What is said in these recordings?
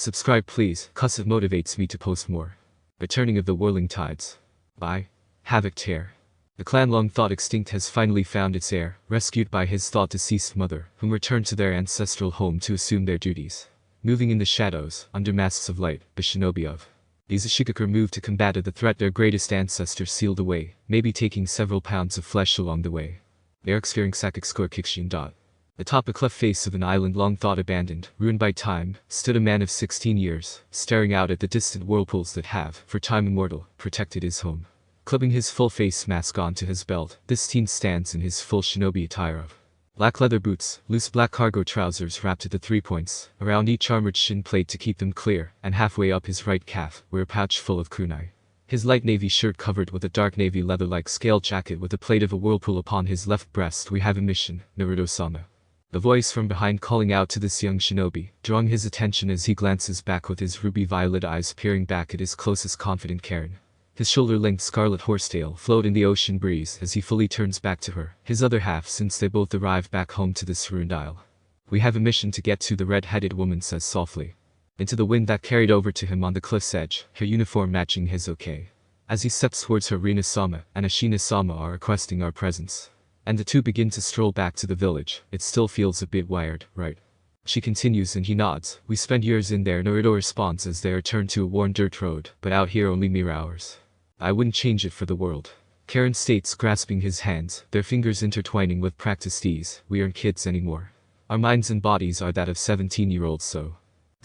Subscribe please, cause it motivates me to post more. Returning of the Whirling Tides. By Havoc Tear. The clan long thought extinct has finally found its heir, rescued by his thought deceased mother, whom returned to their ancestral home to assume their duties. Moving in the shadows, under masks of light, the shinobi of Uzumaki moved to combat the threat their greatest ancestor sealed away, maybe taking several pounds of flesh along the way. They are experiencing Escorting. Atop a cleft face of an island long thought abandoned, ruined by time, stood a man of 16 years, staring out at the distant whirlpools that have, for time immortal, protected his home. Clipping his full face mask onto his belt, this teen stands in his full shinobi attire of black leather boots, loose black cargo trousers wrapped at the 3 points, around each armored shin plate to keep them clear, and halfway up his right calf, where a pouch full of kunai. His light navy shirt covered with a dark navy leather-like scale jacket with a plate of a whirlpool upon his left breast. We have a mission, Naruto-sama. The voice from behind calling out to this young shinobi, drawing his attention as he glances back with his ruby-violet eyes peering back at his closest confidant Karin. His shoulder-length scarlet horsetail float in the ocean breeze as he fully turns back to her, his other half since they both arrived back home to this ruined isle. We have a mission to get to, the red-headed woman says softly. Into the wind that carried over to him on the cliff's edge, her uniform matching his okay. As he steps towards her, Rina-sama and Ashina-sama are requesting our presence. And the two begin to stroll back to the village. It still feels a bit wired, right? She continues and he nods. We spent years in there, Naruto responds as they return to a worn dirt road, but out here only mere hours. I wouldn't change it for the world. Karin states, grasping his hands, their fingers intertwining with practiced ease. We aren't kids anymore. Our minds and bodies are that of 17-year-olds, so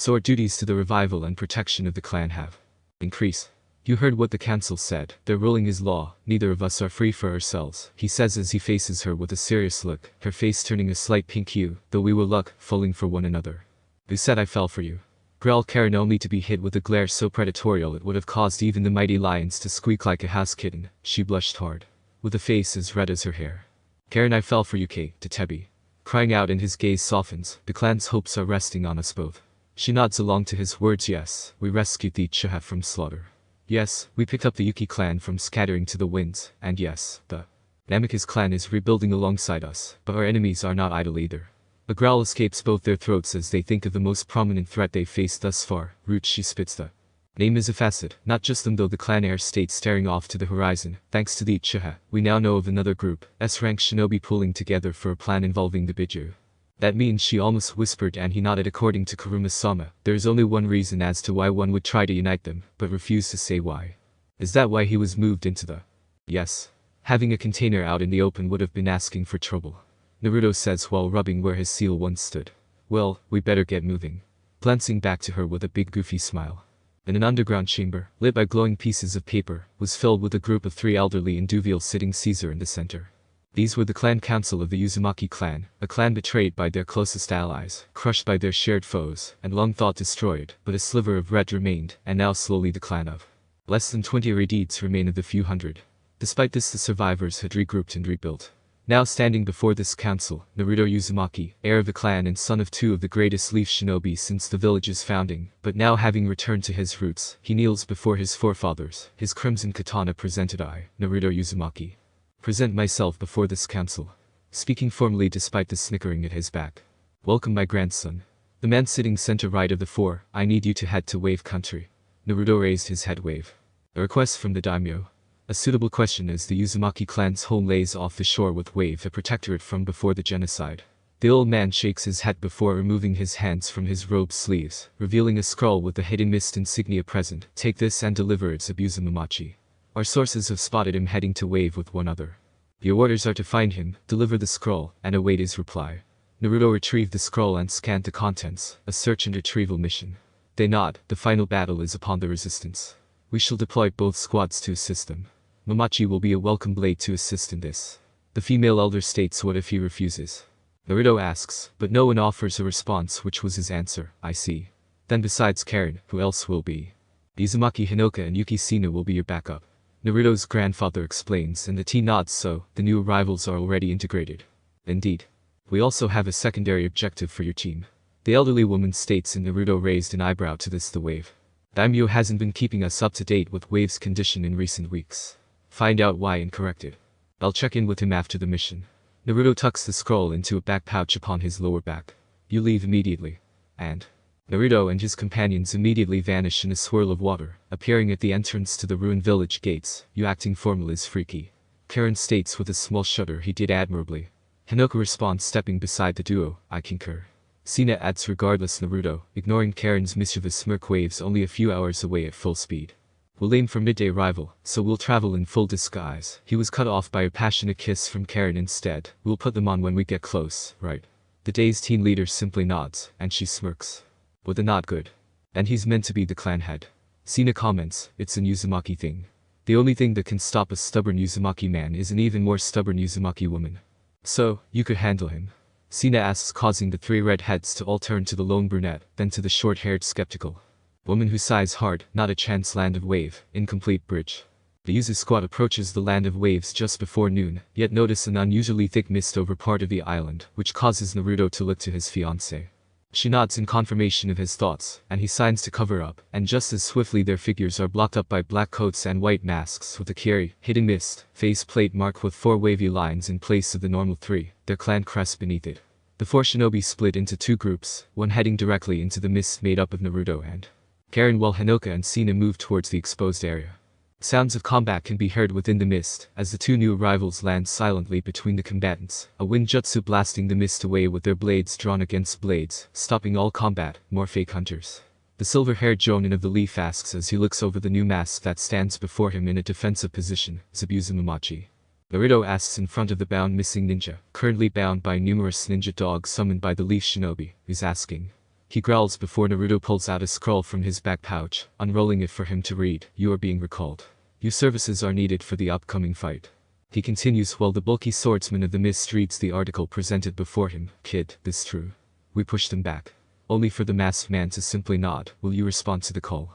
our duties to the revival and protection of the clan have increased. You heard what the council said, their ruling is law, neither of us are free for ourselves, he says as he faces her with a serious look, her face turning a slight pink hue, though we will look, falling for one another. Who said I fell for you? Growled Karin, only to be hit with a glare so predatorial it would have caused even the mighty lions to squeak like a house kitten. She blushed hard. With a face as red as her hair. Karin, I fell for you, Kate, to Tebi. Crying out and his gaze softens, the clan's hopes are resting on us both. She nods along to his words. Yes, we rescued the Uchiha from slaughter. Yes, we picked up the Yuki clan from scattering to the winds, and yes, the Namikaze clan is rebuilding alongside us, but our enemies are not idle either. A growl escapes both their throats as they think of the most prominent threat they've faced thus far. Root, she spits the name is a facet, not just them though, the clan heir states, staring off to the horizon. Thanks to the Uchiha, we now know of another group, S-rank shinobi pulling together for a plan involving the Biju. That means, she almost whispered, and he nodded. According to Kuruma-sama, there is only one reason as to why one would try to unite them, but refused to say why. Is that why he was moved into the... Yes. Having a container out in the open would have been asking for trouble. Naruto says while rubbing where his seal once stood. Well, we better get moving. Glancing back to her with a big goofy smile. In an underground chamber, lit by glowing pieces of paper, was filled with a group of 3 elderly individuals sitting, Caesar in the center. These were the clan council of the Uzumaki clan, a clan betrayed by their closest allies, crushed by their shared foes, and long thought destroyed, but a sliver of red remained, and now slowly the clan of less than 20 eredites remain of the few hundred. Despite this, the survivors had regrouped and rebuilt. Now standing before this council, Naruto Uzumaki, heir of the clan and son of 2 of the greatest leaf shinobi since the village's founding, but now having returned to his roots, he kneels before his forefathers, his crimson katana presented. I, Naruto Uzumaki, present myself before this council. Speaking formally despite the snickering at his back. Welcome my grandson. The man sitting center right of the 4, I need you to head to Wave Country. Naruto raised his head. Wave. A request from the daimyo. A suitable question, as the Uzumaki clan's home lays off the shore with Wave, a protectorate from before the genocide. The old man shakes his head before removing his hands from his robe sleeves, revealing a scroll with the hidden mist insignia present. Take this and deliver it to Uzumaki. Our sources have spotted him heading to Wave with one other. Your orders are to find him, deliver the scroll, and await his reply. Naruto retrieved the scroll and scanned the contents, a search and retrieval mission. They nod, the final battle is upon the resistance. We shall deploy both squads to assist them. Momochi will be a welcome blade to assist in this. The female elder states, what if he refuses? Naruto asks, but no one offers a response, which was his answer. I see. Then besides Karin, who else will be? Uzumaki Hinoka and Yuki Sina will be your backup. Naruto's grandfather explains, and the teen nods. So, the new arrivals are already integrated. Indeed. We also have a secondary objective for your team. The elderly woman states, and Naruto raised an eyebrow to this. The Wave daimyo hasn't been keeping us up to date with Wave's condition in recent weeks. Find out why and correct it. I'll check in with him after the mission. Naruto tucks the scroll into a back pouch upon his lower back. You leave immediately. And Naruto and his companions immediately vanish in a swirl of water, appearing at the entrance to the ruined village gates. You acting formal is freaky. Karin states with a small shudder he did admirably. Hinoka responds stepping beside the duo, I concur. Sina adds regardless Naruto, ignoring Karin's mischievous smirk waves only a few hours away at full speed. We'll aim for midday arrival, so we'll travel in full disguise. He was cut off by a passionate kiss from Karin instead. We'll put them on when we get close, right? The day's team leader simply nods, and she smirks. With a nod good. And he's meant to be the clan head. Sina comments, it's an Uzumaki thing. The only thing that can stop a stubborn Uzumaki man is an even more stubborn Uzumaki woman. So, you could handle him? Sina asks, causing the three redheads to all turn to the lone brunette, then to the short-haired skeptical woman who sighs hard. Not a chance. Land of Wave, incomplete bridge. The Uzu squad approaches the Land of Waves just before noon, yet notice an unusually thick mist over part of the island, which causes Naruto to look to his fiancée. She nods in confirmation of his thoughts, and he signs to cover up, and just as swiftly their figures are blocked up by black coats and white masks with a Kiri, hidden mist, face plate marked with 4 wavy lines in place of the normal 3, their clan crest beneath it. The 4 shinobi split into 2 groups, one heading directly into the mist made up of Naruto and Karin, while Hinoka and Sina move towards the exposed area. Sounds of combat can be heard within the mist, as the 2 new arrivals land silently between the combatants, a wind jutsu blasting the mist away with their blades drawn against blades, stopping all combat. More fake hunters. The silver-haired Jonin of the Leaf asks as he looks over the new mask that stands before him in a defensive position, Uzumaki. Naruto asks in front of the bound missing ninja, currently bound by numerous ninja dogs summoned by the Leaf shinobi, who's asking. He growls before Naruto pulls out a scroll from his back pouch, unrolling it for him to read. You are being recalled. Your services are needed for the upcoming fight. He continues while the bulky swordsman of the mist reads the article presented before him. Kid, this true. We pushed him back. Only for the masked man to simply nod. Will you respond to the call?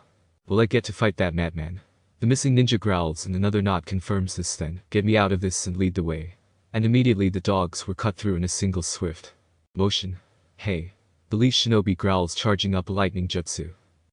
Will I get to fight that madman? The missing ninja growls and another nod confirms this. Then, get me out of this and lead the way. And immediately the dogs were cut through in a single swift motion. Hey. The Leaf shinobi growls, charging up a lightning jutsu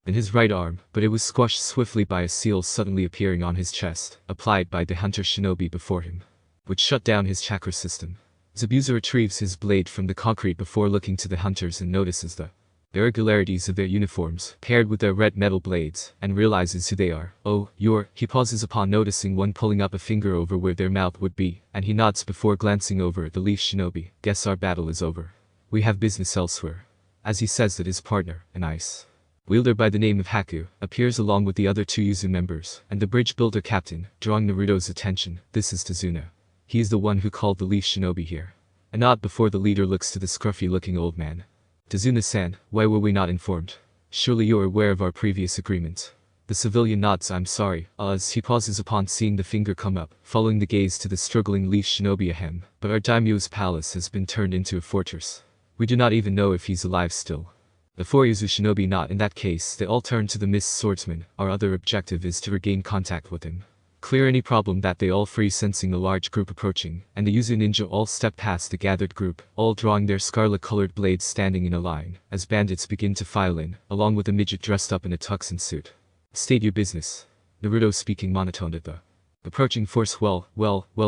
in his right arm, but it was squashed swiftly by a seal suddenly appearing on his chest, applied by the hunter shinobi before him, which shut down his chakra system. Zabuza retrieves his blade from the concrete before looking to the hunters and notices the irregularities of their uniforms, paired with their red metal blades, and realizes who they are. Oh, he pauses upon noticing one pulling up a finger over where their mouth would be, and he nods before glancing over at the Leaf shinobi. Guess our battle is over. We have business elsewhere. As he says that, his partner, an ice wielder by the name of Haku, appears along with the other 2 Uzu members, and the bridge builder captain, drawing Naruto's attention. This is Tazuna. He is the one who called the Leaf shinobi here. A nod before the leader looks to the scruffy-looking old man. Tazuna-san, why were we not informed? Surely you are aware of our previous agreement. The civilian nods. I'm sorry, as he pauses upon seeing the finger come up, following the gaze to the struggling Leaf shinobi. Ahem, but our daimyo's palace has been turned into a fortress. We do not even know if he's alive still. The 4 Uzu shinobi nod. In that case, they all turn to the mist swordsman. Our other objective is to regain contact with him. Clear any problem that they all free, sensing a large group approaching, and the Uzu ninja all step past the gathered group, all drawing their scarlet-colored blades standing in a line, as bandits begin to file in, along with a midget dressed up in a tux and suit. State your business. Naruto speaking monotone at the approaching force. Well,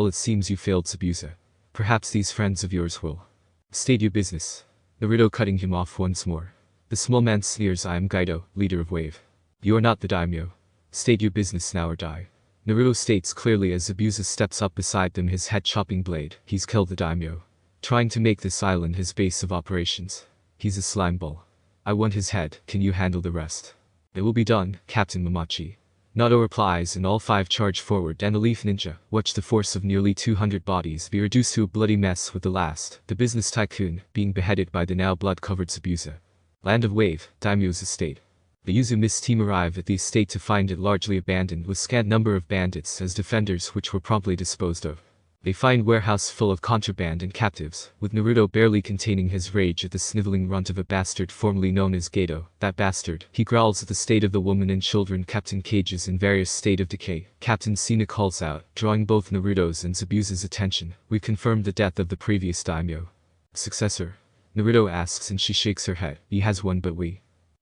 it seems you failed, Zabuza. Perhaps these friends of yours will state your business. Naruto cutting him off once more. The small man sneers. I am Gaido, leader of Wave. You are not the daimyo. State your business now or die. Naruto states clearly as Zabuza steps up beside them, his head chopping blade. He's killed the daimyo, trying to make this island his base of operations. He's a slime ball. I want his head. Can you handle the rest? It will be done, Captain Momochi. Naruto replies, and all 5 charge forward, and the Leaf ninja watch the force of nearly 200 bodies be reduced to a bloody mess, with the last, the business tycoon, being beheaded by the now blood-covered Zabuza. Land of Wave, Daimyo's estate. The Uzu Mist team arrive at the estate to find it largely abandoned, with scant number of bandits as defenders, which were promptly disposed of. They find warehouse full of contraband and captives, with Naruto barely containing his rage at the sniveling runt of a bastard formerly known as Gado. That bastard, he growls at the state of the woman and children kept in cages in various state of decay. Captain Sina calls out, drawing both Naruto's and Zabuza's attention. We've confirmed the death of the previous daimyo. Successor? Naruto asks, and she shakes her head. He has one, but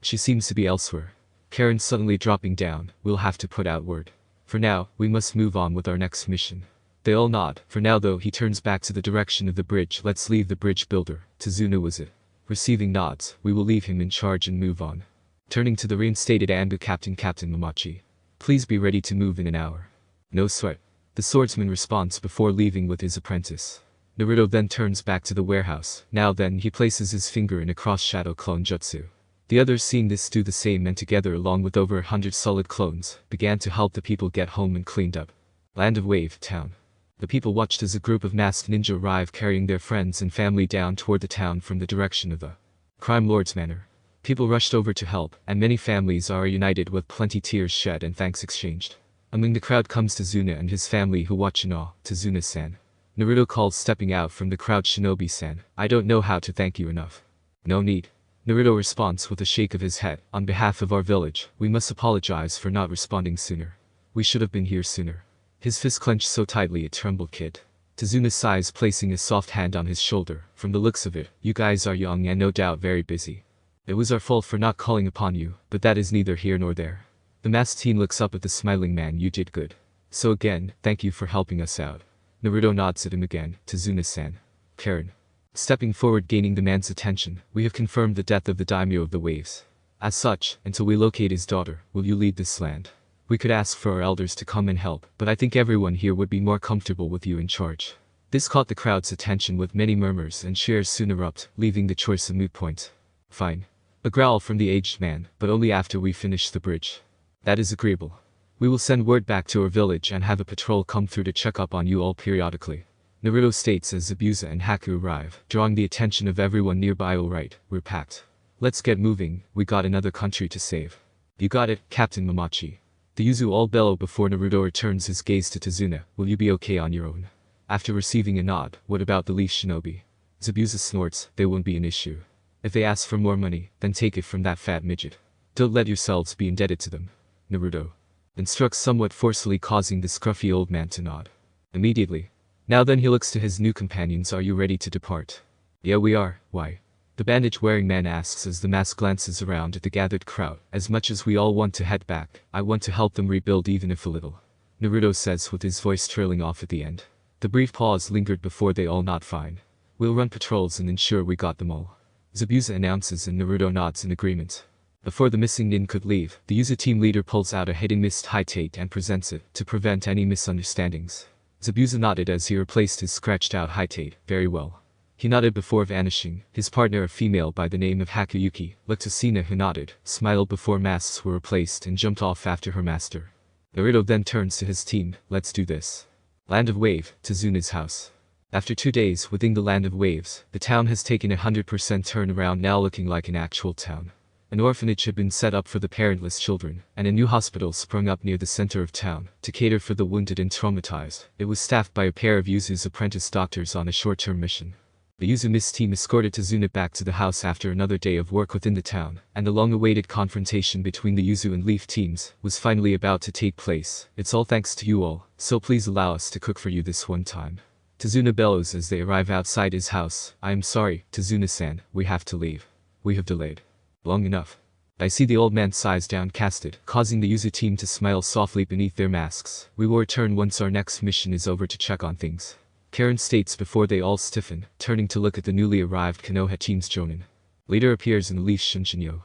she seems to be elsewhere. Karin suddenly dropping down. We'll have to put out word. For now, we must move on with our next mission. They all nod. For now though, he turns back to the direction of the bridge. Let's leave the bridge builder. Tazuna was it. Receiving nods. We will leave him in charge and move on. Turning to the reinstated Ando Captain Mamachi. Please be ready to move in an hour. No sweat. The swordsman responds before leaving with his apprentice. Naruto then turns back to the warehouse. Now then he places his finger in a cross-shadow clone jutsu. The others seeing this do the same and together along with over 100 solid clones, began to help the people get home and cleaned up. Land of Wave Town. The people watched as a group of masked ninja arrive carrying their friends and family down toward the town from the direction of the crime lord's manor. People rushed over to help, and many families are united with plenty tears shed and thanks exchanged. Among the crowd comes Tazuna and his family who watch in awe. Tazuna-san. Naruto calls stepping out from the crowd. Shinobi-san, I don't know how to thank you enough. No need. Naruto responds with a shake of his head. On behalf of our village, we must apologize for not responding sooner. We should have been here sooner. His fist clenched so tightly it trembled. Kid. Tazuna sighs, placing a soft hand on his shoulder. From the looks of it, you guys are young and no doubt very busy. It was our fault for not calling upon you, but that is neither here nor there. The masked teen looks up at the smiling man. You did good. So again, thank you for helping us out. Naruto nods at him again. Tazuna-san. Karin. Stepping forward, gaining the man's attention, we have confirmed the death of the daimyo of the waves. As such, until we locate his daughter, will you lead this land? We could ask for our elders to come and help, but I think everyone here would be more comfortable with you in charge. This caught the crowd's attention with many murmurs and cheers soon erupt, leaving the choice a moot point. Fine. A growl from the aged man, but only after we finish the bridge. That is agreeable. We will send word back to our village and have a patrol come through to check up on you all periodically. Naruto states as Zabuza and Haku arrive, drawing the attention of everyone nearby. Alright, we're packed. Let's get moving, we got another country to save. You got it, Captain Mamachi. The Yuzu all bellow before Naruto returns his gaze to Tazuna. Will you be okay on your own? After receiving a nod, what about the leaf shinobi? Zabuza snorts, they won't be an issue. If they ask for more money, then take it from that fat midget. Don't let yourselves be indebted to them. Naruto instructs somewhat forcefully, causing the scruffy old man to nod. Immediately. Now then he looks to his new companions. Are you ready to depart? Yeah, we are. Why? The bandage-wearing man asks as the mask glances around at the gathered crowd. As much as we all want to head back, I want to help them rebuild even if a little. Naruto says with his voice trailing off at the end. The brief pause lingered before they all nod. Fine. We'll run patrols and ensure we got them all. Zabuza announces and Naruto nods in agreement. Before the missing nin could leave, the Yuzu team leader pulls out a hidden mist hitate and presents it, to prevent any misunderstandings. Zabuza nodded as he replaced his scratched-out hitate. Very well. He nodded before vanishing. His partner, a female by the name of Hakuyuki, looked to Sina, who nodded, smiled before masks were replaced and jumped off after her master. Naruto then turns to his team. Let's do this. Land of Wave, Tazuna's house. After 2 days within the Land of Waves, the town has taken a 100% turnaround, now looking like an actual town. An orphanage had been set up for the parentless children, and a new hospital sprung up near the center of town, to cater for the wounded and traumatized. It was staffed by a pair of Yuzu's apprentice doctors on a short-term mission. The Yuzu Mist team escorted Tazuna back to the house after another day of work within the town, and the long-awaited confrontation between the Yuzu and Leaf teams was finally about to take place. It's all thanks to you all, so please allow us to cook for you this one time. Tazuna bellows as they arrive outside his house. I am sorry, Tazuna-san, we have to leave. We have delayed long enough. I see the old man sighs, downcasted, causing the Yuzu team to smile softly beneath their masks. We will return once our next mission is over to check on things. Karin states before they all stiffen, turning to look at the newly arrived Konoha team's Jonin. Leader appears in Leaf Shinshinyo.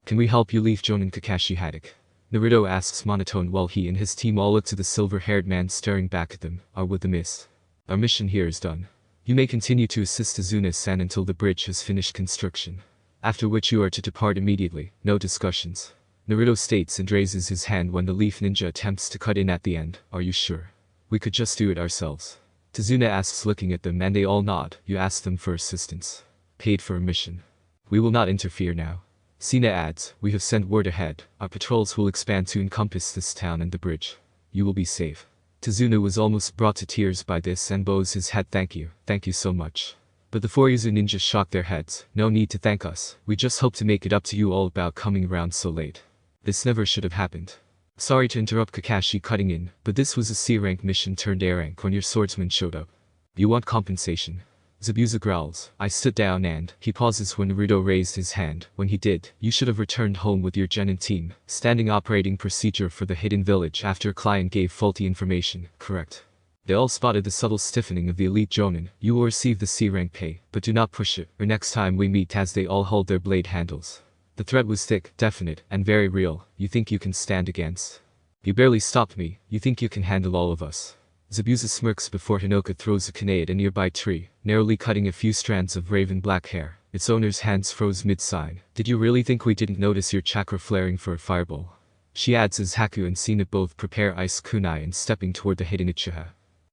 Can we help you, Leaf Jonin? Kakashi Haddock. Naruto asks monotone while he and his team all look to the silver-haired man staring back at them. Are with the mist. Our mission here is done. You may continue to assist Tazuna-san until the bridge has finished construction. After which you are to depart immediately, no discussions. Naruto states and raises his hand when the Leaf Ninja attempts to cut in at the end. Are you sure? We could just do it ourselves. Tazuna asks, looking at them, and they all nod. You asked them for assistance. Paid for a mission. We will not interfere now. Sina adds, we have sent word ahead. Our patrols will expand to encompass this town and the bridge. You will be safe. Tazuna was almost brought to tears by this and bows his head. Thank you so much. But the 4 Yuzu ninjas shock their heads. No need to thank us, we just hope to make it up to you all about coming around so late. This never should have happened. Sorry to interrupt, Kakashi cutting in, but this was a C-rank mission turned A-rank when your swordsman showed up. You want compensation? Zabuza growls. I stood down and, he pauses when Naruto raised his hand. When he did, you should have returned home with your genin team. Standing operating procedure for the hidden village after a client gave faulty information, correct? They all spotted the subtle stiffening of the elite Jonin. You will receive the C-rank pay, but do not push it, or next time we meet as they all hold their blade handles. The threat was thick, definite, and very real. You think you can stand against? You barely stopped me. You think you can handle all of us? Zabuza smirks before Hinoka throws a kunai at a nearby tree, narrowly cutting a few strands of raven black hair. Its owner's hands froze mid-sign. Did you really think we didn't notice your chakra flaring for a fireball? She adds as Haku and Sina both prepare ice kunai and stepping toward the hidden Uchiha.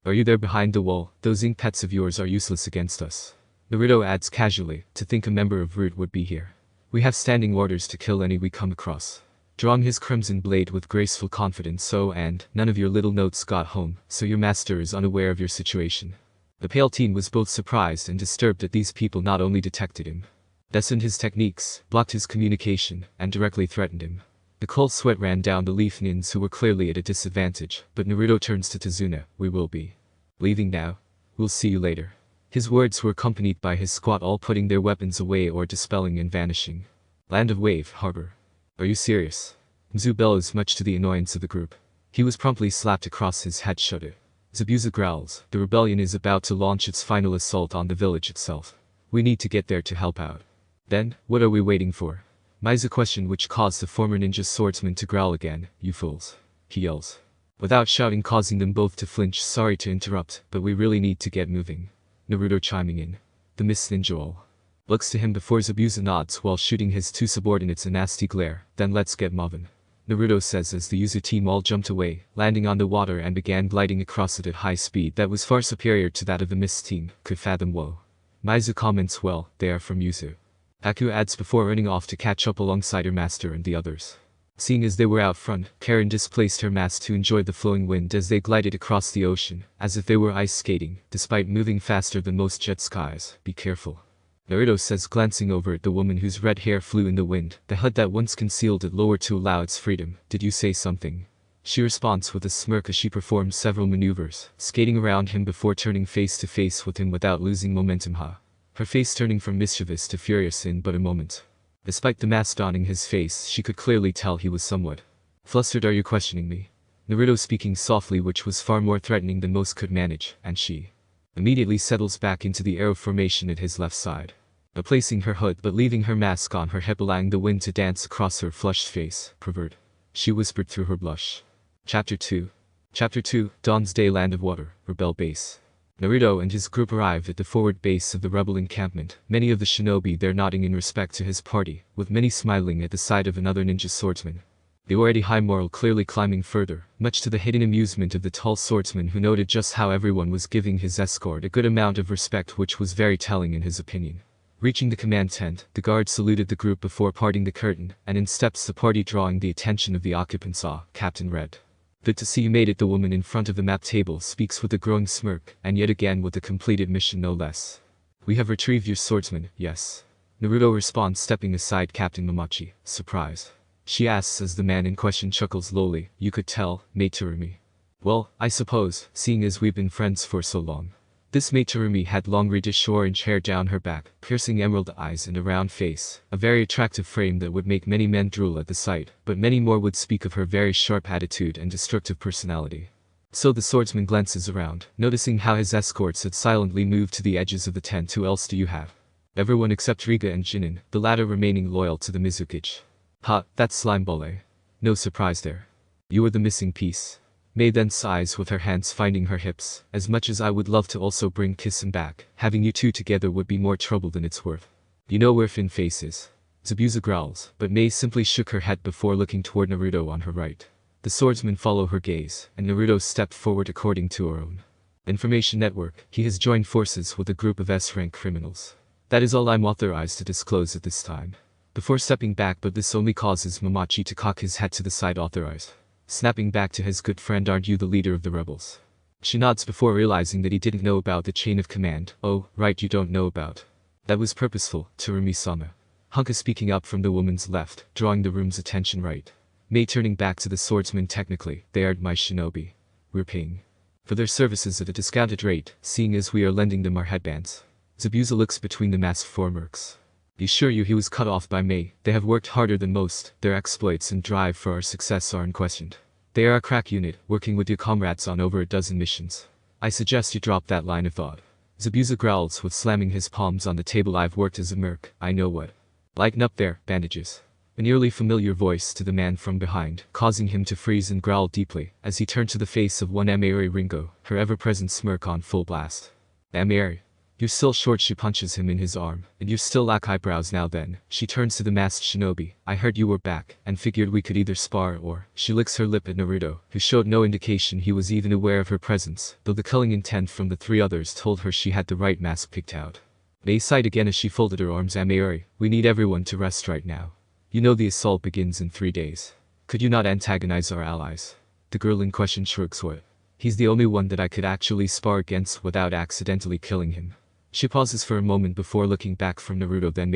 Are you there behind the wall? Those ink pets of yours are useless against us. Naruto adds casually, to think a member of Root would be here. We have standing orders to kill any we come across. Drawing his crimson blade with graceful confidence and none of your little notes got home, so your master is unaware of your situation. The pale teen was both surprised and disturbed that these people not only detected him, lessened his techniques, blocked his communication, and directly threatened him. The cold sweat ran down the leaf nins who were clearly at a disadvantage, but Naruto turns to Tazuna. We will be leaving now. We'll see you later. His words were accompanied by his squad all putting their weapons away or dispelling and vanishing. Land of Wave, Harbor. Are you serious? Mizu bellows much to the annoyance of the group. He was promptly slapped across his head shudder. Zabuza growls. The rebellion is about to launch its final assault on the village itself. We need to get there to help out. Then, what are we waiting for? Mize question which caused the former ninja swordsman to growl again. You fools. He yells. Without shouting causing them both to flinch. Sorry to interrupt, but we really need to get moving. Naruto chiming in. The Miss Ninja all looks to him before Zabuza nods while shooting his two subordinates a nasty glare. Then let's get moving. Naruto says as the user team all jumped away, landing on the water and began gliding across it at high speed that was far superior to that of the Mist team, could fathom woe. Mizu comments well, they are from Yuzu. Haku adds before running off to catch up alongside her master and the others. Seeing as they were out front, Karin displaced her mask to enjoy the flowing wind as they glided across the ocean, as if they were ice skating, despite moving faster than most jet skis. Be careful. Naruto says glancing over at the woman whose red hair flew in the wind, the HUD that once concealed it lowered to allow its freedom. Did you say something? She responds with a smirk as she performs several maneuvers, skating around him before turning face to face with him without losing momentum. Her face turning from mischievous to furious in but a moment. Despite the mask donning his face, she could clearly tell he was somewhat flustered. Are you questioning me? Naruto speaking softly, which was far more threatening than most could manage, and she immediately settles back into the arrow formation at his left side, replacing her hood but leaving her mask on her head, allowing the wind to dance across her flushed face. Pervert. She whispered through her blush. Chapter 2. Chapter 2, Dawn's Day. Land of Water, Rebel Base. Naruto and his group arrived at the forward base of the rebel encampment, many of the shinobi there nodding in respect to his party, with many smiling at the sight of another ninja swordsman. The already high moral clearly climbing further, much to the hidden amusement of the tall swordsman who noted just how everyone was giving his escort a good amount of respect, which was very telling in his opinion. Reaching the command tent, the guard saluted the group before parting the curtain, and in steps the party drawing the attention of the occupants. Captain Red. Good to see you made it. The woman in front of the map table speaks with a growing smirk, and yet again with a completed mission no less. We have retrieved your swordsman, yes. Naruto responds stepping aside. Captain Momochi, surprise. She asks as the man in question chuckles lowly. You could tell, mate Terumi. Well, I suppose, seeing as we've been friends for so long. This mate Terumi had long reddish orange hair down her back, piercing emerald eyes and a round face, a very attractive frame that would make many men drool at the sight, but many more would speak of her very sharp attitude and destructive personality. So the swordsman glances around, noticing how his escorts had silently moved to the edges of the tent. Who else do you have? Everyone except Riga and Chunin, the latter remaining loyal to the Mizukage. Ha, that's Slimebole. No surprise there. You were the missing piece. May then sighs with her hands finding her hips. As much as I would love to also bring Kissin back, having you two together would be more trouble than it's worth. You know where Fin Face is. Zabuza growls, but May simply shook her head before looking toward Naruto on her right. The swordsman followed her gaze, and Naruto stepped forward. According to our own information network, he has joined forces with a group of S-rank criminals. That is all I'm authorized to disclose at this time. Before stepping back, but this only causes Momochi to cock his head to the side. Authorized. Snapping back to his good friend. Aren't you the leader of the rebels? She nods before realizing that he didn't know about the chain of command. Oh, right, you don't know about. That was purposeful, Terumi-sama. Honka speaking up from the woman's left, drawing the room's attention right. May turning back to the swordsman. Technically, they aren't my shinobi. We're paying for their services at a discounted rate, seeing as we are lending them our headbands. Zabuza looks between the masked foremerks. Assure you he was cut off by May. They have worked harder than most. Their exploits and drive for our success are unquestioned. They are a crack unit, working with your comrades on over a dozen missions. I suggest you drop that line of thought. Zabuza growls with slamming his palms on the table. I've worked as a merc. I know what. Lighten up there, bandages. An eerily familiar voice to the man from behind, causing him to freeze and growl deeply, as he turned to the face of one Amayuri Ringo, her ever-present smirk on full blast. Amayuri. You're still short, she punches him in his arm, and you still lack eyebrows now then. She turns to the masked shinobi. I heard you were back, and figured we could either spar or… She licks her lip at Naruto, who showed no indication he was even aware of her presence, though the culling intent from the three others told her she had the right mask picked out. They sighed again as she folded her arms. Amayuri, we need everyone to rest right now. You know the assault begins in 3 days. Could you not antagonize our allies? The girl in question shrugs. What? He's the only one that I could actually spar against without accidentally killing him. She pauses for a moment before looking back from Naruto then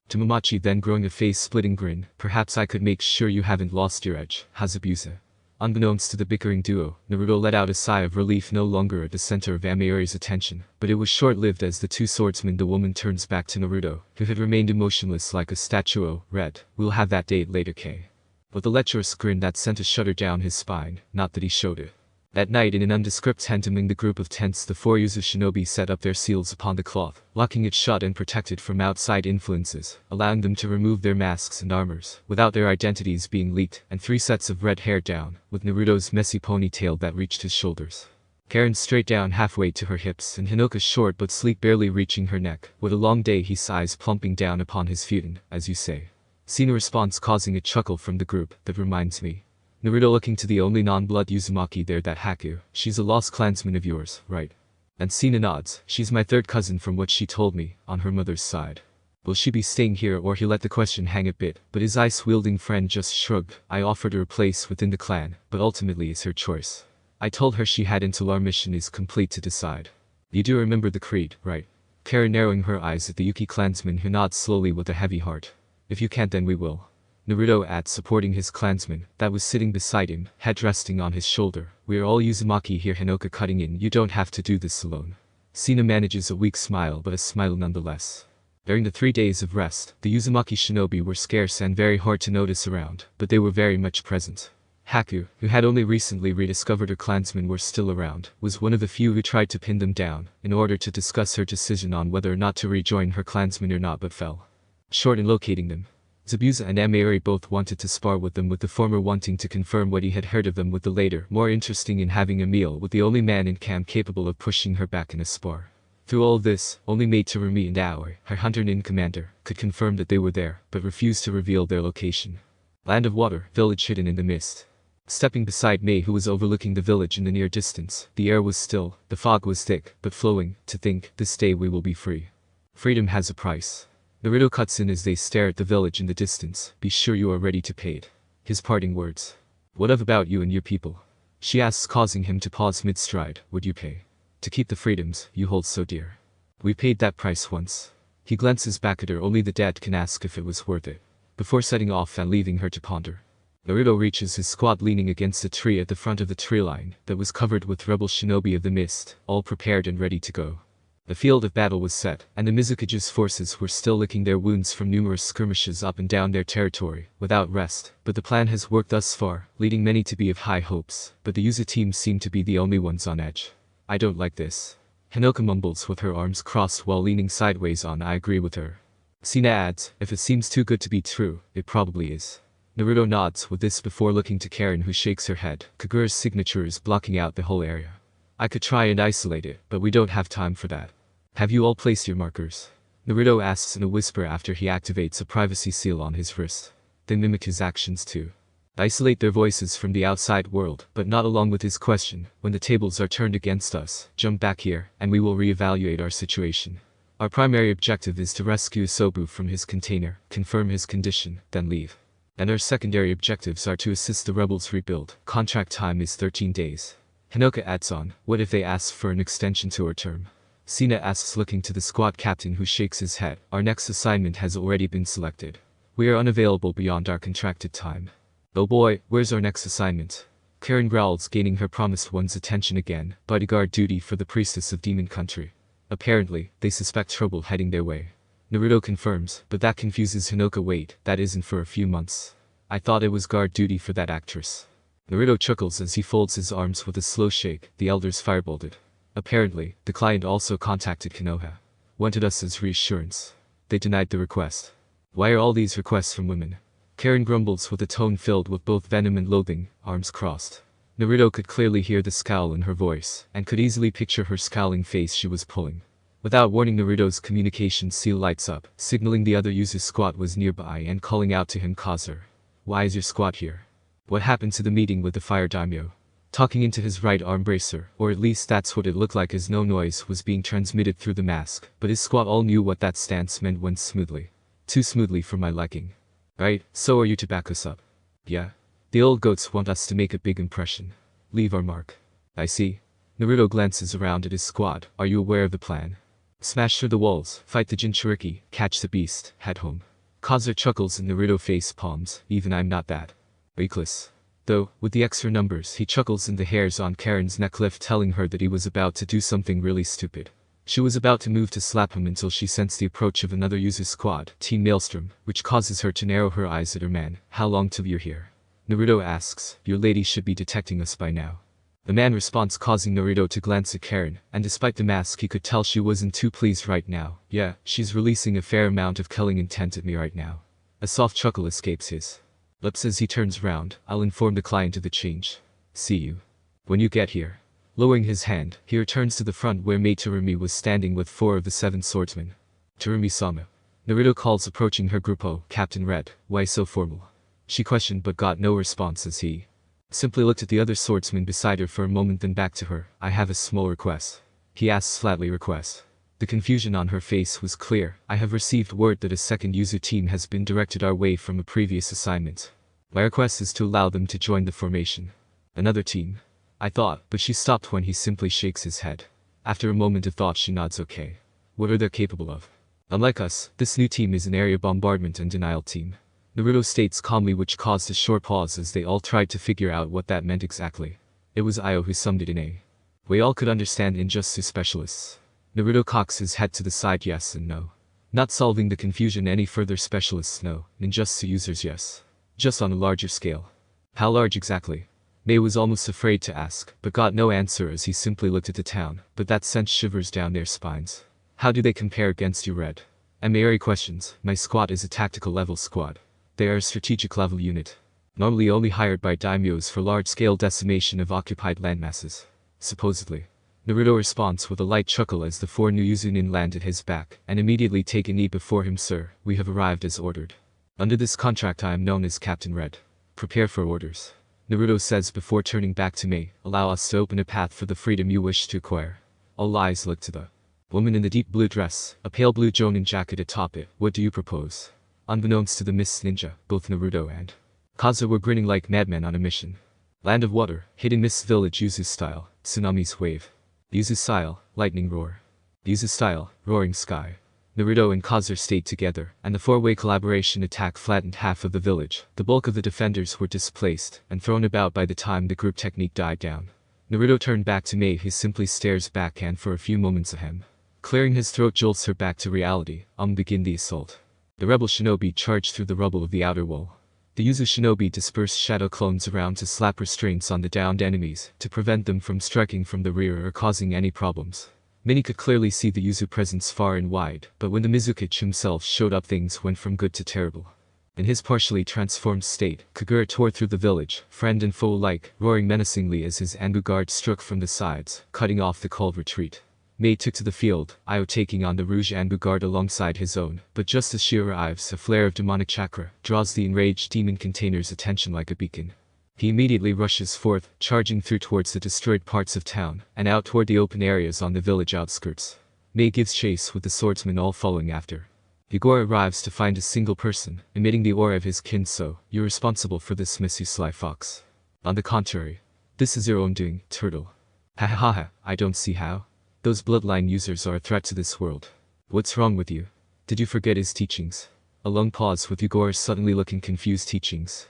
to Momochi, then growing a face-splitting grin. Perhaps I could make sure you haven't lost your edge, Hazabusa. Unbeknownst to the bickering duo, Naruto let out a sigh of relief, no longer at the center of Amayuri's attention, but it was short-lived as the two swordsmen. The woman turns back to Naruto, who had remained emotionless like a statue. Oh, Red, we'll have that date later, K. With a lecherous grin that sent a shudder down his spine, not that he showed it. That night, in an undescript tent among the group of tents, the 4 Uzu shinobi set up their seals upon the cloth, locking it shut and protected from outside influences, allowing them to remove their masks and armors, without their identities being leaked, and 3 sets of red hair down, with Naruto's messy ponytail that reached his shoulders. Karin straight down halfway to her hips, and Hinoka short but sleek, barely reaching her neck. What a long day, he sighs, plumping down upon his futon, as you say. Sina responds, causing a chuckle from the group. That reminds me. Naruto looking to the only non-blood Uzumaki there, that Haku. She's a lost clansman of yours, right? And Sina nods. She's my 3rd cousin from what she told me, on her mother's side. Will she be staying here, or… He let the question hang a bit, but his ice-wielding friend just shrugged. I offered her a place within the clan, but ultimately it's her choice. I told her she had until our mission is complete to decide. You do remember the creed, right? Karin narrowing her eyes at the Yuki clansman, who nods slowly with a heavy heart. If you can't, then we will. Naruto adds, supporting his clansman, that was sitting beside him, head resting on his shoulder. We are all Uzumaki here, Hinoka cutting in. You don't have to do this alone. Sina manages a weak smile, but a smile nonetheless. During the 3 days of rest, the Uzumaki shinobi were scarce and very hard to notice around, but they were very much present. Haku, who had only recently rediscovered her clansmen were still around, was one of the few who tried to pin them down, in order to discuss her decision on whether or not to rejoin her clansmen or not, but fell short in locating them. Zabuza and Amayuri both wanted to spar with them, with the former wanting to confirm what he had heard of them, with the latter more interesting in having a meal with the only man in camp capable of pushing her back in a spar. Through all this, only Mate Terumi and Aoi, her hunter-nin commander, could confirm that they were there, but refused to reveal their location. Land of water, village hidden in the mist. Stepping beside Mei, who was overlooking the village in the near distance, the air was still, the fog was thick, but flowing. To think, this day we will be free. Freedom has a price. Naruto cuts in as they stare at the village in the distance. Be sure you are ready to pay it. His parting words. What of about you and your people? She asks, causing him to pause mid-stride. Would you pay? To keep the freedoms you hold so dear. We paid that price once. He glances back at her. Only the dead can ask if it was worth it. Before setting off and leaving her to ponder. Naruto reaches his squad, leaning against a tree at the front of the tree line that was covered with rebel shinobi of the mist, all prepared and ready to go. The field of battle was set, and the Mizukage's forces were still licking their wounds from numerous skirmishes up and down their territory, without rest. But the plan has worked thus far, leading many to be of high hopes, but the Uzu team seem to be the only ones on edge. I don't like this. Hinoka mumbles with her arms crossed while leaning sideways on. I agree with her. Sina adds, if it seems too good to be true, it probably is. Naruto nods with this before looking to Karin, who shakes her head. Kagura's signature is blocking out the whole area. I could try and isolate it, but we don't have time for that. Have you all placed your markers? Naruto asks in a whisper after he activates a privacy seal on his wrist. They mimic his actions too. Isolate their voices from the outside world, but not along with his question. When the tables are turned against us, jump back here, and we will reevaluate our situation. Our primary objective is to rescue Sobu from his container, confirm his condition, then leave. And our secondary objectives are to assist the rebels rebuild. Contract time is 13 days. Hinoka adds on, what if they ask for an extension to our term? Sina asks, looking to the squad captain, who shakes his head. Our next assignment has already been selected. We are unavailable beyond our contracted time. Oh boy, where's our next assignment? Karin growls, gaining her promised one's attention again. Bodyguard duty for the priestess of Demon Country. Apparently, they suspect trouble heading their way. Naruto confirms, but that confuses Hinoka. Wait, that isn't for a few months. I thought it was guard duty for that actress. Naruto chuckles as he folds his arms with a slow shake. The elders firebolted. Apparently, the client also contacted Konoha. Wanted us as reassurance. They denied the request. Why are all these requests from women? Karin grumbles with a tone filled with both venom and loathing, arms crossed. Naruto could clearly hear the scowl in her voice, and could easily picture her scowling face she was pulling. Without warning, Naruto's communication seal lights up, signaling the other user's squad was nearby and calling out to him, "Kazer, why is your squad here? What happened to the meeting with the fire daimyo?" Talking into his right arm bracer, or at least that's what it looked like, as no noise was being transmitted through the mask, but his squad all knew what that stance meant. Went smoothly. Too smoothly for my liking. Right, so are you to back us up? Yeah. The old goats want us to make a big impression. Leave our mark. I see. Naruto glances around at his squad. Are you aware of the plan? Smash through the walls, fight the Jinchuriki, catch the beast, head home. Kazer chuckles and Naruto face palms. Even I'm not that reckless. Though, with the extra numbers, he chuckles and the hairs on Karin's neck lift, telling her that he was about to do something really stupid. She was about to move to slap him until she sensed the approach of another user's squad, Team Maelstrom, which causes her to narrow her eyes at her man. How long till you're here? Naruto asks. Your lady should be detecting us by now. The man responds, causing Naruto to glance at Karin, and despite the mask he could tell she wasn't too pleased right now. Yeah, she's releasing a fair amount of killing intent at me right now. A soft chuckle escapes his lips as he turns round. I'll inform the client of the change. See you when you get here. Lowering his hand, he returns to the front where Mei Terumi was standing with 4 of the 7 swordsmen. Terumi-sama. Naruto calls, approaching her group. Oh, Captain Red, why so formal? She questioned but got no response as he simply looked at the other swordsman beside her for a moment, then back to her. I have a small request. He asks flatly. Request. The confusion on her face was clear. I have received word that a second user team has been directed our way from a previous assignment. My request is to allow them to join the formation. Another team? I thought, but she stopped when he simply shakes his head. After a moment of thought she nods. Okay. What are they capable of? Unlike us, this new team is an area bombardment and denial team. Naruto states calmly, which caused a short pause as they all tried to figure out what that meant exactly. It was Io who summed it in a way all could understand. Injutsu specialists. Naruto cocks his head to the side. Yes and no. Not solving the confusion any further. Specialists no. Ninjutsu users yes. Just on a larger scale. How large exactly? Mei was almost afraid to ask, but got no answer as he simply looked at the town, but that sent shivers down their spines. How do they compare against you, Red? And Mayuri questions. My squad is a tactical level squad. They are a strategic level unit. Normally only hired by daimyos for large-scale decimation of occupied landmasses. Supposedly. Naruto responds with a light chuckle as the 4 new Uzunin land at his back, and immediately take a knee before him. Sir, we have arrived as ordered. Under this contract I am known as Captain Red. Prepare for orders. Naruto says before turning back to Mei. Allow us to open a path for the freedom you wish to acquire. All eyes look to the woman in the deep blue dress, a pale blue jonin jacket atop it. What do you propose? Unbeknownst to the Mist Ninja, both Naruto and Kaza were grinning like madmen on a mission. Land of water, hidden mist village. Yuzu style, tsunami's wave. Yuzu style, lightning roar. Yuzu style, roaring sky. Naruto and Kaza stayed together, and the 4-way collaboration attack flattened half of the village. The bulk of the defenders were displaced and thrown about by the time the group technique died down. Naruto turned back to Mei. He simply stares back and for a few moments at him. Clearing his throat jolts her back to reality. Begin the assault. The rebel shinobi charged through the rubble of the outer wall. The Yuzu shinobi dispersed shadow clones around to slap restraints on the downed enemies, to prevent them from striking from the rear or causing any problems. Many could clearly see the Yuzu presence far and wide, but when the Mizukage himself showed up things went from good to terrible. In his partially transformed state, Kagura tore through the village, friend and foe alike, roaring menacingly as his Anbu guard struck from the sides, cutting off the cold retreat. Mei took to the field, Io taking on the Rouge Anbu guard alongside his own, but just as she arrives, a flare of demonic chakra draws the enraged demon container's attention like a beacon. He immediately rushes forth, charging through towards the destroyed parts of town, and out toward the open areas on the village outskirts. Mei gives chase with the swordsmen all following after. Igor arrives to find a single person, emitting the aura of his kin. So, you're responsible for this, miss, you sly fox. On the contrary. This is your own doing, turtle. Ha ha ha ha, I don't see how. Those bloodline users are a threat to this world. What's wrong with you? Did you forget his teachings? A long pause with Igor suddenly looking confused. Teachings?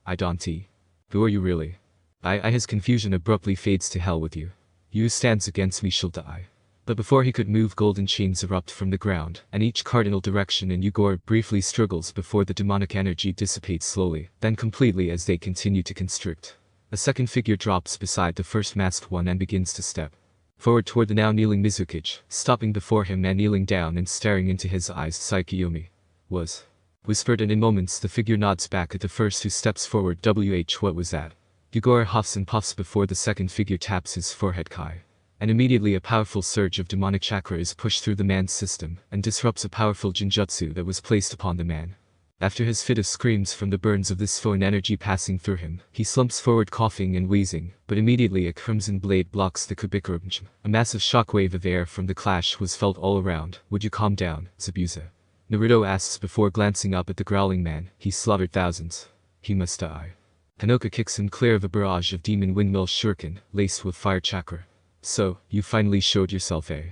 I don't. Who are you really? His confusion abruptly fades to hell with you. You stands against me shall die. But before he could move, golden chains erupt from the ground, and each cardinal direction, and Igor briefly struggles before the demonic energy dissipates slowly, then completely as they continue to constrict. A second figure drops beside the first masked one and begins to step forward toward the now kneeling Mizukage, stopping before him and kneeling down and staring into his eyes. Psychoyomi was whispered, and in moments the figure nods back at the first who steps forward. What was that? Yugora huffs and puffs before the second figure taps his forehead. Kai. And immediately a powerful surge of demonic chakra is pushed through the man's system and disrupts a powerful jinjutsu that was placed upon the man. After his fit of screams from the burns of this foreign energy passing through him, he slumps forward coughing and wheezing, but immediately a crimson blade blocks the kubikura. A massive shockwave of air from the clash was felt all around. Would you calm down, Zabuza? Naruto asks before glancing up at the growling man. He slaughtered thousands. He must die. Hanoka kicks him clear of a barrage of demon windmill shuriken, laced with fire chakra. So, you finally showed yourself, eh?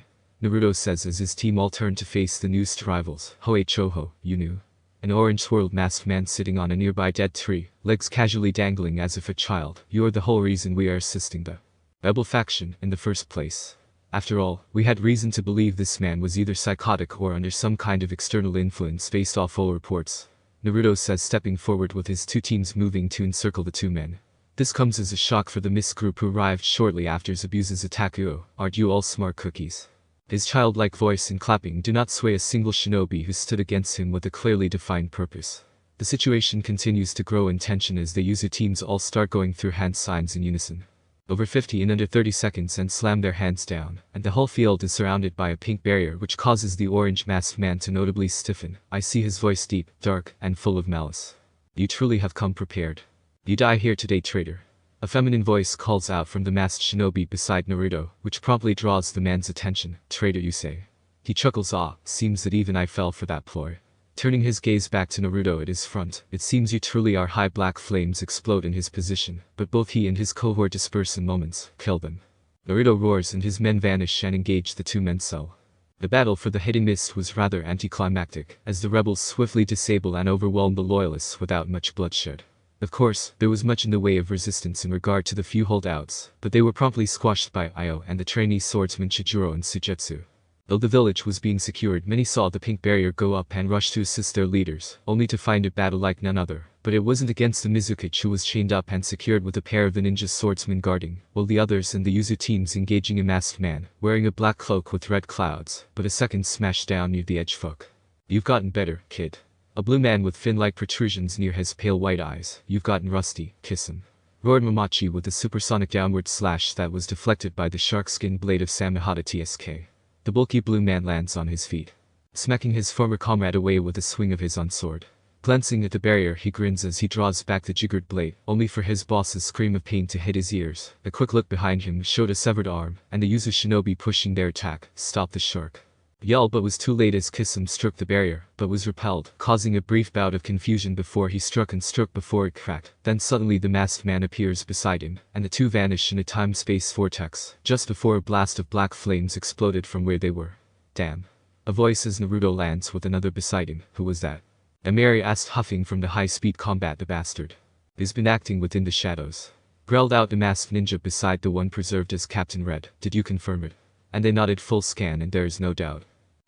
Naruto says as his team all turn to face the new rivals. Hoei Choho, you knew. An orange-swirled masked man sitting on a nearby dead tree, legs casually dangling as if a child. You're the whole reason we are assisting the rebel faction in the first place. After all, we had reason to believe this man was either psychotic or under some kind of external influence based off all reports. Naruto says, stepping forward with his two teams moving to encircle the two men. This comes as a shock for the mist group who arrived shortly after Zabuza's attack. Aren't you all smart cookies? His childlike voice and clapping do not sway a single shinobi who stood against him with a clearly defined purpose. The situation continues to grow in tension as the user teams all start going through hand signs in unison. Over 50 in under 30 seconds and slam their hands down, and the whole field is surrounded by a pink barrier which causes the orange masked man to notably stiffen. I see his voice deep, dark, and full of malice. You truly have come prepared. You die here today, traitor. A feminine voice calls out from the masked shinobi beside Naruto, which promptly draws the man's attention. Traitor, you say? He chuckles. Seems that even I fell for that ploy. Turning his gaze back to Naruto at his front, it seems you truly are. High black flames explode in his position, but both he and his cohort disperse in moments. Kill them. Naruto roars and his men vanish and engage the two men cell. The battle for the hidden mist was rather anticlimactic, as the rebels swiftly disable and overwhelm the loyalists without much bloodshed. Of course, there was much in the way of resistance in regard to the few holdouts, but they were promptly squashed by Io and the trainee swordsmen Chijuro and Sujetsu. Though the village was being secured, many saw the pink barrier go up and rushed to assist their leaders, only to find a battle like none other. But it wasn't against the Mizukage, who was chained up and secured with a pair of the ninja swordsmen guarding, while the others and the user teams engaging a masked man, wearing a black cloak with red clouds, but a second smashed down near the edge. Fuck. You've gotten better, kid. A blue man with fin-like protrusions near his pale white eyes. You've gotten rusty, kiss him. Roared Momochi with a supersonic downward slash that was deflected by the shark-skin blade of Samehada TSK. The bulky blue man lands on his feet, smacking his former comrade away with a swing of his own sword. Glancing at the barrier, he grins as he draws back the jiggered blade, only for his boss's scream of pain to hit his ears. A quick look behind him showed a severed arm, and the user shinobi pushing their attack stopped the shark. Yell but was too late as Kisum struck the barrier, but was repelled, causing a brief bout of confusion before he struck before it cracked. Then suddenly the masked man appears beside him, and the two vanish in a time-space vortex, just before a blast of black flames exploded from where they were. Damn. A voice as Naruto lands with another beside him. Who was that? Amiri asked, huffing from the high-speed combat. The bastard. He's been acting within the shadows. Growled out the masked ninja beside the one preserved as Captain Red. Did you confirm it? And they nodded full scan, and there is no doubt.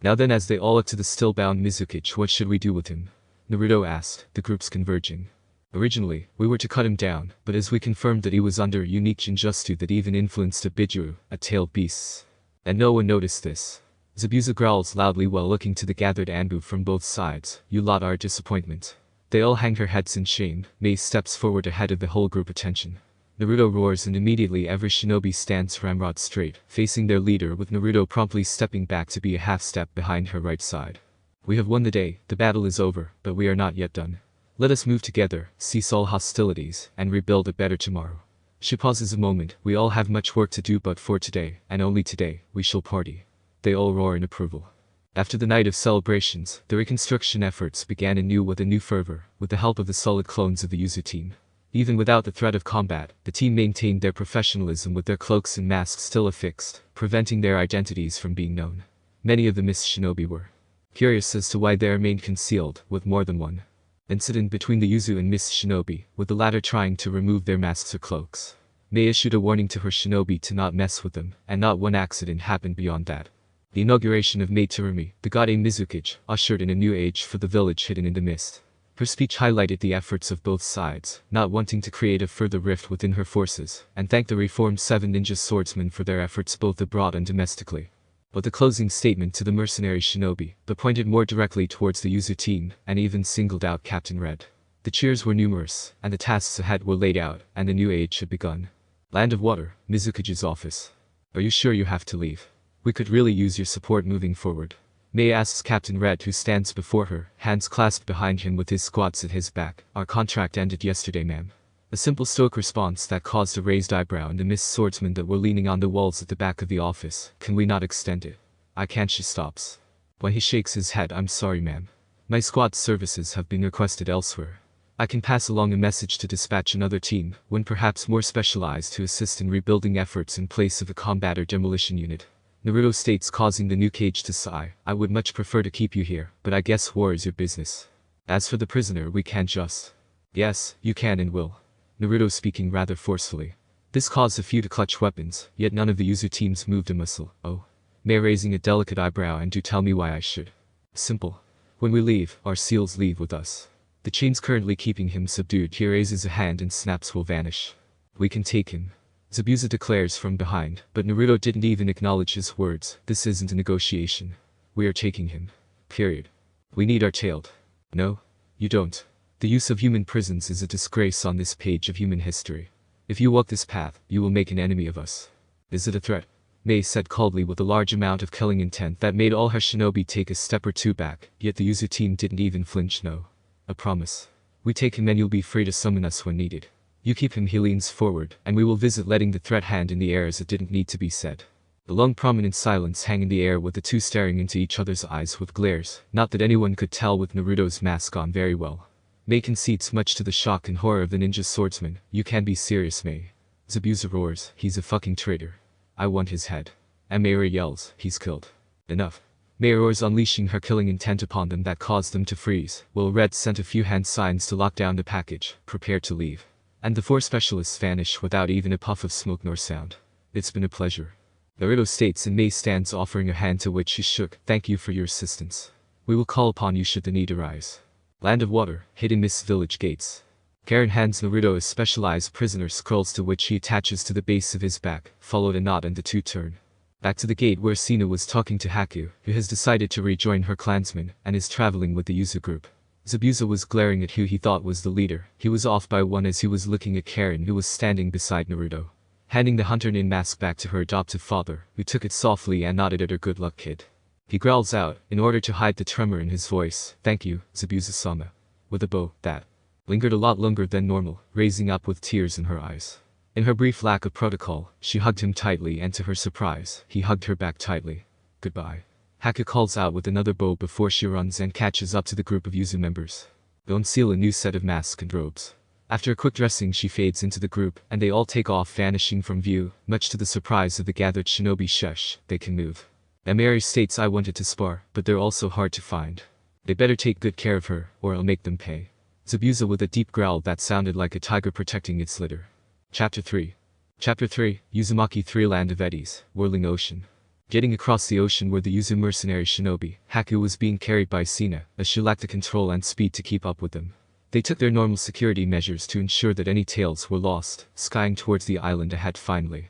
Now then, as they all look to the still-bound Mizukage, what should we do with him? Naruto asked, the groups converging. Originally, we were to cut him down, but as we confirmed that he was under a unique jinjutsu that even influenced a Bijuru, a tailed beast. And no one noticed this. Zabuza growls loudly while looking to the gathered Anbu from both sides. You lot are a disappointment. They all hang their heads in shame. Mei steps forward ahead of the whole group. Attention. Naruto roars and immediately every shinobi stands ramrod straight, facing their leader, with Naruto promptly stepping back to be a half step behind her right side. We have won the day, the battle is over, but we are not yet done. Let us move together, cease all hostilities, and rebuild a better tomorrow. She pauses a moment. We all have much work to do, but for today, and only today, we shall party. They all roar in approval. After the night of celebrations, the reconstruction efforts began anew with a new fervor, with the help of the solid clones of the user team. Even without the threat of combat, the team maintained their professionalism with their cloaks and masks still affixed, preventing their identities from being known. Many of the mist shinobi were curious as to why they remained concealed, with more than one incident between the Yuzu and mist shinobi, with the latter trying to remove their masks or cloaks. Mei issued a warning to her shinobi to not mess with them, and not one accident happened beyond that. The inauguration of Mei Terumi, the god Mizukage, ushered in a new age for the village hidden in the mist. Her speech highlighted the efforts of both sides, not wanting to create a further rift within her forces, and thanked the reformed 7 ninja swordsmen for their efforts both abroad and domestically. But the closing statement to the mercenary shinobi, but pointed more directly towards the user team, and even singled out Captain Red. The cheers were numerous, and the tasks ahead were laid out, and the new age had begun. Land of Water, Mizukage's office. Are you sure you have to leave? We could really use your support moving forward. Mei asks Captain Red, who stands before her, hands clasped behind him with his squats at his back. Our contract ended yesterday, ma'am. A simple stoic response that caused a raised eyebrow in the missed swordsmen that were leaning on the walls at the back of the office. Can we not extend it? I can't. She stops. When he shakes his head, I'm sorry, ma'am. My squad's services have been requested elsewhere. I can pass along a message to dispatch another team, one perhaps more specialized, to assist in rebuilding efforts in place of a combat or demolition unit. Naruto states, causing the new cage to sigh. I would much prefer to keep you here, but I guess war is your business. As for the prisoner, we can't just. Yes, you can and will. Naruto speaking rather forcefully. This caused a few to clutch weapons, yet none of the user teams moved a muscle. Oh. Mei raising a delicate eyebrow, and do tell me why I should. Simple. When we leave, our seals leave with us. The chains currently keeping him subdued. He raises a hand and snaps will vanish. We can take him. Zabuza declares from behind, but Naruto didn't even acknowledge his words. This isn't a negotiation. We are taking him. Period. We need our tailed. No, you don't. The use of human prisons is a disgrace on this page of human history. If you walk this path, you will make an enemy of us. Is it a threat? Mei said coldly with a large amount of killing intent that made all her shinobi take a step or two back, yet the user team didn't even flinch. No. A promise. We take him and you'll be free to summon us when needed. You keep him. He leans forward, and we will visit, letting the threat hand in the air as it didn't need to be said. The long prominent silence hang in the air with the two staring into each other's eyes with glares, not that anyone could tell with Naruto's mask on very well. Mei concedes, much to the shock and horror of the ninja swordsman. You can be serious, Mei. Zabuza roars, he's a fucking traitor. I want his head. And Mei yells, he's killed. Enough. Mei roars, unleashing her killing intent upon them that caused them to freeze, while Red sent a few hand signs to lock down the package, prepared to leave. And the four specialists vanish without even a puff of smoke nor sound. It's been a pleasure. Naruto states, and Mei stands, offering a hand, to which she shook. Thank you for your assistance. We will call upon you should the need arise. Land of Water, hidden Mist Village gates. Karin hands Naruto a specialized prisoner scrolls to which he attaches to the base of his back, followed a nod, and the two turn. Back to the gate where Sina was talking to Haku, who has decided to rejoin her clansmen, and is traveling with the user group. Zabuza was glaring at who he thought was the leader. He was off by one as he was looking at Karin, who was standing beside Naruto. Handing the hunter nin mask back to her adoptive father, who took it softly and nodded at her. Good luck, kid. He growls out, in order to hide the tremor in his voice. Thank you, Zabuza-sama. With a bow, that lingered a lot longer than normal, raising up with tears in her eyes. In her brief lack of protocol, she hugged him tightly, and to her surprise, he hugged her back tightly. Goodbye. Haku calls out with another bow before she runs and catches up to the group of user members. They unseal a new set of masks and robes. After a quick dressing, she fades into the group, and they all take off, vanishing from view. Much to the surprise of the gathered shinobi, shush, they can move. Ameri states, I wanted to spar, but they're also hard to find. They better take good care of her, or I'll make them pay. Zabuza with a deep growl that sounded like a tiger protecting its litter. Chapter 3. Chapter 3, Uzumaki 3, Land of Eddies, Whirling Ocean. Getting across the ocean were the Uzu mercenary shinobi. Haku was being carried by Sina, as she lacked the control and speed to keep up with them. They took their normal security measures to ensure that any tails were lost, skying towards the island ahead. Finally.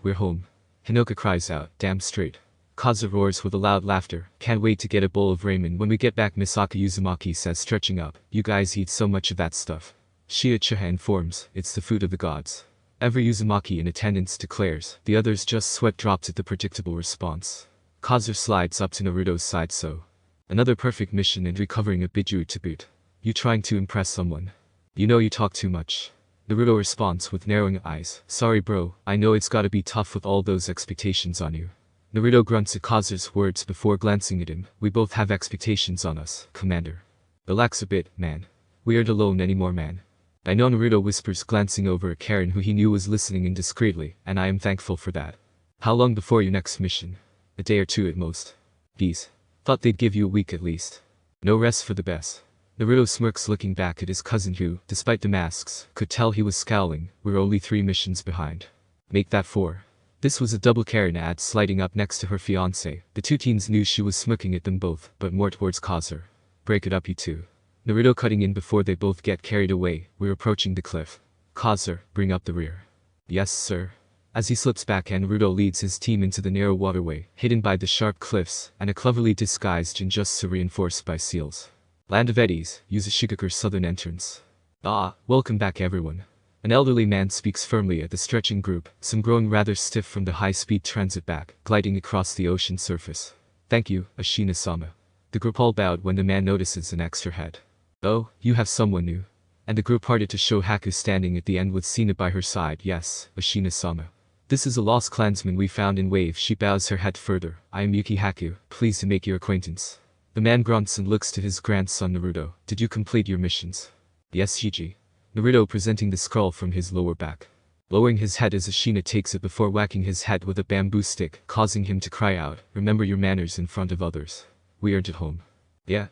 We're home. Hinoka cries out, damn straight. Kaza roars with a loud laughter, can't wait to get a bowl of ramen when we get back. Misaka Uzumaki says, stretching up, you guys eat so much of that stuff. Shia informs, it's the food of the gods. Every Uzumaki in attendance declares, the others just sweat drops at the predictable response. Kazu slides up to Naruto's side. So. Another perfect mission and recovering a Biju to boot. You trying to impress someone? You know you talk too much. Naruto responds with narrowing eyes, sorry bro, I know it's gotta be tough with all those expectations on you. Naruto grunts at Kazu's words before glancing at him. We both have expectations on us, Commander. Relax a bit, man. We aren't alone anymore, man. I know, Naruto whispers, glancing over at Karin, who he knew was listening indiscreetly, and I am thankful for that. How long before your next mission? A day or two at most. Geez. Thought they'd give you a week at least. No rest for the best. Naruto smirks, looking back at his cousin who, despite the masks, could tell he was scowling. We're only 3 missions behind. Make that 4. This was a double Karin ad sliding up next to her fiancé. The two teens knew she was smirking at them both, but more towards Kazu. Break it up, you two. Naruto cutting in before they both get carried away. We're approaching the cliff. Kazu, bring up the rear. Yes, sir. As he slips back and Naruto leads his team into the narrow waterway, hidden by the sharp cliffs, and a cleverly disguised Jinjutsu reinforced by seals. Land of Eddies, Uzumaki southern entrance. Ah, welcome back everyone. An elderly man speaks firmly at the stretching group, some growing rather stiff from the high-speed transit back, gliding across the ocean surface. Thank you, Ashina-sama. The group all bowed when the man notices an extra head. Oh, you have someone new. And the group parted to show Haku standing at the end with Sina by her side. Yes, Ashina-sama. This is a lost clansman we found in Wave. She bows her head further. I am Yuki Haku, pleased to make your acquaintance. The man grunts and looks to his grandson Naruto. Did you complete your missions? Yes, Shiji. Naruto presenting the scroll from his lower back. Lowering his head as Ashina takes it before whacking his head with a bamboo stick, causing him to cry out, remember your manners in front of others. We aren't at home. Yeah,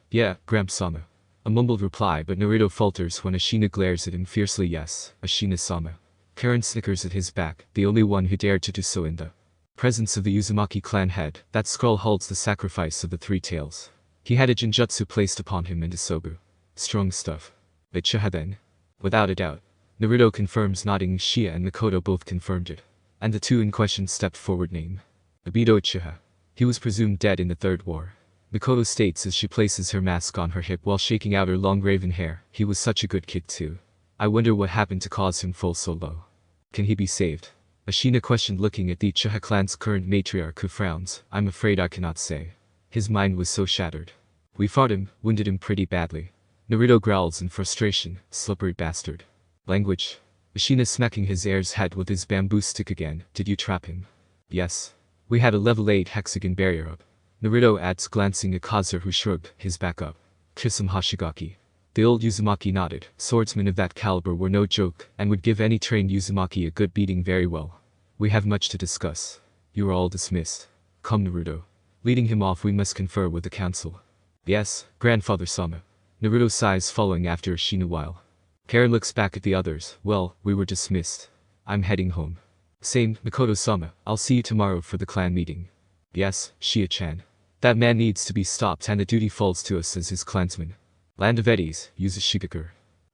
Gramp-sama. A mumbled reply, but Naruto falters when Ashina glares at him fiercely. Yes, Ashina-sama. Karin snickers at his back, the only one who dared to do so in the presence of the Uzumaki clan head. That scroll holds the sacrifice of the three tails. He had a Jinjutsu placed upon him in Sobu. Strong stuff. Uchiha then. Without a doubt. Naruto confirms, nodding. Shia and Mikoto both confirmed it. And the two in question stepped forward. Name. Obito Uchiha. He was presumed dead in the Third War. Mikoto states as she places her mask on her hip while shaking out her long raven hair. He was such a good kid too. I wonder what happened to cause him fall so low. Can he be saved? Ashina questioned, looking at the Uchiha clan's current matriarch, who frowns. I'm afraid I cannot say. His mind was so shattered. We fought him, wounded him pretty badly. Naruto growls in frustration, slippery bastard. Language. Ashina smacking his heir's head with his bamboo stick again. Did you trap him? Yes. We had a level 8 hexagon barrier up. Naruto adds, glancing at Kazuha, who shrugged his back up. Kisame Hashigaki. The old Uzumaki nodded. Swordsmen of that caliber were no joke, and would give any trained Uzumaki a good beating very well. We have much to discuss. You are all dismissed. Come, Naruto. Leading him off, we must confer with the council. Yes, Grandfather-sama. Naruto sighs, following after Ashina while. Karin looks back at the others. Well, we were dismissed. I'm heading home. Same, Mikoto-sama. I'll see you tomorrow for the clan meeting. Yes, Shia-chan. That man needs to be stopped, and the duty falls to us as his clansman. Land of Eddies, Uzumaki.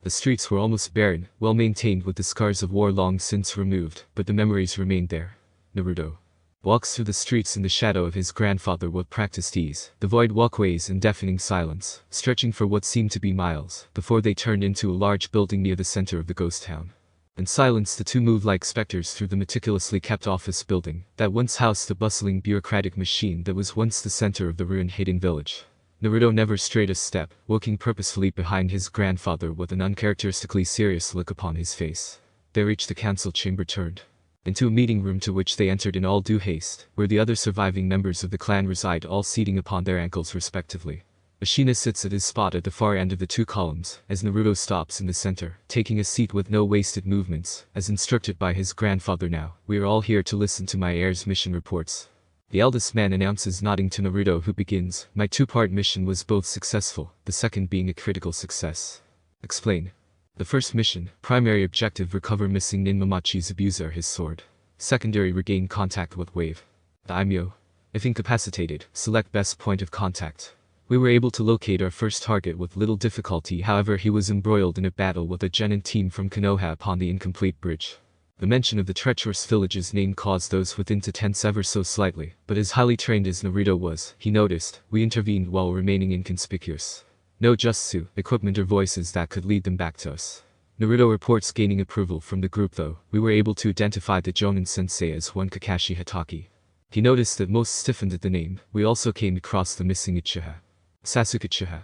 The streets were almost barren, well maintained with the scars of war long since removed, but the memories remained there. Naruto walks through the streets in the shadow of his grandfather with practiced ease, the void walkways and deafening silence, stretching for what seemed to be miles, before they turned into a large building near the center of the ghost town. In silence the two moved like specters through the meticulously kept office building, that once housed the bustling bureaucratic machine that was once the center of the ruined Hayden village. Naruto never strayed a step, walking purposefully behind his grandfather with an uncharacteristically serious look upon his face. They reached the council chamber, turned into a meeting room to which they entered in all due haste, where the other surviving members of the clan reside, all seating upon their ankles respectively. Ashina sits at his spot at the far end of the two columns, as Naruto stops in the center, taking a seat with no wasted movements, as instructed by his grandfather. Now, we are all here to listen to my heir's mission reports. The eldest man announces, nodding to Naruto, who begins. My two-part mission was both successful, the second being a critical success. Explain. The first mission, primary objective, recover missing Nin Momochi's abuser, his sword. Secondary, regain contact with Wave. Daimyo. If incapacitated, select best point of contact. We were able to locate our first target with little difficulty, however he was embroiled in a battle with a genin team from Konoha upon the incomplete bridge. The mention of the treacherous village's name caused those within to tense ever so slightly, but as highly trained as Naruto was, he noticed, we intervened while remaining inconspicuous. No jutsu, equipment or voices that could lead them back to us. Naruto reports gaining approval from the group though. We were able to identify the Jonin sensei as one Kakashi Hatake. He noticed that most stiffened at the name. We also came across the missing Uchiha. Sasuke Uchiha.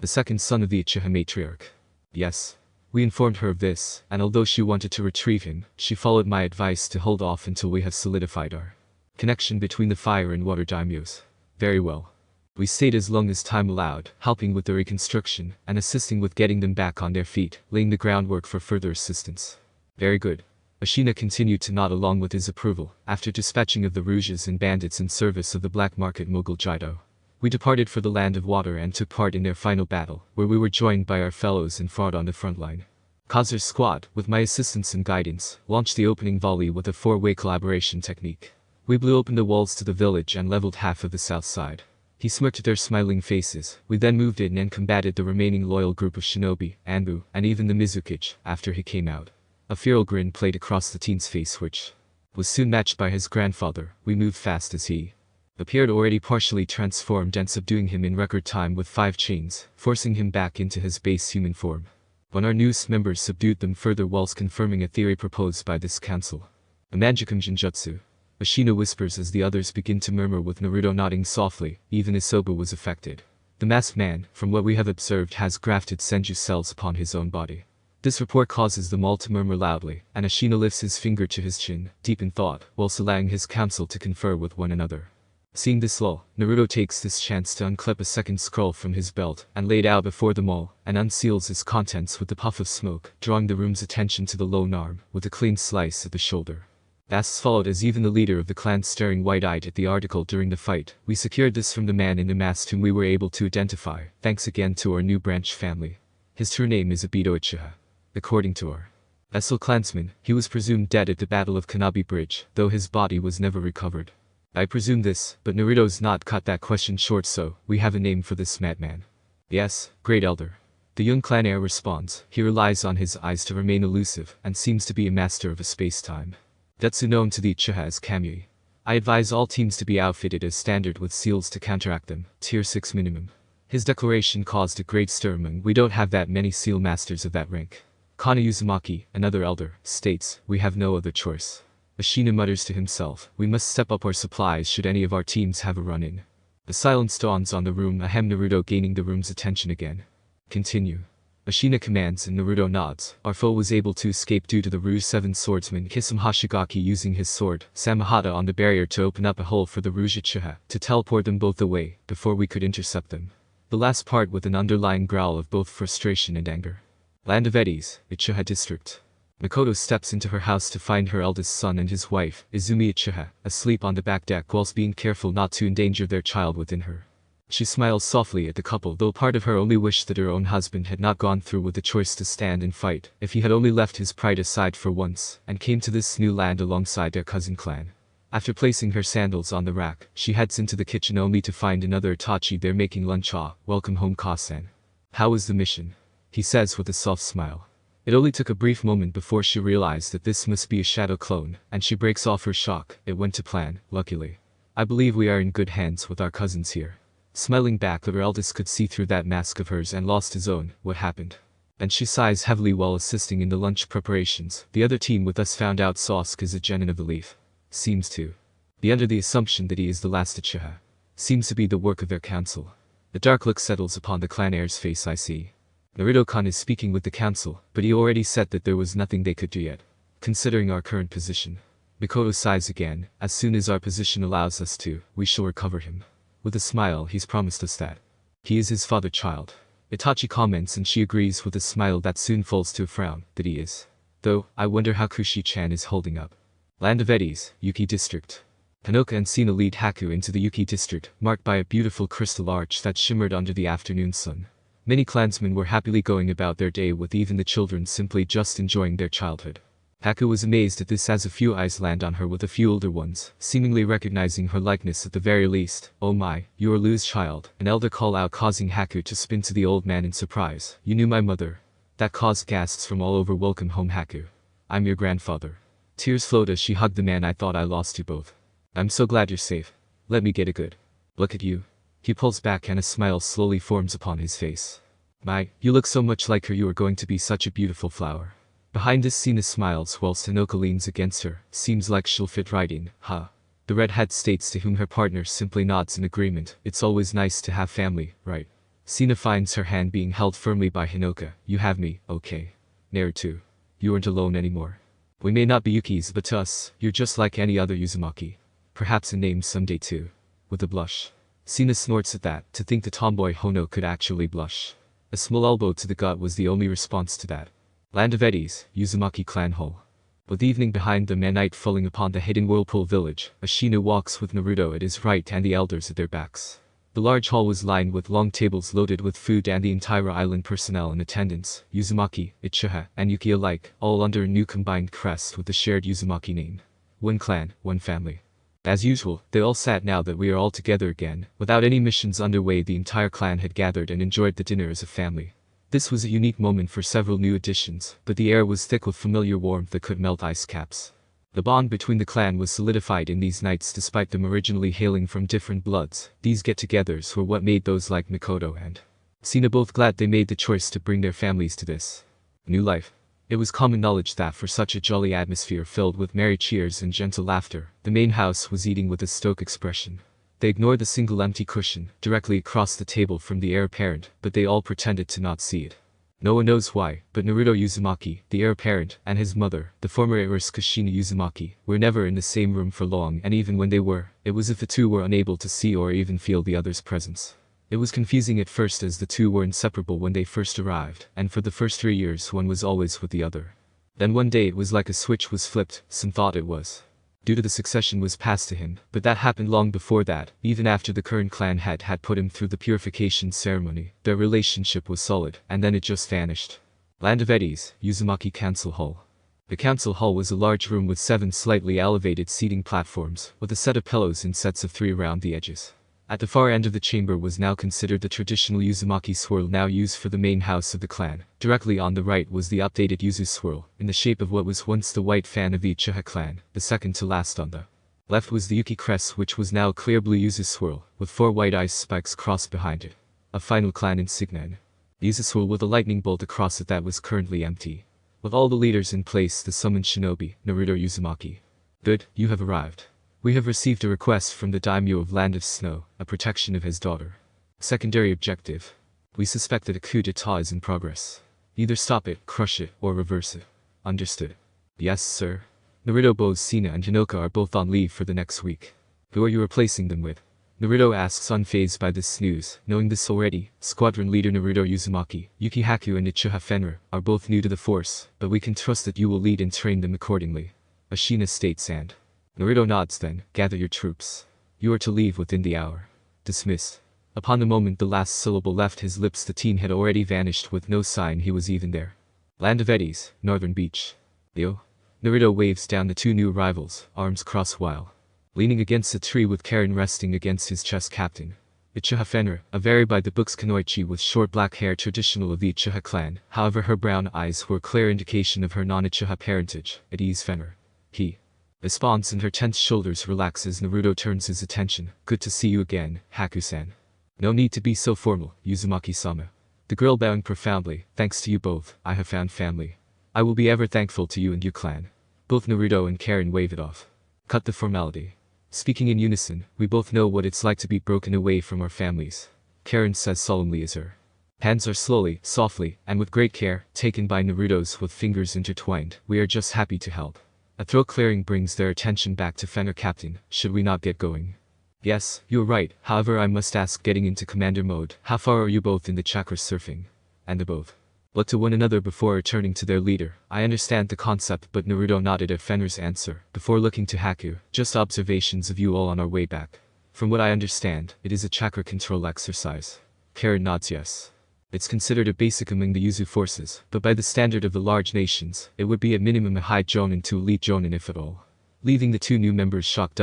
The second son of the Uchiha matriarch. Yes. We informed her of this, and although she wanted to retrieve him, she followed my advice to hold off until we have solidified our connection between the fire and water daimyos. Very well. We stayed as long as time allowed, helping with the reconstruction, and assisting with getting them back on their feet, laying the groundwork for further assistance. Very good. Ashina continued to nod along with his approval, after dispatching of the Rouges and bandits in service of the black market mogul Jaido. We departed for the land of water and took part in their final battle, where we were joined by our fellows and fought on the front line. Kazu's squad, with my assistance and guidance, launched the opening volley with a four-way collaboration technique. We blew open the walls to the village and leveled half of the south side. He smirked at their smiling faces. We then moved in and combated the remaining loyal group of shinobi, Anbu, and even the Mizukage, after he came out. A feral grin played across the teen's face, which was soon matched by his grandfather. We moved fast as he appeared already partially transformed and subduing him in record time with 5 chains, forcing him back into his base human form. When our newest members subdued them further whilst confirming a theory proposed by this council. A Magicum Jinjutsu. Ashina whispers as the others begin to murmur with Naruto nodding softly. Even Isoba was affected. The masked man, from what we have observed, has grafted Senju cells upon his own body. This report causes them all to murmur loudly, and Ashina lifts his finger to his chin, deep in thought, whilst allowing his council to confer with one another. Seeing this lull, Naruto takes this chance to unclip a second scroll from his belt and lay it out before them all, and unseals its contents with a puff of smoke, drawing the room's attention to the lone arm, with a clean slice at the shoulder. Asks followed as even the leader of the clan staring wide-eyed at the article during the fight. We secured this from the man in the mask whom we were able to identify, thanks again to our new branch family. His true name is Obito Uchiha. According to our Essel clansman, he was presumed dead at the Battle of Kanabi Bridge, though his body was never recovered. I presume this, but Naruto's not cut that question short, so we have a name for this madman. Yes, Great Elder. The young clan heir responds. He relies on his eyes to remain elusive, and seems to be a master of a space-time. That's known to the Uchiha as Kamui. I advise all teams to be outfitted as standard with seals to counteract them, tier 6 minimum. His declaration caused a great stir among we don't have that many seal masters of that rank. Kana Uzumaki, another elder, states, we have no other choice. Ashina mutters to himself, we must step up our supplies should any of our teams have a run-in. The silence dawns on the room, ahem. Naruto gaining the room's attention again. Continue. Ashina commands and Naruto nods. Our foe was able to escape due to the Rouge 7 swordsman Hisam Hashigaki using his sword, Samahata, on the barrier to open up a hole for the Rouge Uchiha, to teleport them both away, before we could intercept them. The last part with an underlying growl of both frustration and anger. Land of Eddies, Uchiha District. Makoto steps into her house to find her eldest son and his wife, Izumi Uchiha, asleep on the back deck whilst being careful not to endanger their child within her. She smiles softly at the couple, though part of her only wished that her own husband had not gone through with the choice to stand and fight, if he had only left his pride aside for once, and came to this new land alongside their cousin clan. After placing her sandals on the rack, she heads into the kitchen only to find another Itachi there making lunch. Welcome home, Kasen. How was the mission? He says with a soft smile. It only took a brief moment before she realized that this must be a shadow clone, and she breaks off her shock. It went to plan, luckily. I believe we are in good hands with our cousins here. Smiling back, her eldest could see through that mask of hers and lost his own. What happened? And she sighs heavily while assisting in the lunch preparations. The other team with us found out Sasuke is a genin of the leaf. Seems to be under the assumption that he is the last Uchiha. Seems to be the work of their council. A dark look settles upon the clan heir's face. I see. Naruto-kan is speaking with the council, but he already said that there was nothing they could do yet. Considering our current position. Mikoto sighs again. As soon as our position allows us to, we shall recover him. With a smile, he's promised us that. He is his father child. Itachi comments and she agrees with a smile that soon falls to a frown, that he is. Though, I wonder how Kushi-chan is holding up. Land of Eddies, Yuki District. Hinoka and Sina lead Haku into the Yuki District, marked by a beautiful crystal arch that shimmered under the afternoon sun. Many clansmen were happily going about their day, with even the children simply just enjoying their childhood. Haku was amazed at this as a few eyes land on her, with a few older ones, seemingly recognizing her likeness at the very least. Oh my, you are Lu's child, an elder call out, causing Haku to spin to the old man in surprise. You knew my mother. That caused gasps from all over. Welcome home, Haku. I'm your grandfather. Tears flowed as she hugged the man. I thought I lost you both. I'm so glad you're safe. Let me get a good look at you. He pulls back and a smile slowly forms upon his face. My, you look so much like her. You are going to be such a beautiful flower. Behind this, Sina smiles whilst Hinoka leans against her. Seems like she'll fit right in, huh? The redhead states, to whom her partner simply nods in agreement. It's always nice to have family, right? Sina finds her hand being held firmly by Hinoka. You have me, okay. Naruto. You aren't alone anymore. We may not be Yukis, but to us, you're just like any other Uzumaki. Perhaps a name someday too. With a blush. Sina snorts at that, to think the tomboy Hono could actually blush. A small elbow to the gut was the only response to that. Land of Eddies, Uzumaki clan hall. With evening behind them and night falling upon the hidden whirlpool village, Ashina walks with Naruto at his right and the elders at their backs. The large hall was lined with long tables loaded with food, and the entire island personnel in attendance, Uzumaki, Uchiha, and Yuki alike, all under a new combined crest with the shared Uzumaki name. One clan, one family. As usual, they all sat now that we are all together again. Without any missions underway, the entire clan had gathered and enjoyed the dinner as a family. This was a unique moment for several new additions, but the air was thick with familiar warmth that could melt ice caps. The bond between the clan was solidified in these nights despite them originally hailing from different bloods. These get-togethers were what made those like Mikoto and Sina both glad they made the choice to bring their families to this new life. It was common knowledge that for such a jolly atmosphere filled with merry cheers and gentle laughter, the main house was eating with a stoic expression. They ignored the single empty cushion directly across the table from the heir apparent, but they all pretended to not see it. No one knows why, but Naruto Uzumaki, the heir apparent, and his mother, the former heiress Kushina Uzumaki, were never in the same room for long, and even when they were, it was as if the two were unable to see or even feel the other's presence. It was confusing at first as the two were inseparable when they first arrived, and for the first 3 years one was always with the other. Then one day it was like a switch was flipped. Some thought it was due to the succession was passed to him, but that happened long before that. Even after the Karin clan had put him through the purification ceremony, their relationship was solid, and then it just vanished. Land of Eddies, Uzumaki Council Hall. The council hall was a large room with 7 slightly elevated seating platforms, with a set of pillows in sets of 3 around the edges. At the far end of the chamber was now considered the traditional Uzumaki swirl now used for the main house of the clan. Directly on the right was the updated Yuzu swirl, in the shape of what was once the white fan of the Uchiha clan. The second to last on the left was the Yuki crest, which was now clear blue Yuzu swirl, with 4 white ice spikes crossed behind it. A final clan insignia. The Yuzu swirl with a lightning bolt across it that was currently empty. With all the leaders in place, the summoned shinobi, Naruto Uzumaki. Good, you have arrived. We have received a request from the daimyo of Land of Snow, a protection of his daughter. Secondary objective. We suspect that a coup d'etat is in progress. Either stop it, crush it, or reverse it. Understood. Yes, sir. Naruto, Bo's, Sina, and Hinoka are both on leave for the next week. Who are you replacing them with? Naruto asks, unfazed by this news. Knowing this already, squadron leader Naruto Uzumaki, Yuki Haku and Uchiha Fenrir are both new to the force, but we can trust that you will lead and train them accordingly. Ashina states and Naruto nods. Then, gather your troops. You are to leave within the hour. Dismissed. Upon the moment the last syllable left his lips, the teen had already vanished with no sign he was even there. Land of Eddies, Northern Beach. Yo. Naruto waves down the 2 new arrivals, arms crossed while leaning against a tree with Karin resting against his chest. Captain Uchiha Fenrir, a very by the books kunoichi with short black hair traditional of the Uchiha clan, however her brown eyes were a clear indication of her non-Uchiha parentage. At ease Fenrir. He responds and her tense shoulders relax as Naruto turns his attention. Good to see you again, Haku-san. No need to be so formal, Uzumaki-sama. The girl bowing profoundly. Thanks to you both, I have found family. I will be ever thankful to you and your clan. Both Naruto and Karin wave it off. Cut the formality. Speaking in unison, we both know what it's like to be broken away from our families. Karin says solemnly as her hands are slowly, softly, and with great care, taken by Naruto's with fingers intertwined. We are just happy to help. A throat clearing brings their attention back to Fenrir. Captain, should we not get going? Yes, you're right, however I must ask, getting into commander mode, how far are you both in the chakra surfing? And they both look to one another before returning to their leader. I understand the concept, but Naruto nodded at Fenrir's answer, before looking to Haku. Just observations of you all on our way back. From what I understand, it is a chakra control exercise. Karin nods yes. It's considered a basic among the Yuzu forces, but by the standard of the large nations, it would be at minimum a high jonin to elite jonin if at all. Leaving the 2 new members shocked.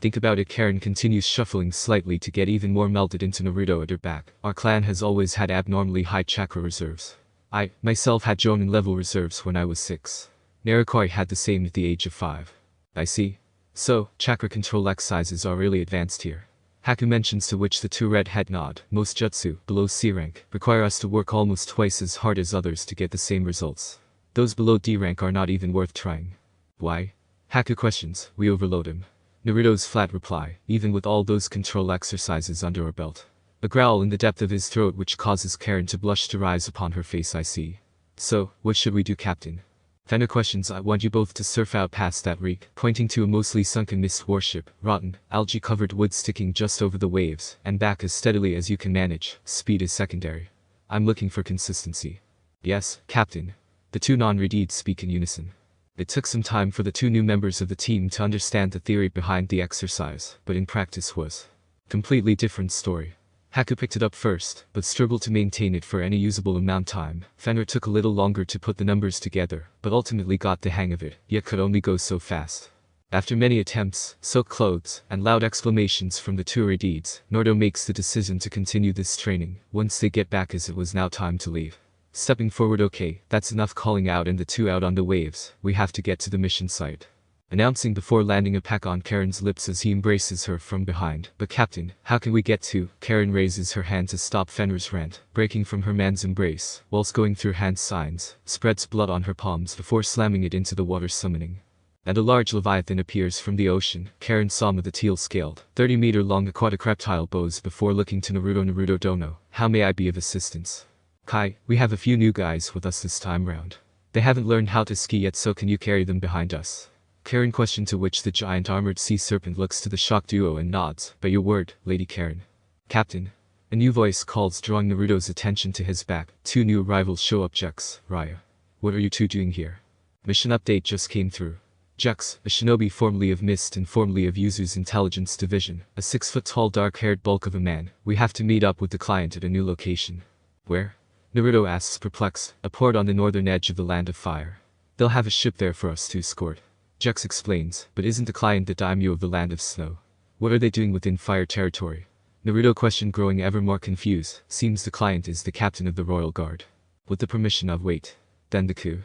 Think about it. Karin continues, shuffling slightly to get even more melted into Naruto at her back. Our clan has always had abnormally high chakra reserves. I, myself, had jonin level reserves when I was 6. Narukoi had the same at the age of 5. I see. So, chakra control exercises are really advanced here. Haku mentions, to which the 2 redhead nod. Most jutsu, below C rank, require us to work almost twice as hard as others to get the same results. Those below D rank are not even worth trying. Why? Haku questions. We overload him. Naruto's flat reply, even with all those control exercises under our belt. A growl in the depth of his throat which causes Karin to blush to rise upon her face. I see. So, what should we do, Captain? Fenrir questions. I want you both to surf out past that reek, pointing to a mostly sunken mist warship, rotten, algae-covered wood sticking just over the waves, and back as steadily as you can manage. Speed is secondary. I'm looking for consistency. Yes, Captain. The 2 non-redeeds speak in unison. It took some time for the 2 new members of the team to understand the theory behind the exercise, but in practice was completely different story. Haku picked it up first, but struggled to maintain it for any usable amount of time. Fenrir took a little longer to put the numbers together, but ultimately got the hang of it, yet could only go so fast. After many attempts, soaked clothes, and loud exclamations from the 2 redeeds, Naruto makes the decision to continue this training, once they get back, as it was now time to leave. Stepping forward. Okay, that's enough calling out, and the 2 out on the waves. We have to get to the mission site. announcing before landing a peck on Karin's lips as he embraces her from behind. But Captain, how can we get to? Karin raises her hand to stop Fenrir's rant, breaking from her man's embrace, whilst going through hand signs, spreads blood on her palms before slamming it into the water summoning. And a large leviathan appears from the ocean. Karin saw the teal-scaled, 30-meter-long aquatic reptile bows before looking to Naruto. Naruto Dono, how may I be of assistance? Kai, we have a few new guys with us this time round. They haven't learned how to ski yet, so can you carry them behind us? Karin questioned, to which the giant armored sea serpent looks to the shocked duo and nods. By your word, Lady Karin. Captain. A new voice calls, drawing Naruto's attention to his back. Two new arrivals show up. Jux, Raya. What are you two doing here? Mission update just came through. Jux, a shinobi formerly of Mist and formerly of Yuzu's intelligence division, a 6-foot-tall dark-haired bulk of a man. We have to meet up with the client at a new location. Where? Naruto asks, perplexed. A port on the northern edge of the Land of Fire. They'll have a ship there for us to escort. Jux explains, but isn't the client the daimyo of the Land of Snow? What are they doing within fire territory? Naruto questioned, growing ever more confused. Seems the client is the captain of the royal guard. With the permission of wait. Then the coup.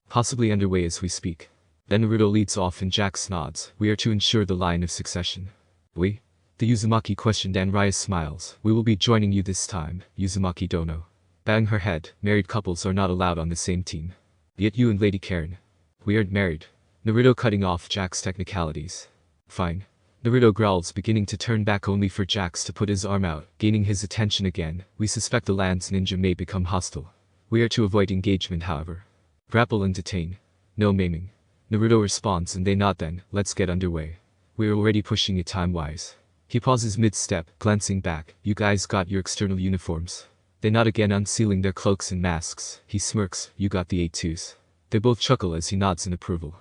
Possibly underway as we speak. Then Naruto leads off and Jux nods. We are to ensure the line of succession. We? The Uzumaki questioned and Raya smiles. We will be joining you this time, Uzumaki Dono. Bowing her head, married couples are not allowed on the same team. Yet you and Lady Karin. We aren't married. Naruto cutting off Jack's technicalities. Fine. Naruto growls, beginning to turn back only for Jux to put his arm out, gaining his attention again. We suspect the land's ninja may become hostile. We are to avoid engagement, however. Grapple and detain. No maiming. Naruto responds and they nod. Then, let's get underway. We are already pushing it time-wise. He pauses mid-step, glancing back. You guys got your external uniforms? They nod again, unsealing their cloaks and masks. He smirks. You got the 8-2s. They both chuckle as he nods in approval.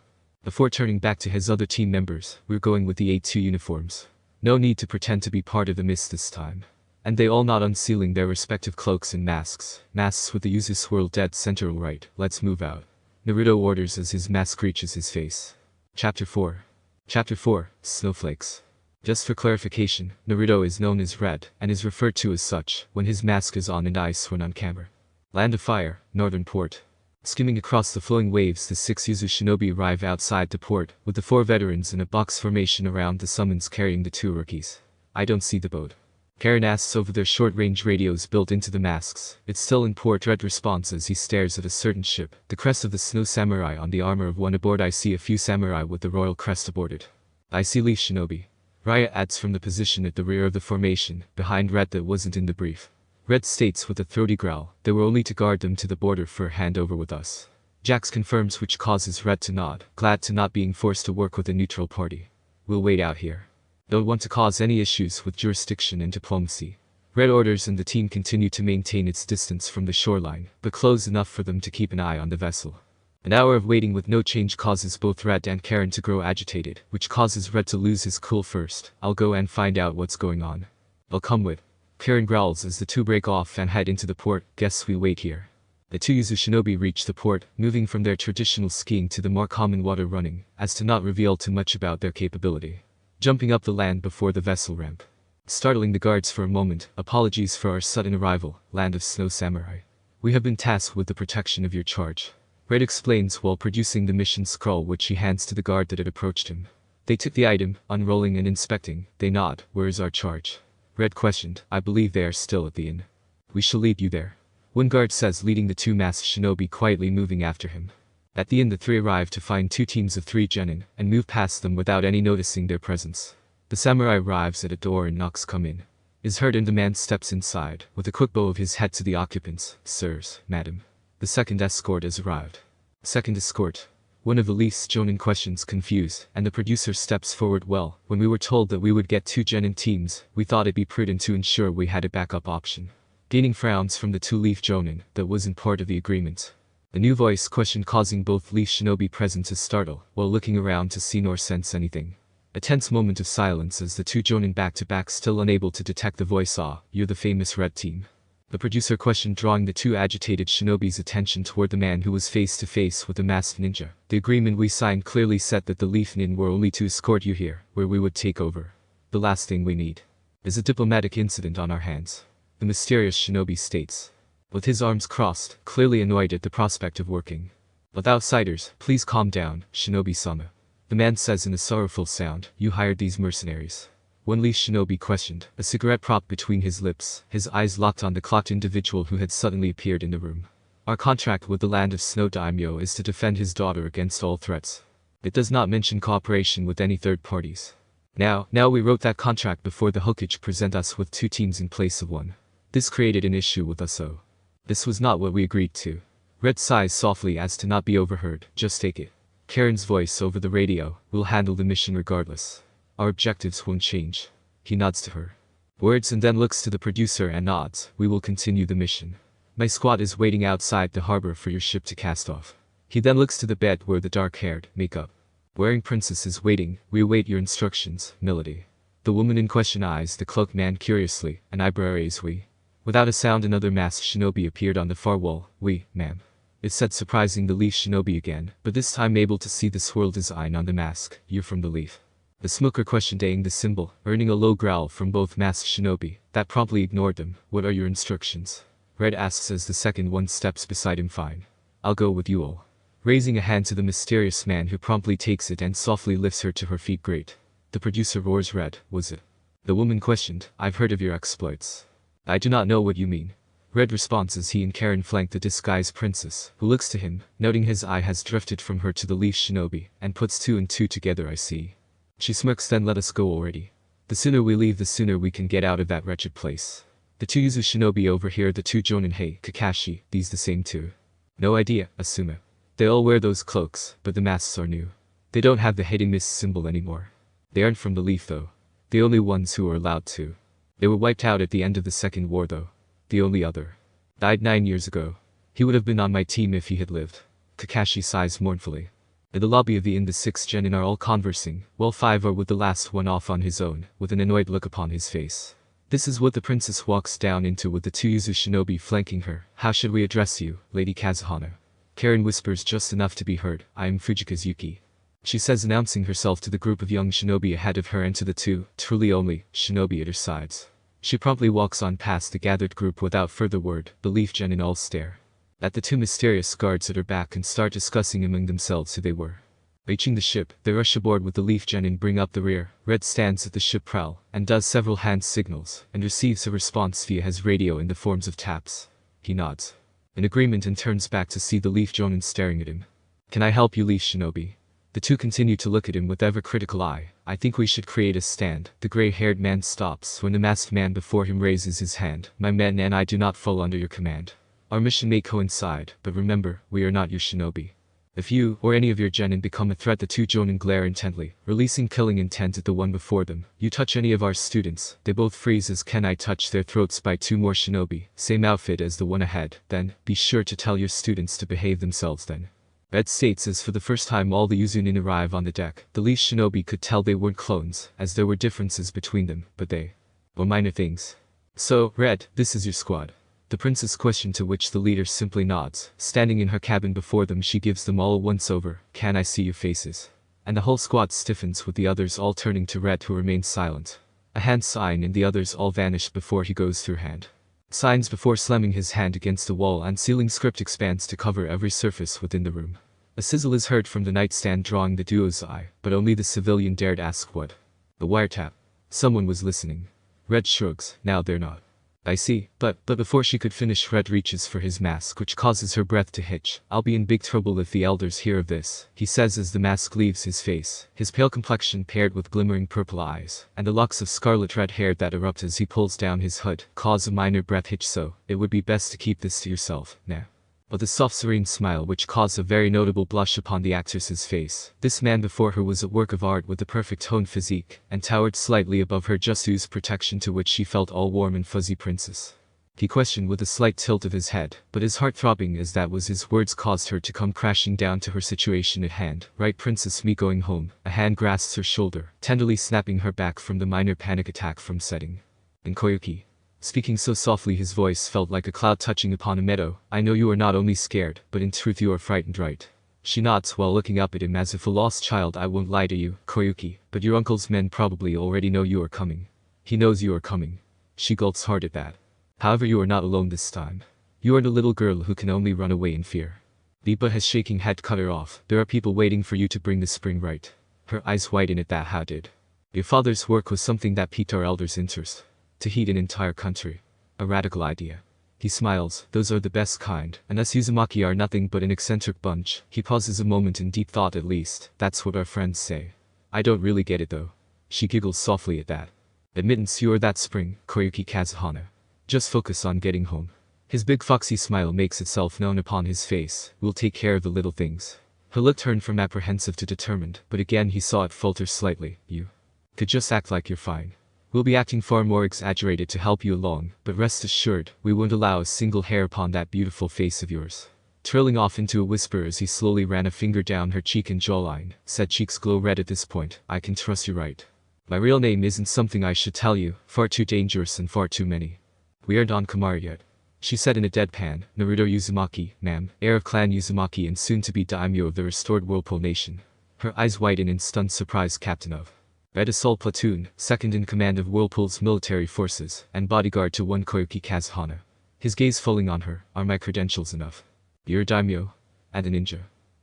Before turning back to his other team members, we're going with the 8-2 uniforms. No need to pretend to be part of the mist this time. And they all nod, unsealing their respective cloaks and masks. Masks with the Uzu swirled dead center. All right, let's move out. Naruto orders as his mask reaches his face. Chapter 4. Chapter 4, Snowflakes. Just for clarification, Naruto is known as Red, and is referred to as such when his mask is on and eyes when on camera. Land of Fire, Northern Port. Skimming across the flowing waves, the 6 Uzu shinobi arrive outside the port, with the 4 veterans in a box formation around the summons carrying the 2 rookies. I don't see the boat. Karin asks over their short-range radios built into the masks. It's still in port. Red responds as he stares at a certain ship, the crest of the snow samurai on the armor of one aboard. I see a few samurai with the royal crest aborted. I see leaf shinobi. Raya adds from the position at the rear of the formation, behind Red that wasn't in the brief. Red states with a throaty growl, they were only to guard them to the border for a handover with us. Jux confirms, which causes Red to nod, glad to not being forced to work with a neutral party. We'll wait out here. Don't want to cause any issues with jurisdiction and diplomacy. Red orders and the team continue to maintain its distance from the shoreline, but close enough for them to keep an eye on the vessel. An hour of waiting with no change causes both Red and Karin to grow agitated, which causes Red to lose his cool first. I'll go and find out what's going on. I'll come with. Karin growls as the two break off and head into the port. Guess we wait here. The 2 Uzu shinobi reach the port, moving from their traditional skiing to the more common water running, as to not reveal too much about their capability. Jumping up the land before the vessel ramp. Startling the guards for a moment. Apologies for our sudden arrival, Land of Snow Samurai. We have been tasked with the protection of your charge. Red explains while producing the mission scroll, which he hands to the guard that had approached him. They took the item, unrolling and inspecting. They nod. Where is our charge? Red questioned. I believe they are still at the inn. We shall lead you there. One guard says, leading the 2 masked shinobi quietly moving after him. At the inn, the 3 arrive to find 2 teams of 3 genin, and move past them without any noticing their presence. The samurai arrives at a door and knocks. Come in. Is heard and the man steps inside, with a quick bow of his head to the occupants. Sirs, madam. The second escort has arrived. Second escort. One of the least Jonin questions, confused, and the producer steps forward. Well, when we were told that we would get 2 genin teams, we thought it'd be prudent to ensure we had a backup option. Gaining frowns from the 2 leaf Jonin, that wasn't part of the agreement. The new voice questioned, causing both leaf shinobi present to startle, while looking around to see nor sense anything. A tense moment of silence as the 2 Jonin back-to-back, still unable to detect the voice. Ah, you're the famous Red team. The producer questioned, drawing the 2 agitated shinobi's attention toward the man who was face-to-face with the masked ninja. The agreement we signed clearly said that the leaf nin were only to escort you here, where we would take over. The last thing we need is a diplomatic incident on our hands. The mysterious shinobi states, with his arms crossed, clearly annoyed at the prospect of working with outsiders. Please calm down, Shinobi-sama. The man says in a sorrowful sound, "You hired these mercenaries." One leaf shinobi questioned, a cigarette propped between his lips, his eyes locked on the clocked individual who had suddenly appeared in the room. "Our contract with the land of Snow Daimyo is to defend his daughter against all threats. It does not mention cooperation with any third parties. Now we wrote that contract before the hokage present us with 2 teams in place of 1. This created an issue with us, so this was not what we agreed to." Red sighs softly as to not be overheard. "Just take it." Karin's voice over the radio, "We'll handle the mission regardless. Our objectives won't change." He nods to her words and then looks to the producer and nods. "We will continue the mission. My squad is waiting outside the harbor for your ship to cast off." He then looks to the bed where the dark-haired, makeup wearing princess is waiting. "We await your instructions, milady." The woman in question eyes the cloaked man curiously, an eyebrow raised. "We." Without a sound another masked shinobi appeared on the far wall. "We, ma'am," it said, surprising the leaf shinobi again, but this time able to see the swirl design on the mask. "You're from the leaf?" The smoker questioned, eyeing the symbol, earning a low growl from both masked shinobi. That promptly ignored them. "What are your instructions?" Red asks as the second one steps beside him. "Fine. I'll go with you all." Raising a hand to the mysterious man who promptly takes it and softly lifts her to her feet. "Great." The producer roars. "Red, was it?" The woman questioned. "I've heard of your exploits." "I do not know what you mean." Red responds as he and Karin flank the disguised princess, who looks to him, noting his eye has drifted from her to the leaf shinobi, and puts 2 and 2 together. "I see." She smirks. "Then let us go already. The sooner we leave the sooner we can get out of that wretched place." The 2 Yuzu shinobi over here, the 2 Jonin. "Hey, Kakashi, these the same 2? "No idea, Asuma. They all wear those cloaks, but the masks are new. They don't have the hating mist symbol anymore. They aren't from the leaf though. The only ones who are allowed to. They were wiped out at the end of the Second War though. The only other died 9 years ago. He would have been on my team if he had lived." Kakashi sighs mournfully. In the lobby of the inn the 6 genin are all conversing, while 5 are with the last one off on his own, with an annoyed look upon his face. This is what the princess walks down into with the 2 Yuzu shinobi flanking her. "How should we address you, Lady Kazuhana?" Karin whispers just enough to be heard. "I am Fujika's Yuki," she says, announcing herself to the group of young shinobi ahead of her and to the 2, truly only, shinobi at her sides. She promptly walks on past the gathered group without further word. The leaf genin all stare at the 2 mysterious guards at her back and start discussing among themselves who they were. Reaching the ship, they rush aboard with the leaf genin bring up the rear. Red stands at the ship prow, and does several hand signals, and receives a response via his radio in the forms of taps. He nods in agreement and turns back to see the leaf jonin staring at him. "Can I help you, leaf shinobi?" The 2 continue to look at him with ever critical eye. "I think we should create a stand." The gray-haired man stops when the masked man before him raises his hand. "My men and I do not fall under your command. Our mission may coincide, but remember, we are not your shinobi. If you, or any of your genin become a threat," the 2 jonin glare intently, releasing killing intent at the one before them. "You touch any of our students." They both freeze as I touch their throats by 2 more shinobi, same outfit as the one ahead. "Then, be sure to tell your students to behave themselves then." Red states as for the first time all the Uzunin arrive on the deck. The leaf shinobi could tell they weren't clones, as there were differences between them, but they were minor things. "So, Red, this is your squad?" The princess questioned, to which the leader simply nods. Standing in her cabin before them, she gives them all a once-over. "Can I see your faces?" And the whole squad stiffens, with the others all turning to Red, who remains silent. A hand sign and the others all vanish before he goes through hand signs before slamming his hand against the wall, and ceiling script expands to cover every surface within the room. A sizzle is heard from the nightstand, drawing the duo's eye, but only the civilian dared ask what. "The wiretap." Someone was listening. Red shrugs. "Now they're not." "I see, but before she could finish, Red reaches for his mask, which causes her breath to hitch. "I'll be in big trouble if the elders hear of this," he says as the mask leaves his face, his pale complexion paired with glimmering purple eyes, and the locks of scarlet red hair that erupt as he pulls down his hood, cause a minor breath hitch. "So, it would be best to keep this to yourself, nah." With a soft serene smile which caused a very notable blush upon the actress's face. This man before her was a work of art with the perfect toned physique, and towered slightly above her just oozed protection, to which she felt all warm and fuzzy. "Princess?" he questioned with a slight tilt of his head, but his heart throbbing as that was his words caused her to come crashing down to her situation at hand. "Right, princess, me going home." A hand grasps her shoulder, tenderly snapping her back from the minor panic attack from setting. "And Koyuki?" Speaking so softly his voice felt like a cloud touching upon a meadow. "I know you are not only scared, but in truth you are frightened, right?" She nods while looking up at him as if a lost child. "I won't lie to you, Koyuki, but your uncle's men probably already know you are coming." "He knows you are coming." She gulps hard at that. "However, you are not alone this time. You are the little girl who can only run away in fear." Liba has shaking head cut her off. "There are people waiting for you to bring the spring right." Her eyes widen at that. How did? Your father's work was something that piqued our elders' interest. To heat an entire country. A radical idea. He smiles. Those are the best kind, and us Uzumaki are nothing but an eccentric bunch. He pauses a moment in deep thought. At least, that's what our friends say. I don't really get it though. She giggles softly at that. Admittance, you're that spring, Koyuki Kazuhana. Just focus on getting home. His big foxy smile makes itself known upon his face. We'll take care of the little things. Her look turned from apprehensive to determined, but again he saw it falter slightly. You could just act like you're fine. We'll be acting far more exaggerated to help you along, but rest assured, we won't allow a single hair upon that beautiful face of yours. Trailing off into a whisper as he slowly ran a finger down her cheek and jawline, said cheeks glow red at this point. I can trust you, right? My real name isn't something I should tell you, far too dangerous and far too many. We aren't on Kamara yet. She said in a deadpan. Naruto Uzumaki, ma'am, heir of clan Uzumaki and soon to be daimyo of the restored Whirlpool Nation. Her eyes widen in stunned surprise. Captain of Red Assault Platoon, second in command of Whirlpool's military forces, and bodyguard to one Koyuki Kazuhana. His gaze falling on her. Are my credentials enough? You're a daimyo? And a ninja?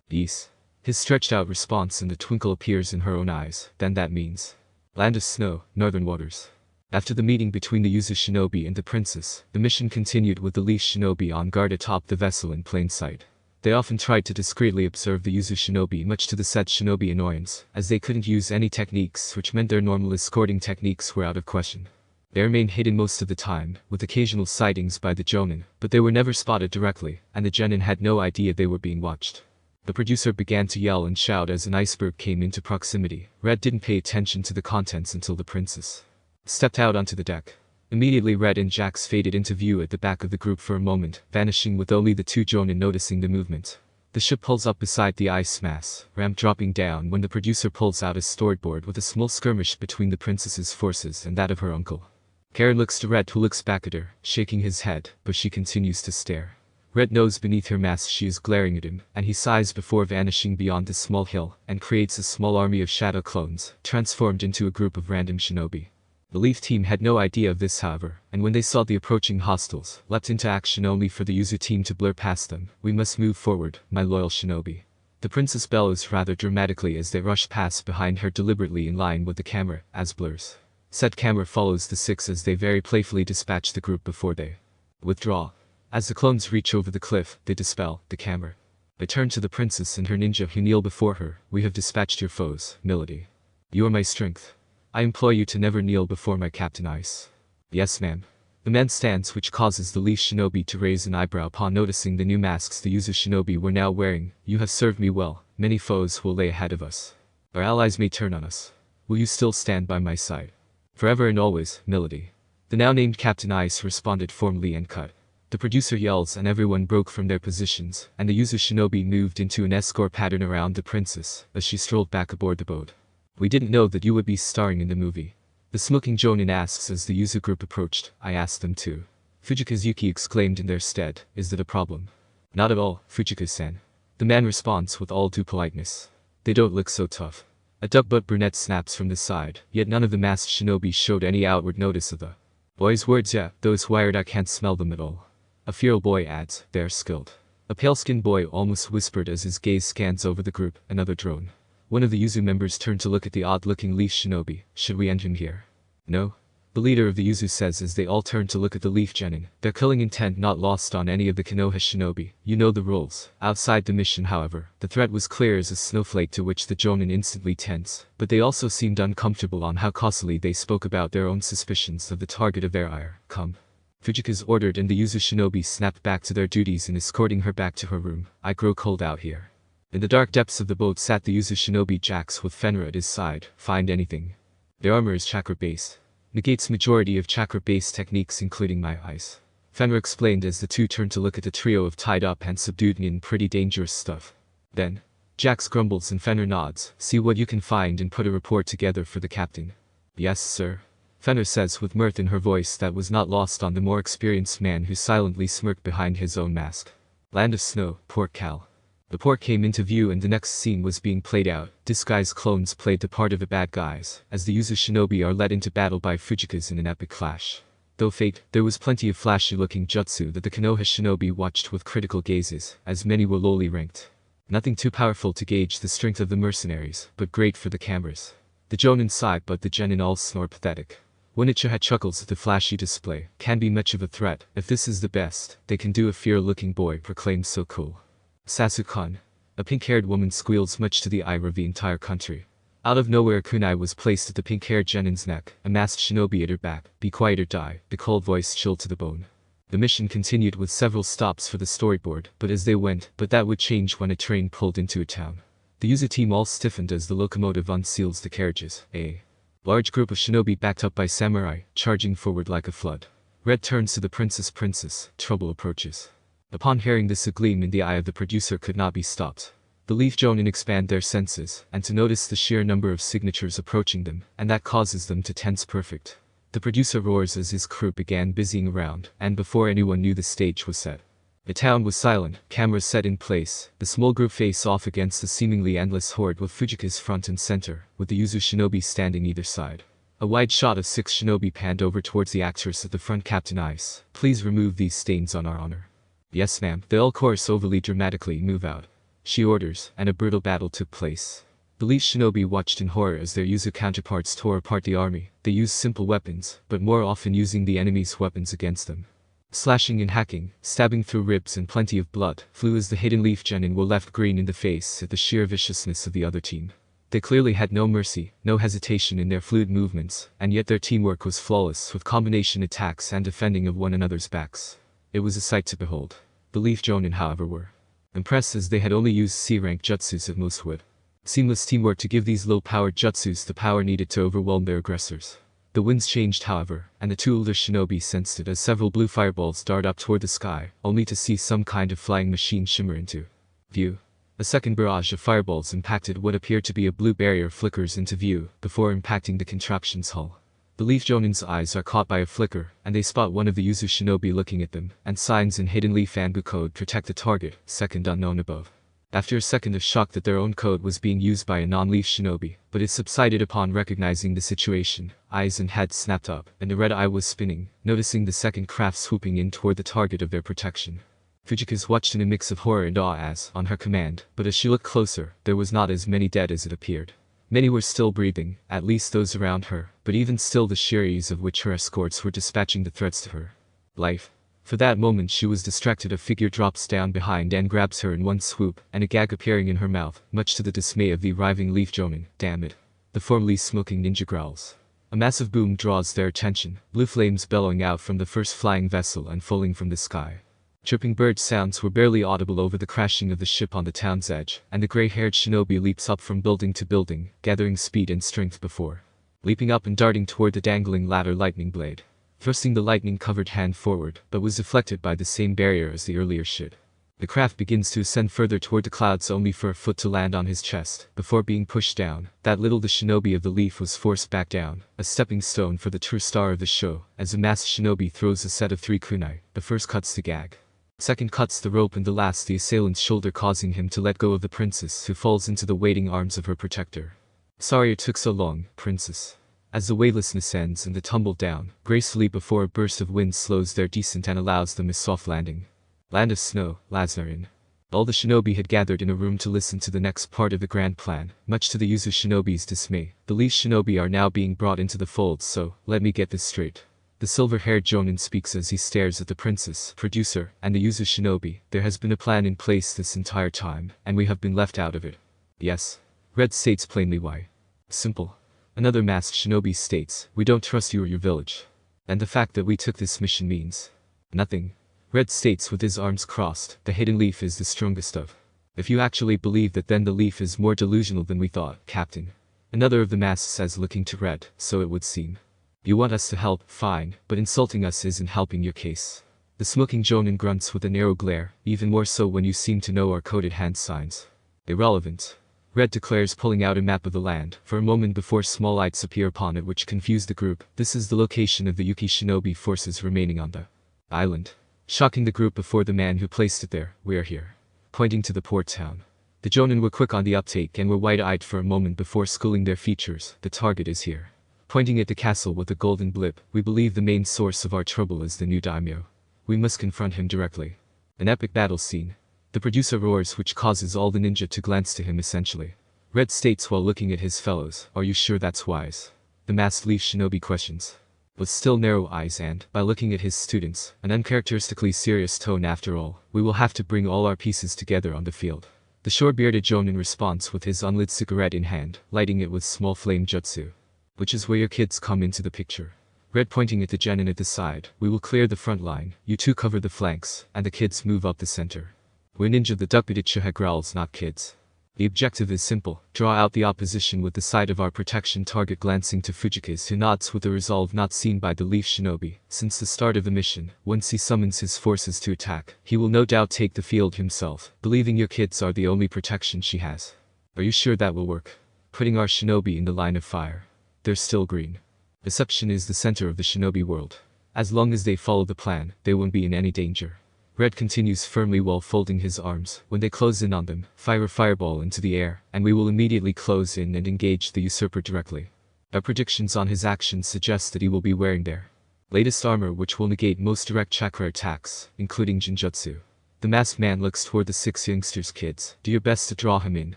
Yes. His stretched out response, and the twinkle appears in her own eyes. Then that means land of snow, northern waters. After the meeting between the Yuzu shinobi and the princess, the mission continued with the leash shinobi on guard atop the vessel in plain sight. They often tried to discreetly observe the Yuzu shinobi, much to the said shinobi annoyance, as they couldn't use any techniques, which meant their normal escorting techniques were out of question. They remained hidden most of the time, with occasional sightings by the jonin, but they were never spotted directly, and the genin had no idea they were being watched. The producer began to yell and shout as an iceberg came into proximity. Red didn't pay attention to the contents until the princess stepped out onto the deck. Immediately Red and Jax faded into view at the back of the group for a moment, vanishing with only the two jonin noticing the movement. The ship pulls up beside the ice mass, ramp dropping down when the producer pulls out a storyboard with a small skirmish between the princess's forces and that of her uncle. Karin looks to Red, who looks back at her, shaking his head, but she continues to stare. Red knows beneath her mask she is glaring at him, and he sighs before vanishing beyond a small hill, and creates a small army of shadow clones, transformed into a group of random shinobi. The Leaf team had no idea of this, however, and when they saw the approaching hostiles, leapt into action only for the Yuzu team to blur past them. We must move forward, my loyal shinobi. The princess bellows rather dramatically as they rush past behind her, deliberately in line with the camera, as blurs. Said camera follows the six as they very playfully dispatch the group before they withdraw. As the clones reach over the cliff, they dispel the camera. They turn to the princess and her ninja who kneel before her. We have dispatched your foes, Milady. You are my strength. I implore you to never kneel before my Captain Ice. Yes, ma'am. The man stands, which causes the leash shinobi to raise an eyebrow upon noticing the new masks the Yuzu shinobi were now wearing. You have served me well. Many foes will lay ahead of us. Our allies may turn on us. Will you still stand by my side? Forever and always, Milady. The now named Captain Ice responded formally and cut. The producer yells and everyone broke from their positions, and the Yuzu shinobi moved into an escort pattern around the princess as she strolled back aboard the boat. We didn't know that you would be starring in the movie. The smoking jonin asks as the Yuzu group approached. I asked them too. Fujikazuki exclaimed in their stead. Is that a problem? Not at all, Fujika-san. The man responds with all due politeness. They don't look so tough. A duck-butt brunette snaps from the side, yet none of the masked shinobi showed any outward notice of the boy's words. Yeah, those wired, I can't smell them at all. A feral boy adds, they're skilled. A pale-skinned boy almost whispered as his gaze scans over the group. Another drone. One of the Yuzu members turned to look at the odd-looking leaf shinobi. Should we end him here? No. The leader of the Yuzu says as they all turn to look at the leaf genin. Their killing intent not lost on any of the Konoha shinobi. You know the rules. Outside the mission, however, the threat was clear as a snowflake, to which the jonin instantly tense, but they also seemed uncomfortable on how cautiously they spoke about their own suspicions of the target of their ire. Come. Fujika's ordered, and the Yuzu shinobi snapped back to their duties in escorting her back to her room. I grow cold out here. In the dark depths of the boat sat the Yuzu shinobi Jax with Fenrir at his side. Find anything? Their armor is chakra-based. Negates majority of chakra-based techniques including my eyes. Fenrir explained as the two turned to look at the trio of tied up and subdued and pretty dangerous stuff. Then, Jax grumbles and Fenrir nods. See what you can find and put a report together for the captain. Yes, sir. Fenrir says with mirth in her voice that was not lost on the more experienced man who silently smirked behind his own mask. Land of snow, Port Cal. The port came into view and the next scene was being played out. Disguised clones played the part of the bad guys, as the Yuzu shinobi are led into battle by Fujikas in an epic clash. Though fate, there was plenty of flashy-looking jutsu that the Konoha shinobi watched with critical gazes, as many were lowly ranked. Nothing too powerful to gauge the strength of the mercenaries, but great for the cameras. The Jonin sigh, but the genin all snore pathetic. When Ichiha chuckles at the flashy display, can be much of a threat. If this is the best they can do, a fear-looking boy proclaims so cool. Sasuke-kun. A pink-haired woman squeals, much to the ire of the entire country. Out of nowhere, a kunai was placed at the pink-haired genin's neck, a masked shinobi at her back. Be quiet or die, the cold voice chilled to the bone. The mission continued with several stops for the storyboard, but as they went, that would change when a train pulled into a town. The user team all stiffened as the locomotive unseals the carriages. A large group of shinobi backed up by samurai, charging forward like a flood. Red turns to the princess, trouble approaches. Upon hearing this, a gleam in the eye of the producer could not be stopped. The Leaf Jonin expand their senses, and to notice the sheer number of signatures approaching them, and that causes them to tense. Perfect. The producer roars as his crew began busying around, and before anyone knew, the stage was set. The town was silent, cameras set in place. The small group face off against the seemingly endless horde with Fujika's front and center, with the Yuzu shinobi standing either side. A wide shot of 6 shinobi panned over towards the actress at the front. Captain Ice, please remove these stains on our honor. Yes ma'am. They all chorus overly dramatically move out. She orders, and a brutal battle took place. The Leaf shinobi watched in horror as their Yuzu counterparts tore apart the army. They used simple weapons, but more often using the enemy's weapons against them. Slashing and hacking, stabbing through ribs, and plenty of blood flew as the hidden Leaf genin were left green in the face at the sheer viciousness of the other team. They clearly had no mercy, no hesitation in their fluid movements, and yet their teamwork was flawless, with combination attacks and defending of one another's backs. It was a sight to behold. The Leaf jonin, however, were impressed, as they had only used C-rank jutsus at most with seamless teamwork to give these low-powered jutsus the power needed to overwhelm their aggressors. The winds changed, however, and the 2 older shinobi sensed it as several blue fireballs dart up toward the sky, only to see some kind of flying machine shimmer into view. A second barrage of fireballs impacted what appeared to be a blue barrier flickers into view, before impacting the contraption's hull. The Leaf jonin's eyes are caught by a flicker, and they spot one of the Yuzu shinobi looking at them, and signs in hidden Leaf Anbu code protect the target, second unknown above. After a second of shock that their own code was being used by a non-Leaf shinobi, but it subsided upon recognizing the situation. Eyes and head snapped up, and the red eye was spinning, noticing the second craft swooping in toward the target of their protection. Fujika's watched in a mix of horror and awe as, on her command, but as she looked closer, there was not as many dead as it appeared. Many were still breathing, at least those around her, but even still the sheer ease of which her escorts were dispatching the threats to her life. For that moment she was distracted. A figure drops down behind and grabs her in one swoop, and a gag appearing in her mouth, much to the dismay of the arriving Leaf jonin. Damn it. The formerly smoking ninja growls. A massive boom draws their attention, blue flames bellowing out from the first flying vessel and falling from the sky. Chirping bird sounds were barely audible over the crashing of the ship on the town's edge, and the gray-haired shinobi leaps up from building to building, gathering speed and strength before leaping up and darting toward the dangling ladder lightning blade, thrusting the lightning-covered hand forward, but was deflected by the same barrier as the earlier shit. The craft begins to ascend further toward the clouds, only for a foot to land on his chest, before being pushed down. That little the shinobi of the Leaf was forced back down, a stepping stone for the true star of the show, as the masked shinobi throws a set of 3 kunai. The first cuts the gag. Second cuts the rope, and the last the assailant's shoulder, causing him to let go of the princess, who falls into the waiting arms of her protector. Sorry it took so long, princess. As the weightlessness ends and they tumble down gracefully before a burst of wind slows their descent and allows them a soft landing. Land of Snow, Laznarin. All the shinobi had gathered in a room to listen to the next part of the grand plan. Much to the Yuzu shinobi's dismay, the Leaf shinobi are now being brought into the fold. So, let me get this straight. The silver-haired jonin speaks as he stares at the princess, producer, and the Yuzu shinobi. There has been a plan in place this entire time, and we have been left out of it. Yes. Red states plainly why. Simple. Another masked shinobi states, we don't trust you or your village. And the fact that we took this mission means nothing. Red states with his arms crossed, the hidden Leaf is the strongest of. If you actually believe that, then the Leaf is more delusional than we thought, Captain. Another of the masks says, looking to Red, so it would seem. You want us to help, fine, but insulting us isn't helping your case. The smoking jonin grunts with a narrow glare, even more so when you seem to know our coded hand signs. Irrelevant. Red declares, pulling out a map of the land, for a moment before small lights appear upon it which confuse the group. This is the location of the Yuki shinobi forces remaining on the island. Shocking the group before the man who placed it there, we are here. Pointing to the port town. The jonin were quick on the uptake and were wide-eyed for a moment before schooling their features. The target is here. Pointing at the castle with a golden blip, we believe the main source of our trouble is the new daimyo. We must confront him directly. An epic battle scene. The producer roars, which causes all the ninja to glance to him essentially. Red states while looking at his fellows, "Are you sure that's wise?" The masked leaf shinobi questions. With still narrow eyes and, by looking at his students, an uncharacteristically serious tone. "After all, we will have to bring all our pieces together on the field." The short-bearded Jonin responds with his unlit cigarette in hand, lighting it with small flame jutsu. "Which is where your kids come into the picture." Red pointing at the genin at the side, "We will clear the front line, you two cover the flanks, and the kids move up the center." "We're ninja," the duck-bearded Uchiha growls, "not kids." The objective is simple: draw out the opposition with the side of our protection target. Glancing to Fujikaze, who nods with a resolve not seen by the leaf shinobi. Since the start of the mission, once he summons his forces to attack, he will no doubt take the field himself, believing your kids are the only protection she has. "Are you sure that will work?" "Putting our shinobi in the line of fire. They're still green. Deception is the center of the shinobi world. As long as they follow the plan, they won't be in any danger." Red continues firmly while folding his arms. "When they close in on them, fire a fireball into the air, and we will immediately close in and engage the usurper directly." Our predictions on his actions suggest that he will be wearing their latest armor, which will negate most direct chakra attacks, including Jinjutsu. The masked man looks toward the 6 youngsters. "Kids, do your best to draw him in,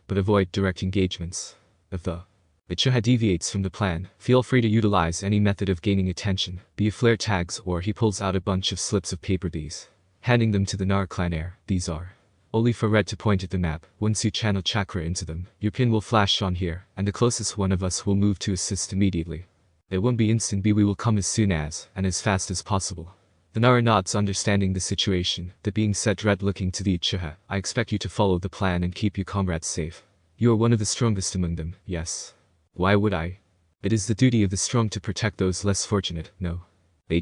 but avoid direct engagements. If the Uchiha deviates from the plan, feel free to utilize any method of gaining attention, be it flare tags or." He pulls out a bunch of slips of paper, handing them to the Nar clan heir. "These are only for Red to point at the map. Once you channel chakra into them, your pin will flash on here, and the closest one of us will move to assist immediately. It won't be instant, but we will come as soon as, and as fast as possible." The Nara nods, understanding the situation. That being said, Red looking to the Uchiha, "I expect you to follow the plan and keep your comrades safe. You are one of the strongest among them." "Yes." "Why would I?" "It is the duty of the strong to protect those less fortunate." "No."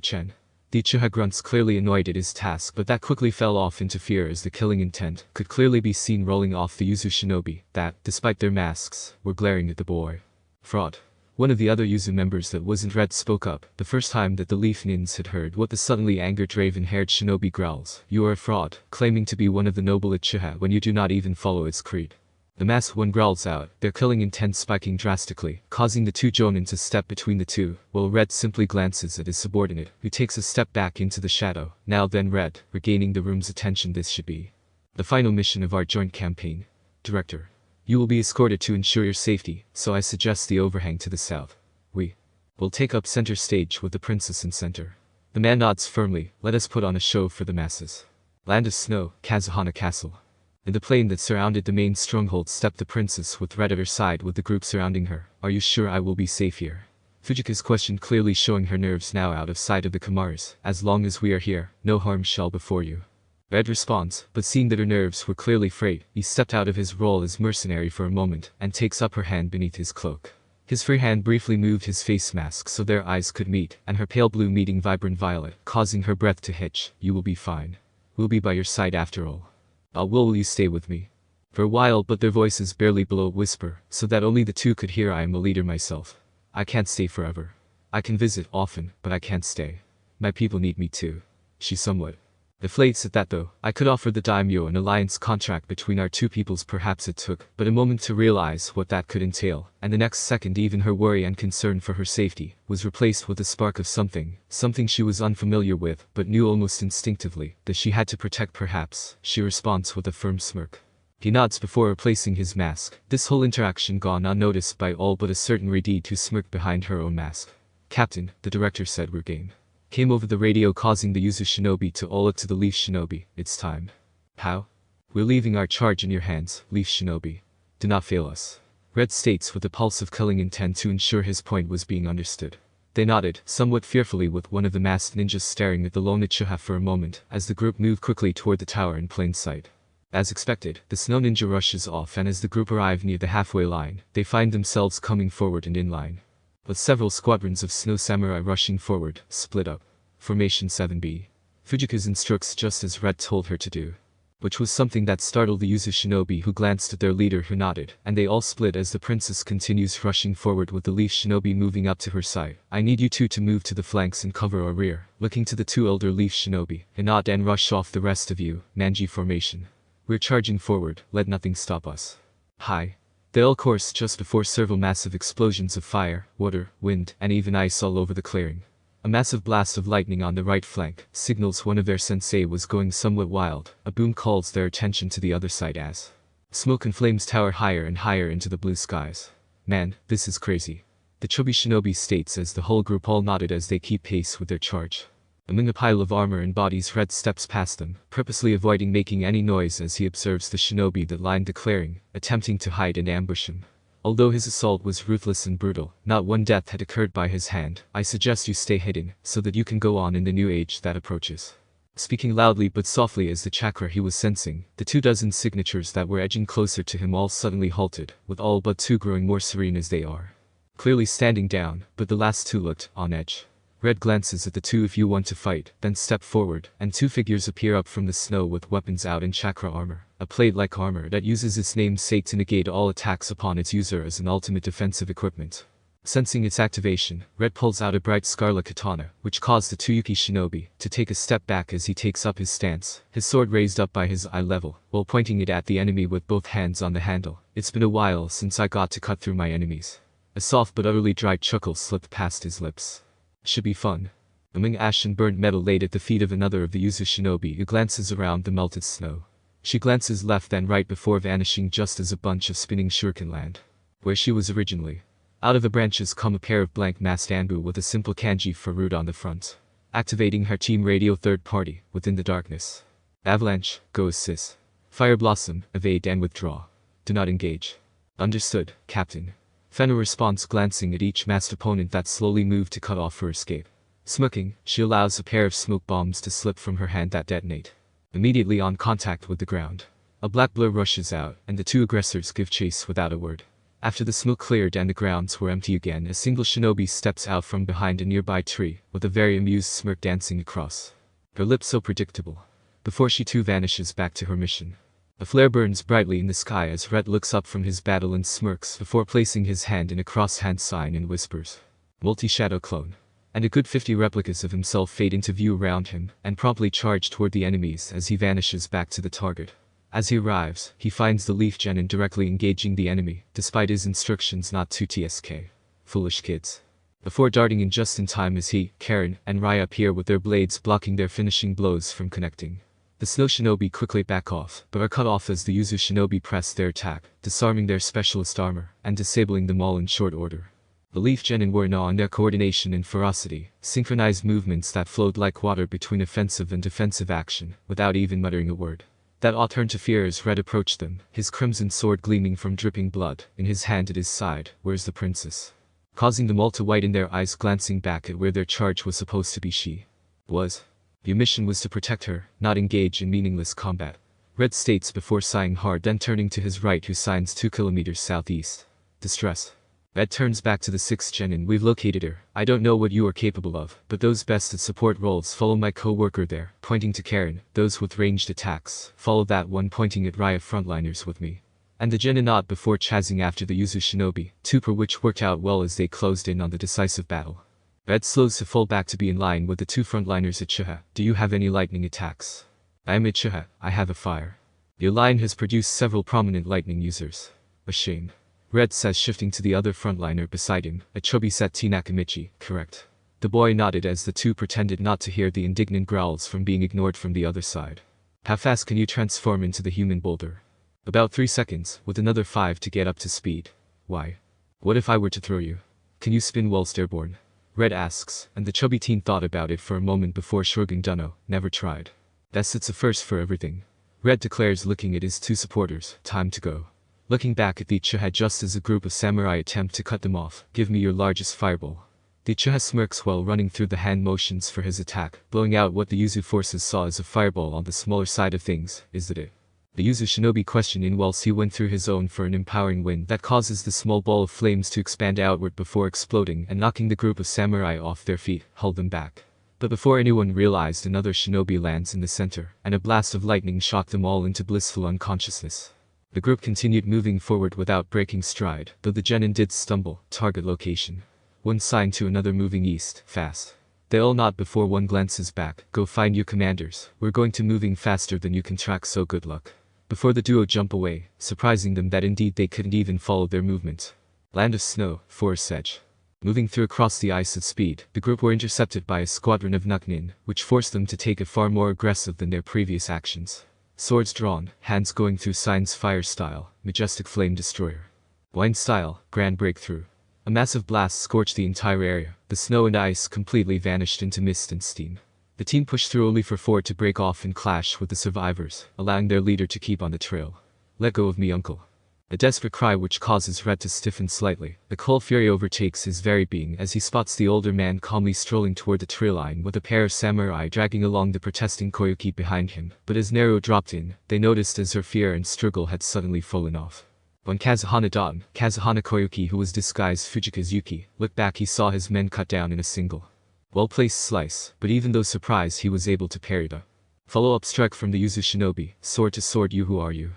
Chen. The Uchiha grunts, clearly annoyed at his task, but that quickly fell off into fear as the killing intent could clearly be seen rolling off the Yuzu shinobi that, despite their masks, were glaring at the boy. "Fraud." One of the other Yuzu members that wasn't Red spoke up, the first time that the leaf nins had heard what the suddenly angered raven-haired shinobi growls. "You are a fraud, claiming to be one of the noble Uchiha when you do not even follow its creed." The masked one growls out, their killing intent spiking drastically, causing the 2 Jonin to step between the two, while Red simply glances at his subordinate, who takes a step back into the shadow. "Now then, Red," regaining the room's attention, "this should be the final mission of our joint campaign. Director, you will be escorted to ensure your safety, so I suggest the overhang to the south. We will take up center stage with the princess in center." The man nods firmly. "Let us put on a show for the masses." Land of snow, Kazuhana Castle. In the plain that surrounded the main stronghold stepped the princess with Red at her side with the group surrounding her. "Are you sure I will be safe here?" Fujika's question clearly showing her nerves now out of sight of the Kamaras. "As long as we are here, no harm shall befall you." Red responds, but seeing that her nerves were clearly frayed, he stepped out of his role as mercenary for a moment and takes up her hand beneath his cloak. His free hand briefly moved his face mask so their eyes could meet, and her pale blue meeting vibrant violet, causing her breath to hitch. "You will be fine. We'll be by your side after all." Will you stay with me?" For a while, but their voices barely below a whisper, so that only the two could hear. "I am a leader myself. I can't stay forever. I can visit often, but I can't stay. My people need me too." She somewhat deflates at that though. "I could offer the daimyo an alliance contract between our two peoples." Perhaps it took but a moment to realize what that could entail, and the next second even her worry and concern for her safety was replaced with a spark of something she was unfamiliar with, but knew almost instinctively that she had to protect. "Perhaps," she responds with a firm smirk. He nods before replacing his mask, this whole interaction gone unnoticed by all but a certain Redeed who smirked behind her own mask. "Captain," the director said, "we're game." Came over the radio, causing the Yuzu shinobi to all look to the leaf shinobi. "It's time." "How?" "We're leaving our charge in your hands, leaf shinobi. Do not fail us." Red states with a pulse of killing intent to ensure his point was being understood. They nodded, somewhat fearfully, with one of the masked ninjas staring at the lone Uchiha for a moment, as the group moved quickly toward the tower in plain sight. As expected, the snow ninja rushes off, and as the group arrive near the halfway line, they find themselves coming forward and in line. With several squadrons of snow samurai rushing forward, split up. Formation 7B. Fujika's instructs just as Red told her to do. Which was something that startled the Yuzu shinobi, who glanced at their leader, who nodded, and they all split as the princess continues rushing forward with the leaf shinobi moving up to her side. "I need you two to move to the flanks and cover our rear." Looking to the 2 elder leaf shinobi, "Nod and rush off the rest of you, Nanji formation. We're charging forward, let nothing stop us." "Hi." They all coursed just before several massive explosions of fire, water, wind, and even ice all over the clearing. A massive blast of lightning on the right flank signals one of their sensei was going somewhat wild. A boom calls their attention to the other side as smoke and flames tower higher and higher into the blue skies. Man, this is crazy. The chubby shinobi states as the whole group all nodded as they keep pace with their charge. Among a pile of armor and bodies, Red steps past them, purposely avoiding making any noise as he observes the shinobi that line declaring, attempting to hide and ambush him. Although his assault was ruthless and brutal, not one death had occurred by his hand. I suggest you stay hidden, so that you can go on in the new age that approaches. Speaking loudly but softly as the chakra he was sensing, the 24 signatures that were edging closer to him all suddenly halted, with all but 2 growing more serene as they are. Clearly standing down, but the last 2 looked on edge. Red glances at the 2 if you want to fight, then step forward, and 2 figures appear up from the snow with weapons out in chakra armor, a plate-like armor that uses its namesake to negate all attacks upon its user as an ultimate defensive equipment. Sensing its activation, Red pulls out a bright scarlet katana, which caused the Tsuyuki shinobi to take a step back as he takes up his stance, his sword raised up by his eye level, while pointing it at the enemy with both hands on the handle. It's been a while since I got to cut through my enemies. A soft but utterly dry chuckle slipped past his lips. Should be fun. Among ash and burnt metal laid at the feet of another of the Yuzu shinobi who glances around the melted snow. She glances left and right before vanishing just as a bunch of spinning shuriken land where she was originally. Out of the branches come a pair of blank masked anbu with a simple kanji for root on the front. Activating her team radio third party within the darkness. Avalanche, go assist. Fire blossom, evade and withdraw. Do not engage. Understood, Captain. Fenna responds, glancing at each masked opponent that slowly moved to cut off her escape. Smirking, she allows a pair of smoke bombs to slip from her hand that detonate immediately on contact with the ground. A black blur rushes out, and the 2 aggressors give chase without a word. After the smoke cleared and the grounds were empty again, a single shinobi steps out from behind a nearby tree, with a very amused smirk dancing across her lips so predictable. Before she too vanishes back to her mission. A flare burns brightly in the sky as Red looks up from his battle and smirks before placing his hand in a cross-hand sign and whispers, "Multi-shadow clone." And a good 50 replicas of himself fade into view around him, and promptly charge toward the enemies as he vanishes back to the target. As he arrives, he finds the Leaf Genin directly engaging the enemy, despite his instructions not to TSK. Foolish kids. Before darting in just in time as he, Karin, and Raya appear with their blades blocking their finishing blows from connecting. The Snow Shinobi quickly back off, but are cut off as the Yuzu Shinobi press their attack, disarming their specialist armor, and disabling them all in short order. The Leaf Genin were in awe in their coordination and ferocity, synchronized movements that flowed like water between offensive and defensive action, without even muttering a word. That awe turned to fear as Red approached them, his crimson sword gleaming from dripping blood, in his hand at his side. "Where's the princess?" Causing them all to widen their eyes, glancing back at where their charge was supposed to be. She was. Your mission was to protect her, not engage in meaningless combat. Red states before sighing hard, then turning to his right who signs 2 kilometers southeast. Distress. Red turns back to the 6th Genin. "We've located her. I don't know what you are capable of, but those best at support roles follow my co-worker there," pointing to Karin. "Those with ranged attacks, follow that one," pointing at Raya. "Frontliners with me." And the Genin nod before chasing after the Yuzu Shinobi, 2 per which worked out well as they closed in on the decisive battle. Red slows to fall back to be in line with the 2 frontliners at Chiha. "Do you have any lightning attacks?" "I am at Chiha. I have a fire." Your line has produced several prominent lightning users. A shame. Red says, shifting to the other frontliner beside him, a chubby Seti Nakamichi. "Correct." The boy nodded as the 2 pretended not to hear the indignant growls from being ignored from the other side. "How fast can you transform into the human boulder?" "About 3 seconds, with another 5 to get up to speed." "Why? What if I were to throw you? Can you spin whilst airborne?" Red asks, and the chubby teen thought about it for a moment before shrugging. "Dunno, never tried." "That's it's a first for everything." Red declares, looking at his 2 supporters. "Time to go." Looking back at the Uchiha just as a group of samurai attempt to cut them off. "Give me your largest fireball." The Uchiha smirks while running through the hand motions for his attack, blowing out what the Yuzu forces saw as a fireball on the smaller side of things. "Is that it?" The Yuzu Shinobi questioned in whilst he went through his own for an empowering wind that causes the small ball of flames to expand outward before exploding and knocking the group of samurai off their feet, hold them back. But before anyone realized, another shinobi lands in the center, and a blast of lightning shocked them all into blissful unconsciousness. The group continued moving forward without breaking stride, though the Genin did stumble. Target location. One sign to another, moving east, fast. They all nod before one glances back. "Go find your commanders. We're going to moving faster than you can track, so good luck." Before the duo jump away, surprising them that indeed they couldn't even follow their movement. Land of snow, forest edge. Moving through across the ice at speed, the group were intercepted by a squadron of Chunin, which forced them to take a far more aggressive than their previous actions. Swords drawn, hands going through signs fire style, majestic flame destroyer. Wind style, grand breakthrough. A massive blast scorched the entire area, the snow and ice completely vanished into mist and steam. The team pushed through only for 4 to break off and clash with the survivors, allowing their leader to keep on the trail. Let go of me, uncle. A desperate cry which causes Red to stiffen slightly. The cold fury overtakes his very being as he spots the older man calmly strolling toward the trail line with a pair of samurai dragging along the protesting Koyuki behind him. But as Naru dropped in, they noticed as her fear and struggle had suddenly fallen off. When Kazuhana Koyuki, who was disguised Fujika's Yuki, looked back, he saw his men cut down in a single, well-placed slice, but even though surprised he was able to parry the follow-up strike from the Yuzu shinobi. Sword to sword, you who are you?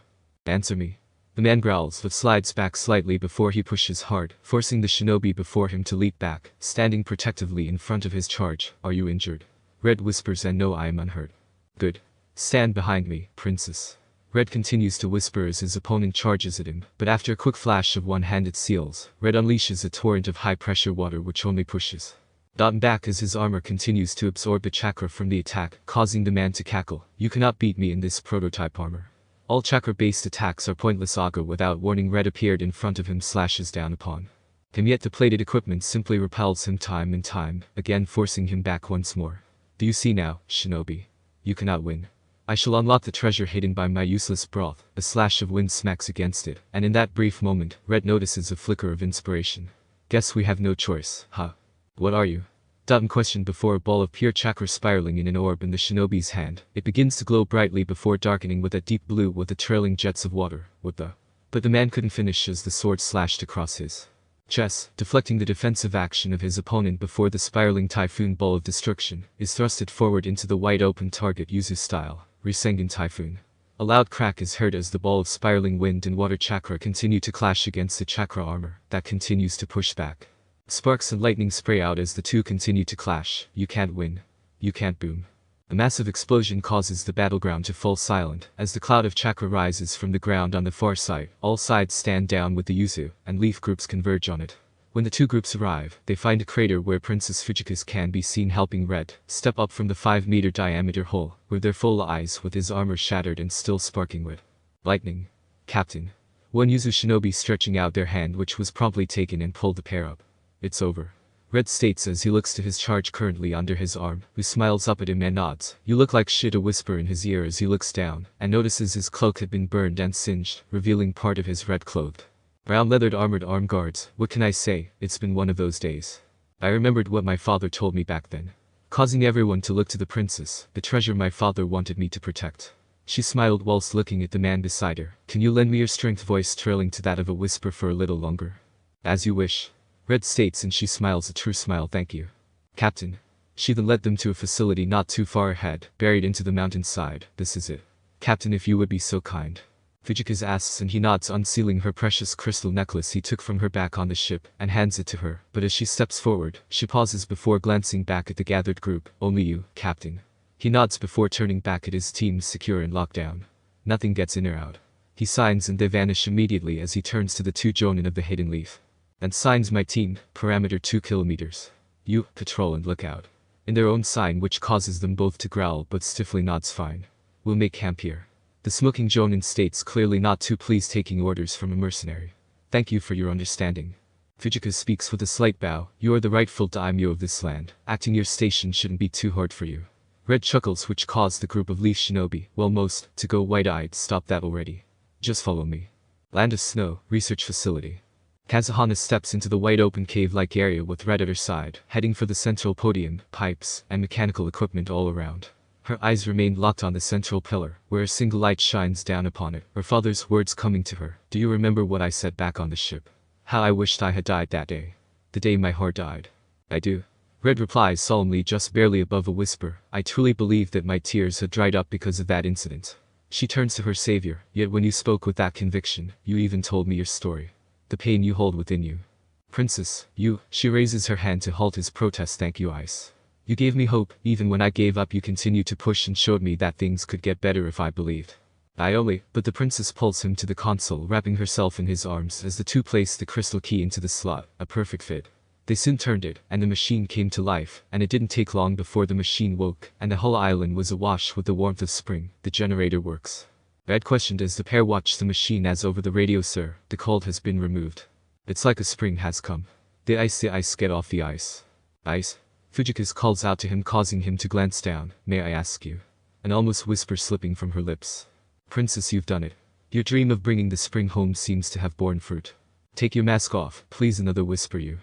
Answer me. The man growls but slides back slightly before he pushes hard, forcing the shinobi before him to leap back, standing protectively in front of his charge. Are you injured? Red whispers, and no, I am unhurt. Good. Stand behind me, princess. Red continues to whisper as his opponent charges at him, but after a quick flash of one-handed seals, Red unleashes a torrent of high-pressure water which only pushes Dot back as his armor continues to absorb the chakra from the attack, causing the man to cackle. You cannot beat me in this prototype armor. All chakra-based attacks are pointless. Aga, without warning, Red appeared in front of him, slashes down upon him, yet the plated equipment simply repels him time and time again, forcing him back once more. Do you see now, shinobi? You cannot win. I shall unlock the treasure hidden by my useless broth. A slash of wind smacks against it, and in that brief moment, Red notices a flicker of inspiration. Guess we have no choice, huh? What are you? Dutton questioned before a ball of pure chakra spiraling in an orb in the shinobi's hand. It begins to glow brightly before darkening with a deep blue with the trailing jets of water. What the? But the man couldn't finish as the sword slashed across his chest, deflecting the defensive action of his opponent before the spiraling typhoon ball of destruction is thrusted forward into the wide open target, Yuzu style, Rasengan Typhoon. A loud crack is heard as the ball of spiraling wind and water chakra continue to clash against the chakra armor that continues to push back. Sparks and lightning spray out as the two continue to clash. You can't win. You can't boom. A massive explosion causes the battleground to fall silent as the cloud of chakra rises from the ground on the far side. All sides stand down with the Yuzu, and leaf groups converge on it. When the two groups arrive, they find a crater where Princess Fujika's can be seen helping Red step up from the 5-meter diameter hole, with their full eyes with his armor shattered and still sparking with lightning. Captain. One Yuzu shinobi stretching out their hand, which was promptly taken and pulled the pair up. It's over. Red states as he looks to his charge currently under his arm, who smiles up at him and nods. You look like shit, a whisper in his ear as he looks down, and notices his cloak had been burned and singed, revealing part of his red-clothed, brown-leathered armored arm guards. What can I say? It's been one of those days. I remembered what my father told me back then, causing everyone to look to the princess, the treasure my father wanted me to protect. She smiled whilst looking at the man beside her. Can you lend me your strength? Voice trailing to that of a whisper for a little longer. As you wish. Red states, and she smiles a true smile. Thank you, Captain. She then led them to a facility not too far ahead, buried into the mountainside. This is it. Captain, if you would be so kind. Fujika's asks, and he nods, unsealing her precious crystal necklace he took from her back on the ship, and hands it to her. But as she steps forward, she pauses before glancing back at the gathered group. Only you, Captain. He nods before turning back at his team, secure and locked down. Nothing gets in or out. He signs and they vanish immediately as he turns to the two Jonin of the Hidden Leaf. And signs, my team, parameter 2 kilometers. You, patrol and look out. In their own sign, which causes them both to growl but stiffly nods. Fine. We'll make camp here. The smoking Jonin states, clearly not too pleased taking orders from a mercenary. Thank you for your understanding. Fujika speaks with a slight bow. You are the rightful daimyo of this land. Acting your station shouldn't be too hard for you. Red chuckles, which caused the group of leaf shinobi, well most, to go wide-eyed. Stop that already. Just follow me. Land of Snow, Research Facility. Kazuhana steps into the wide open cave-like area with Red at her side, heading for the central podium, pipes, and mechanical equipment all around. Her eyes remain locked on the central pillar, where a single light shines down upon it, her father's words coming to her. Do you remember what I said back on the ship? How I wished I had died that day. The day my heart died. I do. Red replies solemnly, just barely above a whisper. I truly believe that my tears had dried up because of that incident. She turns to her savior. Yet when you spoke with that conviction, you even told me your story. The pain you hold within you. Princess, you. She raises her hand to halt his protest. Thank you, Ice. You gave me hope. Even when I gave up, you continued to push and showed me that things could get better if I believed. But the princess pulls him to the console, wrapping herself in his arms as the two place the crystal key into the slot, a perfect fit. They soon turned it, and the machine came to life, and it didn't take long before the machine woke, and the whole island was awash with the warmth of spring. The generator works. Red questioned as the pair watched the machine. As over the radio, sir, the cold has been removed. It's like a spring has come. The ice, get off the ice. Ice? Fujika's calls out to him, causing him to glance down. May I ask you? An almost whisper slipping from her lips. Princess, you've done it. Your dream of bringing the spring home seems to have borne fruit. Take your mask off, please. Another whisper. You.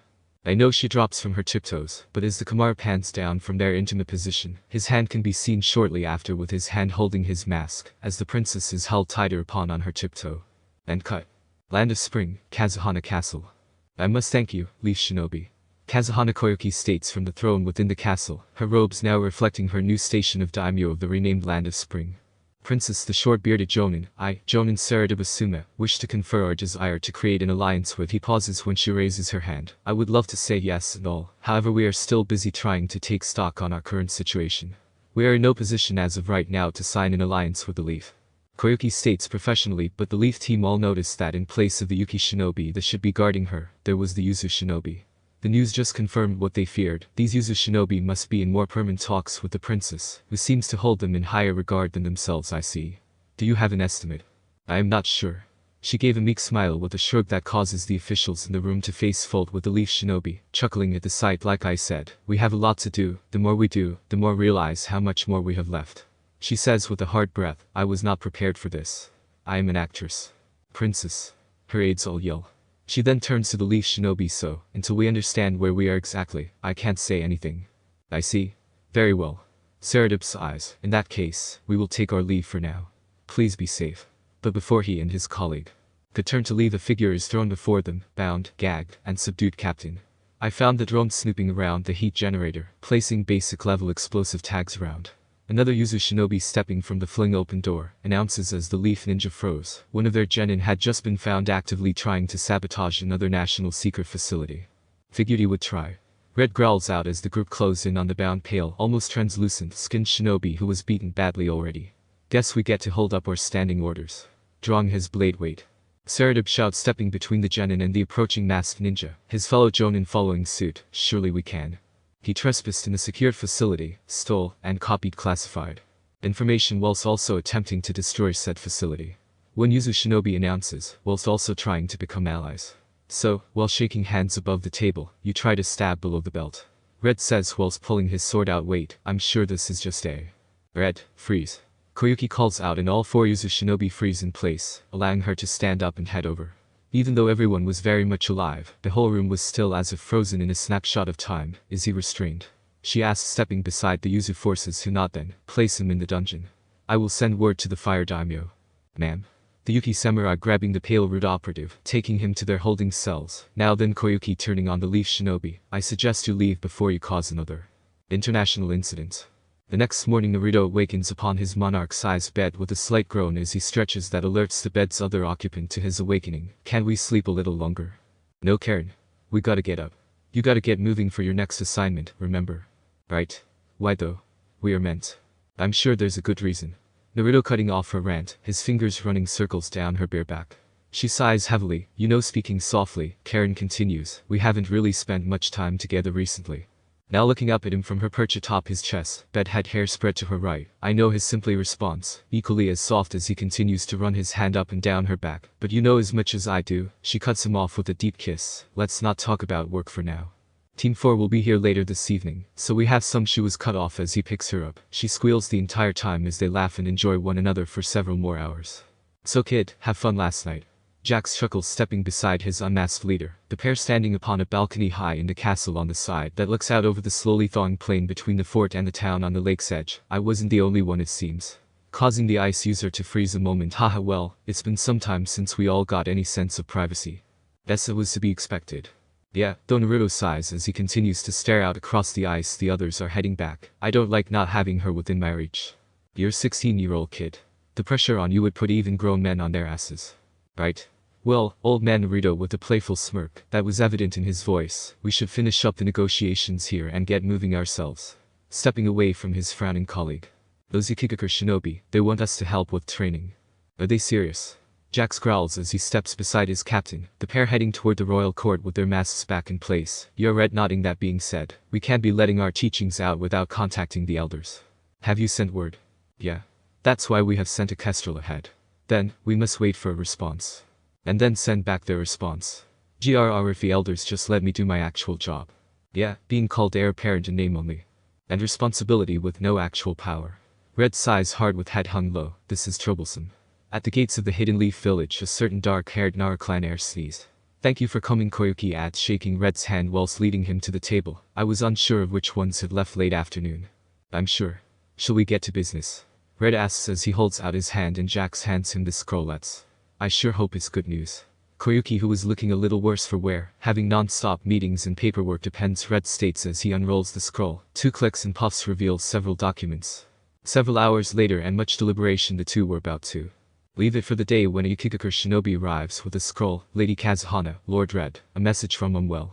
I know. She drops from her tiptoes, but as the Kamar pans down from their intimate position, his hand can be seen shortly after with his hand holding his mask, as the princess is held tighter upon on her tiptoe. And cut. Land of Spring, Kazuhana Castle. I must thank you, Leaf Shinobi. Kazuhana Koyuki states from the throne within the castle, her robes now reflecting her new station of daimyo of the renamed Land of Spring. Princess, the short-bearded Jonin, Jonin Saradabasume, wish to confer our desire to create an alliance with. He pauses when she raises her hand. I would love to say yes and all, however we are still busy trying to take stock on our current situation. We are in no position as of right now to sign an alliance with the Leaf. Koyuki states professionally, but the Leaf team all noticed that in place of the Yuki Shinobi that should be guarding her, there was the Yuzu Shinobi. The news just confirmed what they feared. These Yuzu Shinobi must be in more permanent talks with the princess, who seems to hold them in higher regard than themselves. I see. Do you have an estimate? I am not sure. She gave a meek smile with a shrug that causes the officials in the room to face fold with the Leaf Shinobi, chuckling at the sight. Like I said, we have a lot to do. The more we do, the more realize how much more we have left. She says with a hard breath, I was not prepared for this. I am an actress. Princess. Her aides all yell. She then turns to the Leaf Shinobi. So, until we understand where we are exactly, I can't say anything. I see. Very well. Saradip sighs. In that case, we will take our leave for now. Please be safe. But before he and his colleague could turn to leave, a figure is thrown before them, bound, gagged, and subdued. Captain. I found the drone snooping around the heat generator, placing basic level explosive tags around. Another Yuzu Shinobi stepping from the fling open door, announces as the Leaf Ninja froze. One of their genin had just been found actively trying to sabotage another national secret facility. Figured he would try. Red growls out as the group closed in on the bound, pale, almost translucent skinned Shinobi who was beaten badly already. Guess we get to hold up our standing orders. Drawing his blade. Wait. Saradip shouts, stepping between the genin and the approaching masked ninja, his fellow jonin following suit. Surely we can. He trespassed in a secured facility, stole, and copied classified information whilst also attempting to destroy said facility. One Yuzu Shinobi announces, whilst also trying to become allies. So, while shaking hands above the table, you try to stab below the belt. Red says whilst pulling his sword out. Wait, I'm sure this is just a... Red, freeze. Koyuki calls out and all four Yuzu Shinobi freeze in place, allowing her to stand up and head over. Even though everyone was very much alive, the whole room was still as if frozen in a snapshot of time. Is he restrained? She asks, stepping beside the Yuzu forces who nod. Then place him in the dungeon. I will send word to the fire daimyo. Ma'am. The Yuki samurai grabbing the pale rude operative, taking him to their holding cells. Now then, Koyuki turning on the Leaf Shinobi. I suggest you leave before you cause another international incident. The next morning Naruto awakens upon his monarch-sized bed with a slight groan as he stretches that alerts the bed's other occupant to his awakening. Can we sleep a little longer? No, Karin. We gotta get up. You gotta get moving for your next assignment, remember? Right. Why though? We are meant. I'm sure there's a good reason. Naruto cutting off her rant, his fingers running circles down her bare back. She sighs heavily, speaking softly. Karin continues, we haven't really spent much time together recently. Now looking up at him from her perch atop his chest, bed-head hair spread to her right. I know his simply response, equally as soft as he continues to run his hand up and down her back. But you know as much as I do. She cuts him off with a deep kiss. Let's not talk about work for now. Team 4 will be here later this evening, so we have some. She was cut off as he picks her up. She squeals the entire time as they laugh and enjoy one another for several more hours. So kid, have fun last night. Jax chuckles, stepping beside his unmasked leader, the pair standing upon a balcony high in the castle on the side that looks out over the slowly thawing plain between the fort and the town on the lake's edge. I wasn't the only one, it seems. Causing the ice user to freeze a moment. Haha, well, it's been some time since we all got any sense of privacy. That was to be expected. Yeah, though Naruto sighs as he continues to stare out across the ice. The others are heading back. I don't like not having her within my reach. You're a 16-year-old kid. The pressure on you would put even grown men on their asses. Right? Well, old man Naruto with a playful smirk that was evident in his voice, we should finish up the negotiations here and get moving ourselves. Stepping away from his frowning colleague. Those Ikigaku shinobi, they want us to help with training. Are they serious? Jax growls as he steps beside his captain, the pair heading toward the royal court with their masks back in place. You're Red nodding. That being said, we can't be letting our teachings out without contacting the elders. Have you sent word? Yeah. That's why we have sent a kestrel ahead. Then, we must wait for a response. And then send back their response. Grr, if the elders just let me do my actual job. Yeah, being called heir apparent in name only. And responsibility with no actual power. Red sighs hard with head hung low. This is troublesome. At the gates of the Hidden Leaf village, a certain dark-haired Nara clan heir sneezed. Thank you for coming, Koyuki adds, shaking Red's hand whilst leading him to the table. I was unsure of which ones had left late afternoon. I'm sure. Shall we get to business? Red asks as he holds out his hand and Jax hands him the scrollets. I sure hope it's good news. Koyuki, who was looking a little worse for wear, having non-stop meetings and paperwork depends, Red states as he unrolls the scroll. 2 clicks and puffs reveals several documents. Several hours later and much deliberation, the two were about to leave it for the day when a Yukigakure shinobi arrives with a scroll. Lady Kazuhana, Lord Red, a message from Umwell.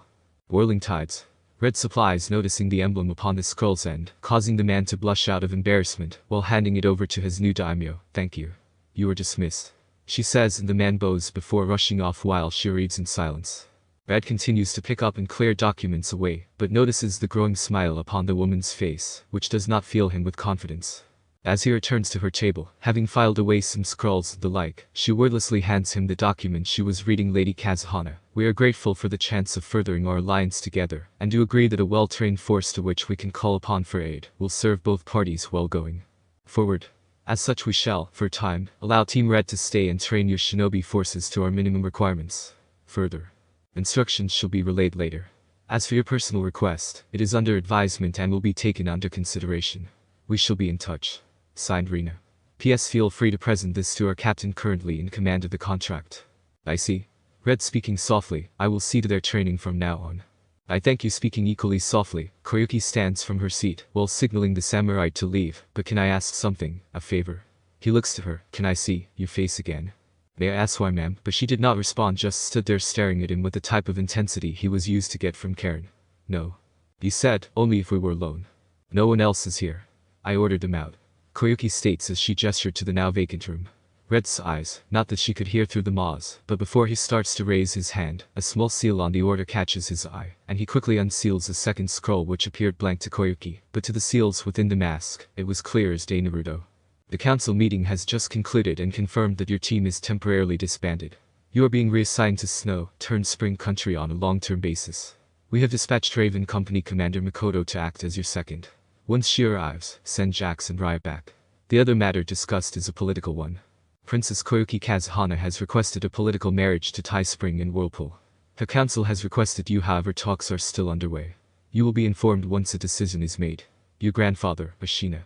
Whirling tides. Red supplies, noticing the emblem upon the scroll's end, causing the man to blush out of embarrassment while handing it over to his new daimyo. Thank you. You are dismissed, she says, and the man bows before rushing off while she reads in silence. Red continues to pick up and clear documents away, but notices the growing smile upon the woman's face, which does not fill him with confidence. As he returns to her table, having filed away some scrolls and the like, she wordlessly hands him the document she was reading. Lady Kazuhana, we are grateful for the chance of furthering our alliance together, and do agree that a well-trained force to which we can call upon for aid will serve both parties well going forward. As such, we shall, for a time, allow Team Red to stay and train your shinobi forces to our minimum requirements. Further instructions shall be relayed later. As for your personal request, it is under advisement and will be taken under consideration. We shall be in touch. Signed, Rena. P.S. Feel free to present this to our captain currently in command of the contract. I see. Red speaking softly, I will see to their training from now on. I thank you. Speaking equally softly, Koyuki stands from her seat while signaling the samurai to leave. But can I ask something, a favor? He looks to her. Can I see your face again? May I ask why, ma'am? But she did not respond, just stood there staring at him with the type of intensity he was used to get from Karin. No. You said, only if we were alone. No one else is here. I ordered them out, Koyuki states as she gestured to the now vacant room. Red sighs, not that she could hear through the maws, but before he starts to raise his hand, a small seal on the order catches his eye, and he quickly unseals a second scroll which appeared blank to Koyuki, but to the seals within the mask, it was clear as day. Naruto. The council meeting has just concluded and confirmed that your team is temporarily disbanded. You are being reassigned to Snow-Spring Country on a long-term basis. We have dispatched Raven Company Commander Makoto to act as your second. Once she arrives, send Jax and Riot back. The other matter discussed is a political one. Princess Koyuki Kazuhana has requested a political marriage to Tai Spring and Whirlpool. Her council has requested you, however talks are still underway. You will be informed once a decision is made. Your grandfather, Ashina.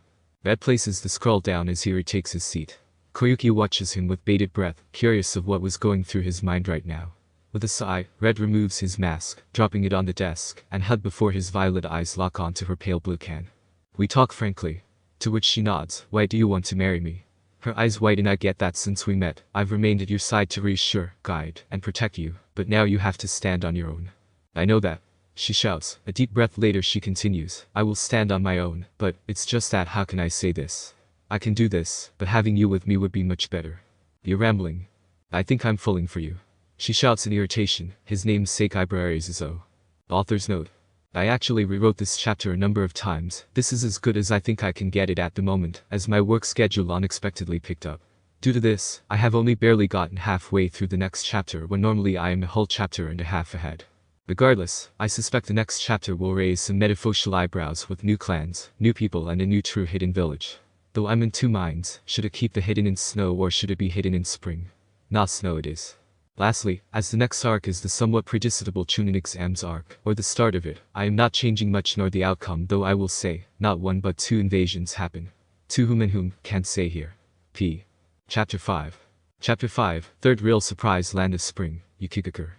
Red places the scroll down as he retakes his seat. Koyuki watches him with bated breath, curious of what was going through his mind right now. With a sigh, Red removes his mask, dropping it on the desk, and held before his violet eyes lock onto her pale blue can. We talk frankly. To which she nods. Why do you want to marry me? Her eyes widen. I get that since we met, I've remained at your side to reassure, guide, and protect you, but now you have to stand on your own. I know that, she shouts. A deep breath later she continues. I will stand on my own, but it's just that, how can I say this? I can do this, but having you with me would be much better. You're rambling. I think I'm falling for you, she shouts in irritation. His name's Sekai Izuzo. Author's note. I actually rewrote this chapter a number of times. This is as good as I think I can get it at the moment, as my work schedule unexpectedly picked up. Due to this, I have only barely gotten halfway through the next chapter when normally I am a whole chapter and a half ahead. Regardless, I suspect the next chapter will raise some metaphorical eyebrows with new clans, new people, and a new true hidden village. Though I'm in two minds, should it keep the hidden in snow or should it be hidden in spring? Not snow it is. Lastly, as the next arc is the somewhat predictable Chunin exams arc, or the start of it, I am not changing much nor the outcome, though I will say, not one but two invasions happen. To whom and whom, can't say here. P. Chapter 5. Chapter 5, Third Real Surprise Land of Spring, Yukigakure.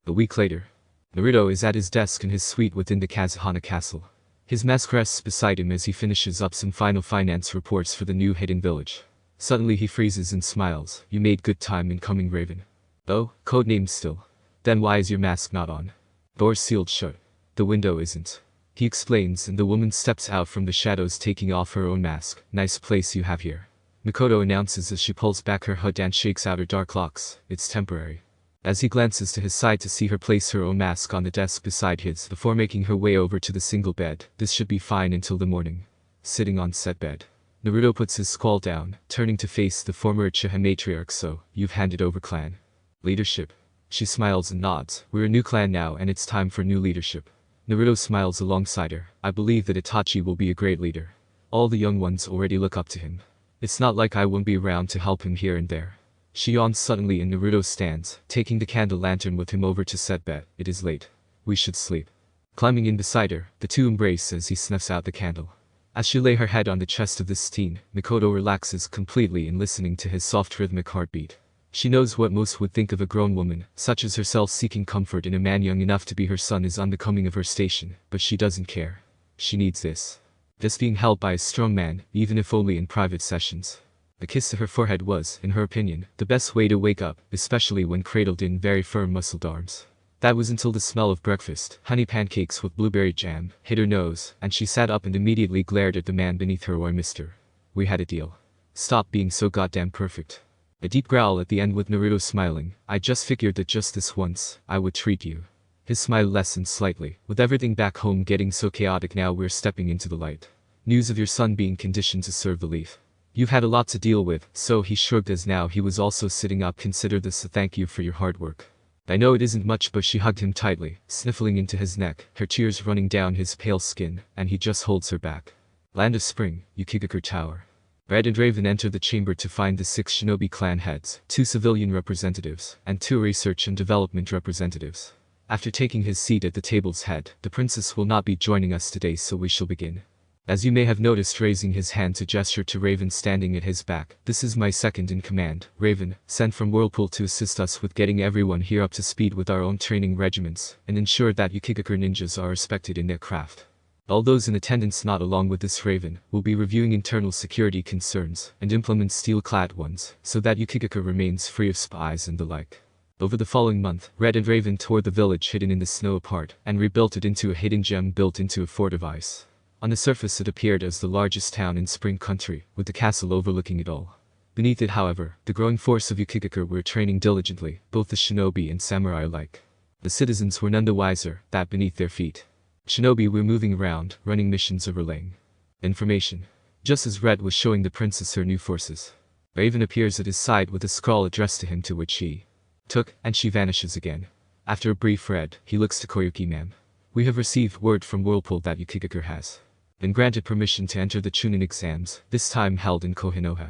A week later. Naruto is at his desk in his suite within the Kazuhana castle. His mask rests beside him as he finishes up some final finance reports for the new hidden village. Suddenly he freezes and smiles. You made good time in coming, Raven. Oh, codename still. Then why is your mask not on? Door's sealed shut. The window isn't. He explains, and the woman steps out from the shadows taking off her own mask. Nice place you have here. Mikoto announces as she pulls back her hood and shakes out her dark locks. It's temporary. As he glances to his side to see her place her own mask on the desk beside his before making her way over to the single bed. This should be fine until the morning. Sitting on said bed, Naruto puts his squall down, turning to face the former Uchiha matriarch. So, you've handed over clan leadership. She smiles and nods. We're a new clan now and it's time for new leadership. Naruto smiles alongside her. I believe that Itachi will be a great leader. All the young ones already look up to him. It's not like I won't be around to help him here and there. She yawns suddenly and Naruto stands, taking the candle lantern with him over to said bed. It is late. We should sleep. Climbing in beside her, the two embrace as he snuffs out the candle. As she lay her head on the chest of this teen, Mikoto relaxes completely in listening to his soft rhythmic heartbeat. She knows what most would think of a grown woman, such as herself seeking comfort in a man young enough to be her son is unbecoming of her station, but she doesn't care. She needs this. This being held by a strong man, even if only in private sessions. A kiss to her forehead was, in her opinion, the best way to wake up, especially when cradled in very firm muscled arms. That was until the smell of breakfast, honey pancakes with blueberry jam, hit her nose, and she sat up and immediately glared at the man beneath her. Oi, mister. We had a deal. Stop being so goddamn perfect. A deep growl at the end with Naruto smiling. I just figured that just this once, I would treat you. His smile lessened slightly. With everything back home getting so chaotic now we're stepping into the light. News of your son being conditioned to serve the leaf. You've had a lot to deal with, so he shrugged as now he was also sitting up. Consider this a thank you for your hard work. I know it isn't much, but she hugged him tightly, sniffling into his neck, her tears running down his pale skin, and he just holds her back. Land of Spring, Yukigakure Tower. Red and Raven enter the chamber to find the 6 shinobi clan heads, 2 civilian representatives, and 2 research and development representatives. After taking his seat at the table's head, the princess will not be joining us today, so we shall begin. As you may have noticed, raising his hand to gesture to Raven standing at his back, this is my second in command, Raven, sent from Whirlpool to assist us with getting everyone here up to speed with our own training regiments, and ensure that Yukigakure ninjas are respected in their craft. All those in attendance not along with this Raven will be reviewing internal security concerns and implement steel-clad ones, so that Yukigakure remains free of spies and the like. Over the following month, Red and Raven tore the village hidden in the snow apart and rebuilt it into a hidden gem built into a fort of ice. On the surface it appeared as the largest town in Spring Country, with the castle overlooking it all. Beneath it, however, the growing force of Yukigakure were training diligently, both the shinobi and samurai alike. The citizens were none the wiser, that beneath their feet. Shinobi were moving around, running missions or relaying information. Just as Red was showing the princess her new forces, Raven appears at his side with a scrawl addressed to him, to which he took, and she vanishes again. After a brief read, he looks to Koyuki. Ma'am. We have received word from Whirlpool that Yukigakure has been granted permission to enter the Chunin exams, this time held in Konoha.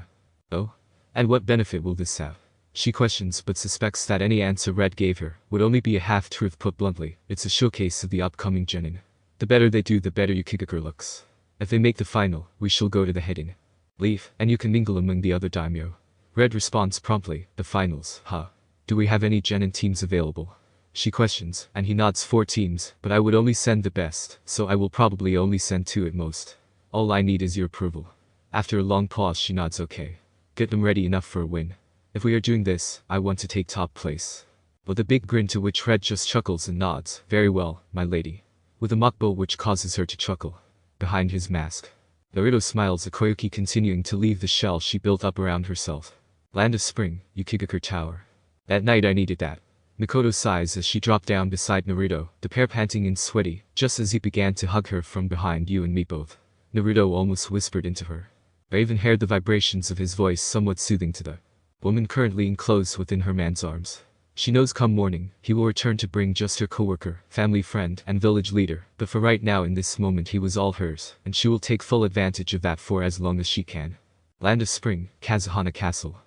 Oh? And what benefit will this have? She questions but suspects that any answer Red gave her would only be a half-truth. Put bluntly, it's a showcase of the upcoming genin. The better they do, the better Yukigakure looks. If they make the final, we shall go to the hidden leaf, and you can mingle among the other daimyo. Red responds promptly, the finals, huh? Do we have any genin teams available? She questions, and he nods. 4 teams, but I would only send the best, so I will probably only send 2 at most. All I need is your approval. After a long pause she nods. Okay. Get them ready enough for a win. If we are doing this, I want to take top place. With a big grin, to which Red just chuckles and nods. Very well, my lady. With a mock bow which causes her to chuckle. Behind his mask, Naruto smiles at Koyuki, continuing to leave the shell she built up around herself. Land of Spring, Yukigakure Tower. That night I needed that. Mikoto sighs as she dropped down beside Naruto, the pair panting and sweaty, just as he began to hug her from behind. You and me both. Naruto almost whispered into her. Raven heard the vibrations of his voice, somewhat soothing to the woman currently enclosed within her man's arms. She knows come morning, he will return to bring just her coworker, family friend, and village leader, but for right now in this moment he was all hers, and she will take full advantage of that for as long as she can. Land of Spring, Kazuhana Castle.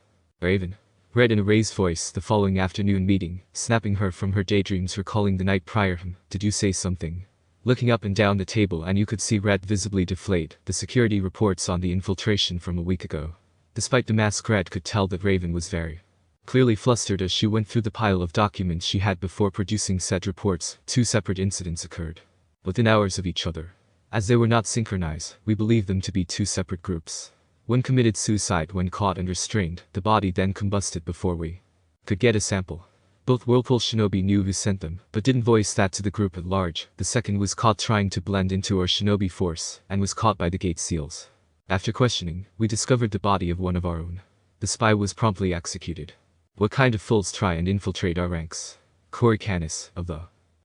Raven read in a raised voice the following afternoon meeting, snapping her from her daydreams, recalling the night prior. Did you say something? Looking up and down the table, and you could see Red visibly deflate, the security reports on the infiltration from a week ago. Despite the mask, Red could tell that Raven was very clearly flustered as she went through the pile of documents she had before producing said reports. 2 separate incidents occurred within hours of each other. As they were not synchronized, we believe them to be 2 separate groups. One committed suicide when caught and restrained, the body then combusted before we could get a sample. Both Whirlpool shinobi knew who sent them, but didn't voice that to the group at large. The second was caught trying to blend into our shinobi force, and was caught by the gate seals. After questioning, we discovered the body of one of our own. The spy was promptly executed. What kind of fools try and infiltrate our ranks? Kori Canis, of the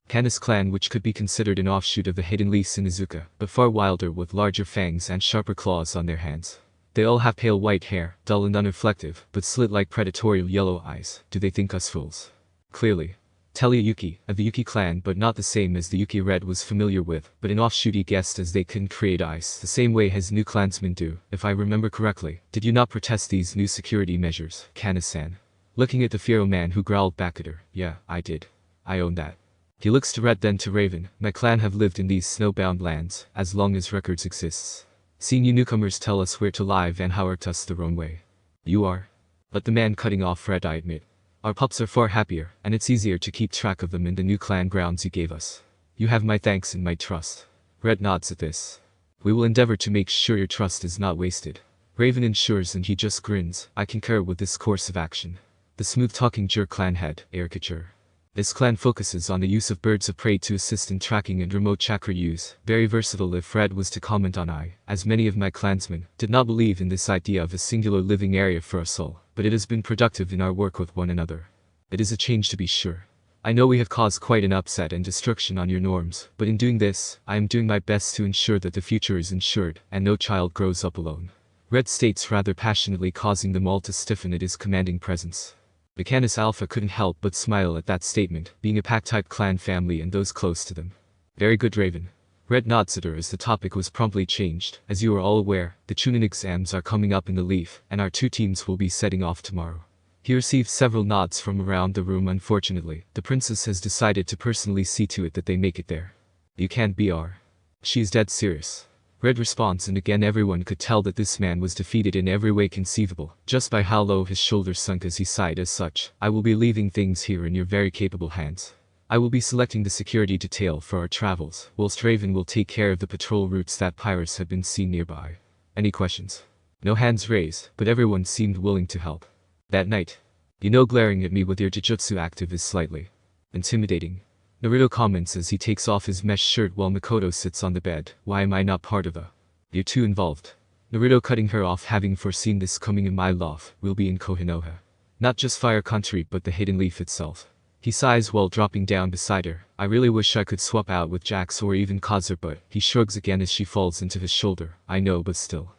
Canis clan, which could be considered an offshoot of the hidden Leafs in Izuka, but far wilder with larger fangs and sharper claws on their hands. They all have pale white hair, dull and unreflective, but slit-like predatorial yellow eyes. Do they think us fools? Clearly. Telia Yuki, of the Yuki clan, but not the same as the Yuki Red was familiar with, but an offshoot he guessed, as they couldn't create ice the same way as new clansmen do, if I remember correctly. Did you not protest these new security measures, Canis-san? Looking at the Fiero man who growled back at her. Yeah, I did. I own that. He looks to Red, then to Raven. My clan have lived in these snowbound lands, as long as records exists. Seeing you newcomers tell us where to live and how act us the wrong way. You are? But the man cutting off Red, I admit. Our pups are far happier, and it's easier to keep track of them in the new clan grounds you gave us. You have my thanks and my trust. Red nods at this. We will endeavor to make sure your trust is not wasted. Raven ensures, and he just grins. I concur with this course of action. The smooth-talking Jur clan head, Erikature. This clan focuses on the use of birds of prey to assist in tracking and remote chakra use. Very versatile if Fred was to comment on. I, as many of my clansmen, did not believe in this idea of a singular living area for us all, but it has been productive in our work with one another. It is a change to be sure. I know we have caused quite an upset and destruction on your norms, but in doing this, I am doing my best to ensure that the future is ensured, and no child grows up alone. Red states rather passionately, causing them all to stiffen at his commanding presence. Canis Alpha couldn't help but smile at that statement, being a pack-type clan family and those close to them. Very good, Raven. Red nods at her as the topic was promptly changed. As you are all aware, the Chunin exams are coming up in the Leaf, and our two teams will be setting off tomorrow. He received several nods from around the room. Unfortunately, the princess has decided to personally see to it that they make it there. You can't be our. She is dead serious. Red responds, and again everyone could tell that this man was defeated in every way conceivable, just by how low his shoulders sunk as he sighed. As such, I will be leaving things here in your very capable hands. I will be selecting the security detail for our travels, whilst Raven will take care of the patrol routes that pirates have been seen nearby. Any questions? No hands raised, but everyone seemed willing to help. That night. Glaring at me with your jujutsu active is slightly intimidating. Naruto comments as he takes off his mesh shirt while Makoto sits on the bed. Why am I not part of a? You're too involved. Naruto cutting her off, having foreseen this coming. In my loft, we'll be in Konoha. Not just Fire Country but the Hidden Leaf itself. He sighs while dropping down beside her. I really wish I could swap out with Jax or even Kazer, but he shrugs again as she falls into his shoulder. I know, but still.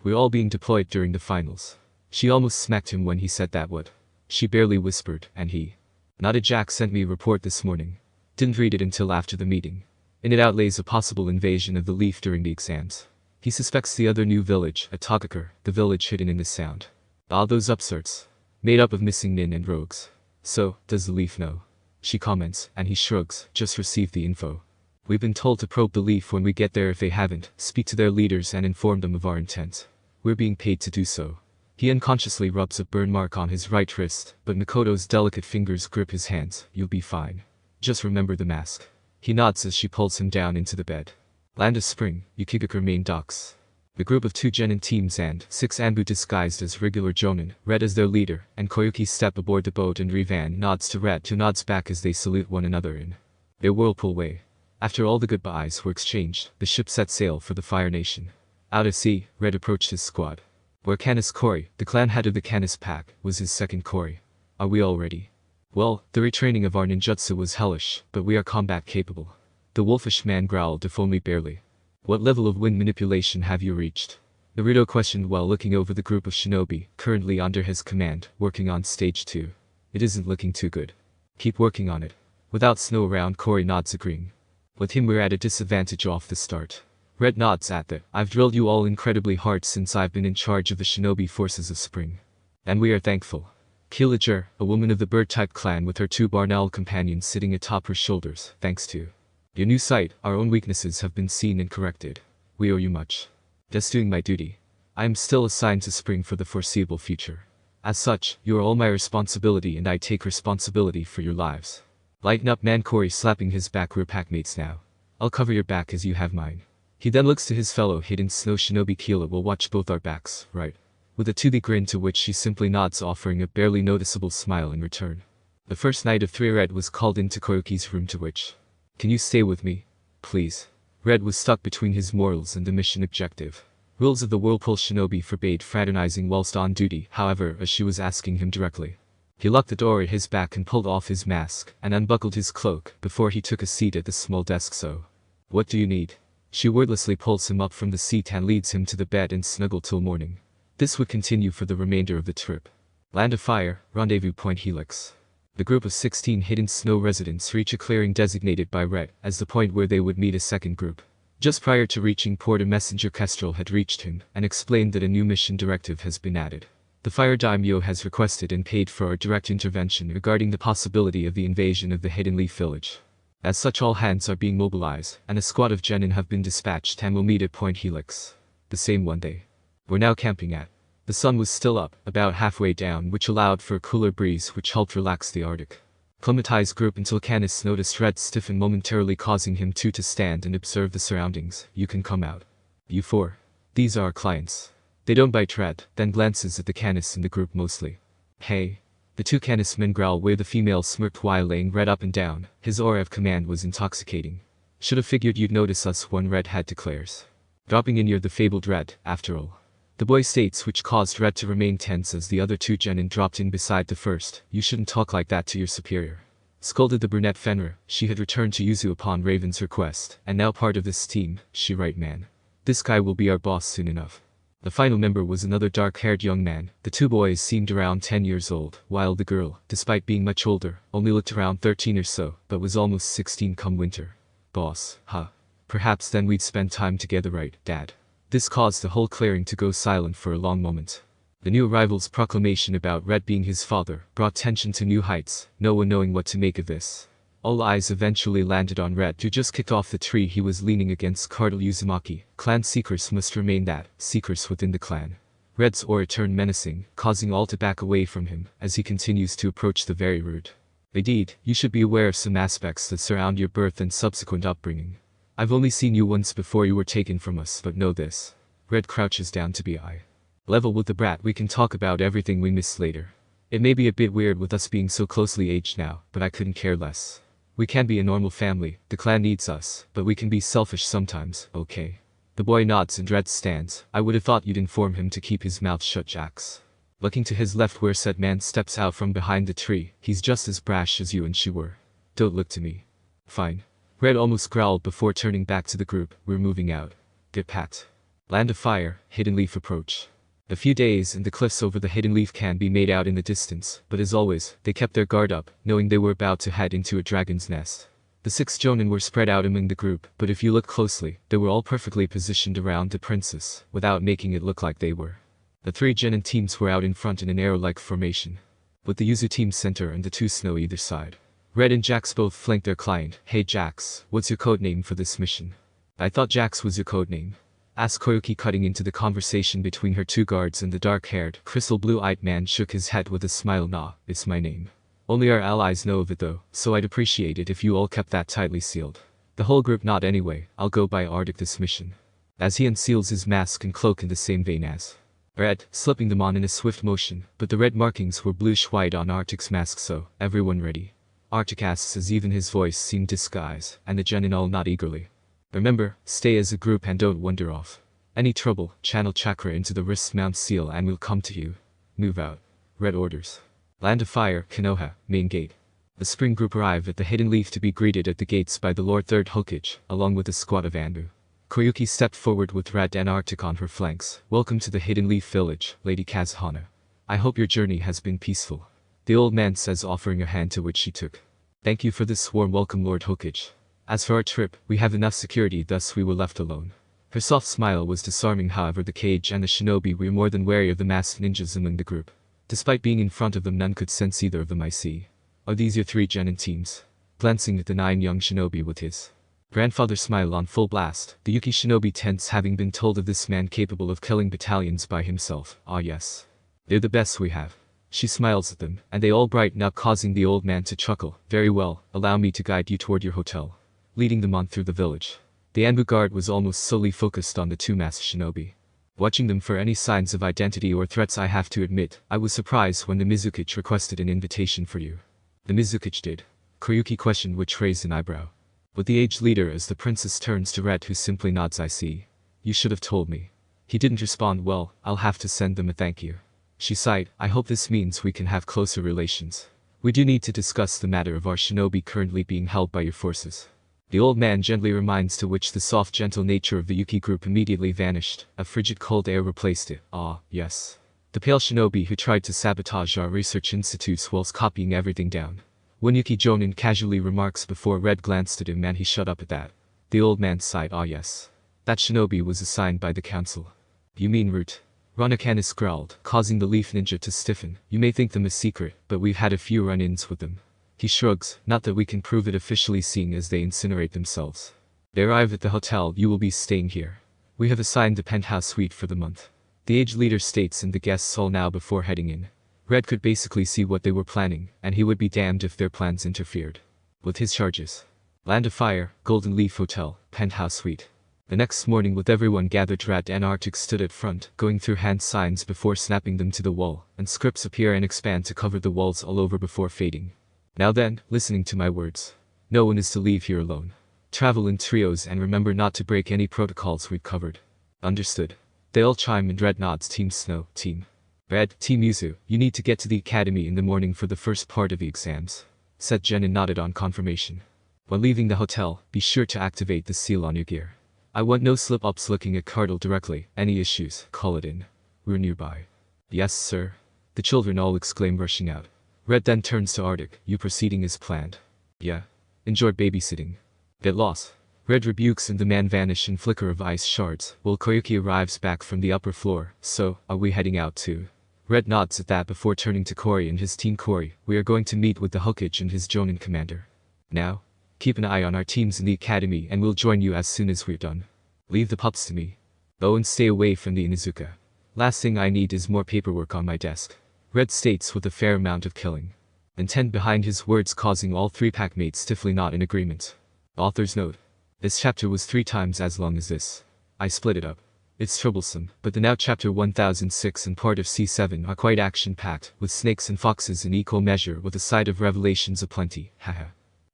We're all being deployed during the finals. She almost smacked him when he said that. What? She barely whispered, and he. Not a Jax sent me a report this morning. Didn't read it until after the meeting. In it outlays a possible invasion of the Leaf during the exams. He suspects the other new village, Atogakure, the village hidden in the sound. All those upstarts. Made up of missing nin and rogues. So, does the Leaf know? She comments, and he shrugs. Just received the info. We've been told to probe the Leaf when we get there. If they haven't, speak to their leaders and inform them of our intent. We're being paid to do so. He unconsciously rubs a burn mark on his right wrist, but Makoto's delicate fingers grip his hands. You'll be fine. Just remember the mask. He nods as she pulls him down into the bed. Land of Spring, Yukigakure main docks. The group of 2 genin teams and 6 Anbu disguised as regular jonin, Red as their leader, and Koyuki step aboard the boat, and Rivan nods to Red, who nods back as they salute one another in their whirlpool way. After all the goodbyes were exchanged, the ship set sail for the Fire Nation. Out at sea, Red approached his squad. Where Canis Kori, the clan head of the Canis pack, was his second Kori. Are we all ready? Well, the retraining of our ninjutsu was hellish, but we are combat capable. The wolfish man growled, if only barely. What level of wind manipulation have you reached? Naruto questioned while looking over the group of shinobi, currently under his command, working on stage 2. It isn't looking too good. Keep working on it. Without snow around, Kori nods agreeing. With him we're at a disadvantage off the start. Red nods at that. I've drilled you all incredibly hard since I've been in charge of the shinobi forces of spring. And we are thankful. Killager, a woman of the bird-type clan with her 2 Barnaul companions sitting atop her shoulders, thanks to your new sight, our own weaknesses have been seen and corrected. We owe you much. Just doing my duty. I am still assigned to Spring for the foreseeable future. As such, you are all my responsibility, and I take responsibility for your lives. Lighten up, man. Kori slapping his back. We're packmates now. I'll cover your back as you have mine. He then looks to his fellow hidden snow shinobi. Killa will watch both our backs, right? With a toothy grin, to which she simply nods, offering a barely noticeable smile in return. The first night of 3 Red was called into Koyuki's room, to which. Can you stay with me? Please. Red was stuck between his morals and the mission objective. Rules of the Whirlpool Shinobi forbade fraternizing whilst on duty, however, as she was asking him directly. He locked the door at his back and pulled off his mask, and unbuckled his cloak, before he took a seat at the small desk. So, what do you need? She wordlessly pulls him up from the seat and leads him to the bed and snuggle till morning. This would continue for the remainder of the trip. Land of Fire, Rendezvous Point Helix. The group of 16 hidden snow residents reach a clearing designated by Red as the point where they would meet a second group. Just prior to reaching port, a messenger Kestrel had reached him and explained that a new mission directive has been added. The Fire Daimyo has requested and paid for a direct intervention regarding the possibility of the invasion of the Hidden Leaf Village. As such, all hands are being mobilized, and a squad of genin have been dispatched and will meet at Point Helix. The same one they were now camping at. The sun was still up, about halfway down, which allowed for a cooler breeze which helped relax the Arctic. Climatized group until Canis noticed Red stiffen momentarily, causing him to stand and observe the surroundings. You can come out. You four. These are our clients. They don't bite Red, then glances at the Canis in the group mostly. Hey. The two Canis men growl where the female smirked while laying Red up and down. His aura of command was intoxicating. Should have figured you'd notice us, one Red had declares. Dropping in, you're the fabled Red, after all. The boy states, which caused Red to remain tense as the other two genin dropped in beside the first. You shouldn't talk like that to your superior. Scolded the brunette Fenrir. She had returned to Yuzu upon Raven's request, and now part of this team. She right, man. This guy will be our boss soon enough. The final member was another dark-haired young man. The two boys seemed around 10 years old, while the girl, despite being much older, only looked around 13 or so, but was almost 16 come winter. Boss, huh? Perhaps then we'd spend time together, right, Dad? This caused the whole clearing to go silent for a long moment. The new arrival's proclamation about Red being his father brought tension to new heights, no one knowing what to make of this. All eyes eventually landed on Red, who just kicked off the tree he was leaning against. Cardinal Uzumaki. Clan secrets must remain that, secrets within the clan. Red's aura turned menacing, causing all to back away from him as he continues to approach the very root. Indeed, you should be aware of some aspects that surround your birth and subsequent upbringing. I've only seen you once before you were taken from us, but know this. Red crouches down to be eye level with the brat. We can talk about everything we missed later. It may be a bit weird with us being so closely aged now, but I couldn't care less. We can be a normal family, the clan needs us, but we can be selfish sometimes, okay? The boy nods and Red stands. I would have thought you'd inform him to keep his mouth shut, Jax. Looking to his left where said man steps out from behind the tree. He's just as brash as you and she were. Don't look to me. Fine. Red almost growled before turning back to the group. We're moving out. Get pat. Land of Fire, Hidden Leaf approach. A few days and the cliffs over the Hidden Leaf can be made out in the distance, but as always, they kept their guard up, knowing they were about to head into a dragon's nest. The 6 jonin were spread out among the group, but if you look closely, they were all perfectly positioned around the princess, without making it look like they were. The 3 genin teams were out in front in an arrow-like formation, with the Yuzu team center and the 2 snow either side. Red and Jax both flanked their client. Hey Jax, what's your codename for this mission? I thought Jax was your codename. Asked Koyuki, cutting into the conversation between her 2 guards, and the dark-haired, crystal blue-eyed man shook his head with a smile. Nah, it's my name. Only our allies know of it though, so I'd appreciate it if you all kept that tightly sealed. The whole group nod anyway. I'll go by Arctic this mission. As he unseals his mask and cloak in the same vein as Red, slipping them on in a swift motion, but the red markings were bluish-white on Arctic's mask. So, everyone ready? Arctic asks as even his voice seemed disguised, and the genin all nod eagerly. Remember, stay as a group and don't wander off. Any trouble, channel chakra into the wrist mount seal and we'll come to you. Move out. Red orders. Land of Fire, Konoha, main gate. The spring group arrive at the Hidden Leaf to be greeted at the gates by the Lord Third Hokage, along with a squad of Anbu. Koyuki stepped forward with Red and Arctic on her flanks. Welcome to the Hidden Leaf Village, Lady Kazuhana. I hope your journey has been peaceful. The old man says, offering a hand, to which she took. Thank you for this warm welcome, Lord Hokage. As for our trip, we have enough security, thus we were left alone. Her soft smile was disarming. However, the Cage and the shinobi were more than wary of the masked ninjas among the group. Despite being in front of them, none could sense either of them. I see. Are these your 3 genin teams? Glancing at the 9 young shinobi with his grandfather smile on full blast, the Yuki shinobi tense, having been told of this man capable of killing battalions by himself. Ah yes. They're the best we have. She smiles at them, and they all brighten up, causing the old man to chuckle. Very well, allow me to guide you toward your hotel. Leading them on through the village. The Anbu guard was almost solely focused on the 2 masked shinobi, watching them for any signs of identity or threats. I have to admit, I was surprised when the Mizukage requested an invitation for you. The Mizukage did? Koyuki questioned, which raised an eyebrow. With the aged leader as the princess turns to Red, who simply nods. I see. You should have told me. He didn't respond. Well, I'll have to send them a thank you. She sighed. I hope this means we can have closer relations. We do need to discuss the matter of our shinobi currently being held by your forces. The old man gently reminds, to which the soft gentle nature of the Yuki group immediately vanished. A frigid cold air replaced it. Ah, yes. The pale shinobi who tried to sabotage our research institutes whilst copying everything down. When Yuki Jonin casually remarks before Red glanced at him and he shut up at that. The old man sighed. Ah yes. That shinobi was assigned by the council. You mean Root? Ranakanis growled, causing the leaf ninja to stiffen. You may think them a secret, but we've had a few run-ins with them. He shrugs, not that we can prove it officially seeing as they incinerate themselves. They arrive at the hotel. You will be staying here. We have assigned the penthouse suite for the month. The age leader states, and the guests all now before heading in. Red could basically see what they were planning, and he would be damned if their plans interfered with his charges. Land of Fire, Golden Leaf Hotel, penthouse suite. The next morning, with everyone gathered, Rat and Arctic stood at front, going through hand signs before snapping them to the wall, and scripts appear and expand to cover the walls all over before fading. Now then, listening to my words. No one is to leave here alone. Travel in trios and remember not to break any protocols we've covered. Understood. They all chime in. Red nods. Team Snow, Team Red, Team Yuzu, you need to get to the academy in the morning for the first part of the exams, said Jen and nodded on confirmation. When leaving the hotel, be sure to activate the seal on your gear. I want no slip-ups. Looking at Cardle directly. Any issues, call it in. We're nearby. Yes, sir. The children all exclaim, rushing out. Red then turns to Arctic. You proceeding as planned? Yeah. Enjoyed babysitting. Get lost. Red rebukes and the man vanish in flicker of ice shards, while Koyuki arrives back from the upper floor. So, are we heading out too? Red nods at that before turning to Kori and his team. Kori, we are going to meet with the Hokage and his Jonin commander. Now? Keep an eye on our teams in the academy and we'll join you as soon as we're done. Leave the pups to me. Oh, and stay away from the Inuzuka. Last thing I need is more paperwork on my desk. Red states with a fair amount of killing intent behind his words, causing all three packmates stiffly nod in agreement. Author's note. This chapter was 3 times as long as this. I split it up. It's troublesome, but the now chapter 1006 and part of C7 are quite action-packed, with snakes and foxes in equal measure with a side of revelations aplenty, haha.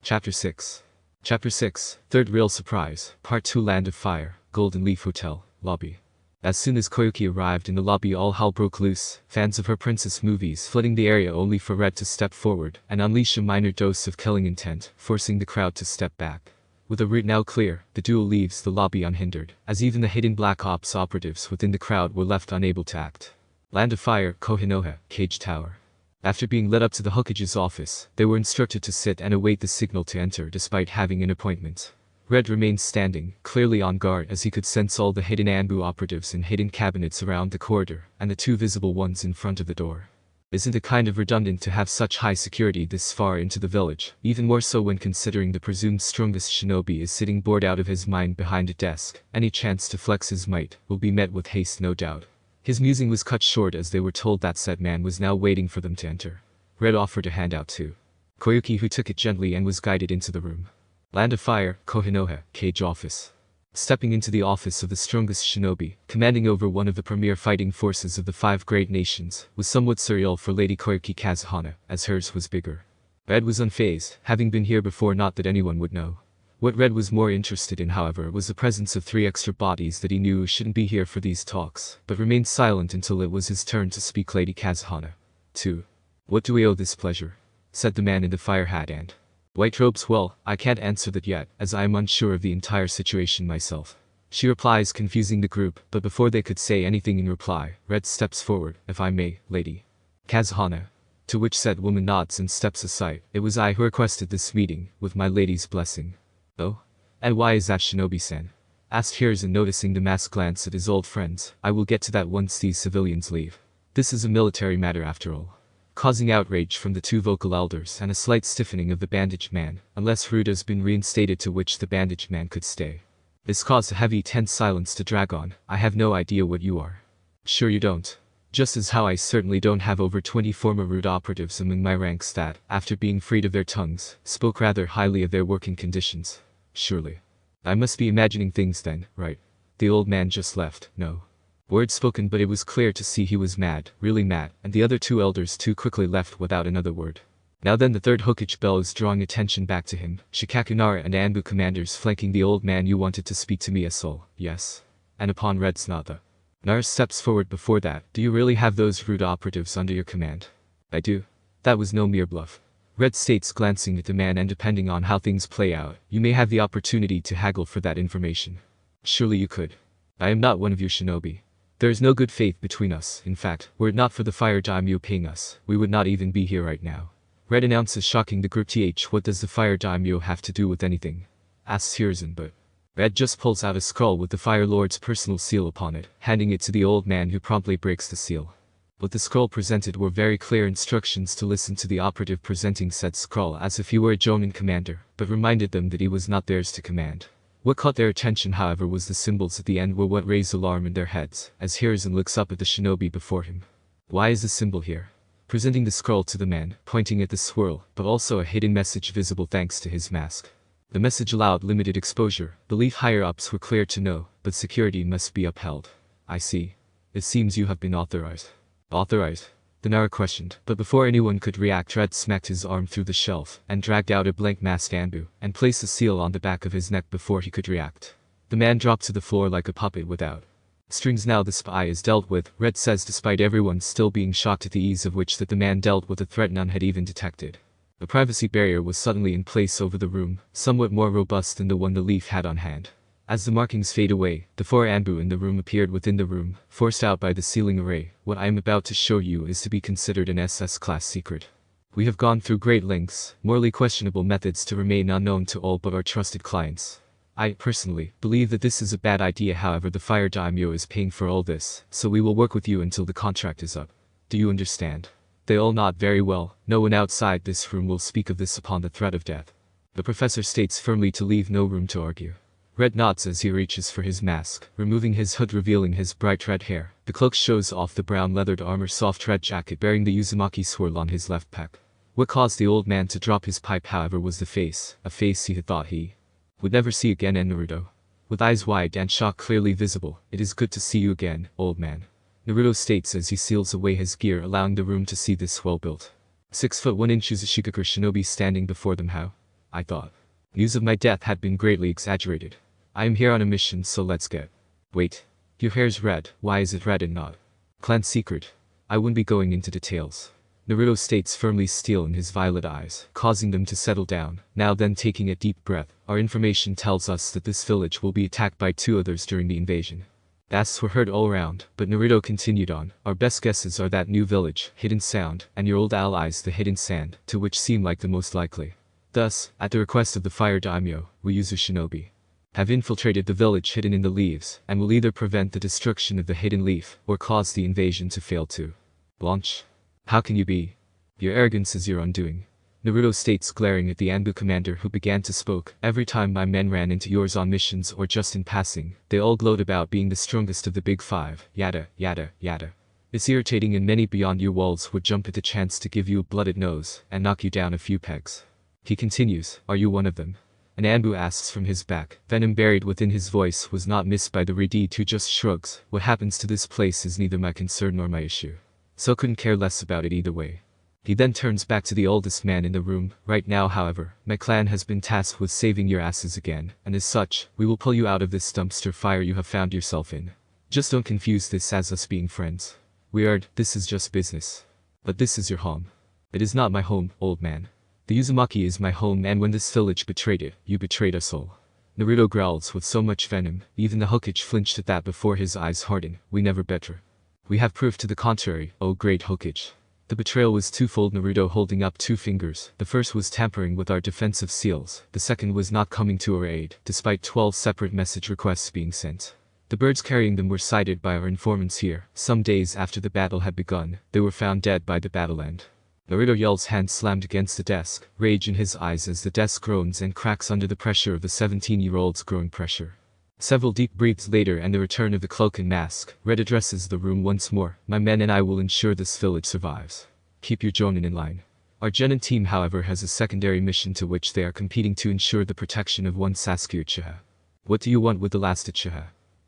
Chapter 6. Chapter 6, Third Real Surprise, Part 2. Land of Fire, Golden Leaf Hotel, Lobby. As soon as Koyuki arrived in the lobby, all hell broke loose, fans of her princess movies flooding the area only for Red to step forward and unleash a minor dose of killing intent, forcing the crowd to step back. With the route now clear, the duo leaves the lobby unhindered, as even the hidden Black Ops operatives within the crowd were left unable to act. Land of Fire, Konoha, Cage Tower. After being led up to the Hokage's office, they were instructed to sit and await the signal to enter despite having an appointment. Red remained standing, clearly on guard, as he could sense all the hidden Anbu operatives in hidden cabinets around the corridor, and the 2 visible ones in front of the door. Isn't it kind of redundant to have such high security this far into the village, even more so when considering the presumed strongest shinobi is sitting bored out of his mind behind a desk? Any chance to flex his might will be met with haste, no doubt. His musing was cut short as they were told that said man was now waiting for them to enter. Red offered a handout to Koyuki, who took it gently and was guided into the room. Land of Fire, Konoha, Cage Office. Stepping into the office of the strongest shinobi, commanding over one of the premier fighting forces of the 5 great nations, was somewhat surreal for Lady Koyuki Kazuhana, as hers was bigger. Red was unfazed, having been here before. Not that anyone would know. What Red was more interested in, however, was the presence of 3 extra bodies that he knew shouldn't be here for these talks, but remained silent until it was his turn to speak. Lady Kazuhana. 2. What do we owe this pleasure? Said the man in the fire hat and white robes. Well, I can't answer that yet, as I am unsure of the entire situation myself. She replies, confusing the group, but before they could say anything in reply, Red steps forward. If I may, Lady Kazuhana. To which said woman nods and steps aside. It was I who requested this meeting, with my lady's blessing. Oh? And why is that, Shinobi-san? Asked Hiruzen, noticing the masked glance at his old friends. I will get to that once these civilians leave. This is a military matter after all. Causing outrage from the 2 vocal elders and a slight stiffening of the bandaged man, unless Ruda's been reinstated, to which the bandaged man could stay. This caused a heavy, tense silence to drag on. I have no idea what you are. Sure you don't. Just as how I certainly don't have over 20 former Rude operatives among my ranks that, after being freed of their tongues, spoke rather highly of their working conditions. Surely. I must be imagining things then, right? The old man just left. No word spoken, but it was clear to see he was mad, really mad, and the other 2 elders too quickly left without another word. Now then, the 3rd Hokage bellows, drawing attention back to him. Shikakunara and Anbu commanders flanking the old man. You wanted to speak to me, Asol? Yes. And upon Red's nod, Naruto steps forward before that. Do you really have those rude operatives under your command? I do. That was no mere bluff. Red states, glancing at the man, and depending on how things play out, you may have the opportunity to haggle for that information. Surely you could. I am not one of your shinobi. There is no good faith between us. In fact, were it not for the fire daimyo paying us, we would not even be here right now. Red announces, shocking the group. What does the fire daimyo have to do with anything? Asks Hiruzen, but Red just pulls out a scroll with the Fire Lord's personal seal upon it, handing it to the old man, who promptly breaks the seal. What the scroll presented were very clear instructions to listen to the operative presenting said scroll as if he were a Jonin commander, but reminded them that he was not theirs to command. What caught their attention, however, was the symbols at the end were what raised alarm in their heads, as Hiruzen looks up at the shinobi before him. Why is the symbol here? Presenting the scroll to the man, pointing at the swirl, but also a hidden message visible thanks to his mask. The message allowed limited exposure. Belief higher-ups were clear to know, but security must be upheld. I see. It seems you have been authorized. Authorized? The Naruto questioned, but before anyone could react, Red smacked his arm through the shelf and dragged out a blank masked Anbu, and placed the seal on the back of his neck before he could react. The man dropped to the floor like a puppet without strings. Now the spy is dealt with, Red says, despite everyone still being shocked at the ease of which that the man dealt with a threat none had even detected. The privacy barrier was suddenly in place over the room, somewhat more robust than the one the leaf had on hand. As the markings fade away, the 4 Anbu in the room appeared within the room, forced out by the ceiling array. What I am about to show you is to be considered an SS-class secret. We have gone through great lengths, morally questionable methods to remain unknown to all but our trusted clients. I, personally, believe that this is a bad idea. However, the fire daimyo is paying for all this, so we will work with you until the contract is up. Do you understand? They all nod. Very well. No one outside this room will speak of this upon the threat of death. The professor states firmly to leave no room to argue. Red nods as he reaches for his mask, removing his hood, revealing his bright red hair. The cloak shows off the brown leathered armor, soft red jacket bearing the Uzumaki swirl on his left pec. What caused the old man to drop his pipe, however, was the face, a face he had thought he would never see again. And Naruto, with eyes wide and shock clearly visible, it is good to see you again, old man. Naruto states as he seals away his gear, allowing the room to see this well-built 6'1" Uzumaki shinobi standing before them. How? I thought news of my death had been greatly exaggerated. I am here on a mission, so let's get. Wait. Your hair's red. Why is it red and not clan secret? I wouldn't be going into details. Naruto states firmly, steel in his violet eyes, causing them to settle down. Now then, taking a deep breath, our information tells us that this village will be attacked by 2 others during the invasion. Asks were heard all around, but Naruto continued on. Our best guesses are that new village, Hidden Sound, and your old allies, the Hidden Sand, to which seem like the most likely. Thus, at the request of the fire daimyo, we Uzu shinobi have infiltrated the village hidden in the leaves, and will either prevent the destruction of the hidden leaf, or cause the invasion to fail to launch. How can you be? Your arrogance is your undoing. Naruto states, glaring at the Anbu commander, who began to spoke. Every time my men ran into yours on missions or just in passing, they all glowed about being the strongest of the big 5, yada, yada, yada. It's irritating, and many beyond your walls would jump at the chance to give you a blooded nose, and knock you down a few pegs. He continues, are you one of them? An Anbu asks from his back. Venom buried within his voice was not missed by the Reed, who just shrugs. What happens to this place is neither my concern nor my issue. So couldn't care less about it either way. He then turns back to the oldest man in the room. Right now, however, my clan has been tasked with saving your asses again, and as such, we will pull you out of this dumpster fire you have found yourself in. Just don't confuse this as us being friends. We aren't. This is just business. But this is your home. It is not my home, old man. The Uzumaki is my home, and when this village betrayed it, you betrayed us all. Naruto growls with so much venom, even the Hokage flinched at that before his eyes hardened. We never better. We have proof to the contrary, oh great Hokage. The betrayal was twofold. Naruto holding up 2 fingers. The first was tampering with our defensive seals. The second was not coming to our aid, despite 12 separate message requests being sent. The birds carrying them were sighted by our informants here. Some days after the battle had begun, they were found dead by the battle end. Naruto yells, hand slammed against the desk, rage in his eyes as the desk groans and cracks under the pressure of the 17-year-old's growing pressure. Several deep breaths later and the return of the cloak and mask, Red addresses the room once more. My men and I will ensure this village survives. Keep your Jonin in line. Our Genin team, however, has a secondary mission to which they are competing to ensure the protection of one Sasuke Uchiha. What do you want with the last Uchiha?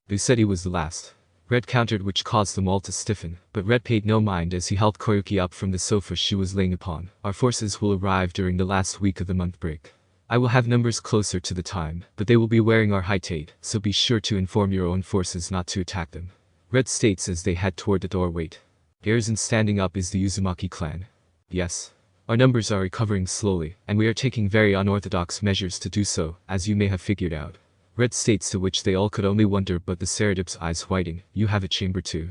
Who said he was the last? Red countered, which caused them all to stiffen, but Red paid no mind as he helped Koyuki up from the sofa she was laying upon. Our forces will arrive during the last week of the month break. I will have numbers closer to the time, but they will be wearing our height, so be sure to inform your own forces not to attack them. Red states as they head toward the door. Wait. Isn't standing up is the Uzumaki clan. Yes. Our numbers are recovering slowly, and we are taking very unorthodox measures to do so, as you may have figured out. Red states, to which they all could only wonder, but the Ceratip's eyes whiting. You have a chamber too.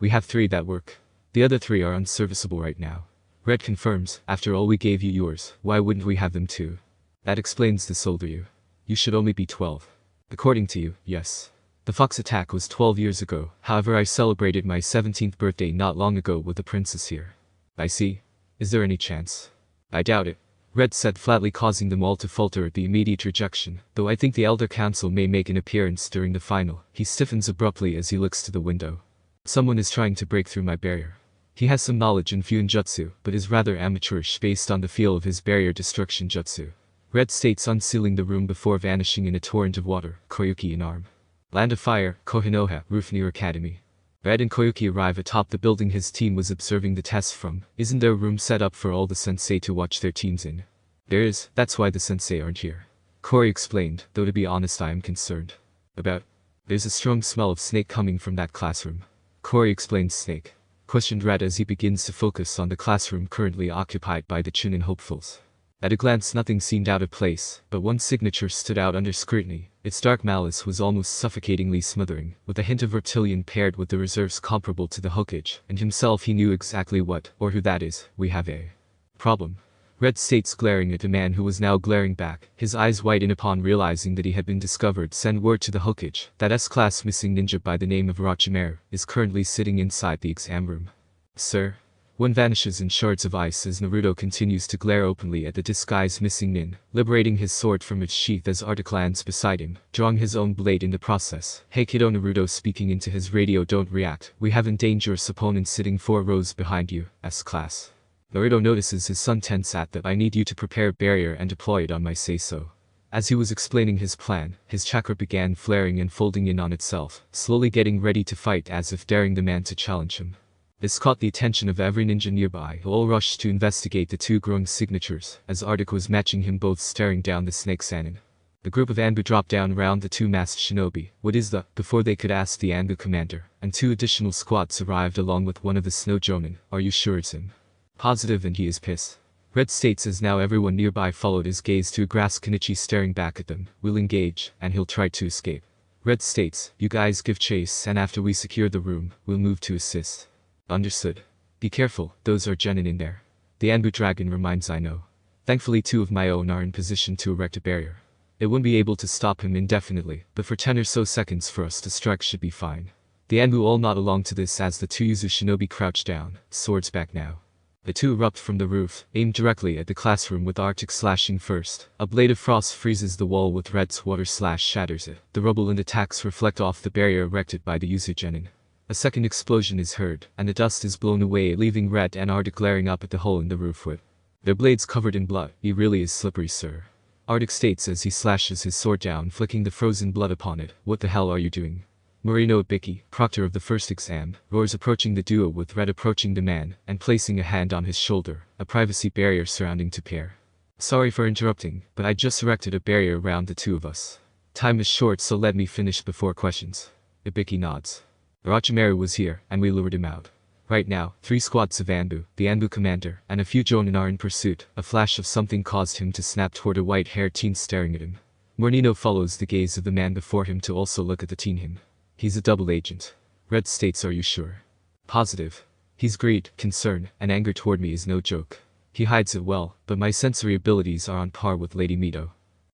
We have 3 that work. The other 3 are unserviceable right now. Red confirms, after all we gave you yours, why wouldn't we have them too? That explains this older you. You should only be 12. According to you, yes. The fox attack was 12 years ago, however I celebrated my 17th birthday not long ago with the princess here. I see. Is there any chance? I doubt it. Red said flatly, causing them all to falter at the immediate rejection, though I think the Elder Council may make an appearance during the final. He stiffens abruptly as he looks to the window. Someone is trying to break through my barrier. He has some knowledge in Fuinjutsu, but is rather amateurish based on the feel of his barrier destruction jutsu. Red states, unsealing the room before vanishing in a torrent of water. Koyuki in arm. Land of Fire, Kohinoha, roof near Academy. Red and Koyuki arrive atop the building his team was observing the tests from. Isn't there a room set up for all the sensei to watch their teams in? There is, that's why the sensei aren't here. Cory explained, though to be honest I am concerned. About? There's a strong smell of snake coming from that classroom. Cory explains. Snake? Questioned Red as he begins to focus on the classroom currently occupied by the Chunin hopefuls. At a glance nothing seemed out of place, but one signature stood out under scrutiny. Its dark malice was almost suffocatingly smothering, with a hint of reptilian paired with the reserves comparable to the hokage, and himself he knew exactly what, or who that is. We have a problem. Red states, glaring at the man who was now glaring back, his eyes widen upon realizing that he had been discovered. Send word to the hokage that S-class missing ninja by the name of Orochimaru is currently sitting inside the exam room. Sir? One vanishes in shards of ice as Naruto continues to glare openly at the disguised missing nin, liberating his sword from its sheath as Arctic lands beside him, drawing his own blade in the process. Hey kiddo, Naruto speaking into his radio, don't react. We have a dangerous opponent sitting 4 rows behind you, S-class. Naruto notices his son tense at that. I need you to prepare a barrier and deploy it on my say-so. As he was explaining his plan, his chakra began flaring and folding in on itself, slowly getting ready to fight as if daring the man to challenge him. This caught the attention of every ninja nearby, who all rushed to investigate the 2 growing signatures, as Arctic was matching him, both staring down the snake Sanin. The group of Anbu dropped down around the 2 masked shinobi. What is the? Before they could ask the Anbu commander, and 2 additional squads arrived along with one of the snow jonin. Are you sure it's him? Positive, and he is pissed. Red states as now everyone nearby followed his gaze to a grass Kenichi staring back at them. We'll engage, and he'll try to escape. Red states, you guys give chase, and after we secure the room, we'll move to assist. Understood. Be careful, those are genin in there. The Anbu dragon reminds. I know. Thankfully 2 of my own are in position to erect a barrier. It wouldn't be able to stop him indefinitely, but for 10 or so seconds for us to strike should be fine. The Anbu all nod along to this as the 2 Yuzu shinobi crouch down, swords back now. The 2 erupt from the roof, aimed directly at the classroom with Arctic slashing first. A blade of frost freezes the wall with Red's water slash shatters it. The rubble and attacks reflect off the barrier erected by the Yuzu genin. A second explosion is heard, and the dust is blown away, leaving Red and Arctic glaring up at the hole in the roof with their blades covered in blood. He really is slippery, sir. Arctic states as he slashes his sword down, flicking the frozen blood upon it. What the hell are you doing? Morino Ibiki, proctor of the first exam, roars, approaching the duo with Red approaching the man, and placing a hand on his shoulder, a privacy barrier surrounding to pair. Sorry for interrupting, but I just erected a barrier around the 2 of us. Time is short, so let me finish before questions. Ibiki nods. Orochimaru was here, and we lured him out. Right now, 3 squads of Anbu, the Anbu commander, and a few jonin are in pursuit. A flash of something caused him to snap toward a white-haired teen staring at him. Mornino follows the gaze of the man before him to also look at the teen. Him. He's a double agent. Red states, are you sure? Positive. His greed, concern, and anger toward me is no joke. He hides it well, but my sensory abilities are on par with Lady Mito.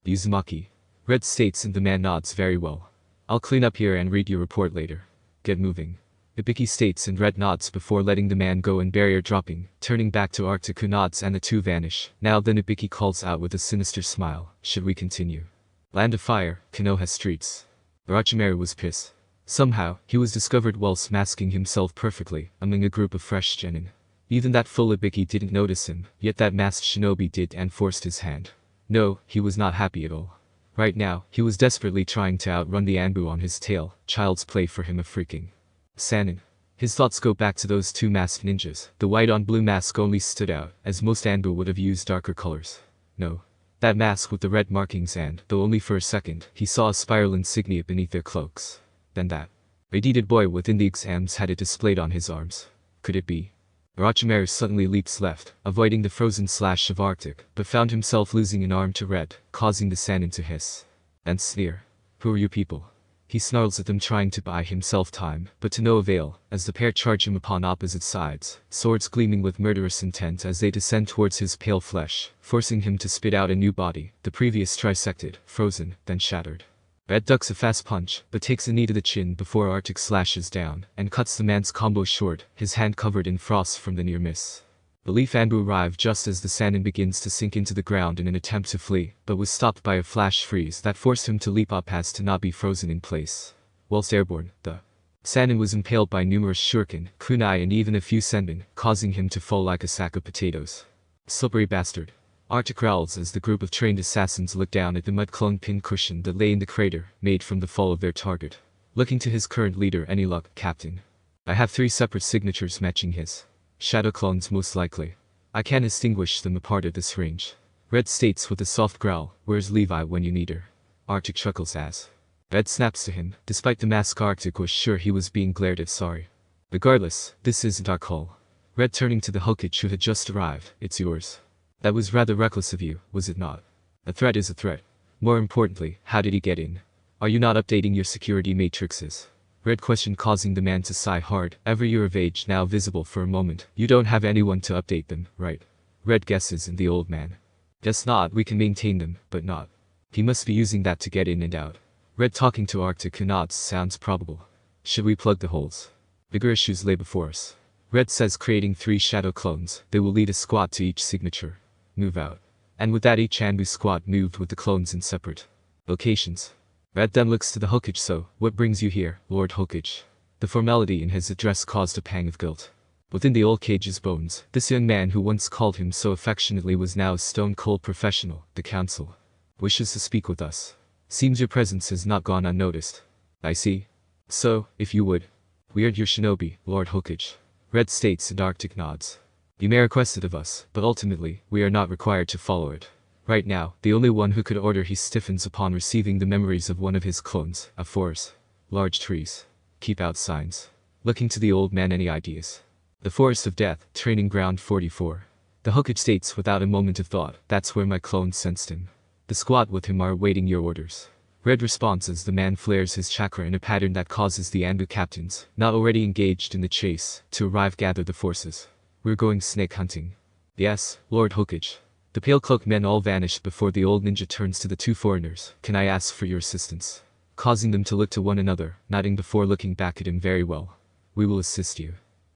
Uzumaki. Red states, and the man nods. Very well. I'll clean up here and read your report later. Get moving. Ibiki states, and Red nods before letting the man go and barrier dropping, turning back to Arctic who nods, and the 2 vanish. Now then Ibiki calls out with a sinister smile, should we continue? Land of Fire, Konoha streets. Orochimaru was pissed. Somehow, he was discovered whilst masking himself perfectly, among a group of fresh genin. Even that full Ibiki didn't notice him, yet that masked shinobi did and forced his hand. No, he was not happy at all. Right now, he was desperately trying to outrun the Anbu on his tail, child's play for him of freaking Sanin. His thoughts go back to those 2 masked ninjas. The white on blue mask only stood out, as most Anbu would have used darker colors. No. That mask with the red markings, and, though only for a second, he saw a spiral insignia beneath their cloaks. Then that. A deeded boy within the exams had it displayed on his arms. Could it be? Orochimaru suddenly leaps left, avoiding the frozen slash of Arctic, but found himself losing an arm to Red, causing the Sannin to hiss and sneer. Who are you people? He snarls at them, trying to buy himself time, but to no avail, as the pair charge him upon opposite sides, swords gleaming with murderous intent as they descend towards his pale flesh, forcing him to spit out a new body, the previous trisected, frozen, then shattered. Red ducks a fast punch, but takes a knee to the chin before Arctic slashes down, and cuts the man's combo short, his hand covered in frost from the near miss. The leaf Anbu arrived just as the Sannin begins to sink into the ground in an attempt to flee, but was stopped by a flash freeze that forced him to leap up as to not be frozen in place. Whilst airborne, the Sannin was impaled by numerous shuriken, kunai and even a few senbon, causing him to fall like a sack of potatoes. Slippery bastard. Arctic growls as the group of trained assassins look down at the mud-clone pin cushion that lay in the crater, made from the fall of their target. Looking to his current leader, any luck, Captain? I have 3 separate signatures matching his. Shadow clones most likely. I can't distinguish them apart at this range. Red states with a soft growl, where's Levi when you need her? Arctic chuckles as Red snaps to him, despite the mask Arctic was sure he was being glared at. Sorry. Regardless, this isn't our call. Red turning to the hokage who had just arrived, it's yours. That was rather reckless of you, was it not? A threat is a threat. More importantly, how did he get in? Are you not updating your security matrices? Red question, causing the man to sigh hard. Every year of age now visible for a moment. You don't have anyone to update them, right? Red guesses, and the old man. Guess not, we can maintain them, but not. He must be using that to get in and out. Red talking to Arctic who nods, sounds probable. Should we plug the holes? Bigger issues lay before us. Red says, creating 3 shadow clones. They will lead a squad to each signature. Move out. And with that, each Anbu squad moved with the clones in separate locations. Red then looks to the Hokage. So, what brings you here, Lord Hokage? The formality in his address caused a pang of guilt. Within the old cage's bones, this young man who once called him so affectionately was now a stone-cold professional. The council wishes to speak with us. Seems your presence has not gone unnoticed. I see. So, if you would. We are your shinobi, Lord Hokage. Red states, and Arctic nods. You may request it of us, but ultimately, we are not required to follow it. Right now, the only one who could order he stiffens upon receiving the memories of one of his clones, a forest. Large trees. Keep out signs. Looking to the old man, any ideas? The Forest of Death, Training Ground 44. The Hokage states without a moment of thought, that's where my clone sensed him. The squad with him are awaiting your orders. Red responds as the man flares his chakra in a pattern that causes the Anbu captains, not already engaged in the chase, to arrive, gather the forces. We're going snake hunting. Yes, Lord Hokage. The pale cloaked men all vanished before the old ninja turns to the 2 foreigners. Can I ask for your assistance? Causing them to look to one another, nodding before looking back at him. Very well. We will assist you.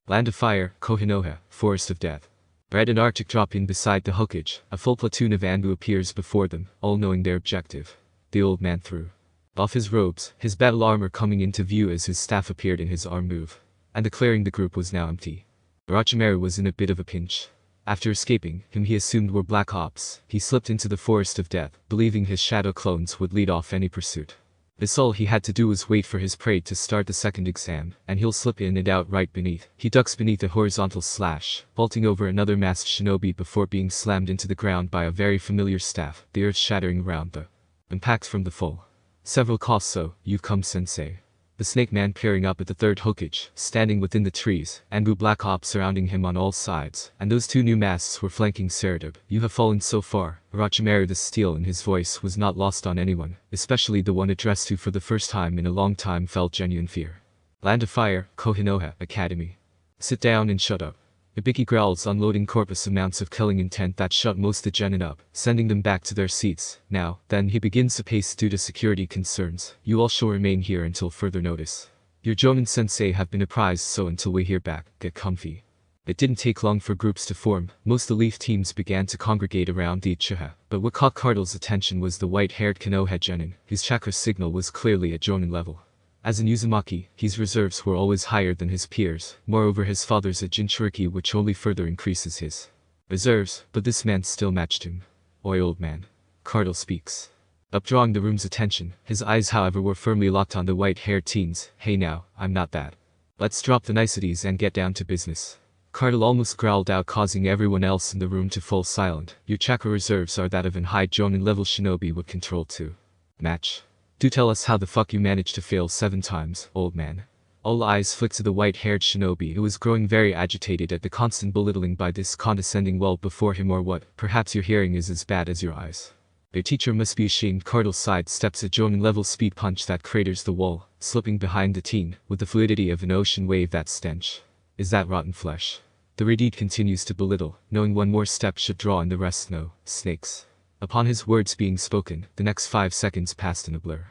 Land of Fire, Konoha, Forest of Death. Red and Arctic drop in beside the Hokage. A full platoon of Anbu appears before them, all knowing their objective. The old man threw off his robes, his battle armor coming into view as his staff appeared in his arm move, and declaring the group was now empty. Orochimaru was in a bit of a pinch. After escaping, whom he assumed were Black Ops, he slipped into the Forest of Death, believing his shadow clones would lead off any pursuit. This all he had to do was wait for his prey to start the second exam, and he'll slip in and out right beneath. He ducks beneath a horizontal slash, vaulting over another masked shinobi before being slammed into the ground by a very familiar staff, the earth shattering around the impact from the fall. Several coughs. So, you've come, sensei. The snake man peering up at the 3rd Hokage, standing within the trees, Anbu Black Ops surrounding him on all sides, and those 2 new masks were flanking Saradub. You have fallen so far. Orochimaru, the steel in his voice was not lost on anyone, especially the one addressed, who for the first time in a long time felt genuine fear. Land of Fire, Konoha Academy. Sit down and shut up. Ibiki growls, unloading corpus amounts of killing intent that shut most the genin up, sending them back to their seats. Now, then he begins to pace due to security concerns. You all shall remain here until further notice. Your Jonin sensei have been apprised, so until we hear back, get comfy. It didn't take long for groups to form. Most elite teams began to congregate around the Uchiha, but what caught Cardle's attention was the white-haired Konoha genin, whose chakra signal was clearly at Jonin level. As in Uzumaki, his reserves were always higher than his peers. Moreover, his father's a Jinchuriki, which only further increases his reserves, but this man still matched him. Oi, old man. Cardle speaks, updrawing the room's attention. His eyes, however, were firmly locked on the white-haired teens. Hey now, I'm not that. Let's drop the niceties and get down to business. Cardle almost growled out, causing everyone else in the room to fall silent. Your chakra reserves are that of an high Jonin level shinobi with control to match. Do tell us how the fuck you managed to fail 7 times, old man. All eyes flicked to the white-haired shinobi who was growing very agitated at the constant belittling by this condescending whelp before him. Or what, perhaps your hearing is as bad as your eyes. Their teacher must be ashamed. Cardle sidesteps a Jonin-level speed punch that craters the wall, slipping behind the teen, with the fluidity of an ocean wave. That stench. Is that rotten flesh? The Redeed continues to belittle, knowing one more step should draw in the rest no snakes. Upon his words being spoken, the next 5 seconds passed in a blur.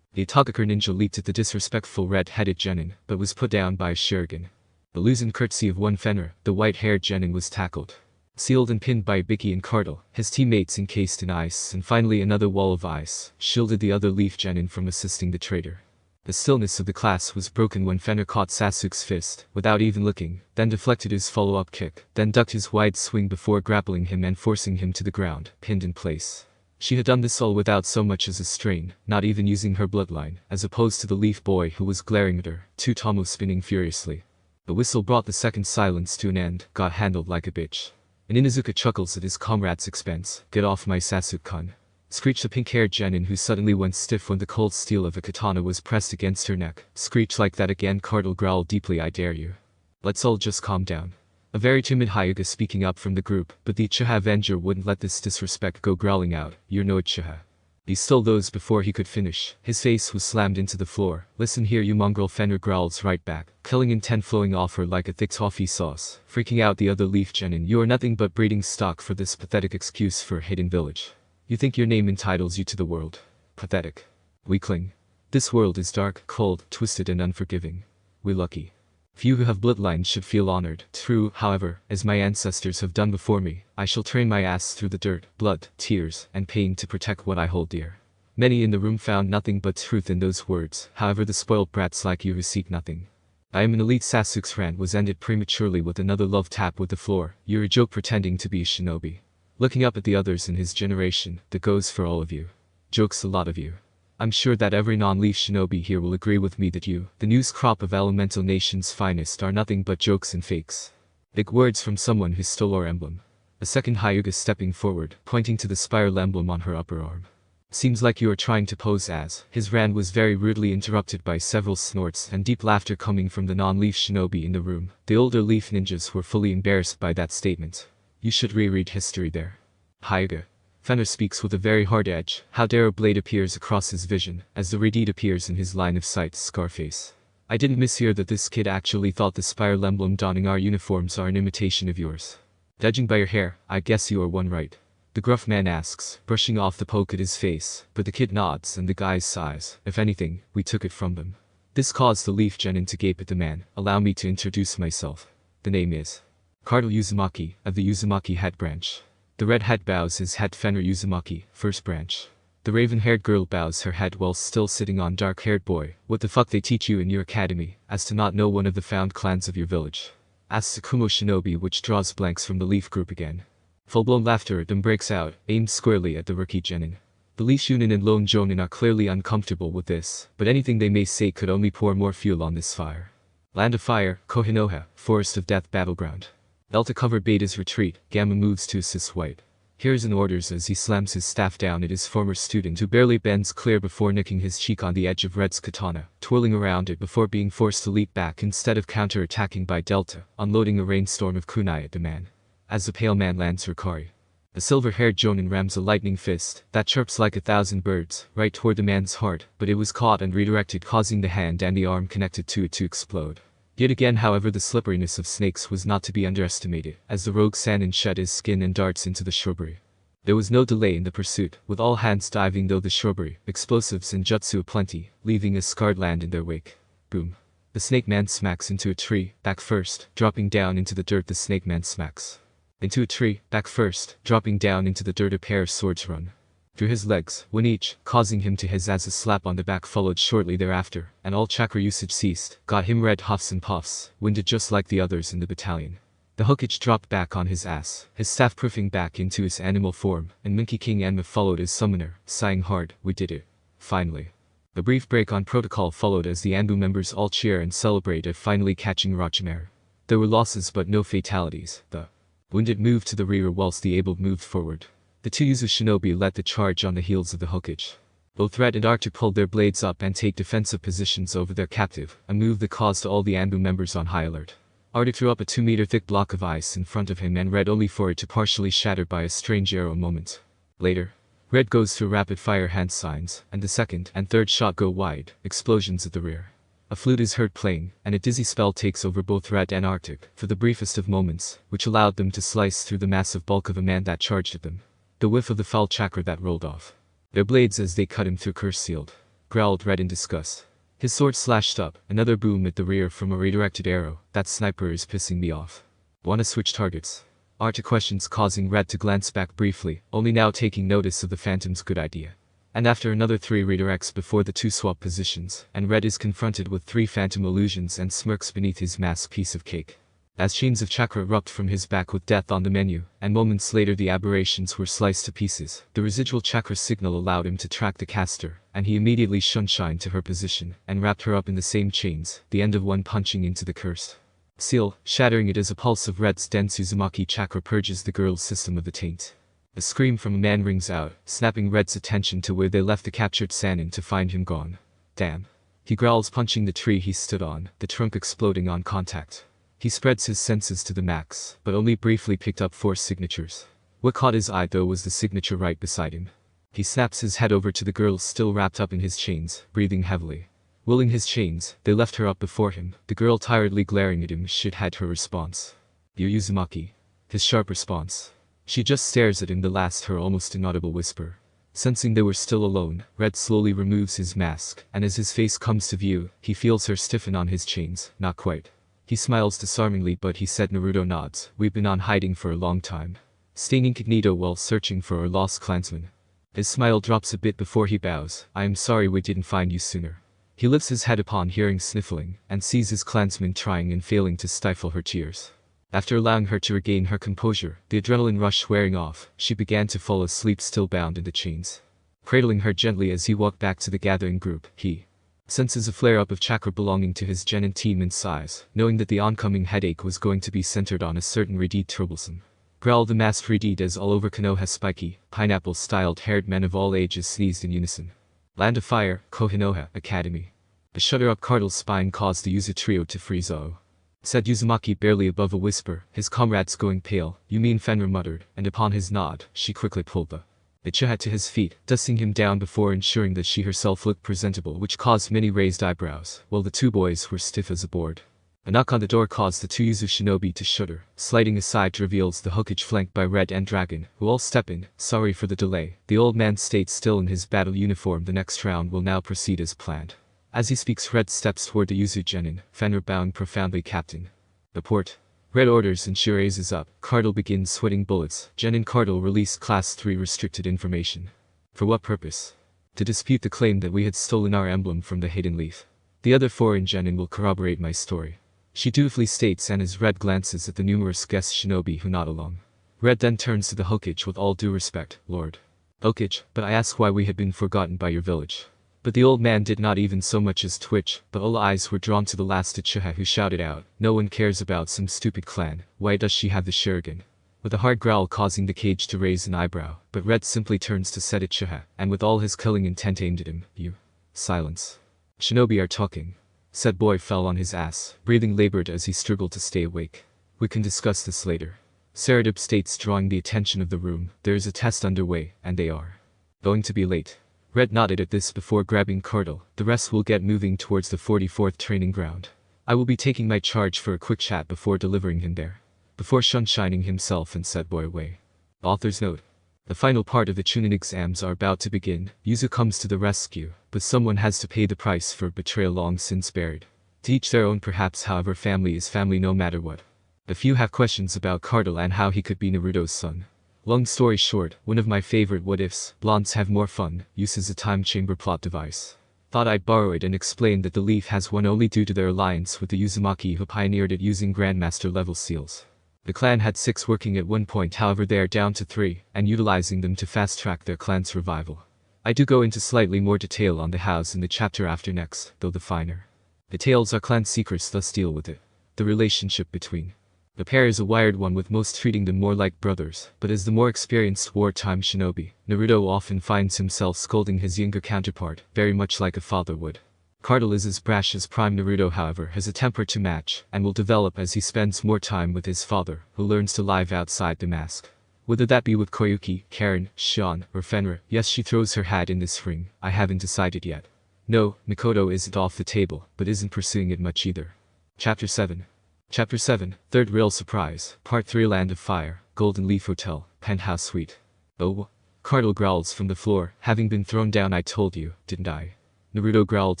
The Itaga ninja leaped at the disrespectful red-headed genin, but was put down by a shuriken. The losing courtesy of one fenner, the white-haired genin was tackled. Sealed and pinned by Biki and Cardle, his teammates encased in ice, and finally another wall of ice shielded the other leaf genin from assisting the traitor. The stillness of the class was broken when Fenner caught Sasuke's fist, without even looking, then deflected his follow-up kick, then ducked his wide swing before grappling him and forcing him to the ground, pinned in place. She had done this all without so much as a strain, not even using her bloodline, as opposed to the leaf boy who was glaring at her, Tomo spinning furiously. The whistle brought the second silence to an end. Got handled like a bitch. And Inuzuka chuckles at his comrade's expense. Get off my Sasuke-kun. Screeched the pink-haired genin who suddenly went stiff when the cold steel of a katana was pressed against her neck. Screech like that again. Cardle growled deeply. I dare you. Let's all just calm down. A very timid Hyuga speaking up from the group, but the Uchiha Avenger wouldn't let this disrespect go, growling out, "You're no Uchiha." He stole those before he could finish. His face was slammed into the floor. Listen here, you mongrel. Fenrir growls right back, killing intent flowing off her like a thick toffee sauce, freaking out the other leaf genin. You are nothing but breeding stock for this pathetic excuse for a hidden village. You think your name entitles you to the world? Pathetic. Weakling. This world is dark, cold, twisted and unforgiving. We lucky. Few who have bloodlines should feel honored. True, however, as my ancestors have done before me, I shall train my ass through the dirt, blood, tears, and pain to protect what I hold dear. Many in the room found nothing but truth in those words, however the spoiled brats like you who seek nothing. I am an elite. Sasuke's rant was ended prematurely with another love tap with the floor. You're a joke pretending to be a shinobi. Looking up at the others in his generation, that goes for all of you. Jokes a lot of you. I'm sure that every non-leaf shinobi here will agree with me that you, the news crop of elemental nation's finest, are nothing but jokes and fakes. Big words from someone who stole our emblem. A second Hyuga stepping forward, pointing to the spiral emblem on her upper arm. Seems like you are trying to pose as. His rant was very rudely interrupted by several snorts and deep laughter coming from the non-leaf shinobi in the room. The older leaf ninjas were fully embarrassed by that statement. You should reread history there. Hyuga. Fenner speaks with a very hard edge. How dare a blade appears across his vision, as the Redeed appears in his line of sight. Scarface. I didn't mishear that this kid actually thought the spiral emblem donning our uniforms are an imitation of yours. Judging by your hair, I guess you are one right. The gruff man asks, brushing off the poke at his face, but the kid nods and the guys sighs. If anything, we took it from them. This caused the leaf genin to gape at the man. Allow me to introduce myself. The name is Cardle Uzumaki, of the Uzumaki head branch. The red head bows his head. Fenrir Uzumaki, first branch. The raven-haired girl bows her head while still sitting on dark-haired boy. What the fuck they teach you in your academy, as to not know one of the found clans of your village? Asks Tsukumo shinobi, which draws blanks from the leaf group again. Full-blown laughter then breaks out, aimed squarely at the rookie genin. The leaf Chunin and lone jonin are clearly uncomfortable with this, but anything they may say could only pour more fuel on this fire. Land of Fire, Konoha, Forest of Death battleground. Delta cover Beta's retreat. Gamma moves to assist White. Hears an orders as he slams his staff down at his former student who barely bends clear before nicking his cheek on the edge of Red's katana, twirling around it before being forced to leap back instead of counter-attacking by Delta, unloading a rainstorm of kunai at the man. As the pale man lands her kari. The silver-haired jonin rams a lightning fist that chirps like 1,000 birds right toward the man's heart, but it was caught and redirected, causing the hand and the arm connected to it to explode. Yet again, however, the slipperiness of snakes was not to be underestimated, as the rogue Sanin shed his skin and darts into the shrubbery. There was no delay in the pursuit, with all hands diving though the shrubbery, explosives and jutsu aplenty, leaving a scarred land in their wake. Boom. The snake man smacks into a tree, back first, dropping down into the dirt. The snake man smacks into a tree, back first, dropping down into the dirt. A pair of swords run through his legs, one each, causing him to his as a slap on the back followed shortly thereafter, and all chakra usage ceased, got him red huffs and puffs, winded just like the others in the battalion. The hokage dropped back on his ass, his staff proofing back into his animal form, and Minky King Enma followed as summoner, sighing hard. We did it. Finally. The brief break on protocol followed as the Anbu members all cheer and celebrate at finally catching Orochimaru. There were losses but no fatalities. The wounded moved to the rear whilst the able moved forward. The two Yuzu shinobi led the charge on the heels of the hokage. Both Red and Arctic pulled their blades up and take defensive positions over their captive, a move that caused all the Anbu members on high alert. Arctic threw up a 2-meter thick block of ice in front of him and Red only for it to partially shatter by a strange arrow moment. Later, Red goes through rapid-fire hand signs, and the second and third shot go wide, explosions at the rear. A flute is heard playing, and a dizzy spell takes over both Red and Arctic for the briefest of moments, which allowed them to slice through the massive bulk of a man that charged at them. The whiff of the foul chakra that rolled off their blades as they cut him through curse-sealed, growled Red in disgust. His sword slashed up, another boom at the rear from a redirected arrow. That sniper is pissing me off. Wanna switch targets? Arctic questions causing Red to glance back briefly, only now taking notice of the Phantom's good idea. And after another 3 redirects before the 2 swap positions, and Red is confronted with 3 Phantom illusions and smirks beneath his mask piece of cake. As chains of chakra erupt from his back with death on the menu, and moments later the aberrations were sliced to pieces, the residual chakra signal allowed him to track the caster, and he immediately shunshined to her position, and wrapped her up in the same chains, the end of one punching into the cursed seal, shattering it as a pulse of Red's dense Uzumaki chakra purges the girl's system of the taint. A scream from a man rings out, snapping Red's attention to where they left the captured Sannin to find him gone. Damn. He growls, punching the tree he stood on, the trunk exploding on contact. He spreads his senses to the max, but only briefly picked up 4 signatures. What caught his eye though was the signature right beside him. He snaps his head over to the girl still wrapped up in his chains, breathing heavily. Willing his chains, they left her up before him, the girl tiredly glaring at him should had her response. You Uzumaki. His sharp response. She just stares at him, the last her almost inaudible whisper. Sensing they were still alone, Red slowly removes his mask, and as his face comes to view, he feels her stiffen on his chains. Not quite. He smiles disarmingly, but he said. Naruto nods. We've been on hiding for a long time. Staying incognito while searching for our lost clansman. His smile drops a bit before he bows. I am sorry we didn't find you sooner. He lifts his head upon hearing sniffling, and sees his clansman trying and failing to stifle her tears. After allowing her to regain her composure, the adrenaline rush wearing off, she began to fall asleep still bound in the chains. Cradling her gently as he walked back to the gathering group, he senses a flare-up of chakra belonging to his genin team in size, knowing that the oncoming headache was going to be centered on a certain Redeed troublesome. Growled the masked Redeed as all over Konoha spiky, pineapple-styled haired men of all ages sneezed in unison. Land of Fire, Konoha Academy. A shudder-up Cardinal's spine caused the user trio to freeze. Oh, said Uzumaki barely above a whisper, his comrades going pale. You mean Fenrir muttered, and upon his nod, she quickly pulled the Ichiha to his feet, dusting him down before ensuring that she herself looked presentable, which caused many raised eyebrows, while the 2 boys were stiff as a board. A knock on the door caused the 2 Yuzu shinobi to shudder, sliding aside reveals the hokage flanked by Red and Dragon, who all step in. Sorry for the delay. The old man stays still in his battle uniform. The next round will now proceed as planned. As he speaks, Red steps toward the Yuzu genin, Fenrir bowing profoundly. Captain. The port. Red orders and she raises up. Cardinal begins sweating bullets. Genin Cardinal released Class 3 restricted information. For what purpose? To dispute the claim that we had stolen our emblem from the Hidden Leaf. The other 4 in genin will corroborate my story. She dutifully states, and as Red glances at the numerous guest shinobi who nod along. Red then turns to the hokage with all due respect. Lord Hokage, but I ask why we had been forgotten by your village. But the old man did not even so much as twitch, but all eyes were drawn to the last Uchiha, who shouted out, no one cares about some stupid clan. Why does she have the Shuriken? With a hard growl causing the cage to raise an eyebrow, but Red simply turns to said Uchiha, and with all his killing intent aimed at him. You. Silence. Shinobi are talking. Said boy fell on his ass, breathing labored as he struggled to stay awake. We can discuss this later. Saradib states, drawing the attention of the room. There is a test underway, and they are going to be late. Red nodded at this before grabbing Cardinal. The rest will get moving towards the 44th training ground. I will be taking my charge for a quick chat before delivering him there. Before sunshining himself and said boy away. Author's note. The final part of the Chunin exams are about to begin. Yuzu comes to the rescue, but someone has to pay the price for betrayal long since buried. To each their own perhaps, however family is family no matter what. A few have questions about Cardinal and how he could be Naruto's son. Long story short, one of my favorite what-ifs, blondes have more fun, uses a time chamber plot device. Thought I'd borrow it and explain that the Leaf has one only due to their alliance with the Uzumaki, who pioneered it using Grandmaster level seals. The clan had 6 working at one point, however they are down to 3, and utilizing them to fast-track their clan's revival. I do go into slightly more detail on the hows in the chapter after next, though the finer details are clan secrets, thus deal with it. The relationship between The pair is a wired one, with most treating them more like brothers, but as the more experienced wartime shinobi, Naruto often finds himself scolding his younger counterpart, very much like a father would. Cardle is as brash as prime Naruto, however, has a temper to match, and will develop as he spends more time with his father, who learns to live outside the mask. Whether that be with Koyuki, Karin, Shion, or Fenrir. Yes, she throws her hat in this ring, I haven't decided yet. No, Mikoto isn't off the table, but isn't pursuing it much either. Chapter 7. Chapter 7, Third Real Surprise, Part 3. Land of Fire, Golden Leaf Hotel, Penthouse Suite. Oh? Cardle growls from the floor, having been thrown down. I told you, didn't I? Naruto growled,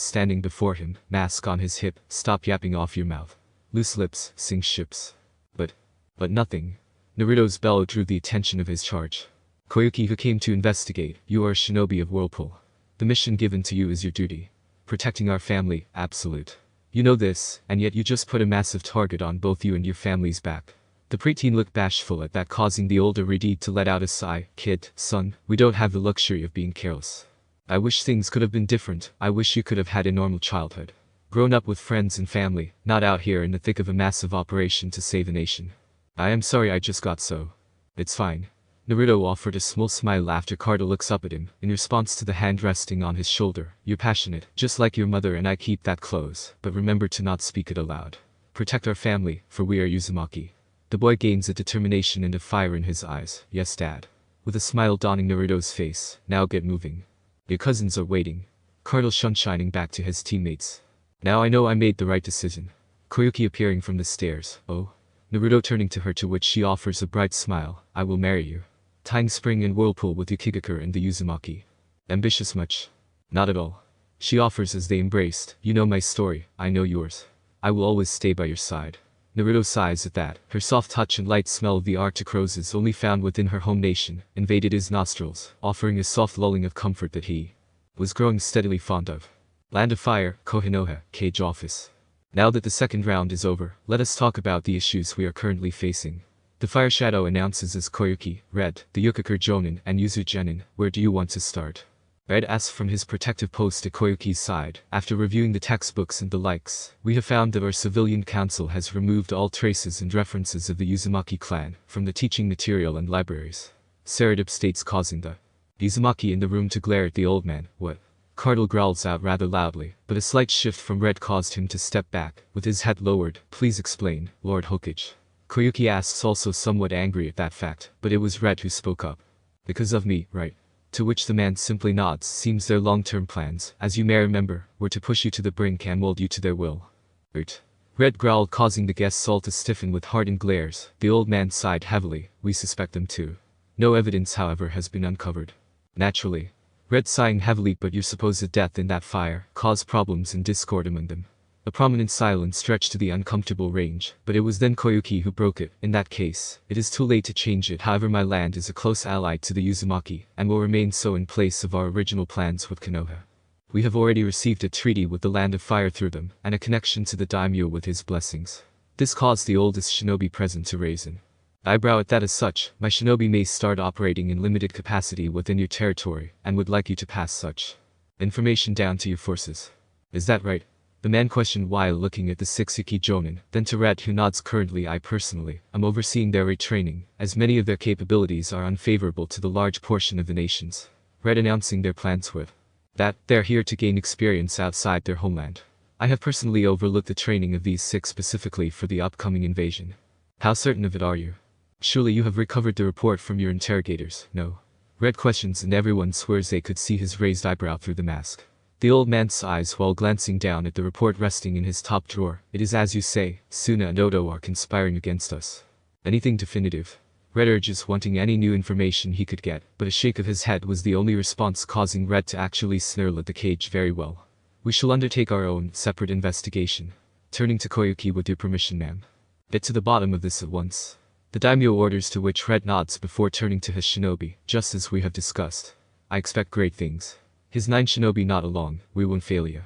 standing before him, mask on his hip. Stop yapping off your mouth. Loose lips, sink ships. But nothing. Naruto's bellow drew the attention of his charge. Koyuki, who came to investigate, you are a shinobi of Whirlpool. The mission given to you is your duty. Protecting our family, absolute. You know this, and yet you just put a massive target on both you and your family's back. The preteen looked bashful at that, causing the older Reedy to let out a sigh. Kid, son, we don't have the luxury of being careless. I wish things could have been different. I wish you could have had a normal childhood. Grown up with friends and family, not out here in the thick of a massive operation to save a nation. I am sorry I just got so. It's fine. Naruto offered a small smile after Cardle looks up at him, in response to the hand resting on his shoulder. You're passionate, just like your mother, and I keep that close, but remember to not speak it aloud. Protect our family, for we are Uzumaki. The boy gains a determination and a fire in his eyes. Yes, Dad. With a smile dawning Naruto's face, now get moving. Your cousins are waiting. Cardle shining back to his teammates. Now I know I made the right decision. Koyuki appearing from the stairs. Oh? Naruto turning to her, to which she offers a bright smile. I will marry you. Tying spring and whirlpool with Yukigakure and the Uzumaki. Ambitious much? Not at all. She offers as they embraced. You know my story, I know yours. I will always stay by your side. Naruto sighs at that. Her soft touch and light smell of the Arctic roses only found within her home nation, invaded his nostrils, offering a soft lulling of comfort that he was growing steadily fond of. Land of Fire, Konoha, Cage Office. Now that the second round is over, let us talk about the issues we are currently facing. The Fire Shadow announces as Koyuki, Red, the Yukikure Jonin, and Yuzu Genin. Where do you want to start? Red asks from his protective post at Koyuki's side. After reviewing the textbooks and the likes, we have found that our civilian council has removed all traces and references of the Uzumaki clan from the teaching material and libraries. Saradip states, causing the Uzumaki in the room to glare at the old man. What? Cardle growls out rather loudly, but a slight shift from Red caused him to step back, with his head lowered. Please explain, Lord Hokage. Koyuki asks, also somewhat angry at that fact, but it was Red who spoke up. Because of me, right? To which the man simply nods. Seems their long-term plans, as you may remember, were to push you to the brink and mold you to their will. Red growled, causing the guests all to stiffen with hardened glares. The old man sighed heavily. We suspect them too. No evidence, however, has been uncovered. Naturally. Red sighing heavily, but your supposed death in that fire caused problems and discord among them. A prominent silence stretched to the uncomfortable range, but it was then Koyuki who broke it. In that case, it is too late to change it. However, my land is a close ally to the Uzumaki, and will remain so in place of our original plans with Konoha. We have already received a treaty with the Land of Fire through them, and a connection to the daimyo with his blessings. This caused the oldest shinobi present to raise an eyebrow at that. As such, my shinobi may start operating in limited capacity within your territory, and would like you to pass such information down to your forces. Is that right? The man questioned while looking at the 6 Yuki Jonin, then to Red, who nods. Currently I personally am overseeing their retraining, as many of their capabilities are unfavorable to the large portion of the nations. Red announcing their plans with that they're here to gain experience outside their homeland. I have personally overlooked the training of these 6 specifically for the upcoming invasion. How certain of it are you? Surely you have recovered the report from your interrogators, no? Red questions, and everyone swears they could see his raised eyebrow through the mask. The old man sighs while glancing down at the report resting in his top drawer. It is as you say, Suna and Odo are conspiring against us. Anything definitive? Red urges, wanting any new information he could get, but a shake of his head was the only response, causing Red to actually snarl at the cage. Very well. We shall undertake our own separate investigation. Turning to Koyuki, with your permission, ma'am. Get to the bottom of this at once. The daimyo orders, to which Red nods before turning to his shinobi. Just as we have discussed. I expect great things. His 9 shinobi nod along. We won't fail you.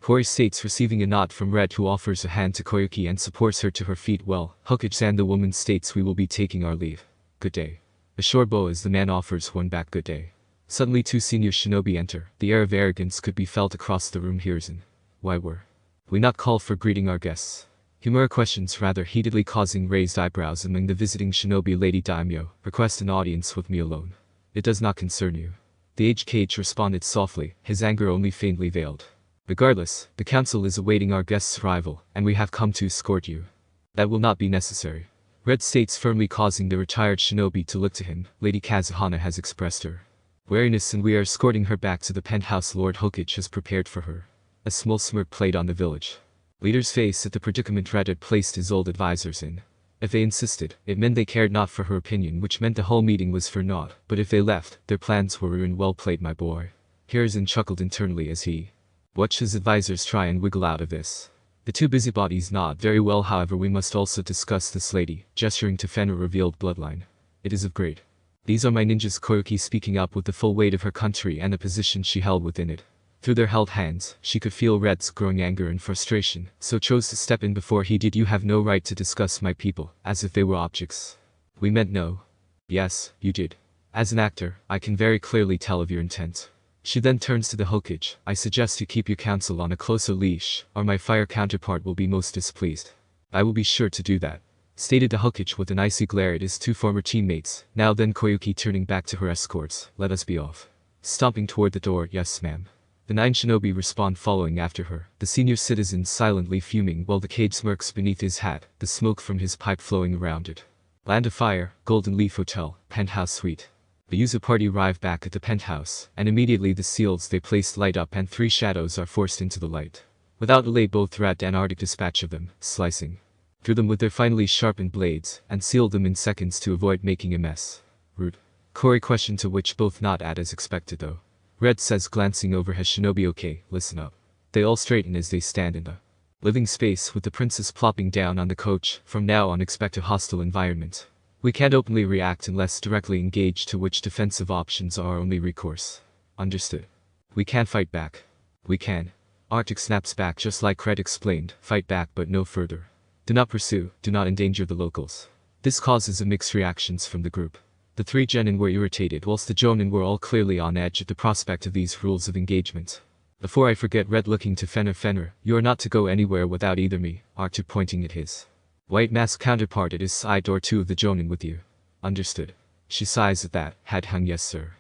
Hori states, receiving a nod from Red, who offers a hand to Koyuki and supports her to her feet. Well, Hokage-san, the woman states, we will be taking our leave. Good day. A short bow as the man offers one back. Good day. Suddenly 2 senior shinobi enter. The air of arrogance could be felt across the room. Hiruzen. Why were we not called for greeting our guests? Himura questions rather heatedly, causing raised eyebrows among the visiting shinobi. Lady Daimyo, request an audience with me alone. It does not concern you. The aged Cage responded softly, his anger only faintly veiled. Regardless, the council is awaiting our guest's arrival, and we have come to escort you. That will not be necessary. Red states firmly, causing the retired shinobi to look to him. Lady Kazuhana has expressed her wariness and we are escorting her back to the penthouse Lord Hokage has prepared for her. A small smirk played on the village leader's face at the predicament Red had placed his old advisors in. If they insisted, it meant they cared not for her opinion, which meant the whole meeting was for naught, but if they left, their plans were ruined. Well played, my boy. Hiruzen chuckled internally as he watched his advisors try and wiggle out of this. The two busybodies nod. Very well, however, we must also discuss this lady, gesturing to Fenrir revealed bloodline. It is of great. These are my ninjas. Koyuki speaking up with the full weight of her country and the position she held within it. Through their held hands, she could feel Red's growing anger and frustration, so chose to step in before he did. You have no right to discuss my people, as if they were objects. We meant no. Yes, you did. As an actor, I can very clearly tell of your intent. She then turns to the Hokage. I suggest you keep your counsel on a closer leash, or my fire counterpart will be most displeased. I will be sure to do that, stated the Hokage with an icy glare at his two former teammates. Now then, Koyuki turning back to her escorts, let us be off. Stomping toward the door, yes ma'am. The 9 shinobi respond following after her, the senior citizen silently fuming while the Cage smirks beneath his hat, the smoke from his pipe flowing around it. Land of Fire, Golden Leaf Hotel, Penthouse Suite. The user party arrive back at the penthouse, and immediately the seals they placed light up and 3 shadows are forced into the light. Without delay, both Rat and Arctic dispatch of them, slicing through them with their finely sharpened blades, and sealed them in seconds to avoid making a mess. Rude. Corey question to which both nod at as expected though. Red says, glancing over his shinobi, okay, listen up. They all straighten as they stand in the living space with the princess plopping down on the coach. From now on expect a hostile environment. We can't openly react unless directly engaged, to which defensive options are our only recourse. Understood. We can't fight back. We can. Arctic snaps back just like Red explained, fight back but no further. Do not pursue, do not endanger the locals. This causes a mixed reactions from the group. The 3 genin were irritated whilst the jonin were all clearly on edge at the prospect of these rules of engagement. Before I forget, Red looking to Fenrir, you are not to go anywhere without either me, Arctic pointing at his white mask counterpart at his side, or 2 of the jonin with you. Understood. She sighs at that, had hung yes sir.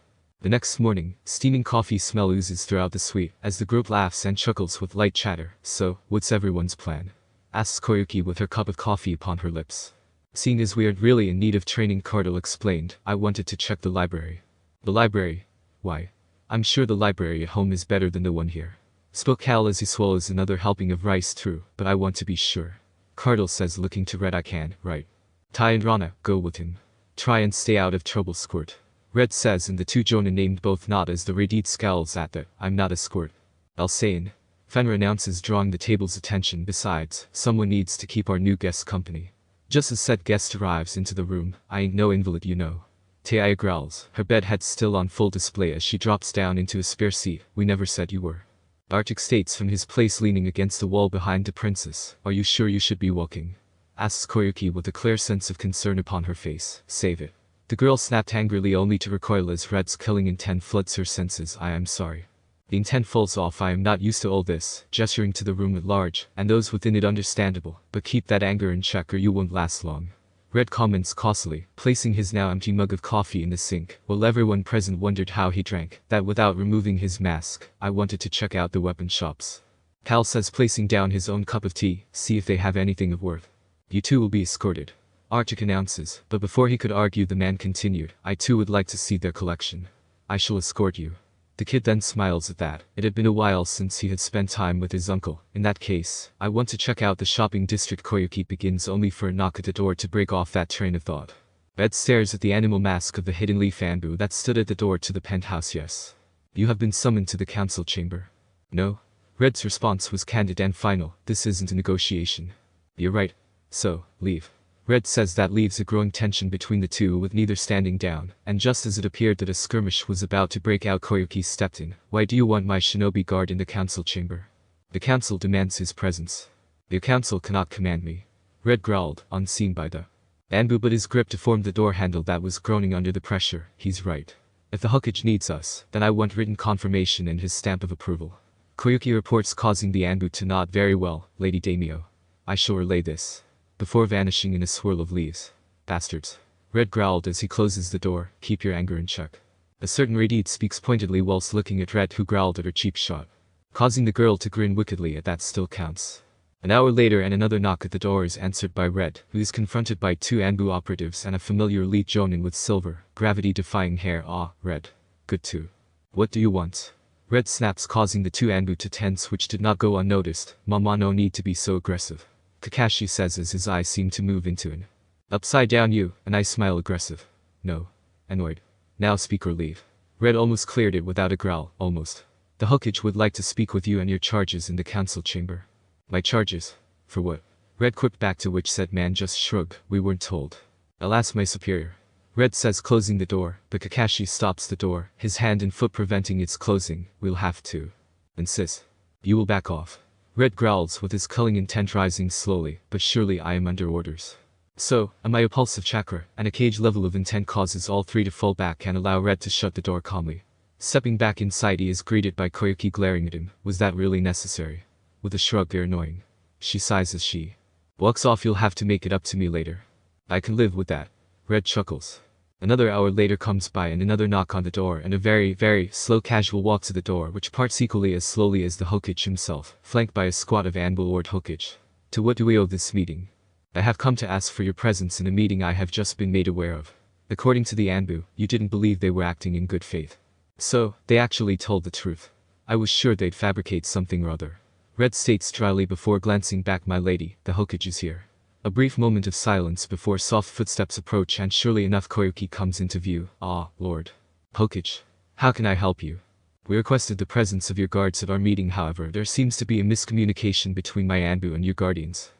The next morning, steaming coffee smell oozes throughout the suite as the group laughs and chuckles with light chatter. So, what's everyone's plan? Asks Koyuki with her cup of coffee upon her lips. Seeing as we are really in need of training, Cardinal explained, I wanted to check the library. The library? Why? I'm sure the library at home is better than the one here. Spoke Cal as he swallows another helping of rice. True, but I want to be sure. Cardinal says, looking to Red, I can, right. Tai and Rana, go with him. Try and stay out of trouble, Squirt. Red says, and the 2 jonin named both nod as the Radid scowls at the, I'm not a squirt. I'll say in. Fenrir announces, drawing the table's attention. Besides, someone needs to keep our new guest company. Just as said guest arrives into the room, I ain't no invalid, you know. Taya growls, her bed head still on full display as she drops down into a spare seat. We never said you were. Arctic states from his place leaning against the wall behind the princess. Are you sure you should be walking? Asks Koyuki with a clear sense of concern upon her face. Save it. The girl snapped angrily, only to recoil as Red's killing intent floods her senses. I am sorry. The intent falls off. I am not used to all this, gesturing to the room at large, and those within it understandable, but keep that anger in check or you won't last long. Red comments cautiously, placing his now empty mug of coffee in the sink, while everyone present wondered how he drank that without removing his mask. I wanted to check out the weapon shops. Cal says, placing down his own cup of tea, see if they have anything of worth. You 2 will be escorted. Arctic announces, but before he could argue the man continued, I too would like to see their collection. I shall escort you. The kid then smiles at that. It had been a while since he had spent time with his uncle. In that case, I want to check out the shopping district. Koyuki begins, only for a knock at the door to break off that train of thought. Red stares at the animal mask of the hidden leaf bamboo that stood at the door to the penthouse. Yes. You have been summoned to the council chamber. No. Red's response was candid and final. This isn't a negotiation. You're right. So, leave. Red says that leaves a growing tension between the 2, with neither standing down, and just as it appeared that a skirmish was about to break out, Koyuki stepped in. Why do you want my shinobi guard in the council chamber? The council demands his presence. The council cannot command me. Red growled, unseen by the bamboo, but his grip deformed the door handle that was groaning under the pressure. He's right. If the Hokage needs us, then I want written confirmation and his stamp of approval. Koyuki reports, causing the bamboo to nod. Very well, Lady Daimyo. I shall relay this. Before vanishing in a swirl of leaves. Bastards. Red growled as he closes the door, keep your anger in check. A certain Radiant speaks pointedly whilst looking at Red, who growled at her cheap shot, causing the girl to grin wickedly at that still counts. An hour later and another knock at the door is answered by Red, who is confronted by two Anbu operatives and a familiar elite Jonin with silver, gravity-defying hair. Ah, Red. Good too. What do you want? Red snaps, causing the two Anbu to tense, which did not go unnoticed. Mama, no need to be so aggressive. Kakashi says as his eyes seem to move into an upside down U, and I smile aggressive. No. Annoyed. Now speak or leave. Red almost cleared it without a growl, almost. The Hokage would like to speak with you and your charges in the council chamber. My charges? For what? Red quipped, back to which said man just shrugged, we weren't told. I'll ask my superior. Red says, closing the door, but Kakashi stops the door, his hand and foot preventing its closing. We'll have to insist. You will back off. Red growls with his culling intent rising slowly, but surely I am under orders. So, my repulsive chakra and a cage level of intent causes all three to fall back and allow Red to shut the door calmly. Stepping back inside, he is greeted by Koyuki glaring at him. Was that really necessary? With a shrug, they're annoying. She sighs as she walks off. You'll have to make it up to me later. I can live with that. Red chuckles. Another hour later comes by and another knock on the door and a very, very slow casual walk to the door, which parts equally as slowly as the Hokage himself, flanked by a squad of Anbu Lord Hokage. To what do we owe this meeting? I have come to ask for your presence in a meeting I have just been made aware of. According to the Anbu, you didn't believe they were acting in good faith. So, they actually told the truth. I was sure they'd fabricate something or other. Red states dryly before glancing back, my lady, the Hokage is here. A brief moment of silence before soft footsteps approach and surely enough Koyuki comes into view. Ah, Lord Hokage. How can I help you? We requested the presence of your guards at our meeting, however there seems to be a miscommunication between my Anbu and your guardians.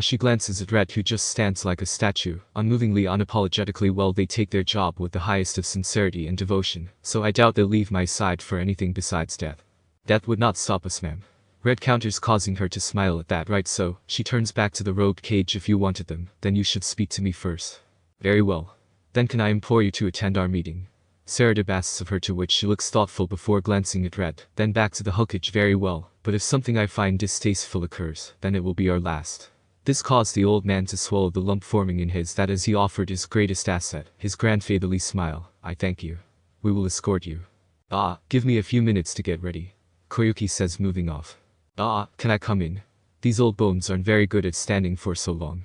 She glances at Red, who just stands like a statue, unmovingly, unapologetically. Well, they take their job with the highest of sincerity and devotion, so I doubt they'll leave my side for anything besides death. Death would not stop us, ma'am. Red counters, causing her to smile at that. Right, so, she turns back to the robed cage. If you wanted them, then you should speak to me first. Very well. Then can I implore you to attend our meeting? Saradib asks of her, to which she looks thoughtful before glancing at Red, then back to the Hokage. Very well, but if something I find distasteful occurs, then it will be our last. This caused the old man to swallow the lump forming in his that as he offered his greatest asset, his grandfatherly smile. I thank you. We will escort you. Give me a few minutes to get ready. Koyuki says, moving off. Can I come in? These old bones aren't very good at standing for so long.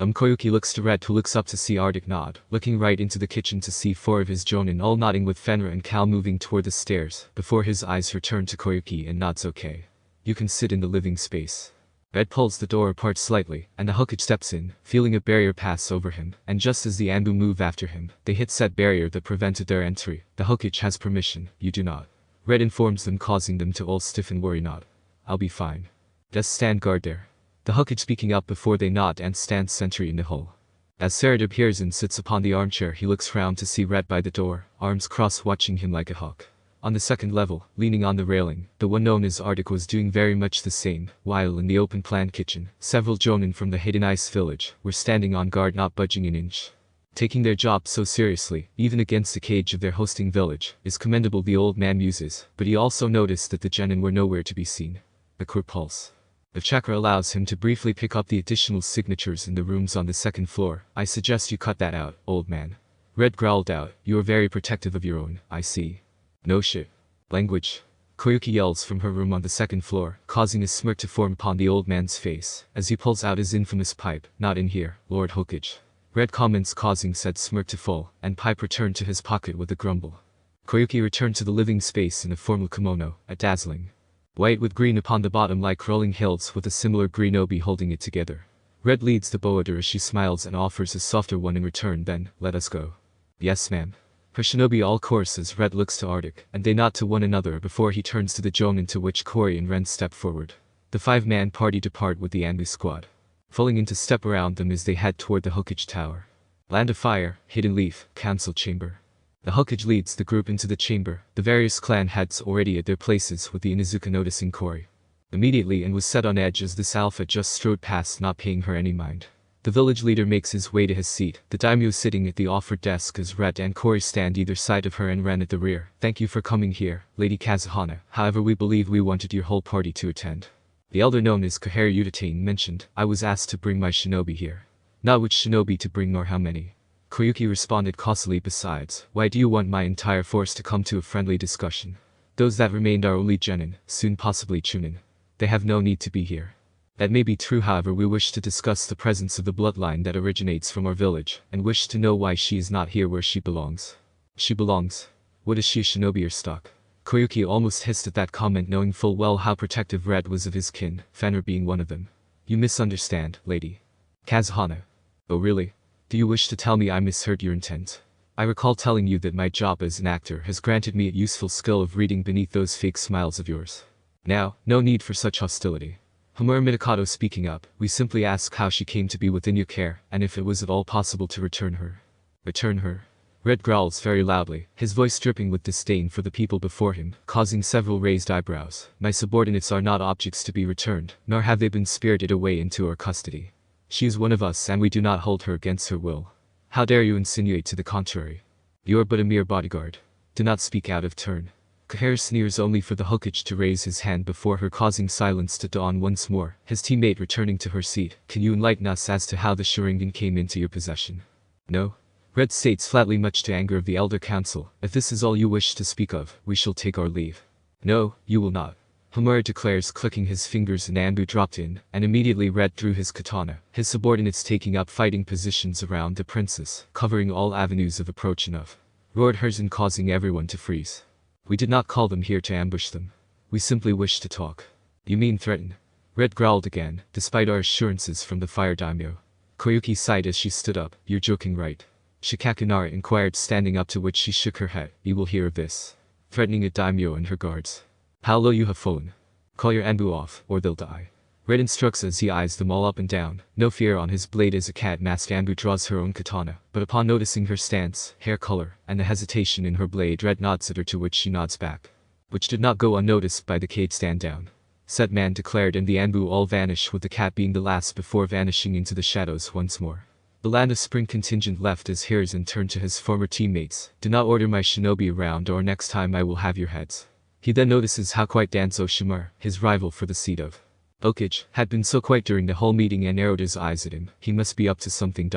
Koyuki looks to Red, who looks up to see Arctic nod, looking right into the kitchen to see four of his Jonin all nodding, with Fenrir and Cal moving toward the stairs, before his eyes return to Koyuki and nods. Okay. You can sit in the living space. Red pulls the door apart slightly, and the Hokage steps in, feeling a barrier pass over him, and just as the Anbu move after him, they hit said barrier that prevented their entry. The Hokage has permission, you do not. Red informs them, causing them to all stiffen. Worry not. I'll be fine. Just stand guard there. The Hokage speaking up before they nod and stands sentry in the hall. As Saradib hears and sits upon the armchair, he looks round to see Red by the door, arms crossed, watching him like a hawk. On the second level, leaning on the railing, the one known as Arctic was doing very much the same, while in the open plan kitchen, several Jonin from the hidden ice village were standing on guard, not budging an inch. Taking their job so seriously, even against the cage of their hosting village, is commendable, the old man muses, but he also noticed that the genin were nowhere to be seen. A quick pulse. The chakra allows him to briefly pick up the additional signatures in the rooms on the second floor. I suggest you cut that out, old man. Red growled out, you are very protective of your own, I see. No shit. Language. Koyuki yells from her room on the second floor, causing a smirk to form upon the old man's face, as he pulls out his infamous pipe. Not in here, Lord Hokage. Red comments, causing said smirk to fall, and pipe returned to his pocket with a grumble. Koyuki returned to the living space in a formal kimono, a dazzling white with green upon the bottom like rolling hills, with a similar green obi holding it together. Red leads the boader as she smiles and offers a softer one in return. Then, let us go. Yes, ma'am. Her shinobi all chorus as Red looks to Arctic, and they nod to one another before he turns to the Jonin, to which Kori and Ren step forward. The five-man party depart with the Anbu squad, falling into step around them as they head toward the Hokage Tower. Land of Fire, Hidden Leaf, Council Chamber. The Hokage leads the group into the chamber, the various clan heads already at their places, with the Inuzuka noticing Kori immediately and was set on edge as this alpha just strode past, not paying her any mind. The village leader makes his way to his seat, the daimyo sitting at the offered desk as Red and Kori stand either side of her and Ren at the rear. Thank you for coming here, Lady Kazuhana, however we believe we wanted your whole party to attend. The elder known as Karin mentioned, I was asked to bring my shinobi here. Not which shinobi to bring nor how many. Koyuki responded causally. Besides, why do you want my entire force to come to a friendly discussion? Those that remained are only genin, soon possibly chunin. They have no need to be here. That may be true, however we wish to discuss the presence of the bloodline that originates from our village, and wish to know why she is not here where she belongs. She belongs? What is she, a shinobi or stock? Koyuki almost hissed at that comment, knowing full well how protective Red was of his kin, Fenrir being one of them. You misunderstand, lady. Kazuhana. Oh really? Do you wish to tell me I misheard your intent? I recall telling you that my job as an actor has granted me a useful skill of reading beneath those fake smiles of yours. Now, no need for such hostility. Homura Mitakato speaking up, we simply ask how she came to be within your care, and if it was at all possible to return her. Return her? Red growls very loudly, his voice dripping with disdain for the people before him, causing several raised eyebrows. My subordinates are not objects to be returned, nor have they been spirited away into our custody. She is one of us and we do not hold her against her will. How dare you insinuate to the contrary? You are but a mere bodyguard. Do not speak out of turn. Kaher sneers only for the hokage to raise his hand before her, causing silence to dawn once more, his teammate returning to her seat. Can you enlighten us as to how the Sharingan came into your possession? No? Red states flatly, much to anger of the elder council, if this is all you wish to speak of, we shall take our leave. No, you will not. Homura declares, clicking his fingers, and Anbu dropped in, and immediately Red drew his katana, his subordinates taking up fighting positions around the princess, covering all avenues of approach and of. Roared Herzen, causing everyone to freeze. We did not call them here to ambush them. We simply wish to talk. You mean threaten? Red growled again, despite our assurances from the fire daimyo. Koyuki sighed as she stood up. You're joking, right? Shikakunara inquired, standing up, to which she shook her head. You will hear of this. Threatening a daimyo and her guards. How low you have fallen. Call your Anbu off, or they'll die. Red instructs as he eyes them all up and down, no fear on his blade as a cat-masked Anbu draws her own katana, but upon noticing her stance, hair color, and the hesitation in her blade, Red nods at her, to which she nods back. Which did not go unnoticed by the Kate. Stand down. Said man declared, and the Anbu all vanish, with the cat being the last before vanishing into the shadows once more. The Land of Spring contingent left as Hiruzen turned to his former teammates. Do not order my shinobi around, or next time I will have your heads. He then notices how quiet Danzo Shimura, his rival for the seat of Hokage, had been so quiet during the whole meeting, and narrowed his eyes at him. He must be up to something.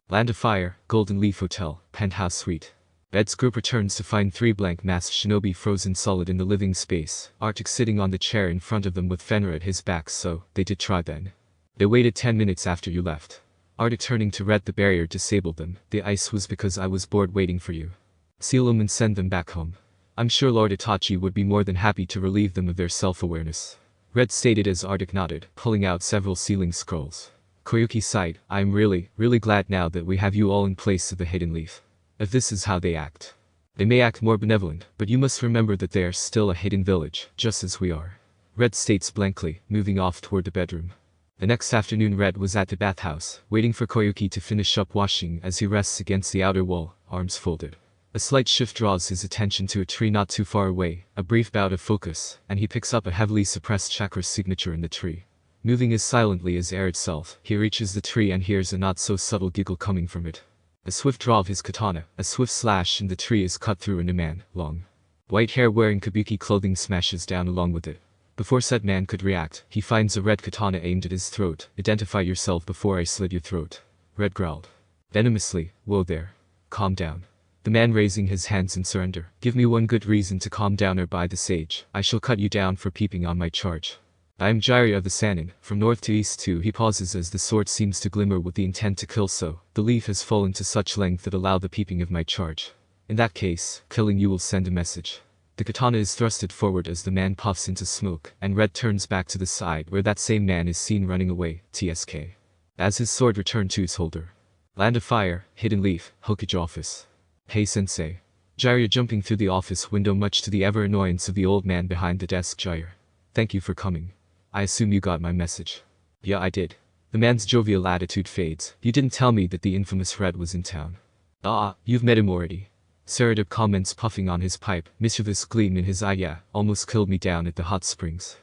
Land of Fire, Golden Leaf Hotel, Penthouse Suite. Red's group returns to find three blank-masked shinobi frozen solid in the living space, Arctic sitting on the chair in front of them with Fenrir at his back. So, they did try then. They waited 10 minutes after you left. Arctic turning to Red, the barrier disabled them. The ice was because I was bored waiting for you. Seal them and send them back home. I'm sure Lord Itachi would be more than happy to relieve them of their self-awareness. Red stated as Arctic nodded, pulling out several sealing scrolls. Koyuki sighed. I'm really glad now that we have you all in place of the Hidden Leaf. If this is how they act. They may act more benevolent, but you must remember that they are still a hidden village, just as we are. Red states blankly, moving off toward the bedroom. The next afternoon Red was at the bathhouse, waiting for Koyuki to finish up washing as he rests against the outer wall, arms folded. A slight shift draws his attention to a tree not too far away, a brief bout of focus, and he picks up a heavily suppressed chakra signature in the tree. Moving as silently as air itself, he reaches the tree and hears a not so subtle giggle coming from it. A swift draw of his katana, a swift slash, and the tree is cut through, and a man, long white hair wearing kabuki clothing, smashes down along with it. Before said man could react, he finds a red katana aimed at his throat. Identify yourself before I slit your throat. Red growled venomously. Whoa there. Calm down. The man raising his hands in surrender. Give me one good reason to calm down, or by the sage, I shall cut you down for peeping on my charge. I am Jiraiya of the Sannin, from north to east too. He pauses as the sword seems to glimmer with the intent to kill. So, the leaf has fallen to such length that allow the peeping of my charge. In that case, killing you will send a message. The katana is thrusted forward as the man puffs into smoke, and Red turns back to the side where that same man is seen running away, TSK. As his sword returned to its holder. Land of Fire, Hidden Leaf, Hokage office. Hey sensei. Jiraiya jumping through the office window, much to the ever-annoyance of the old man behind the desk. Jiraiya. Thank you for coming. I assume you got my message. Yeah, I did. The man's jovial attitude fades. You didn't tell me that the infamous Red was in town. You've met him already. Saradip comments, puffing on his pipe, mischievous gleam in his eye. Yeah, almost killed me down at the hot springs.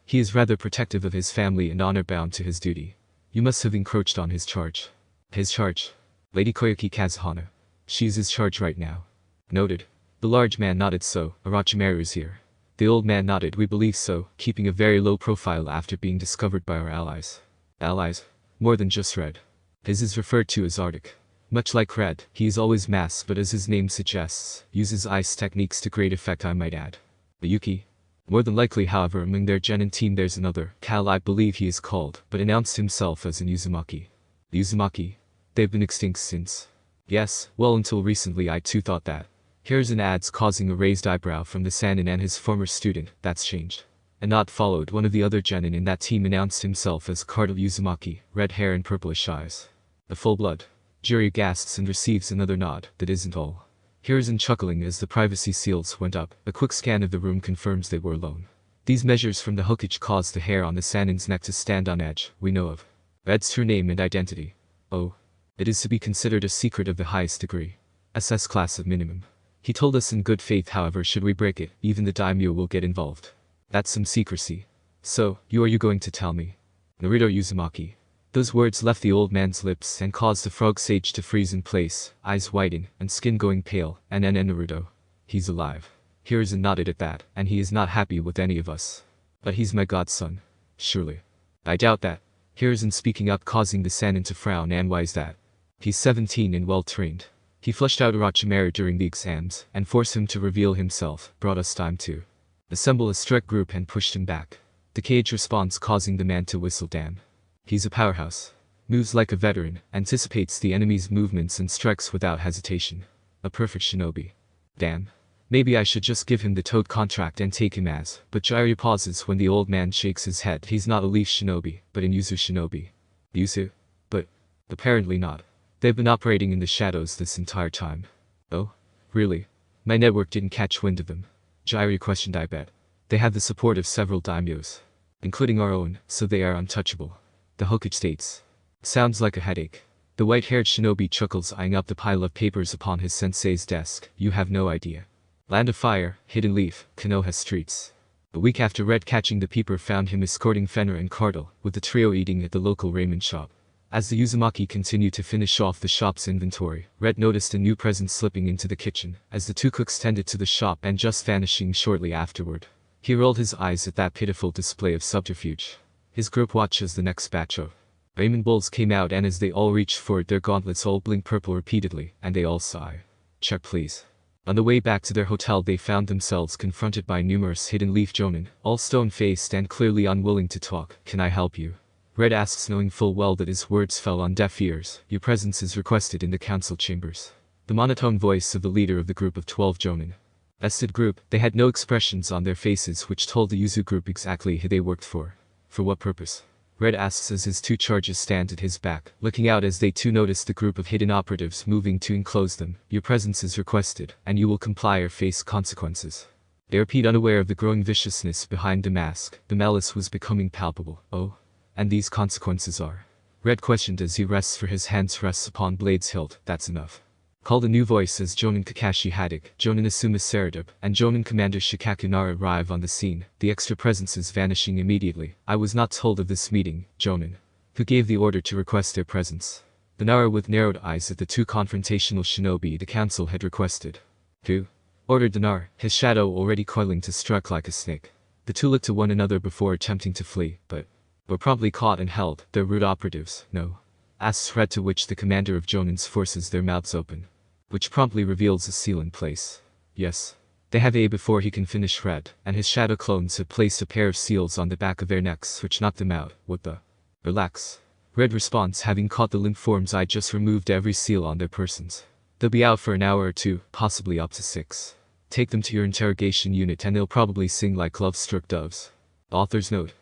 He is rather protective of his family and honor bound to his duty. You must have encroached on his charge. His charge? Lady Koyuki Kazuhana. She's his charge right now. Noted. The large man nodded. So, Orochimaru is here. The old man nodded. We believe so, keeping a very low profile after being discovered by our allies. Allies? More than just Red. His is referred to as Arctic. Much like Red, he is always masked but as his name suggests, uses ice techniques to great effect I might add. The Yuki? More than likely however among their genin team there's another, Cal I believe he is called, but announced himself as an Uzumaki. The Uzumaki? They've been extinct since. Yes, well until recently I too thought that. Here's an ads causing a raised eyebrow from the Sannin and his former student, that's changed. A nod followed. One of the other genin in that team announced himself as Cardinal Uzumaki, red hair and purplish eyes. The full blood. Jury gasps and receives another nod. That isn't all. Hiruzen chuckling as the privacy seals went up. A quick scan of the room confirms they were alone. These measures from the hokage caused the hair on the Sannin's neck to stand on edge. We know of Red's true name and identity. Oh. It is to be considered a secret of the highest degree. SS class of minimum. He told us in good faith however should we break it, even the daimyo will get involved. That's some secrecy. So, you going to tell me? Naruto Uzumaki. Those words left the old man's lips and caused the frog sage to freeze in place, eyes widening, and skin going pale, and Naruto. He's alive. Hiruzen nodded at that, and he is not happy with any of us. But he's my godson. Surely. I doubt that. Hiruzen speaking up causing the Sannin to frown. And why is that? He's 17 and well trained. He flushed out Orochimaru during the exams, and forced him to reveal himself, brought us time to assemble a strict group and pushed him back. The cage response causing the man to whistle. Damn. He's a powerhouse. Moves like a veteran, anticipates the enemy's movements and strikes without hesitation. A perfect shinobi. Damn. Maybe I should just give him the Toad contract and take him as, but Jiraiya pauses when the old man shakes his head. He's not a leaf shinobi, but an Yuzu shinobi. Yuzu? But apparently not. They've been operating in the shadows this entire time. Oh? Really? My network didn't catch wind of them. Jiraiya questioned. I bet. They have the support of several daimyos, including our own, so they are untouchable. The hokage states. Sounds like a headache. The white-haired shinobi chuckles, eyeing up the pile of papers upon his sensei's desk. You have no idea. Land of Fire, Hidden Leaf, Konoha streets. A week after Red catching the peeper found him escorting Fenrir and Cardle, with the trio eating at the local ramen shop. As the Uzumaki continued to finish off the shop's inventory, Red noticed a new presence slipping into the kitchen, as the two cooks tended to the shop and just vanishing shortly afterward. He rolled his eyes at that pitiful display of subterfuge. His group watched as the next batch of ramen bowls came out, and as they all reached for it their gauntlets all blinked purple repeatedly, and they all sigh. Check please. On the way back to their hotel they found themselves confronted by numerous hidden leaf jonin, all stone-faced and clearly unwilling to talk. Can I help you? Red asks, knowing full well that his words fell on deaf ears. Your presence is requested in the council chambers. The monotone voice of the leader of the group of 12 jonin. Vested group, they had no expressions on their faces which told the Yuzu group exactly who they worked for. For what purpose? Red asks as his two charges stand at his back, looking out as they too notice the group of hidden operatives moving to enclose them. Your presence is requested, and you will comply or face consequences. They repeat, unaware of the growing viciousness behind the mask. The malice was becoming palpable. Oh? And these consequences are? Red questioned as he rests for his hands rests upon Blade's hilt. That's enough. Called a new voice as Jonin Kakashi Haddock, Jonin Asuma Saradub, and Jonin Commander Shikaku Nara arrive on the scene, the extra presences vanishing immediately. I was not told of this meeting, Jonin. Who gave the order to request their presence? The Nara with narrowed eyes at the two confrontational shinobi the council had requested. Who? Ordered the Nara, his shadow already coiling to strike like a snake. The two looked to one another before attempting to flee, but were promptly caught and held. They're rude operatives, no? Asks Red, to which the commander of Jonin's forces their mouths open, which promptly reveals a seal in place. Yes. They have a before he can finish. Red and his shadow clones had placed a pair of seals on the back of their necks which knocked them out. What the? Relax. Red responds, having caught the limp forms. I just removed every seal on their persons. They'll be out for an hour or two, possibly up to 6. Take them to your interrogation unit and they'll probably sing like love-struck doves. Author's note.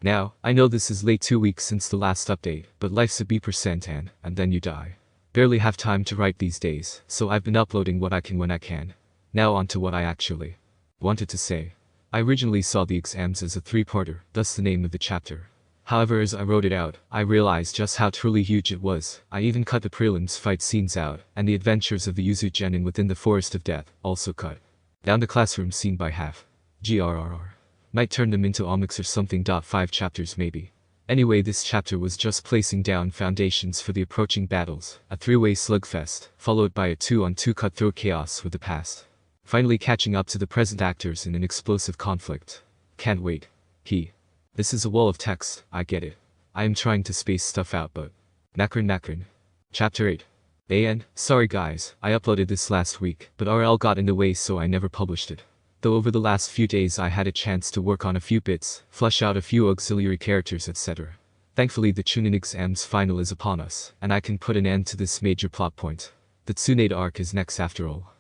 Now, I know this is late, 2 weeks since the last update, but life's a B% and then you die. Barely have time to write these days, so I've been uploading what I can when I can. Now on to what I actually wanted to say. I originally saw the exams as a 3-parter, thus the name of the chapter. However, as I wrote it out, I realized just how truly huge it was. I even cut the prelims fight scenes out, and the adventures of the Yuzu genin within the Forest of Death, also cut down the classroom scene by half. GRRR. Might turn them into omics or something. 5 chapters maybe. Anyway, this chapter was just placing down foundations for the approaching battles, a 3-way slugfest, followed by a 2-on-2 cutthroat chaos with the past. finally catching up to the present actors in an explosive conflict. Can't wait. This is a wall of text, I get it. I am trying to space stuff out but... Nakran. Chapter 8. Sorry guys, I uploaded this last week, but RL got in the way so I never published it. Though over the last few days I had a chance to work on a few bits, flesh out a few auxiliary characters etc. Thankfully the Chunin exams final is upon us, and I can put an end to this major plot point. The Tsunade arc is next after all.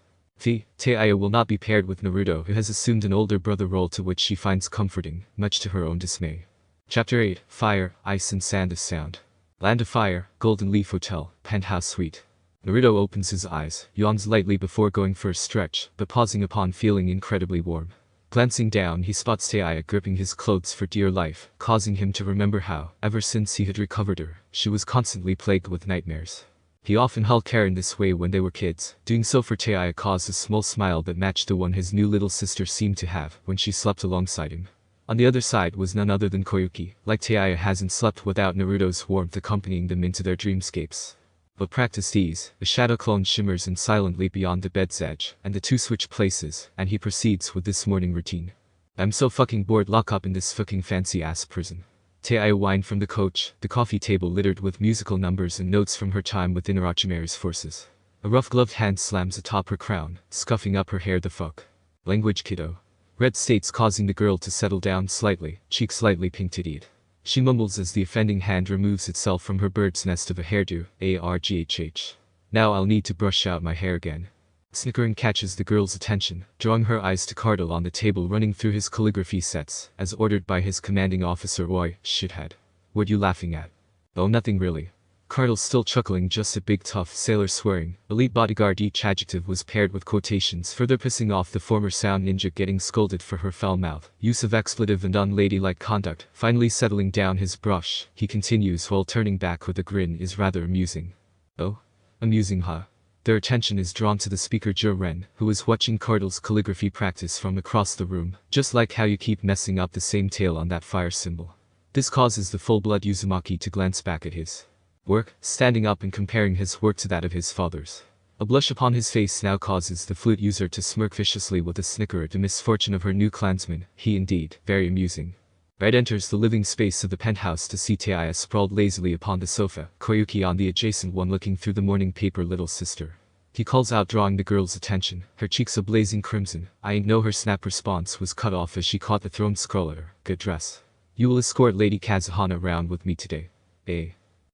Taiya will not be paired with Naruto, who has assumed an older brother role to which she finds comforting, much to her own dismay. Chapter 8. Fire, Ice and Sand of Sound. Land of Fire, Golden Leaf Hotel, Penthouse Suite. Naruto opens his eyes, yawns lightly before going for a stretch, but pausing upon feeling incredibly warm. Glancing down he spots Taiya gripping his clothes for dear life, causing him to remember how, ever since he had recovered her, she was constantly plagued with nightmares. He often held Karin this way when they were kids. Doing so for Taiya caused a small smile that matched the one his new little sister seemed to have when she slept alongside him. On the other side was none other than Koyuki. Like Taiya hasn't slept without Naruto's warmth accompanying them into their dreamscapes. But practiced ease, the shadow clone shimmers in silently beyond the bed's edge, and the two switch places, and he proceeds with this morning routine. I'm so fucking bored, lock up in this fucking fancy-ass prison. Taiya whined from the coach, the coffee table littered with musical numbers and notes from her time within Orochimaru's forces. A rough gloved hand slams atop her crown, scuffing up her hair. The fuck? Language, kiddo. Red states, causing the girl to settle down slightly, cheek slightly pink-tittied. She mumbles as the offending hand removes itself from her bird's nest of a hairdo, arghh. Now I'll need to brush out my hair again. Snickering catches the girl's attention, drawing her eyes to Cardle on the table running through his calligraphy sets, as ordered by his commanding officer. Oi, shithead. What you laughing at? Oh, nothing really. Cardle still chuckling, just a big tough sailor swearing. Elite bodyguard. Each adjective was paired with quotations, further pissing off the former sound ninja, getting scolded for her foul mouth, use of expletive and unladylike conduct. Finally settling down his brush, he continues while turning back with a grin. Is rather amusing. Oh? Amusing, huh? Their attention is drawn to the speaker Ren, who is watching Cardle's calligraphy practice from across the room, just like how you keep messing up the same tail on that fire symbol. This causes the full-blood Uzumaki to glance back at his work, standing up and comparing his work to that of his father's. A blush upon his face now causes the flute user to smirk viciously with a snicker at the misfortune of her new clansman. He indeed, very amusing. Red enters the living space of the penthouse to see Taiya sprawled lazily upon the sofa, Koyuki on the adjacent one looking through the morning paper. Little sister. He calls out, drawing the girl's attention, her cheeks a blazing crimson. I ain't know. Her snap response was cut off as she caught the thrown scroll at her. Good dress. You will escort Lady Kazuhana around with me today.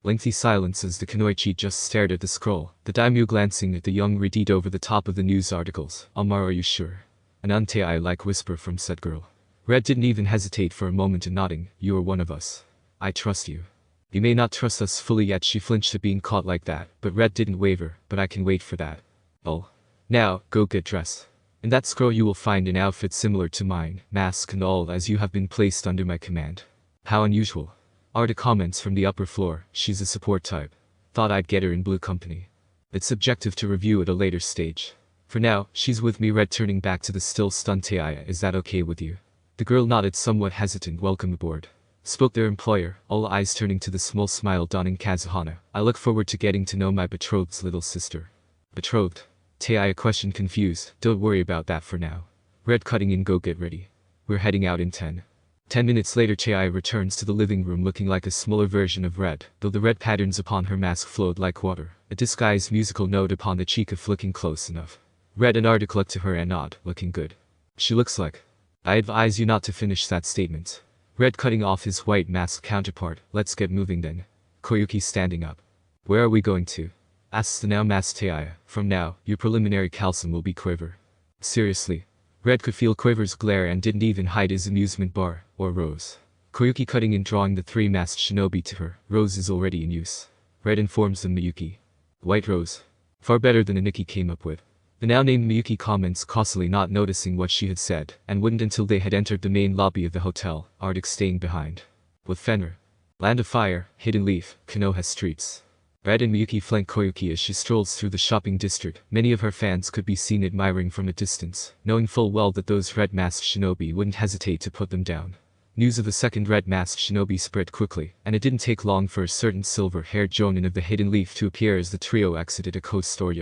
Lengthy silence as the Kunoichi just stared at the scroll, the daimyo glancing at the young redeed over the top of the news articles. Amar, are you sure? An untai-like whisper from said girl. Red didn't even hesitate for a moment in nodding. You are one of us. I trust you. You may not trust us fully yet. She flinched at being caught like that, but Red didn't waver. But I can wait for that. Oh. Now, go get dressed. In that scroll you will find an outfit similar to mine, mask and all, as you have been placed under my command. How unusual. Are the comments from the upper floor. She's a support type. Thought I'd get her in blue company. It's subjective to review at a later stage. For now, she's with me. Red turning back to the still stunned Taiya. Is that okay with you? The girl nodded, somewhat hesitant. Welcome aboard. Spoke their employer, all eyes turning to the small smile donning Kazuhana. I look forward to getting to know my betrothed's little sister. Betrothed? Taiya questioned, confused. Don't worry about that for now. Red cutting in. Go get ready. We're heading out in 10 minutes later. Taiya returns to the living room looking like a smaller version of Red, though the red patterns upon her mask flowed like water. A disguised musical note upon the cheek of looking close enough. Red and Arctic looked to her and nod, looking good. She looks like. I advise you not to finish that statement. Red cutting off his white mask counterpart. Let's get moving then. Koyuki standing up. Where are we going to? Asks the now masked Taiya. From now, your preliminary calcium will be Quiver. Seriously. Red could feel Quiver's glare and didn't even hide his amusement bar, or Rose. Koyuki cutting in, drawing the three masked shinobi to her. Rose is already in use. Red informs them. Miyuki. White Rose. Far better than Aniki came up with. The now named Miyuki comments cautiously, not noticing what she had said, and wouldn't until they had entered the main lobby of the hotel, Arctic staying behind. With Fenrir. Land of Fire, Hidden Leaf, Konoha streets. Red and Miyuki flank Koyuki as she strolls through the shopping district. Many of her fans could be seen admiring from a distance, knowing full well that those red-masked shinobi wouldn't hesitate to put them down. News of the second red-masked shinobi spread quickly, and it didn't take long for a certain silver-haired jonin of the Hidden Leaf to appear as the trio exited a coast store.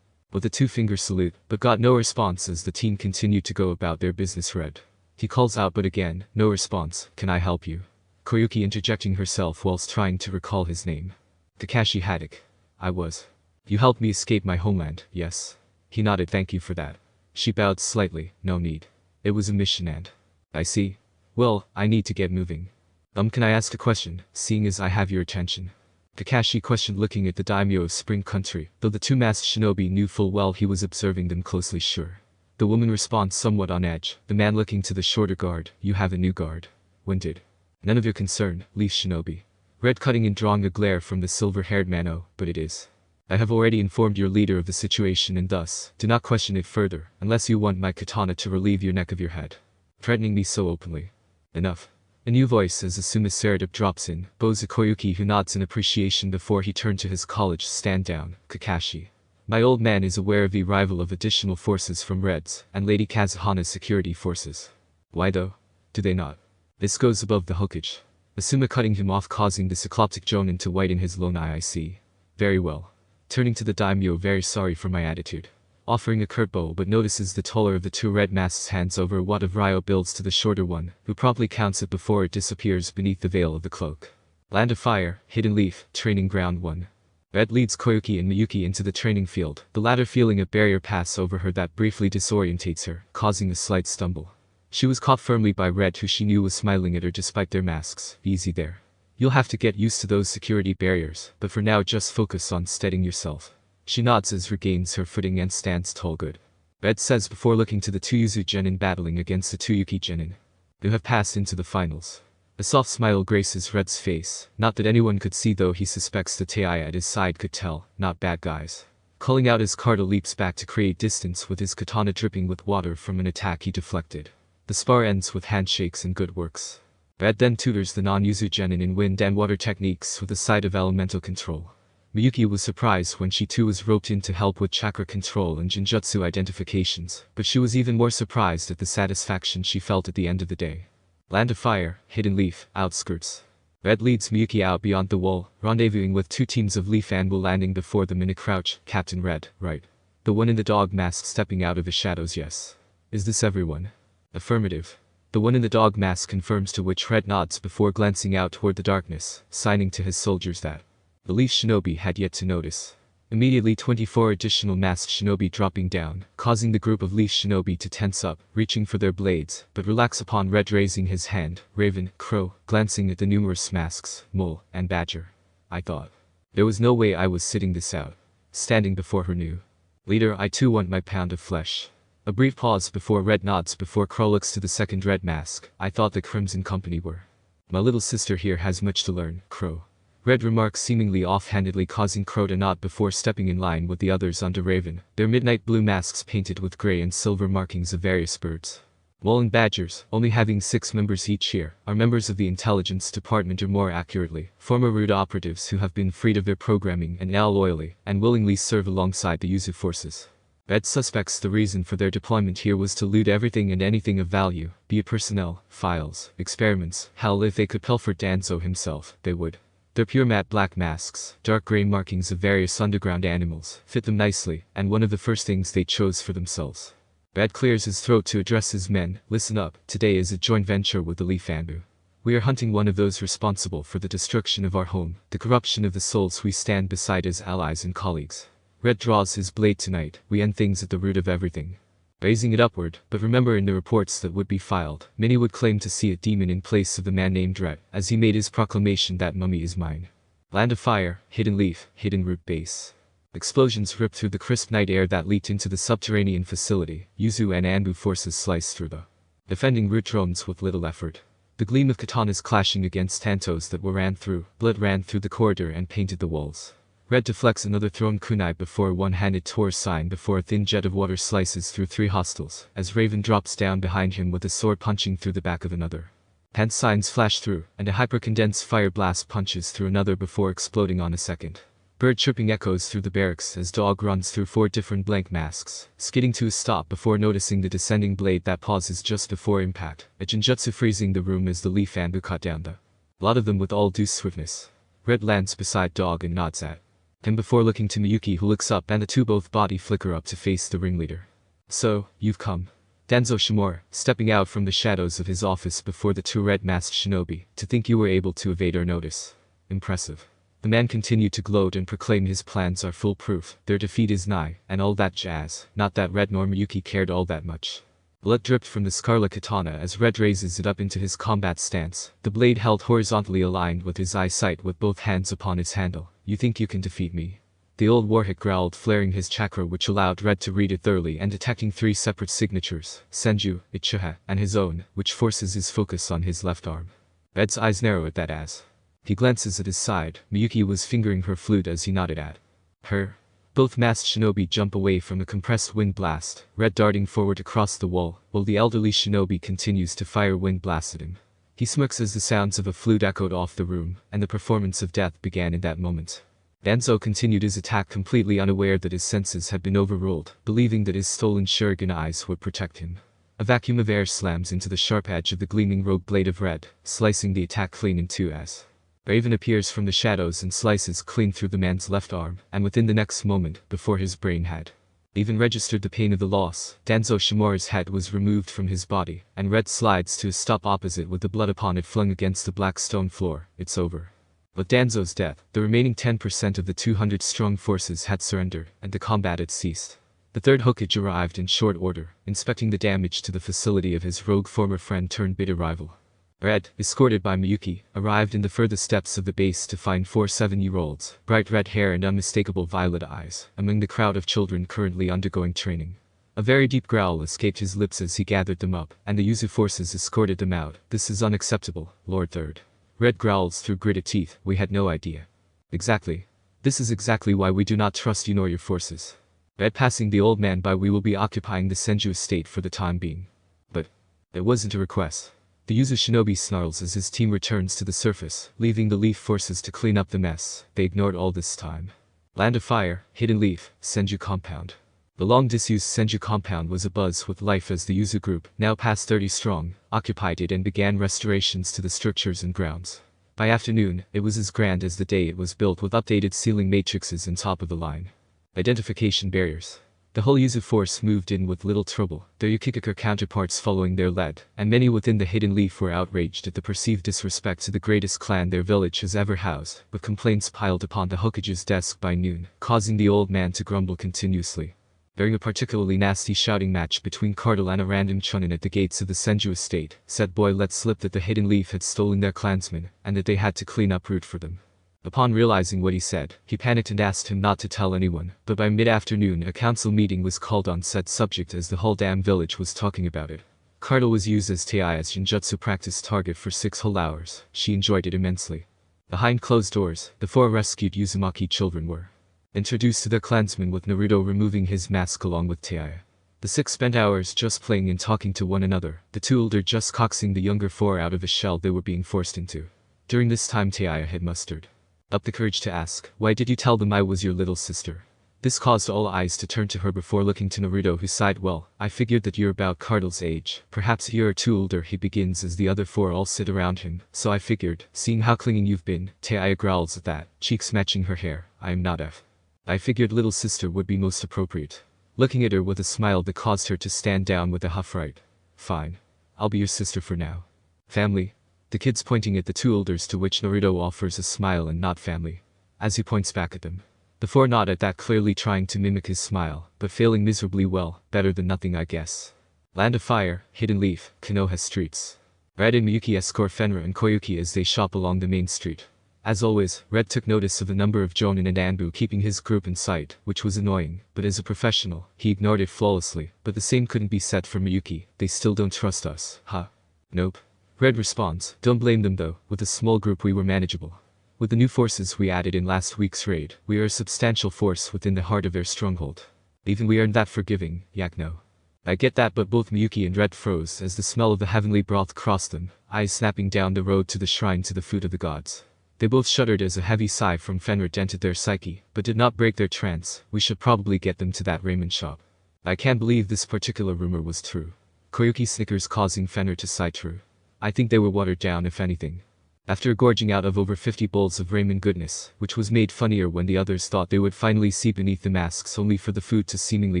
with a two-finger salute, but got no response as the team continued to go about their business. Red. He calls out, but again, no response. Can I help you? Koyuki interjecting herself whilst trying to recall his name. Kakashi Haddock. I was. You helped me escape my homeland, yes? He nodded. Thank you for that. She bowed slightly. No need. It was a mission and... I see. Well, I need to get moving. Can I ask a question, seeing as I have your attention? Kakashi questioned, looking at the daimyo of Spring Country, though the two masked shinobi knew full well he was observing them closely. Sure. The woman responds somewhat on edge, the man looking to the shorter guard. You have a new guard. When did? None of your concern, Leaf Shinobi. Red cutting and drawing a glare from the silver-haired man. Oh, but it is. I have already informed your leader of the situation and thus, do not question it further, unless you want my katana to relieve your neck of your head. Threatening me so openly. Enough. A new voice as Asuma Seradip drops in, bows at Koyuki, who nods in appreciation before he turned to his college. Stand down, Kakashi. My old man is aware of the arrival of additional forces from Reds, and Lady Kazuhana's security forces. Why though? Do they not? This goes above the hokage. Asuma cutting him off, causing the cycloptic Jonin to whiten his lone eye. I see. Very well. Turning to the daimyo, very sorry for my attitude. Offering a curt bow, but notices the taller of the two red masks hands over a wad of ryo builds to the shorter one, who promptly counts it before it disappears beneath the veil of the cloak. Land of Fire, Hidden Leaf, Training Ground 1. Red leads Koyuki and Miyuki into the training field, the latter feeling a barrier pass over her that briefly disorientates her, causing a slight stumble. She was caught firmly by Red, who she knew was smiling at her despite their masks. Easy there. You'll have to get used to those security barriers, but for now just focus on steadying yourself. She nods as regains her footing and stands tall. Good. Red says before looking to the two Yuzu genin battling against the two Yuki genin. They have passed into the finals. A soft smile graces Red's face, not that anyone could see, though he suspects the Tei at his side could tell. Not bad guys. Calling out as Karta leaps back to create distance with his katana dripping with water from an attack he deflected. The spar ends with handshakes and good works. Red then tutors the non-Yuzu genin in wind and water techniques with a side of elemental control. Miyuki was surprised when she too was roped in to help with chakra control and jinjutsu identifications, but she was even more surprised at the satisfaction she felt at the end of the day. Land of Fire, Hidden Leaf, Outskirts. Red leads Miyuki out beyond the wall, rendezvousing with two teams of Leaf and will landing before them in a crouch. Captain Red, right. The one in the dog mask stepping out of the shadows. Yes. Is this everyone? Affirmative. The one in the dog mask confirms, to which Red nods before glancing out toward the darkness, signing to his soldiers that the Leaf Shinobi had yet to notice. Immediately 24 additional masked shinobi dropping down, causing the group of Leaf Shinobi to tense up, reaching for their blades, but relax upon Red raising his hand. Raven, Crow, glancing at the numerous masks, Mole, and Badger. I thought. There was no way I was sitting this out. Standing before her new leader, I too want my pound of flesh. A brief pause before Red nods before Crow looks to the second red mask. I thought the Crimson Company were. My little sister here has much to learn, Crow. Red remarks seemingly offhandedly, causing Crow to nod before stepping in line with the others onto Raven, their midnight blue masks painted with gray and silver markings of various birds. Mole and Badgers, only having 6 members each here, are members of the intelligence department, or more accurately, former root operatives who have been freed of their programming and now loyally and willingly serve alongside the Yuzu forces. Red suspects the reason for their deployment here was to loot everything and anything of value, be it personnel, files, experiments. Hell, if they could pilfer Danzo himself, they would. Their pure matte black masks, dark gray markings of various underground animals, fit them nicely, and one of the first things they chose for themselves. Red clears his throat to address his men. Listen up, today is a joint venture with the Leaf Anbu. We are hunting one of those responsible for the destruction of our home, the corruption of the souls we stand beside as allies and colleagues. Red draws his blade tonight. We end things at the root of everything. Raising it upward, but remember, in the reports that would be filed, many would claim to see a demon in place of the man named Red, as he made his proclamation that mummy is mine. Land of Fire, Hidden Leaf, Hidden Root Base. Explosions ripped through the crisp night air that leaked into the subterranean facility. Yuzu and Anbu forces sliced through the defending root drones with little effort. The gleam of katanas clashing against tantos that ran through, blood ran through the corridor and painted the walls. Red deflects another thrown kunai before a one-handed Tor sign before a thin jet of water slices through 3 hostiles, as Raven drops down behind him with a sword punching through the back of another. Hand signs flash through, and a hyper-condensed fire blast punches through another before exploding on a second. Bird chirping echoes through the barracks as Dog runs through 4 different blank masks, skidding to a stop before noticing the descending blade that pauses just before impact, a jinjutsu freezing the room as the Leaf Anbu cut down the lot of them with all due swiftness. Red lands beside Dog and nods at And before looking to Miyuki, who looks up, and the two both body flicker up to face the ringleader. So, you've come. Danzo Shimura, stepping out from the shadows of his office before the two red-masked shinobi, to think you were able to evade our notice. Impressive. The man continued to gloat and proclaim his plans are foolproof, their defeat is nigh, and all that jazz. Not that Red nor Miyuki cared all that much. Blood dripped from the scarlet katana as Red raises it up into his combat stance, the blade held horizontally aligned with his eyesight with both hands upon its handle. You think you can defeat me? The old warhawk growled, flaring his chakra, which allowed Red to read it thoroughly and detecting 3 separate signatures, Senju, Ichiha, and his own, which forces his focus on his left arm. Red's eyes narrow at that as he glances at his side. Miyuki was fingering her flute as he nodded at her. Both masked shinobi jump away from a compressed wind blast, Red darting forward across the wall, while the elderly shinobi continues to fire wind blasts at him. He smirks as the sounds of a flute echoed off the room, and the performance of death began in that moment. Danzo continued his attack, completely unaware that his senses had been overruled, believing that his stolen Shuriken eyes would protect him. A vacuum of air slams into the sharp edge of the gleaming rogue blade of Red, slicing the attack clean in two as Raven appears from the shadows and slices clean through the man's left arm, and within the next moment, before his brain had even registered the pain of the loss, Danzo Shimura's head was removed from his body, and Red slides to a stop opposite with the blood upon it flung against the black stone floor. It's over. With Danzo's death, the remaining 10% of the 200-strong forces had surrendered, and the combat had ceased. The third Hokage arrived in short order, inspecting the damage to the facility of his rogue former friend turned bitter rival. Red, escorted by Miyuki, arrived in the furthest steps of the base to find 4 7-year-olds, bright red hair and unmistakable violet eyes, among the crowd of children currently undergoing training. A very deep growl escaped his lips as he gathered them up, and the Uzu forces escorted them out. This is unacceptable, Lord Third. Red growls through gritted teeth. We had no idea. Exactly. This is exactly why we do not trust you nor your forces. Red passing the old man by. We will be occupying the Senju estate for the time being. But it wasn't a request. The Uzu shinobi snarls as his team returns to the surface, leaving the Leaf forces to clean up the mess. They ignored all this time. Land of Fire, Hidden Leaf, Senju compound. The long-disused Senju compound was abuzz with life as the Uzu group, now past 30 strong, occupied it and began restorations to the structures and grounds. By afternoon, it was as grand as the day it was built, with updated ceiling matrices and top-of-the-line identification barriers. The whole Uzu force moved in with little trouble, their Yukigakure counterparts following their lead, and many within the Hidden Leaf were outraged at the perceived disrespect to the greatest clan their village has ever housed, with complaints piled upon the Hokage's desk by noon, causing the old man to grumble continuously. During a particularly nasty shouting match between Cardinal and a random Chunin at the gates of the Senju estate, said boy let slip that the Hidden Leaf had stolen their clansmen, and that they had to clean up root for them. Upon realizing what he said, he panicked and asked him not to tell anyone, but by mid-afternoon a council meeting was called on said subject as the whole damn village was talking about it. Cardinal was used as Taiya's Jinjutsu practice target for 6 whole hours. She enjoyed it immensely. Behind closed doors, the 4 rescued Uzumaki children were introduced to their clansmen, with Naruto removing his mask along with Taiya. The 6 spent hours just playing and talking to one another, the 2 older just coaxing the younger 4 out of a shell they were being forced into. During this time Taiya had mustered up the courage to ask, "Why did you tell them I was your little sister?" This caused all eyes to turn to her before looking to Naruto, who sighed. "Well, I figured that you're about Cardinal's age, perhaps a year or 2 older," he begins as the other 4 all sit around him. "So I figured, seeing how clinging you've been." Taiya growls at that, cheeks matching her hair. "I am not F. I figured little sister would be most appropriate." Looking at her with a smile that caused her to stand down with a huff. "Right. Fine. I'll be your sister for now." "Family?" The kids pointing at the 2 elders, to which Naruto offers a smile and not family. As he points back at them, the 4 nod at that, clearly trying to mimic his smile, but failing miserably. "Well, better than nothing I guess." Land of Fire, Hidden Leaf, Konoha streets. Red and Miyuki escort Fenra and Koyuki as they shop along the main street. As always, Red took notice of the number of Jonin and Anbu keeping his group in sight, which was annoying, but as a professional, he ignored it flawlessly. But the same couldn't be said for Miyuki. "They still don't trust us, huh?" "Nope." Red responds, "Don't blame them though, with a small group we were manageable. With the new forces we added in last week's raid, we are a substantial force within the heart of their stronghold. Even we aren't that forgiving, yak no." "I get that," but both Miyuki and Red froze as the smell of the heavenly broth crossed them, eyes snapping down the road to the shrine to the food of the gods. They both shuddered as a heavy sigh from Fenrir dented their psyche, but did not break their trance. "We should probably get them to that ramen shop." "I can't believe this particular rumor was true." Koyuki snickers, causing Fenrir to sigh. "True. I think they were watered down if anything." After gorging out of over 50 bowls of ramen goodness, which was made funnier when the others thought they would finally see beneath the masks only for the food to seemingly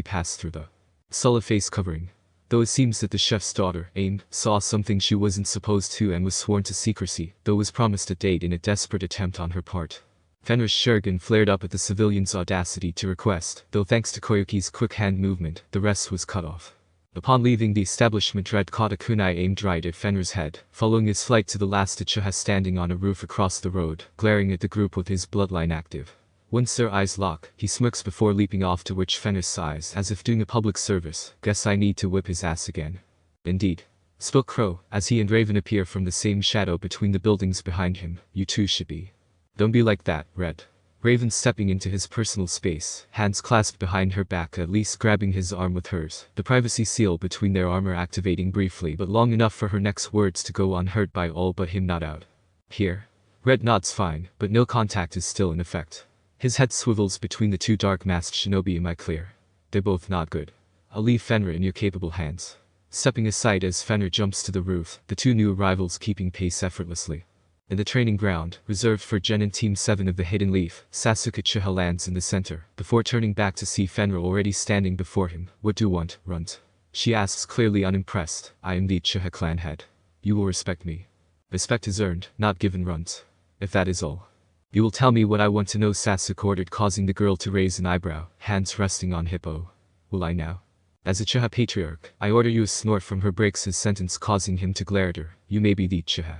pass through the solid face covering. Though it seems that the chef's daughter, Aim, saw something she wasn't supposed to and was sworn to secrecy, though was promised a date in a desperate attempt on her part. Fenrir's Shuriken flared up at the civilian's audacity to request, though thanks to Koyuki's quick hand movement, the rest was cut off. Upon leaving the establishment, Red caught a kunai aimed right at Fenrir's head, following his flight to the last Uchiha standing on a roof across the road, glaring at the group with his bloodline active. Once their eyes lock, he smirks before leaping off, to which Fenrir sighs as if doing a public service. Guess I need to whip his ass again. Indeed. Spoke Crow, as he and Raven appear from the same shadow between the buildings behind him. You two should be. Don't be like that, Red. Raven stepping into his personal space, hands clasped behind her back, at least grabbing his arm with hers, the privacy seal between their armor activating briefly but long enough for her next words to go unheard by all but him. Not out here. Red nods fine, but no contact is still in effect. His head swivels between the two dark-masked shinobi. Am I clear? They're both not good. I'll leave Fenrir in your capable hands. Stepping aside as Fenrir jumps to the roof, the two new arrivals keeping pace effortlessly. In the training ground, reserved for Gen and Team 7 of the Hidden Leaf, Sasuke Uchiha lands in the center, before turning back to see Fenrir already standing before him. What do you want, Runt? She asks, clearly unimpressed. I am the Uchiha clan head. You will respect me. Respect is earned, not given, Runt. If that is all. You will tell me what I want to know, Sasuke ordered, causing the girl to raise an eyebrow, hands resting on hip. Oh. Will I now? As Uchiha Patriarch, I order you. A snort from her breaks his sentence, causing him to glare at her. You may be the Uchiha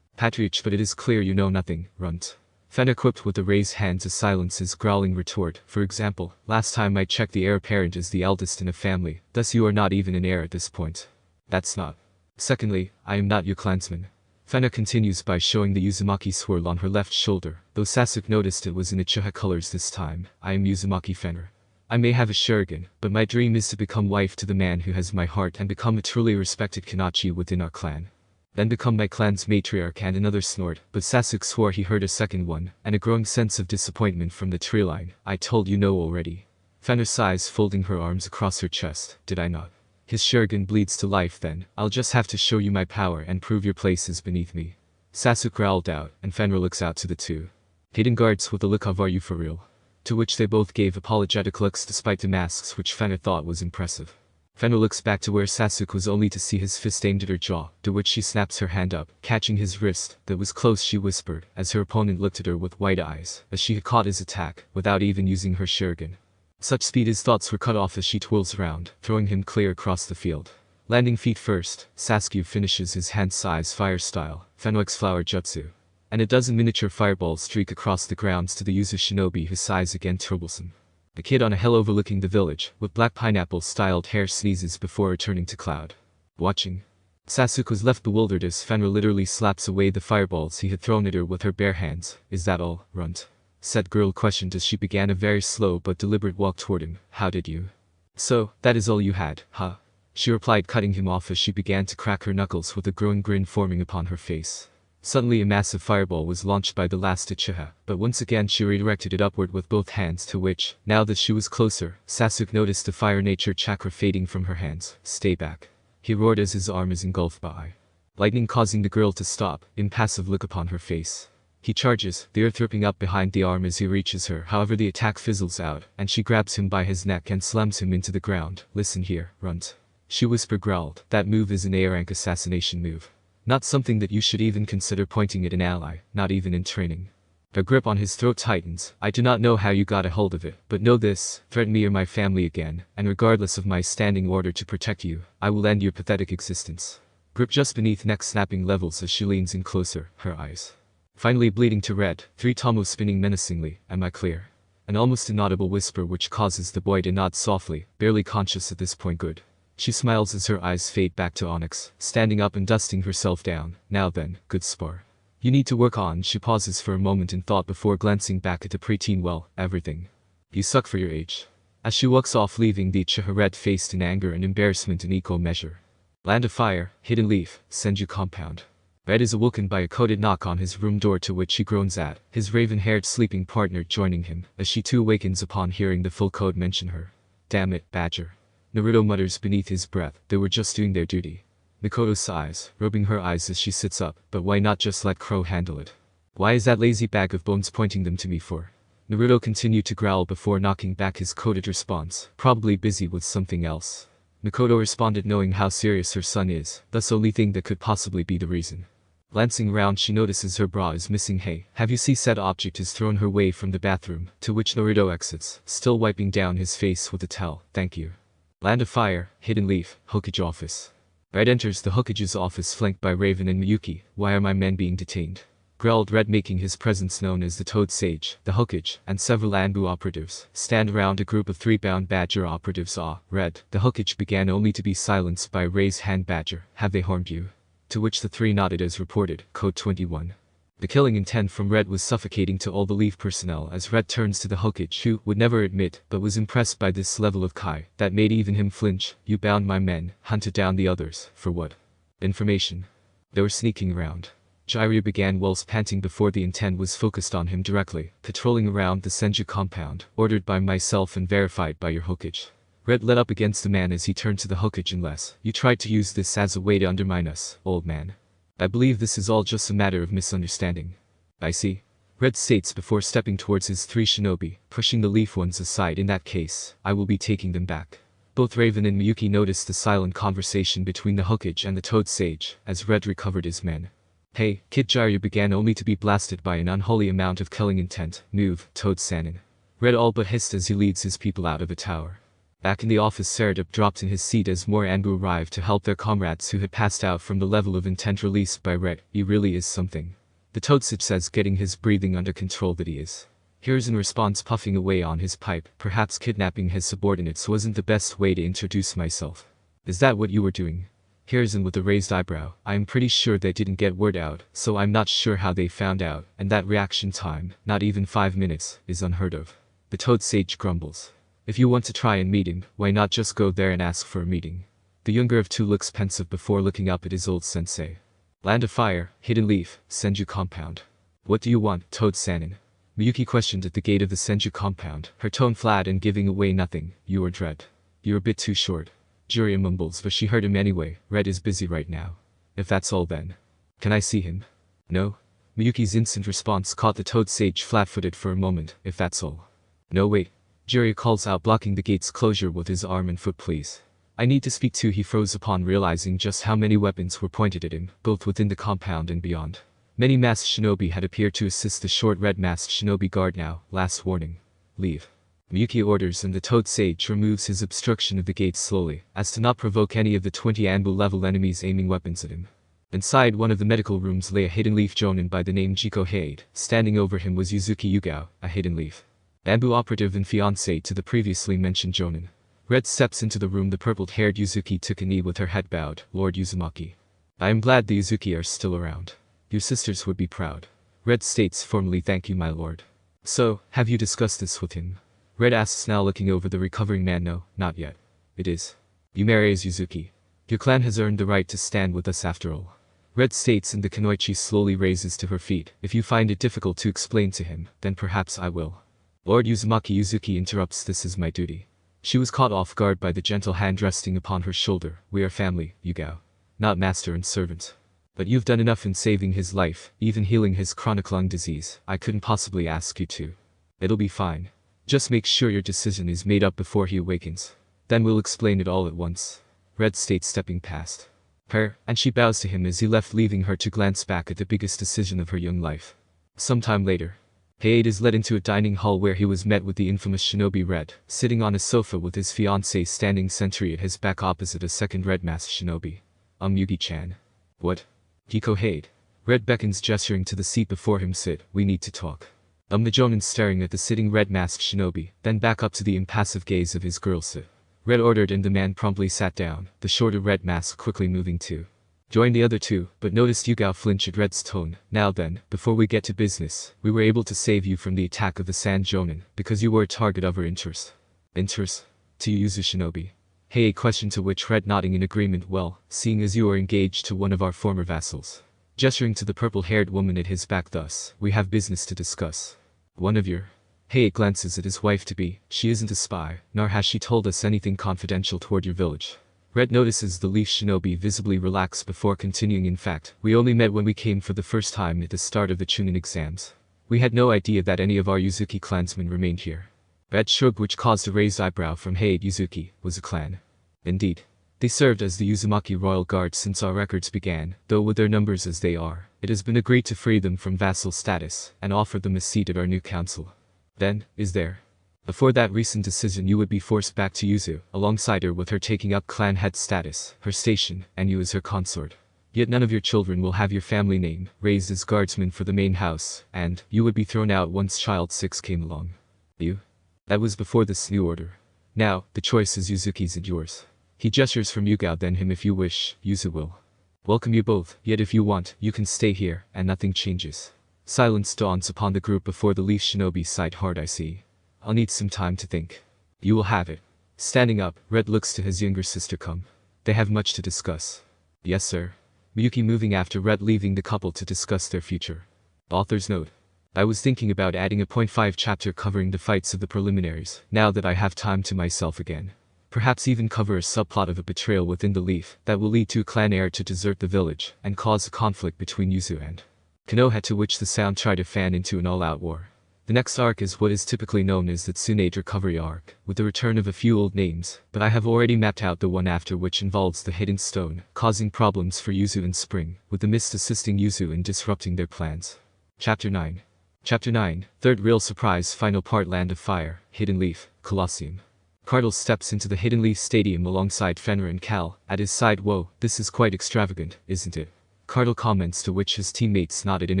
Patriarch, but it is clear you know nothing, Runt. Fenrir quipped with a raised hand to silence his growling retort. For example, last time I checked, the heir apparent is the eldest in a family, thus you are not even an heir at this point. That's not. Secondly, I am not your clansman. Fenrir continues by showing the Uzumaki swirl on her left shoulder, though Sasuke noticed it was in Uchiha colors this time. I am Uzumaki Fenrir. I may have a shuriken, but my dream is to become wife to the man who has my heart and become a truly respected Kanachi within our clan. Then become my clan's matriarch. And another snort, but Sasuke swore he heard a second one, and a growing sense of disappointment from the tree line. I told you no already. Fenrir sighs, folding her arms across her chest. Did I not? His shuriken bleeds to life. Then, I'll just have to show you my power and prove your place is beneath me. Sasuke growled out, and Fenrir looks out to the two hidden guards with a look of "Are you for real?" To which they both gave apologetic looks despite the masks, which Fenrir thought was impressive. Fenrir looks back to where Sasuke was, only to see his fist aimed at her jaw, to which she snaps her hand up, catching his wrist. That was close, she whispered, as her opponent looked at her with wide eyes, as she had caught his attack, without even using her shuriken. Such speed his thoughts were cut off as she twirls around, throwing him clear across the field. Landing feet first, Sasuke finishes his hand-size fire style, Fenwick's flower jutsu. And a dozen miniature fireballs streak across the grounds to the user shinobi, who sighs again, troublesome. The kid on a hill overlooking the village, with black pineapple-styled hair, sneezes before returning to Cloud. Watching. Sasuke was left bewildered as Fenrir literally slaps away the fireballs he had thrown at her with her bare hands. Is that all, Runt? Said girl questioned as she began a very slow but deliberate walk toward him. How did you? So, that is all you had, huh? She replied, cutting him off as she began to crack her knuckles with a growing grin forming upon her face. Suddenly a massive fireball was launched by the last Uchiha, but once again she redirected it upward with both hands, to which, now that she was closer, Sasuke noticed the fire nature chakra fading from her hands. Stay back. He roared as his arm is engulfed by lightning, causing the girl to stop, impassive look upon her face. He charges, the earth ripping up behind the arm as he reaches her. However, the attack fizzles out, and she grabs him by his neck and slams him into the ground. Listen here, Runt. She whisper growled. That move is an A-rank assassination move. Not something that you should even consider pointing at an ally, not even in training. Her grip on his throat tightens. I do not know how you got a hold of it, but know this, threaten me or my family again, and regardless of my standing order to protect you, I will end your pathetic existence. Grip just beneath neck snapping levels as she leans in closer, her eyes finally bleeding to red, 3 tomo spinning menacingly. Am I clear? An almost inaudible whisper which causes the boy to nod softly, barely conscious at this point. Good. She smiles as her eyes fade back to Onyx, standing up and dusting herself down. Now then, good spar. You need to work on. She pauses for a moment in thought before glancing back at the preteen. Well, everything. You suck for your age. As she walks off, leaving the Uchiha red-faced in anger and embarrassment in equal measure. Land of Fire, Hidden Leaf, Senju Compound. Red is awoken by a coded knock on his room door, to which he groans at, his raven-haired sleeping partner joining him, as she too awakens upon hearing the full code mention her. Damn it, Badger. Naruto mutters beneath his breath. They were just doing their duty. Mikoto sighs, rubbing her eyes as she sits up, but why not just let Crow handle it? Why is that lazy bag of bones pointing them to me for? Naruto continued to growl before knocking back his coded response, probably busy with something else. Mikoto responded knowing how serious her son is, thus only thing that could possibly be the reason. Glancing around she notices her bra is missing. Hey, have you seen said object is thrown her way from the bathroom, to which Naruto exits, still wiping down his face with a towel. Thank you. Land of Fire, Hidden Leaf, Hokage office. Red enters the Hokage's office flanked by Raven and Miyuki. Why are my men being detained? Growled Red, making his presence known as the Toad Sage. The Hokage, and several Anbu operatives, stand around a group of 3 bound Badger operatives. Red. The Hokage began only to be silenced by a raised hand. Badger, have they harmed you? To which the 3 nodded as reported. Code 21. The killing intent from Red was suffocating to all the Leaf personnel as Red turns to the Hokage, who would never admit but was impressed by this level of Kai that made even him flinch. You bound my men, hunted down the others, for what? Information. They were sneaking around. Jiraiya began whilst panting before the intent was focused on him directly, patrolling around the Senju compound, ordered by myself and verified by your Hokage. Red led up against the man as he turned to the Hokage. Unless you tried to use this as a way to undermine us, old man. I believe this is all just a matter of misunderstanding. I see. Red states before stepping towards his 3 shinobi, pushing the Leaf ones aside. In that case, I will be taking them back. Both Raven and Miyuki noticed the silent conversation between the Hokage and the Toad Sage, as Red recovered his men. Hey, Kid. Jiraiya began only to be blasted by an unholy amount of killing intent. Move, Toad Sanin. Red all but hissed as he leads his people out of a tower. Back in the office, Saradup dropped in his seat as more Anbu arrived to help their comrades who had passed out from the level of intent released by Red. He really is something. The Toad Sage says, getting his breathing under control, that he is. Here's in response, puffing away on his pipe. Perhaps kidnapping his subordinates wasn't the best way to introduce myself. Is that what you were doing? Here's in with a raised eyebrow. I'm pretty sure they didn't get word out, so I'm not sure how they found out, and that reaction time, not even 5 minutes, is unheard of. The Toad Sage grumbles. If you want to try and meet him, why not just go there and ask for a meeting? The younger of two looks pensive before looking up at his old sensei. Land of Fire, Hidden Leaf, Senju compound. What do you want, Toad Sanin? Miyuki questioned at the gate of the Senju compound, her tone flat and giving away nothing. You are Dread. You're a bit too short. Jiraiya mumbles, but she heard him anyway. Red is busy right now. If that's all, then. Can I see him? No? Miyuki's instant response caught the Toad Sage flat-footed for a moment. If that's all. No, wait. Jiraiya calls out, blocking the gate's closure with his arm and foot. Please. I need to speak to. He froze upon realizing just how many weapons were pointed at him, both within the compound and beyond. Many masked shinobi had appeared to assist the short red masked shinobi guard now. Last warning. Leave. Miyuki orders, and the Toad Sage removes his obstruction of the gate slowly, as to not provoke any of the 20 Anbu level enemies aiming weapons at him. Inside one of the medical rooms lay a Hidden Leaf Jonin by the name Jiko Hade. Standing over him was Yuzuki Yugao, a Hidden Leaf Anbu operative and fiancé to the previously mentioned Jonin. Red steps into the room. The purple-haired Yuzuki took a knee with her head bowed. Lord Uzumaki. I am glad the Yuzuki are still around. Your sisters would be proud. Red states formally, thank you, my lord. So, have you discussed this with him? Red asks, now looking over the recovering man. No, not yet. It is. You marry as Yuzuki. Your clan has earned the right to stand with us after all. Red states, and the Kunoichi slowly raises to her feet. If you find it difficult to explain to him, then perhaps I will. Lord Uzumaki. Yuzuki interrupts, this is my duty. She was caught off guard by the gentle hand resting upon her shoulder. We are family, Yugao. Not master and servant. But you've done enough in saving his life, even healing his chronic lung disease. I couldn't possibly ask you to. It'll be fine. Just make sure your decision is made up before he awakens. Then we'll explain it all at once. Red states, stepping past her, and she bows to him as he left, leaving her to glance back at the biggest decision of her young life. Sometime later, Hade is led into a dining hall where he was met with the infamous shinobi Red, sitting on a sofa with his fiancée standing sentry at his back opposite a second red-masked shinobi. Yugi-chan. What? Jiko Hade. Red beckons, gesturing to the seat before him. Sit, we need to talk. The Jonin staring at the sitting red-masked shinobi, then back up to the impassive gaze of his girl. Sit. Red ordered, and the man promptly sat down, the shorter red mask quickly moving to join the other two, but noticed Yugao flinch at Red's tone. Now then, before we get to business, we were able to save you from the attack of the Sand Jonin, because you were a target of our interest. Interest? To you, Yuzu Shinobi? Hey, a question to which Red nodding in agreement. Well, seeing as you are engaged to one of our former vassals. Gesturing to the purple-haired woman at his back, thus, we have business to discuss. One of your... Hey glances at his wife-to-be. She isn't a spy, nor has she told us anything confidential toward your village. Red notices the leaf shinobi visibly relax before continuing. In fact, we only met when we came for the first time at the start of the Chunin exams. We had no idea that any of our Uzuki clansmen remained here. Red shrug, which caused a raised eyebrow from Haid Uzuki, was a clan. Indeed. They served as the Uzumaki royal guard since our records began, though with their numbers as they are, it has been agreed to free them from vassal status and offer them a seat at our new council. Then, is there? Before that recent decision, you would be forced back to Yuzu, alongside her, with her taking up clan head status, her station, and you as her consort. Yet none of your children will have your family name, raised as guardsmen for the main house, and you would be thrown out once child 6 came along. You? That was before this new order. Now, the choice is Yuzuki's and yours. He gestures from Yugao, then him. If you wish, Yuzu will welcome you both, yet if you want, you can stay here, and nothing changes. Silence dawns upon the group before the leaf shinobi sighed hard. I see. I'll need some time to think. You will have it. Standing up, Red looks to his younger sister. Come. They have much to discuss. Yes, sir. Miyuki moving after Red, leaving the couple to discuss their future. Author's note. I was thinking about adding a 0.5 chapter covering the fights of the preliminaries, now that I have time to myself again. Perhaps even cover a subplot of a betrayal within the leaf that will lead to a clan heir to desert the village and cause a conflict between Yuzu and Konoha, to which the sound try to fan into an all-out war. The next arc is what is typically known as the Tsunade recovery arc, with the return of a few old names, but I have already mapped out the one after, which involves the hidden stone, causing problems for Yuzu and Spring, with the mist assisting Yuzu in disrupting their plans. Chapter 9. Chapter 9, Third Real Surprise, Final Part. Land of Fire, Hidden Leaf, Colosseum. Cardinal steps into the Hidden Leaf Stadium alongside Fenrir and Cal, at his side. Whoa, this is quite extravagant, isn't it? Cardinal comments, to which his teammates nodded in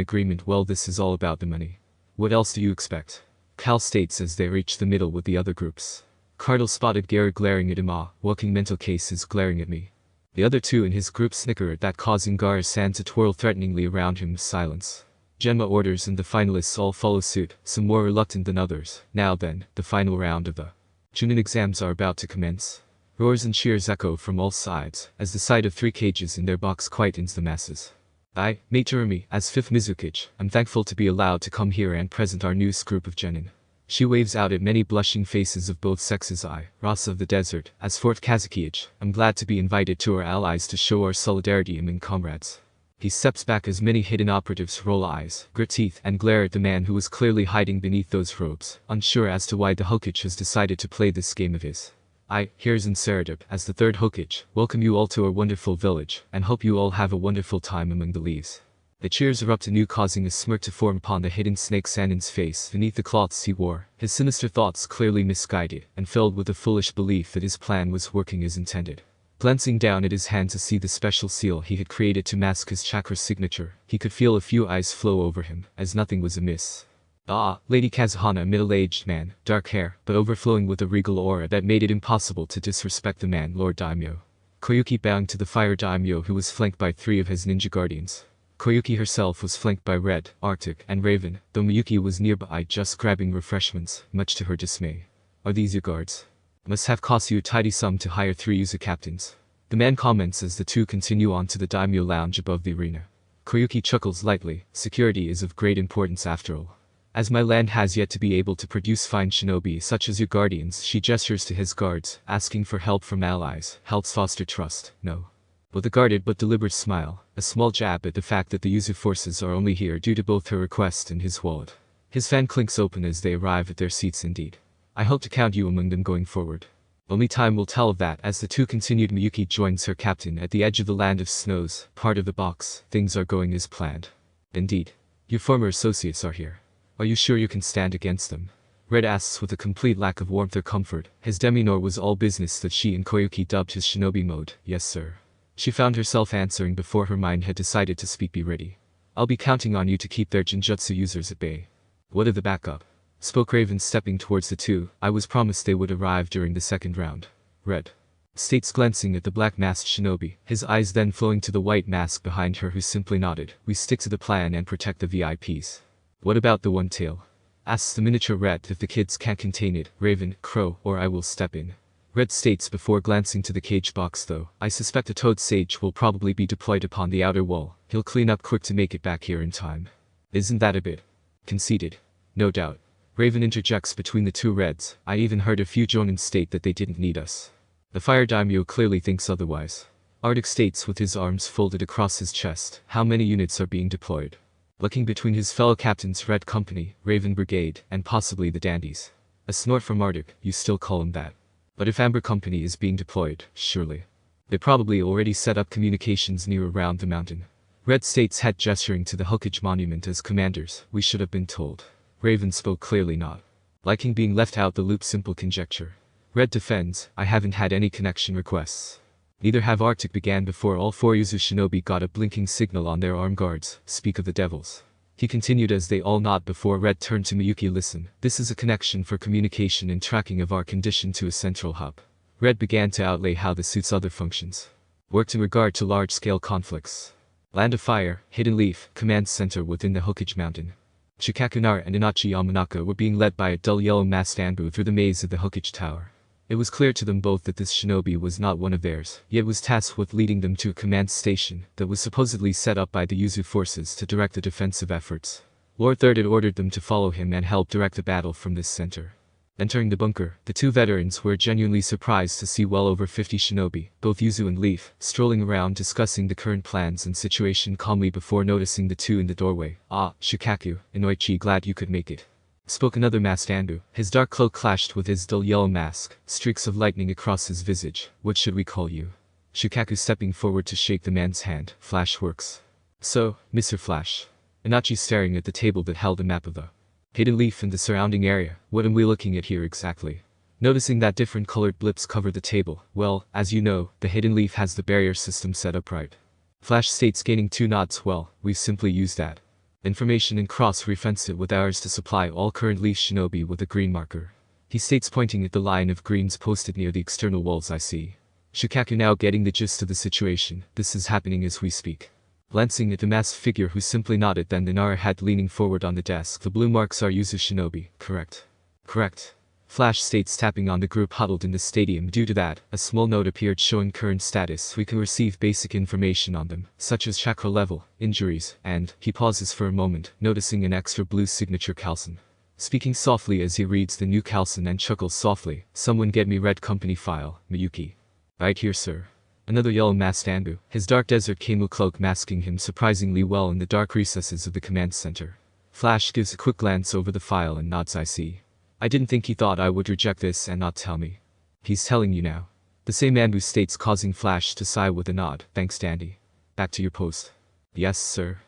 agreement. Well, this is all about the money. What else do you expect? Cal states as they reach the middle with the other groups. Cardinal spotted Gary glaring at him. Ah, walking mental case is glaring at me. The other two in his group snicker at that, causing Gar-san to twirl threateningly around him. Silence. Genma orders and the finalists all follow suit, some more reluctant than others. Now then, the final round of the Chunin exams are about to commence. Roars and cheers echo from all sides, as the sight of 3 cages in their box quietens the masses. I, Mate Jeremy, as 5th Mizukage, am thankful to be allowed to come here and present our newest group of genin. She waves out at many blushing faces of both sexes. I, Rasa of the Desert, as 4th Kazukiage, am glad to be invited to our allies to show our solidarity among comrades. He steps back as many hidden operatives roll eyes, grit teeth, and glare at the man who was clearly hiding beneath those robes, unsure as to why the Hokage has decided to play this game of his. I, here's Inseradip, as the 3rd Hokage, welcome you all to our wonderful village, and hope you all have a wonderful time among the leaves. The cheers erupt anew, causing a smirk to form upon the hidden snake Sanin's face beneath the cloths he wore, his sinister thoughts clearly misguided, and filled with a foolish belief that his plan was working as intended. Glancing down at his hand to see the special seal he had created to mask his chakra signature, he could feel a few eyes flow over him, as nothing was amiss. Ah, Lady Kazuhana, a middle-aged man, dark hair, but overflowing with a regal aura that made it impossible to disrespect the man, Lord Daimyo. Koyuki bowing to the fire Daimyo, who was flanked by 3 of his ninja guardians. Koyuki herself was flanked by Red, Arctic, and Raven, though Miyuki was nearby just grabbing refreshments, much to her dismay. Are these your guards? Must have cost you a tidy sum to hire 3 user captains. The man comments as the two continue on to the daimyo lounge above the arena. Koyuki chuckles lightly. Security is of great importance after all. As my land has yet to be able to produce fine shinobi such as your guardians, she gestures to his guards, asking for help from allies, helps foster trust. No. With a guarded but deliberate smile, a small jab at the fact that the user forces are only here due to both her request and his wallet. His fan clinks open as they arrive at their seats. Indeed. I hope to count you among them going forward. Only time will tell of that. As the two continued, Miyuki joins her captain at the edge of the land of snows, part of the box. Things are going as planned. Indeed. Your former associates are here. Are you sure you can stand against them? Red asks with a complete lack of warmth or comfort. His demeanor was all business that she and Koyuki dubbed his shinobi mode. Yes, sir. She found herself answering before her mind had decided to speak. Be ready. I'll be counting on you to keep their genjutsu users at bay. What of the backup? Spoke Raven, stepping towards the two. I was promised they would arrive during the 2nd round. Red states, glancing at the black-masked shinobi, his eyes then flowing to the white mask behind her, who simply nodded. We stick to the plan and protect the VIPs. What about the one tail? Asks the miniature rat. If the kids can't contain it, Raven, crow, or I will step in. Red states before glancing to the cage box, though, I suspect a toad sage will probably be deployed upon the outer wall. He'll clean up quick to make it back here in time. Isn't that a bit conceited? No doubt. Raven interjects between the two reds. I even heard a few jonin state that they didn't need us. The fire daimyo clearly thinks otherwise. Arctic states with his arms folded across his chest, how many units are being deployed? Looking between his fellow captains Red Company, Raven Brigade, and possibly the Dandies. A snort from Arctic, you still call him that. But if Amber Company is being deployed, surely. They probably already set up communications near around the mountain. Red states head gesturing to the Hokage monument as commanders, we should have been told. Raven spoke clearly not. Liking being left out the loop, simple conjecture. Red defends, I haven't had any connection requests. Neither have Arctic began before all 4 Uzu shinobi got a blinking signal on their arm guards, speak of the devils. He continued as they all nod before Red turned to Miyuki. Listen, this is a connection for communication and tracking of our condition to a central hub. Red began to outlay how this suits other functions. Worked in regard to large-scale conflicts. Land of Fire, Hidden Leaf, command center within the Hokage mountain. Shikaku Nara and Inochi Yamanaka were being led by a dull yellow masked Anbu through the maze of the Hokage tower. It was clear to them both that this shinobi was not one of theirs, yet was tasked with leading them to a command station that was supposedly set up by the Yuzu forces to direct the defensive efforts. Lord Third had ordered them to follow him and help direct the battle from this center. Entering the bunker, the 2 veterans were genuinely surprised to see well over 50 shinobi, both Yuzu and Leaf, strolling around discussing the current plans and situation calmly before noticing the 2 in the doorway. Ah, Shikaku, Inoichi, glad you could make it. Spoke another masked Anbu. His dark cloak clashed with his dull yellow mask, streaks of lightning across his visage. What should we call you? Shikaku stepping forward to shake the man's hand. Flash works. So, Mr. Flash. Inochi staring at the table that held a map of the Hidden Leaf and the surrounding area. What am we looking at here exactly? Noticing that different colored blips cover the table. Well, as you know, the Hidden Leaf has the barrier system set up right. Flash states, gaining 2 nods. Well, we've simply used that information and cross-referenced it with ours to supply all current Leaf shinobi with a green marker. He states, pointing at the line of greens posted near the external walls. I see. Shikaku now getting the gist of the situation. This is happening as we speak. Glancing at the masked figure who simply nodded, then the Nara had leaning forward on the desk. The blue marks are Yuzu shinobi, correct? Correct. Flash states, tapping on the group huddled in the stadium. Due to that, a small note appeared showing current status. We can receive basic information on them, such as chakra level, injuries, and, he pauses for a moment, noticing an extra blue signature calcin. Speaking softly as he reads the new calcin and chuckles softly, someone get me Red Company file, Miyuki. Right here, sir. Another yellow masked Anbu, his dark desert camo cloak masking him surprisingly well in the dark recesses of the command center. Flash gives a quick glance over the file and nods. I see. I didn't think he thought I would reject this and not tell me. He's telling you now. The same Anbu states, causing Flash to sigh with a nod. Thanks, Dandy. Back to your post. Yes, sir.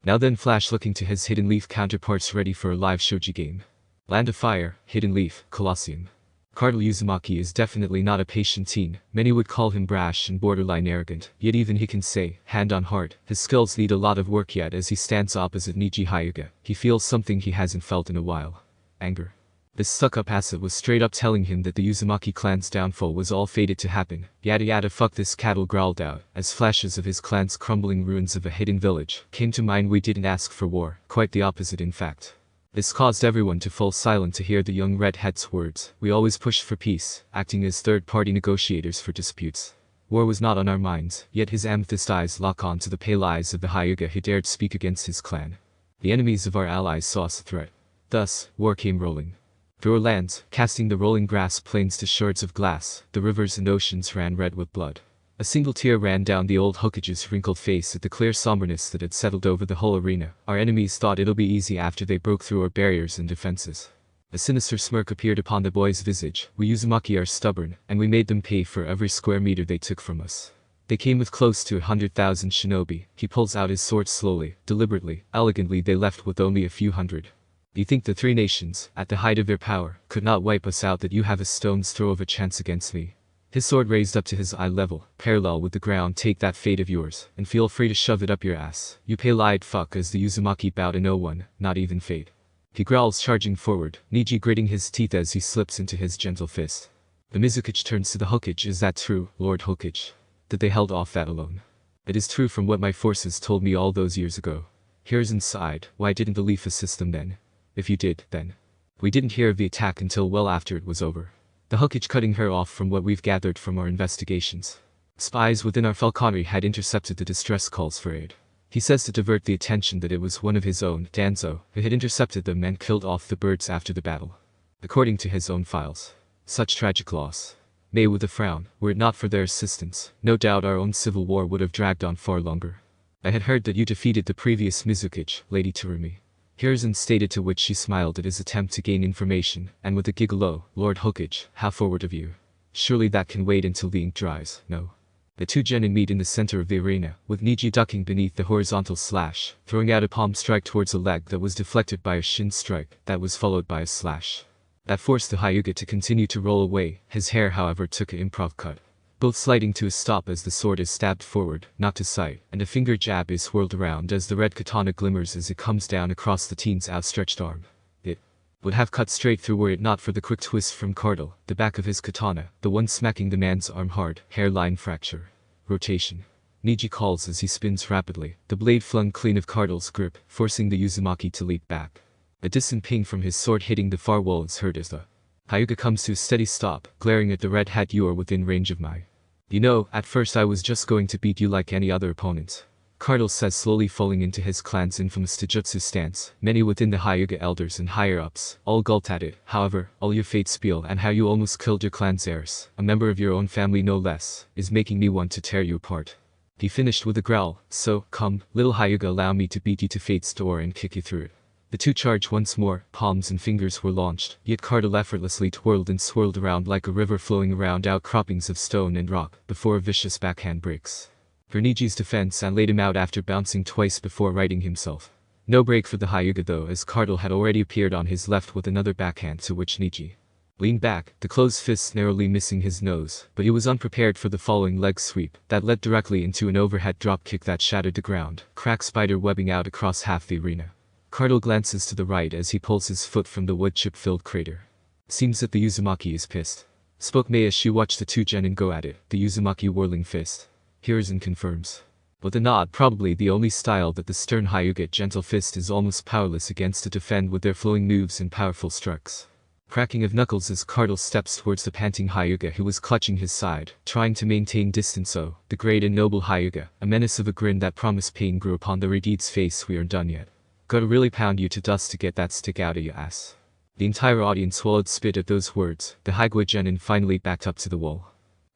Now then, Flash looking to his Hidden Leaf counterparts ready for a live shoji game. Land of Fire, Hidden Leaf, Colosseum. Cardinal Uzumaki is definitely not a patient teen. Many would call him brash and borderline arrogant, yet even he can say, hand on heart, his skills need a lot of work yet. As he stands opposite Niji Hyuga, he feels something he hasn't felt in a while. Anger. This stuck-up asset was straight up telling him that the Uzumaki clan's downfall was all fated to happen. Yada yada, fuck this, cattle growled out, as flashes of his clan's crumbling ruins of a hidden village came to mind. We didn't ask for war, quite the opposite in fact. This caused everyone to fall silent to hear the young redhead's words. We always pushed for peace, acting as third-party negotiators for disputes. War was not on our minds, yet his amethyst eyes lock on to the pale eyes of the Hyuga who dared speak against his clan. The enemies of our allies saw us a threat. Thus, war came rolling through our lands, casting the rolling grass plains to shards of glass. The rivers and oceans ran red with blood. A single tear ran down the old Hokage's wrinkled face at the clear somberness that had settled over the whole arena. Our enemies thought it'll be easy after they broke through our barriers and defenses. A sinister smirk appeared upon the boy's visage. We Uzumaki are stubborn, and we made them pay for every square meter they took from us. They came with close to 100,000 shinobi. He pulls out his sword slowly, deliberately, elegantly. They left with only a few hundred. You think the 3 nations, at the height of their power, could not wipe us out? That you have a stone's throw of a chance against me. His sword raised up to his eye level, parallel with the ground. Take that fate of yours, and feel free to shove it up your ass. You pale-eyed fuck. As the Uzumaki bow to no one, not even fate. He growls, charging forward, Niji gritting his teeth as he slips into his gentle fist. The Mizukage turns to the Hokage. Is that true, Lord Hokage? That they held off that alone? It is true from what my forces told me all those years ago. Here's inside. Why didn't the Leaf assist them then? If you did, then. We didn't hear of the attack until well after it was over. The Hokage cutting her off. From what we've gathered from our investigations, spies within our falconry had intercepted the distress calls for aid. He says to divert the attention that it was one of his own, Danzo, who had intercepted them and killed off the birds after the battle. According to his own files. Such tragic loss. May with a frown, were it not for their assistance, no doubt our own civil war would have dragged on far longer. I had heard that you defeated the previous Mizukage, Lady Terumi. Hiruzen stated, to which she smiled at his attempt to gain information, and with a gigolo, Lord Hokage, how forward of you. Surely that can wait until the ink dries, no? The two genin meet in the center of the arena, with Niji ducking beneath the horizontal slash, throwing out a palm strike towards a leg that was deflected by a shin strike, that was followed by a slash. That forced the Hyuga to continue to roll away, his hair however took an improv cut. Both sliding to a stop as the sword is stabbed forward, not to sight, and a finger jab is swirled around as the red katana glimmers as it comes down across the teen's outstretched arm. It would have cut straight through were it not for the quick twist from Cardle, the back of his katana, the one smacking the man's arm hard, hairline fracture. Rotation. Niji calls as he spins rapidly, the blade flung clean of Cardle's grip, forcing the Uzumaki to leap back. A distant ping from his sword hitting the far wall is heard as the Hyuga comes to a steady stop, glaring at the red hat. You are within range of my. You know, at first I was just going to beat you like any other opponent. Cardle says, slowly falling into his clan's infamous Taijutsu stance. Many within the Hyuga elders and higher-ups, all gulped at it. However, all your fate spiel and how you almost killed your clan's heirs, a member of your own family no less, is making me want to tear you apart. He finished with a growl, so, come, little Hyuga, allow me to beat you to fate's door and kick you through it. The two charged once more, palms and fingers were launched, yet Cardle effortlessly twirled and swirled around like a river flowing around outcroppings of stone and rock, before a vicious backhand breaks for Niji's defense and laid him out after bouncing twice before righting himself. No break for the Hyuga though, as Cardle had already appeared on his left with another backhand, to which Niji leaned back, the closed fists narrowly missing his nose, but he was unprepared for the following leg sweep, that led directly into an overhead drop kick that shattered the ground, crack spider webbing out across half the arena. Cardle glances to the right as he pulls his foot from the wood chip-filled crater. Seems that the Uzumaki is pissed. Spoke Mei as she watched the two genin go at it, the Uzumaki whirling fist. Hiruzen confirms. With a nod, probably the only style that the stern Hyuga gentle fist is almost powerless against to defend with their flowing moves and powerful strikes. Cracking of knuckles as Cardle steps towards the panting Hyuga who was clutching his side, trying to maintain distance. Oh, the great and noble Hyuga, a menace of a grin that promised pain grew upon the Redeed's face. We aren't done yet. Gotta really pound you to dust to get that stick out of your ass. The entire audience swallowed spit at those words. The Hyuga genin finally backed up to the wall,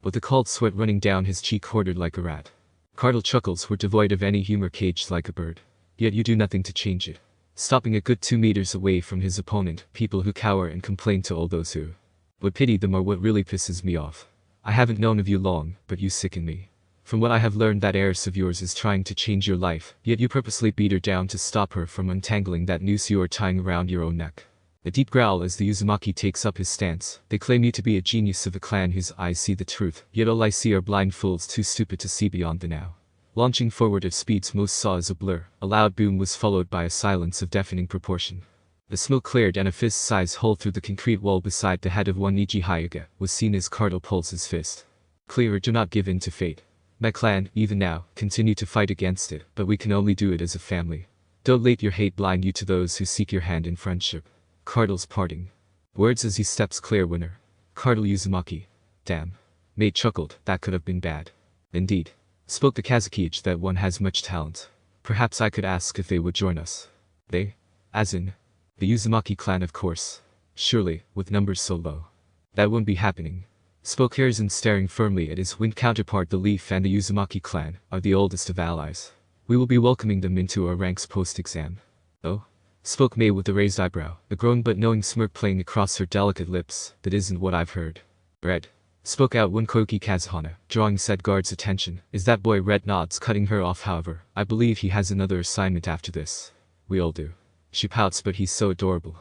with the cold sweat running down his cheek, hoarded like a rat. Cardle chuckles were devoid of any humor, caged like a bird. Yet you do nothing to change it. Stopping a good 2 meters away from his opponent, people who cower and complain to all those who would pity them are what really pisses me off. I haven't known of you long, but you sicken me. From what I have learned, that heiress of yours is trying to change your life, yet you purposely beat her down to stop her from untangling that noose you are tying around your own neck. A deep growl as the Uzumaki takes up his stance. They claim you to be a genius of a clan whose eyes see the truth, yet all I see are blind fools too stupid to see beyond the now. Launching forward at speeds most saw as a blur, a loud boom was followed by a silence of deafening proportion. The smoke cleared and a fist-sized hole through the concrete wall beside the head of one Niji Hyuga was seen as Cardle pulls his fist. Clear, do not give in to fate. My clan, even now, continue to fight against it, but we can only do it as a family. Don't let your hate blind you to those who seek your hand in friendship. Cardle's parting words as he steps clear. Winner. Cardle Uzumaki. Damn. May chuckled, that could have been bad. Indeed. Spoke the Kazakage, that one has much talent. Perhaps I could ask if they would join us. They? As in? The Uzumaki clan, of course. Surely, with numbers so low. That won't be happening. Spoke Hiruzen, staring firmly at his winged counterpart. The Leaf and the Uzumaki clan are the oldest of allies. We will be welcoming them into our ranks post-exam. Oh? Spoke Mei with a raised eyebrow, a grown but knowing smirk playing across her delicate lips. That isn't what I've heard. Red. Spoke out one Koki Kazuhana, drawing said guard's attention. Is that boy? Red nods, cutting her off. However, I believe he has another assignment after this. We all do. She pouts, but he's so adorable.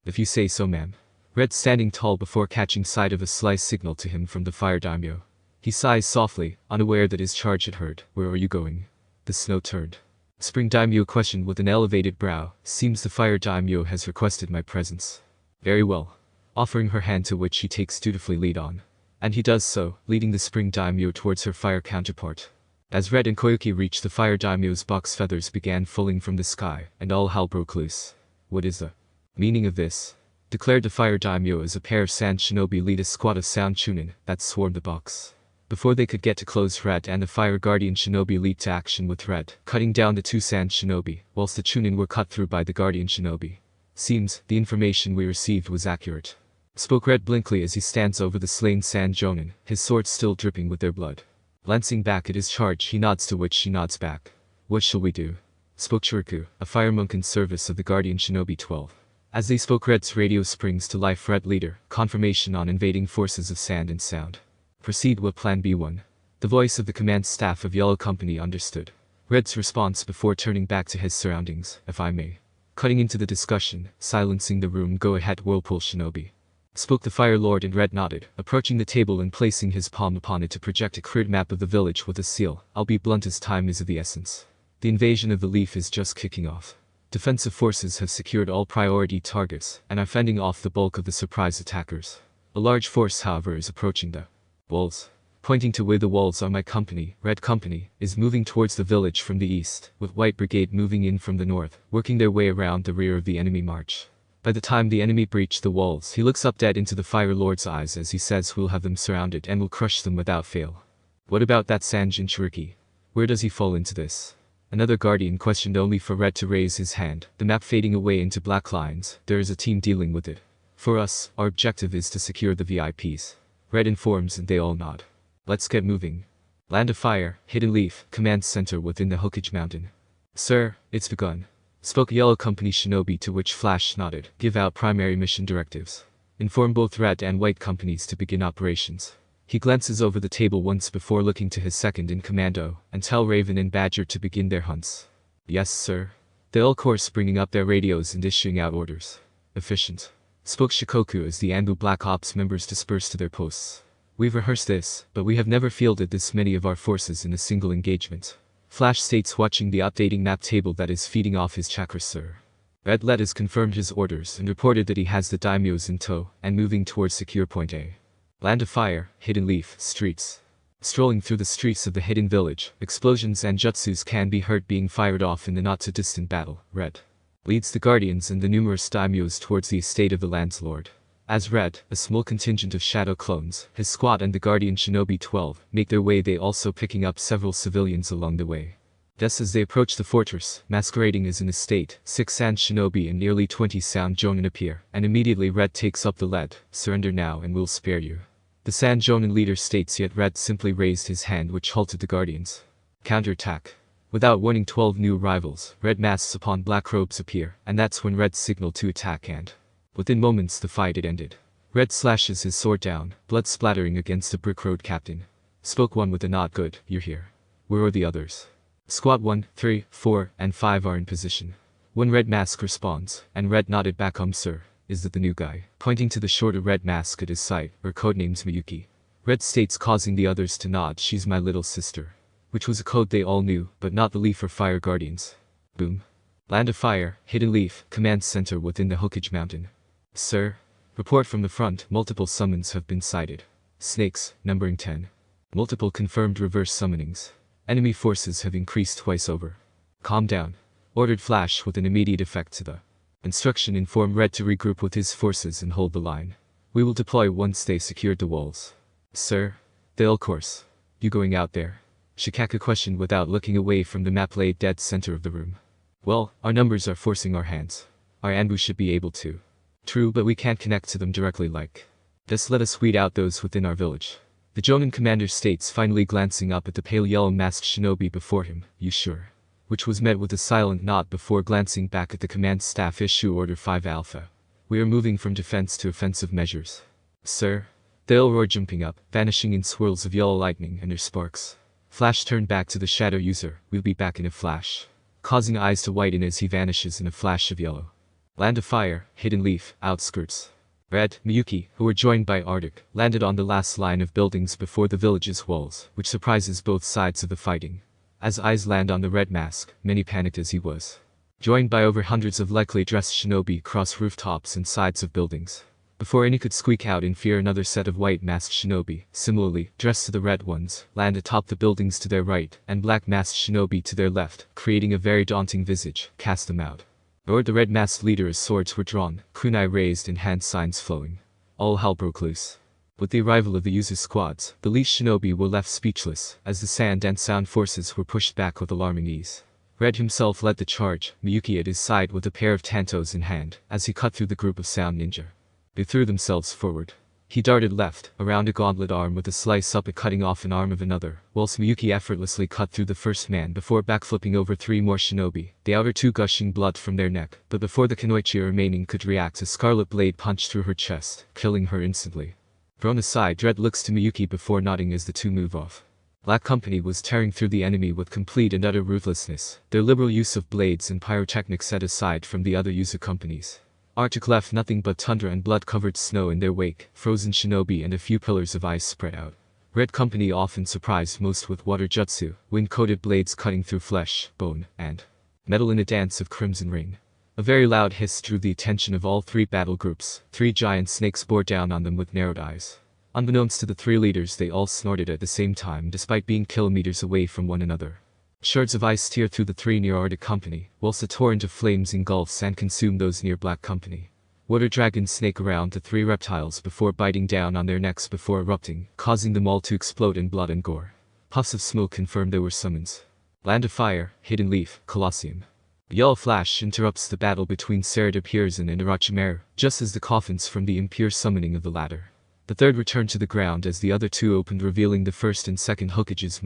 If you say so, ma'am. Red standing tall before catching sight of a slice signal to him from the fire daimyo. He sighs softly, unaware that his charge had heard. Where are you going? The snow turned. Spring daimyo questioned with an elevated brow. Seems the fire daimyo has requested my presence. Very well. Offering her hand, to which she takes dutifully lead on. And he does so, leading the spring daimyo towards her fire counterpart. As Red and Koyuki reached the fire daimyo's box, feathers began falling from the sky, and all hell broke loose. What is the meaning of this? Declared the fire daimyo as a pair of sand shinobi lead a squad of sound Chunin that swarmed the box. Before they could get to close, Red and the fire guardian shinobi leaped to action with Red, cutting down the two sand shinobi, whilst the Chunin were cut through by the guardian shinobi. Seems the information we received was accurate. spoke Red blankly as he stands over the slain Sand Jonin, his sword still dripping with their blood. Glancing back at his charge, he nods, to which she nods back. What shall we do? Spoke Chiriku, a fire monk in service of the Guardian Shinobi 12. As they spoke, Red's radio springs to life. Red leader, confirmation on invading forces of sand and sound. Proceed with Plan B1. The voice of the command staff of Yellow Company understood. Red's response before turning back to his surroundings, if I may. Cutting into the discussion, silencing the room. Go ahead, Whirlpool Shinobi. Spoke the Fire Lord, and Red nodded, approaching the table and placing his palm upon it to project a crude map of the village with a seal. I'll be blunt, as time is of the essence. The invasion of the Leaf is just kicking off. Defensive forces have secured all priority targets and are fending off the bulk of the surprise attackers. A large force, however, is approaching the walls. Pointing to where the walls are, my company, Red Company, is moving towards the village from the east, with White Brigade moving in from the north, working their way around the rear of the enemy march. By the time the enemy breach the walls, he looks up dead into the Fire Lord's eyes as he says, we'll have them surrounded and will crush them without fail. What about that Sanjin Chiriki? Where does he fall into this? Another Guardian questioned, only for Red to raise his hand, the map fading away into black lines. There is a team dealing with it. For us, our objective is to secure the VIPs. Red informs, and they all nod. Let's get moving. Land of Fire, Hidden Leaf, command center within the Hokage Mountain. Sir, it's begun. Spoke Yellow Company Shinobi, to which Flash nodded. Give out primary mission directives. Inform both Red and White companies to begin operations. He glances over the table once before looking to his second-in-commando, and tell Raven and Badger to begin their hunts. Yes, sir. They all course, bringing up their radios and issuing out orders. Efficient. Spoke Shikoku as the Anbu Black Ops members disperse to their posts. We've rehearsed this, but we have never fielded this many of our forces in a single engagement. Flash states, watching the updating map table that is feeding off his chakras, sir. Red Let has confirmed his orders and reported that he has the daimyos in tow and moving towards secure point A. Land of Fire, Hidden Leaf, streets. Strolling through the streets of the hidden village, explosions and jutsus can be heard being fired off in the not-too-distant battle. Red leads the Guardians and the numerous daimyos towards the estate of the Landlord. As Red, a small contingent of shadow clones, his squad and the Guardian Shinobi 12, make their way, they also picking up several civilians along the way. Thus as they approach the fortress, masquerading as an estate, 6 Sand Shinobi and nearly 20 Sound Jonin appear, and immediately Red takes up the lead. Surrender now and we'll spare you. The Sand Jonin leader states, yet Red simply raised his hand, which halted the Guardians. Counterattack. Without warning, 12 new rivals, red masks upon black robes appear, and that's when Red signaled to attack, and within moments the fight had ended. Red slashes his sword down, blood splattering against a brick road captain. Spoke one with a nod. Good, you're here. Where are the others? Squad 1, 3, 4, and 5 are in position. One red mask responds, and Red nodded back. Sir. Is that the new guy? Pointing to the shorter red mask at his side, her codename's Miyuki. Red states, causing the others to nod. She's my little sister. Which was a code they all knew, but not the Leaf or Fire Guardians. Boom. Land of Fire, Hidden Leaf, command center within the Hokage Mountain. Sir. Report from the front, multiple summons have been sighted. Snakes, numbering 10. Multiple confirmed reverse summonings. Enemy forces have increased twice over. Calm down. Ordered Flash with an immediate effect to the instruction. Inform Red to regroup with his forces and hold the line. We will deploy once they secured the walls. Sir. They'll course. You going out there? Shikaka questioned without looking away from the map laid dead center of the room. Well, our numbers are forcing our hands. Our Anbu should be able to. True, but we can't connect to them directly like. Just let us weed out those within our village. The Jonin commander states, finally glancing up at the pale yellow masked shinobi before him. You sure? Which was met with a silent nod before glancing back at the command staff. Issue Order 5 Alpha. We are moving from defense to offensive measures. Sir. They all roar, jumping up, vanishing in swirls of yellow lightning and their sparks. Flash turned back to the shadow user. We'll be back in a flash. Causing eyes to whiten as he vanishes in a flash of yellow. Land of Fire, Hidden Leaf, outskirts. Red, Miyuki, who were joined by Arctic, landed on the last line of buildings before the village's walls, which surprises both sides of the fighting. As eyes land on the red mask, many panicked as he was. Joined by over hundreds of likely dressed shinobi across rooftops and sides of buildings. Before any could squeak out in fear, another set of white masked shinobi, similarly dressed to the red ones, land atop the buildings to their right, and black masked shinobi to their left, creating a very daunting visage. Cast them out. Roared the red masked leader as swords were drawn, kunai raised and hand signs flowing. All hell broke loose. With the arrival of the user squads, the least shinobi were left speechless, as the sand and sound forces were pushed back with alarming ease. Red himself led the charge, Miyuki at his side with a pair of tantos in hand, as he cut through the group of sound ninja. They threw themselves forward. He darted left, around a gauntlet arm with a slice up it cutting off an arm of another, whilst Miyuki effortlessly cut through the first man before backflipping over 3 more shinobi, the outer 2 gushing blood from their neck, but before the Kunoichi remaining could react a scarlet blade punched through her chest, killing her instantly. Thrown aside, Dread looks to Miyuki before nodding as the two move off. Black Company was tearing through the enemy with complete and utter ruthlessness, their liberal use of blades and pyrotechnics set aside from the other user companies. Arctic left nothing but tundra and blood-covered snow in their wake, frozen shinobi and a few pillars of ice spread out. Red Company often surprised most with water jutsu, wind-coated blades cutting through flesh, bone, and metal in a dance of crimson rain. A very loud hiss drew the attention of all 3 battle groups. 3 giant snakes bore down on them with narrowed eyes. Unbeknownst to the 3 leaders, they all snorted at the same time despite being kilometers away from one another. Shards of ice tear through the 3 near Arctic Company, whilst a torrent of flames engulfs and consume those near Black Company. Water dragons snake around the 3 reptiles before biting down on their necks before erupting, causing them all to explode in blood and gore. Puffs of smoke confirmed there were summons. Land of Fire, Hidden Leaf, Colosseum. A yellow flash interrupts the battle between Sarada Pearson and Orochimaru, just as the coffins from the impure summoning of the latter. The third returned to the ground as the other 2 opened, revealing the first and second hokages.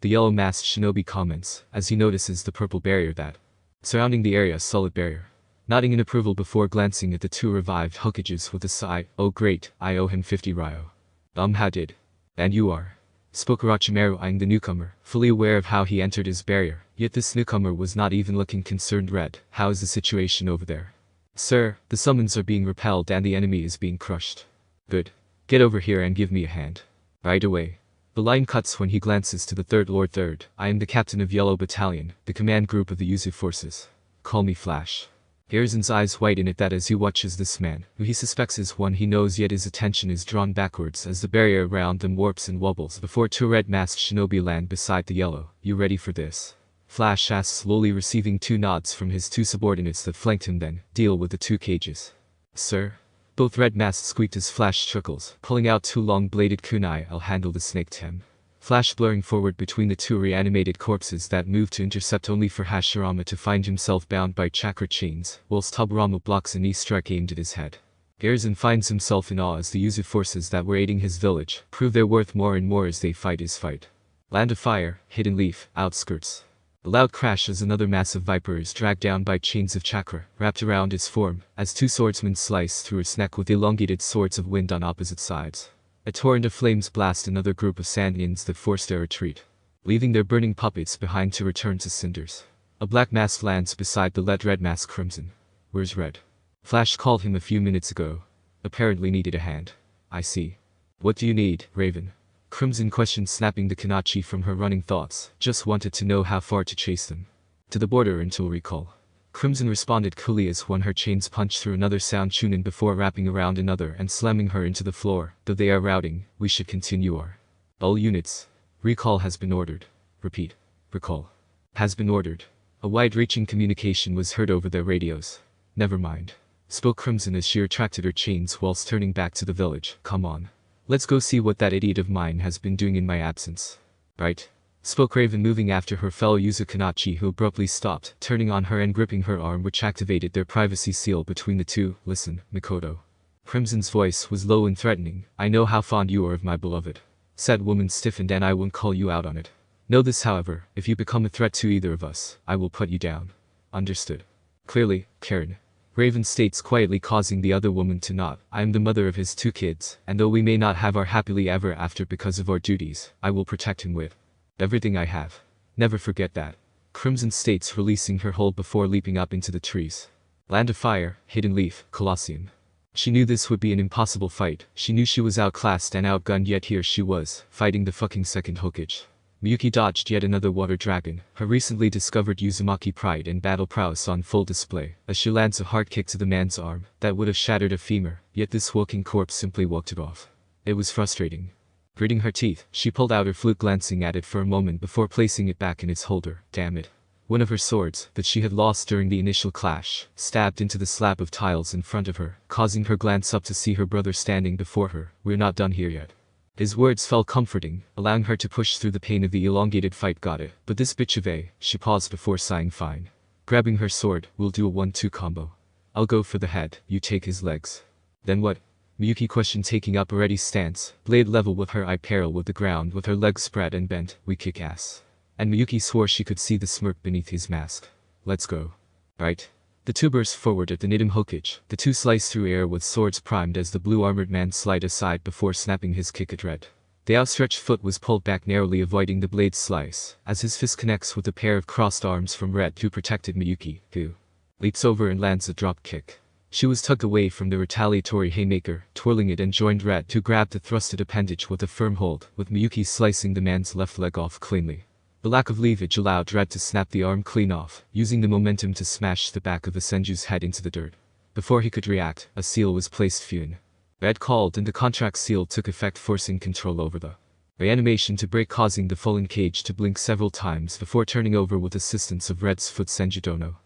The yellow-masked shinobi comments, as he notices the purple barrier that surrounding the area, solid barrier. Nodding in approval before glancing at the 2 revived hokages with a sigh, oh great, I owe him 50 ryo. How did? And you are? Spoke Orochimaru, eyeing the newcomer, fully aware of how he entered his barrier, yet this newcomer was not even looking concerned. Red, how is the situation over there? Sir, the summons are being repelled and the enemy is being crushed. Good. Get over here and give me a hand. Right away. The line cuts when he glances to the third Lord. Third, I am the captain of Yellow Battalion, the command group of the Yuzu forces. Call me Flash. Hiruzen's eyes whiten at that as he watches this man, who he suspects is one he knows, yet his attention is drawn backwards as the barrier around them warps and wobbles before 2 red-masked shinobi land beside the yellow. You ready for this? Flash asks, slowly receiving 2 nods from his 2 subordinates that flanked him. Then, deal with the 2 cages. Sir? Both red masks squeaked as Flash chuckles, pulling out 2 long-bladed kunai. I'll handle the snake, Tem. Flash blurring forward between the 2 reanimated corpses that moved to intercept, only for Hashirama to find himself bound by chakra chains, whilst Tobirama blocks a knee strike aimed at his head. Hiruzen finds himself in awe as the Yuzu forces that were aiding his village prove their worth more and more as they fight his fight. Land of Fire, Hidden Leaf, outskirts. A loud crash as another massive viper is dragged down by chains of chakra, wrapped around his form, as 2 swordsmen slice through his neck with elongated swords of wind on opposite sides. A torrent of flames blast another group of Sandinians that force their retreat, leaving their burning puppets behind to return to cinders. A black mask lands beside the red mask. Crimson. Where's Red? Flash called him a few minutes ago. Apparently needed a hand. I see. What do you need, Raven? Crimson questioned, snapping the Kanachi from her running thoughts. Just wanted to know how far to chase them. To the border until recall. Crimson responded coolly as one her chains punched through another sound Chunin before wrapping around another and slamming her into the floor. Though they are routing, we should continue our. All units. Recall has been ordered. Repeat. Recall. Has been ordered. A wide-reaching communication was heard over their radios. Never mind. Spoke Crimson as she retracted her chains whilst turning back to the village. Come on. Let's go see what that idiot of mine has been doing in my absence. Right? Spoke Raven, moving after her fellow user Kanachi, who abruptly stopped, turning on her and gripping her arm, which activated their privacy seal between the two. Listen, Mikoto. Crimson's voice was low and threatening. I know how fond you are of my beloved. Said woman stiffened, and I won't call you out on it. Know this, however, if you become a threat to either of us, I will put you down. Understood. Clearly, Karin. Raven states quietly, causing the other woman to nod. I am the mother of his 2 kids, and though we may not have our happily ever after because of our duties, I will protect him with everything I have. Never forget that. Crimson states, releasing her hold before leaping up into the trees. Land of Fire, Hidden Leaf, Colosseum. She knew this would be an impossible fight. She knew she was outclassed and outgunned, yet here she was, fighting the fucking second Hokage. Miyuki dodged yet another water dragon, her recently discovered Uzumaki pride and battle prowess on full display, as she lands a hard kick to the man's arm that would have shattered a femur, yet this walking corpse simply walked it off. It was frustrating. Gritting her teeth, she pulled out her flute, glancing at it for a moment before placing it back in its holder. Damn it. One of her swords, that she had lost during the initial clash, stabbed into the slab of tiles in front of her, causing her glance up to see her brother standing before her. We're not done here yet. His words felt comforting, allowing her to push through the pain of the elongated fight. Got it. But this bitch of a, she paused before sighing. Fine. Grabbing her sword, we'll do a 1-2 combo. I'll go for the head, you take his legs. Then what? Miyuki questioned, taking up a ready stance, blade level with her, eye parallel with the ground, with her legs spread and bent. We kick ass. And Miyuki swore she could see the smirk beneath his mask. Let's go. Right. The two burst forward at the Nidim Hokage. The two sliced through air with swords primed as the blue-armored man slid aside before snapping his kick at Red. The outstretched foot was pulled back, narrowly avoiding the blade's slice, as his fist connects with a pair of crossed arms from Red, who protected Miyuki, who leaps over and lands a drop kick. She was tugged away from the retaliatory haymaker, twirling it, and joined Red, who grabbed the thrusted appendage with a firm hold, with Miyuki slicing the man's left leg off cleanly. The lack of leverage allowed Red to snap the arm clean off, using the momentum to smash the back of the Senju's head into the dirt. Before he could react, a seal was placed. Fune. Red called, and the contract seal took effect, forcing control over the reanimation to break, causing the fallen cage to blink several times before turning over with assistance of Red's foot. Senju Dono.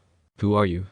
Who are you?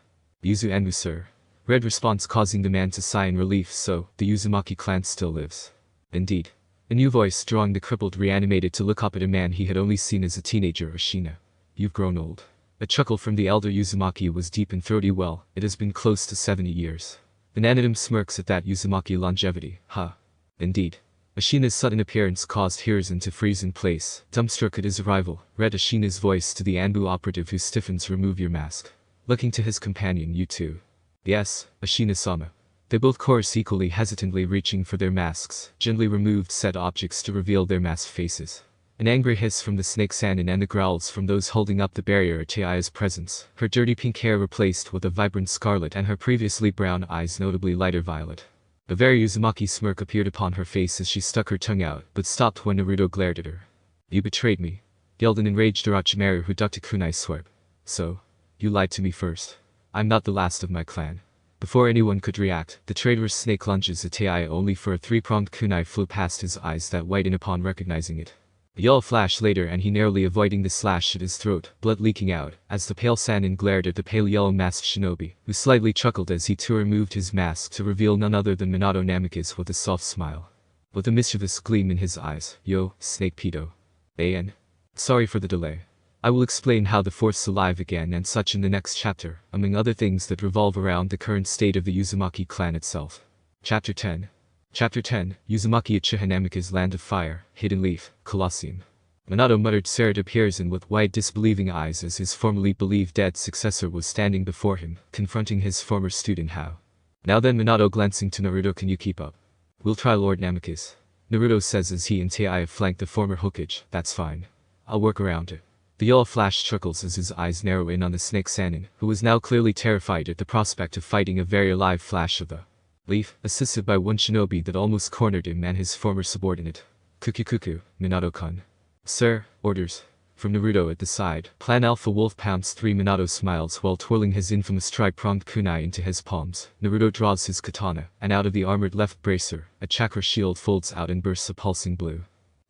Yuzu Enmu, sir. Red response, causing the man to sigh in relief. So, the Uzumaki clan still lives. Indeed. A new voice, drawing the crippled reanimated to look up at a man he had only seen as a teenager. Ashina. You've grown old. A chuckle from the elder Uzumaki was deep and throaty. Well, it has been close to 70 years. The Nanidim smirks at that Uzumaki longevity. Huh. Indeed. Ashina's sudden appearance caused Hiruzen to freeze in place, dumbstruck at his arrival. Read Ashina's voice to the Anbu operative, who stiffens. Remove your mask. Looking to his companion. You too. Yes, Ashina-sama. They both chorus equally hesitantly, reaching for their masks, gently removed said objects to reveal their masked faces. An angry hiss from the snake Sanin and the growls from those holding up the barrier at Taiya's presence, her dirty pink hair replaced with a vibrant scarlet and her previously brown eyes notably lighter violet. A very Uzumaki smirk appeared upon her face as she stuck her tongue out, but stopped when Naruto glared at her. You betrayed me, yelled an enraged Orochimaru, who ducked a kunai swipe. So, you lied to me first. I'm not the last of my clan. Before anyone could react, the traitorous snake lunges at Taiya, only for a three-pronged kunai flew past his eyes that whitened upon recognizing it. A yell flashed later, and he narrowly avoiding the slash at his throat, blood leaking out, as the pale Sanin glared at the pale yellow-masked shinobi, who slightly chuckled as he too removed his mask to reveal none other than Minato Namikaze with a soft smile. With a mischievous gleam in his eyes. Yo, snake pedo. An. Sorry for the delay. I will explain how the Force alive again and such in the next chapter, among other things that revolve around the current state of the Uzumaki clan itself. Chapter 10. Chapter 10, Uzumaki at Chihanamika's Land of Fire, Hidden Leaf, Colosseum. Minato muttered, stared at Hiruzen with wide disbelieving eyes as his formerly believed dead successor was standing before him, confronting his former student. How? Now then, Minato glancing to Naruto, can you keep up? We'll try, Lord Namikaze. Naruto says as he and Taiya flank the former Hokage. That's fine. I'll work around it. The yellow flash chuckles as his eyes narrow in on the snake Sanin, who was now clearly terrified at the prospect of fighting a very alive flash of the leaf, assisted by one shinobi that almost cornered him and his former subordinate. Kuku, Minato-kun. Sir, orders. From Naruto at the side, Plan Alpha Wolf pounds 3. Minato smiles while twirling his infamous tri-pronged kunai into his palms. Naruto draws his katana, and out of the armored left bracer, a chakra shield folds out and bursts a pulsing blue.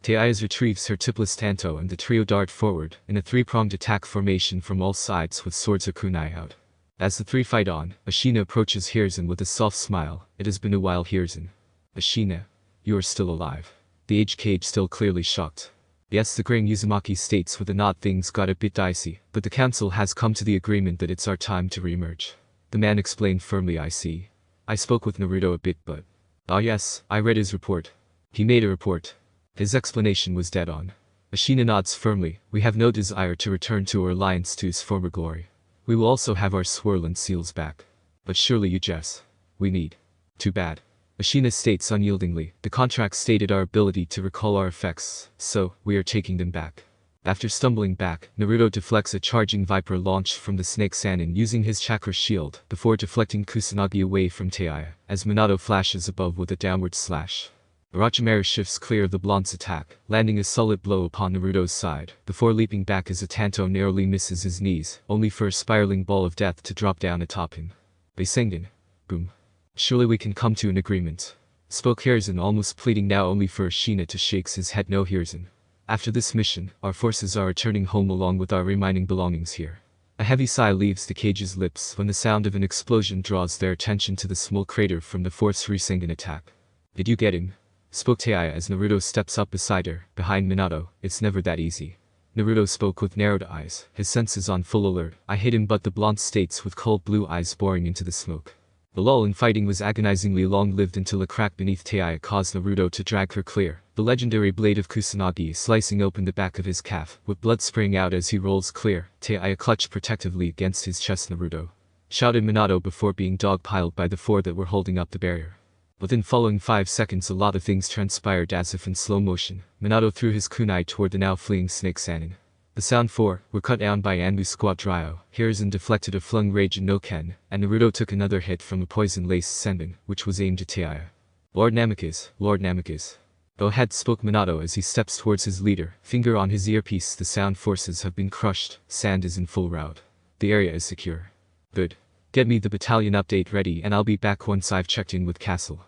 Taiya retrieves her tipless tanto and the trio dart forward, in a three-pronged attack formation from all sides with swords or kunai out. As the three fight on, Ashina approaches Hiruzen with a soft smile. It has been a while, Hiruzen. Ashina. You are still alive. The aged cage still clearly shocked. Yes, the graying Uzumaki states with a nod, things got a bit dicey, but the council has come to the agreement that it's our time to re-emerge. The man explained firmly. I see. I spoke with Naruto a bit, but... Ah yes, I read his report. He made a report. His explanation was dead on. Ashina nods firmly. We have no desire to return to our alliance to his former glory. We will also have our swirl and seals back. But surely you jest. We need. Too bad. Ashina states unyieldingly. The contract stated our ability to recall our effects, so we are taking them back. After stumbling back, Naruto deflects a charging viper launched from the snake Sanin using his chakra shield, before deflecting Kusanagi away from Taiya, as Minato flashes above with a downward slash. Orochimaru shifts clear of the blonde's attack, landing a solid blow upon Naruto's side, before leaping back as a tanto narrowly misses his knees, only for a spiraling ball of death to drop down atop him. Beisengden. Boom. Surely we can come to an agreement. Spoke Hiruzen, almost pleading, now only for Ashina to shakes his head. No, Hiruzen. After this mission, our forces are returning home along with our remaining belongings here. A heavy sigh leaves the cage's lips when the sound of an explosion draws their attention to the small crater from the fourth Rasengan attack. Did you get him? Spoke Taiya as Naruto steps up beside her, behind Minato. It's never that easy. Naruto spoke with narrowed eyes, his senses on full alert. I hit him, but the blonde states with cold blue eyes boring into the smoke. The lull in fighting was agonizingly long-lived until a crack beneath Taiya caused Naruto to drag her clear, the legendary blade of Kusanagi slicing open the back of his calf, with blood spraying out as he rolls clear. Taiya clutched protectively against his chest. Naruto shouted Minato before being dogpiled by the four that were holding up the barrier. Within following 5 seconds a lot of things transpired as if in slow motion. Minato threw his kunai toward the now fleeing Snake Sanin. The sound 4 were cut down by Anbu's squat Ryo. Hiruzen deflected a flung Rage no Ken, and Naruto took another hit from a poison-laced Senbon, which was aimed at Taiya. Lord Namikaze. Go ahead, spoke Minato as he steps towards his leader, finger on his earpiece. The sound forces have been crushed, Sand is in full rout. The area is secure. Good. Get me the battalion update ready and I'll be back once I've checked in with Castle.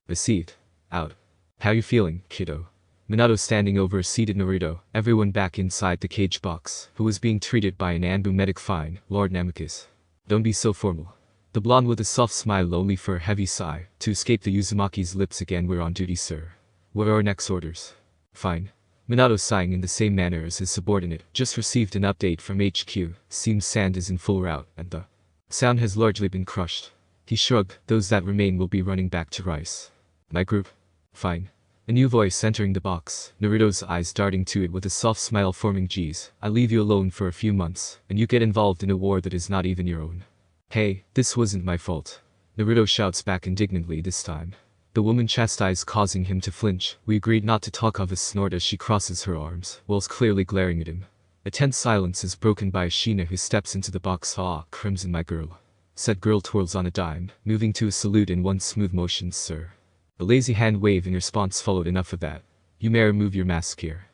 Received. Out. How you feeling, kiddo? Minato standing over a seated Naruto, everyone back inside the cage box, who was being treated by an Anbu medic. Fine, Lord Namikaze. Don't be so formal. The blonde with a soft smile only for a heavy sigh, to escape the Uzumaki's lips again. We're on duty, sir. What are our next orders? Fine. Minato sighing in the same manner as his subordinate, just received an update from HQ, seems Sand is in full rout, and the sound has largely been crushed. He shrugged, those that remain will be running back to Rice. My group? Fine. A new voice entering the box, Naruto's eyes darting to it with a soft smile forming. Geez, I leave you alone for a few months, and you get involved in a war that is not even your own. Hey, this wasn't my fault. Naruto shouts back indignantly this time. The woman chastised, causing him to flinch. We agreed not to talk of. A snort as she crosses her arms, whilst clearly glaring at him. A tense silence is broken by Ashina, who steps into the box. Ah, Crimson, my girl. Said girl twirls on a dime, moving to a salute in one smooth motion. Sir. A lazy hand wave in response followed. Enough of that. You may remove your mask here.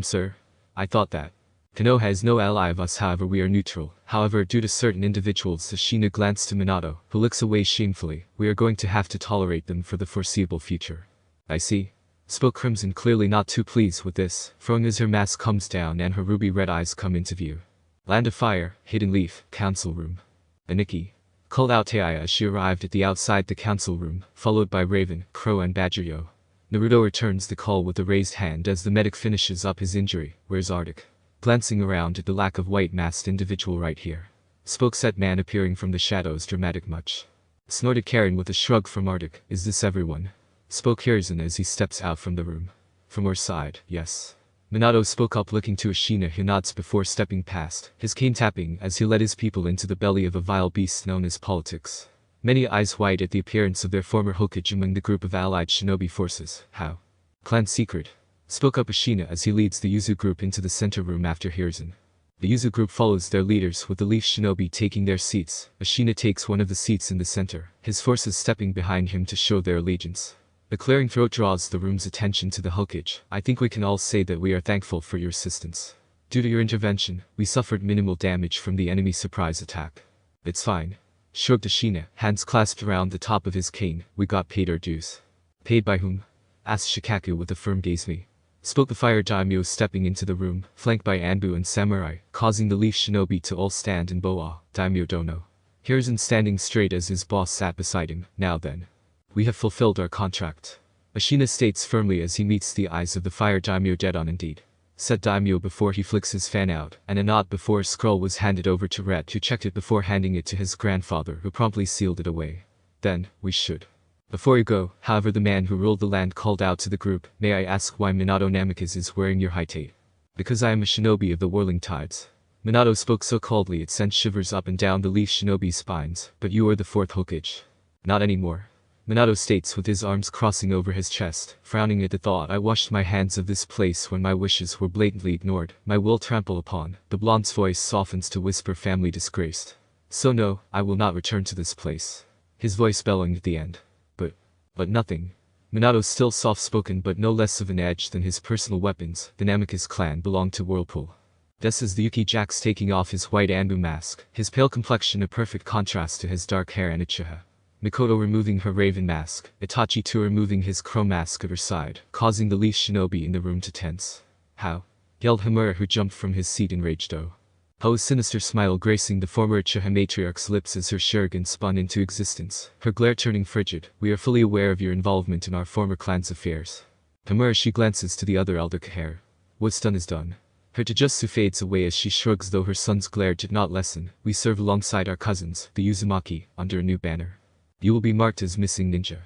Sir? I thought that. Konoha is no ally of us, however we are neutral. However, due to certain individuals, Ashina glanced to Minato, who looks away shamefully, we are going to have to tolerate them for the foreseeable future. I see. Spoke Crimson, clearly not too pleased with this, throwing as her mask comes down and her ruby red eyes come into view. Land of Fire, Hidden Leaf, Council Room. Aniki. Called out Taiya as she arrived at the outside the council room, followed by Raven, Crow and Badgeryo. Naruto returns the call with a raised hand as the medic finishes up his injury. Where's Arctic? Glancing around at the lack of white-masked individual right here. Spoke said man appearing from the shadows. Dramatic much? Snorted Karin with a shrug from Arctic. Is this everyone? Spoke Hiruzen as he steps out from the room. From our side, yes. Minato spoke up, looking to Ashina, who nods before stepping past, his cane tapping as he led his people into the belly of a vile beast known as politics. Many eyes wide at the appearance of their former hokage among the group of allied shinobi forces. How? Clan secret. Spoke up Ashina as he leads the Yuzu group into the center room after Hiruzen. The Yuzu group follows their leaders, with the leaf shinobi taking their seats. Ashina takes one of the seats in the center, his forces stepping behind him to show their allegiance. The clearing throat draws the room's attention to the hokage. I think we can all say that we are thankful for your assistance. Due to your intervention, we suffered minimal damage from the enemy surprise attack. It's fine. Shrugged Ashina, hands clasped around the top of his cane. We got paid our dues. Paid by whom? Asked Shikaku with a firm gaze. Me. Spoke the fire daimyo stepping into the room, flanked by Anbu and Samurai, causing the leaf shinobi to all stand in boa. Daimyo Dono. Hiruzen standing straight as his boss sat beside him. Now then. We have fulfilled our contract. Ashina states firmly as he meets the eyes of the fire daimyo. Dead on indeed. Said daimyo before he flicks his fan out, and a nod before a scroll was handed over to Red, who checked it before handing it to his grandfather, who promptly sealed it away. Then, we should. Before you go, however, the man who ruled the land called out to the group, may I ask why Minato Namikaze is wearing your high-tate? Because I am a shinobi of the whirling tides. Minato spoke so coldly it sent shivers up and down the leaf shinobi's spines. But you are the fourth hokage. Not anymore. Minato states with his arms crossing over his chest, frowning at the thought. I washed my hands of this place when my wishes were blatantly ignored, my will trampled upon. The blonde's voice softens to whisper, family disgraced. So no, I will not return to this place. His voice bellowing at the end. But nothing. Minato still soft-spoken but no less of an edge than his personal weapons. The Namikaze clan belonged to Whirlpool. This is the Yuki Jax taking off his white Anbu mask, his pale complexion a perfect contrast to his dark hair, and Uchiha. Mikoto removing her raven mask, Itachi too removing his crow mask at her side, causing the leaf shinobi in the room to tense. How? Yelled Hamura, who jumped from his seat enraged. Oh. Ho's sinister smile gracing the former Uchiha matriarch's lips as her Shuriken spun into existence, her glare turning frigid. We are fully aware of your involvement in our former clan's affairs. Hamura, she glances to the other elder Kaher. What's done is done. Her Tajutsu fades away as she shrugs, though her son's glare did not lessen. We serve alongside our cousins, the Uzumaki, under a new banner. You will be marked as missing ninja.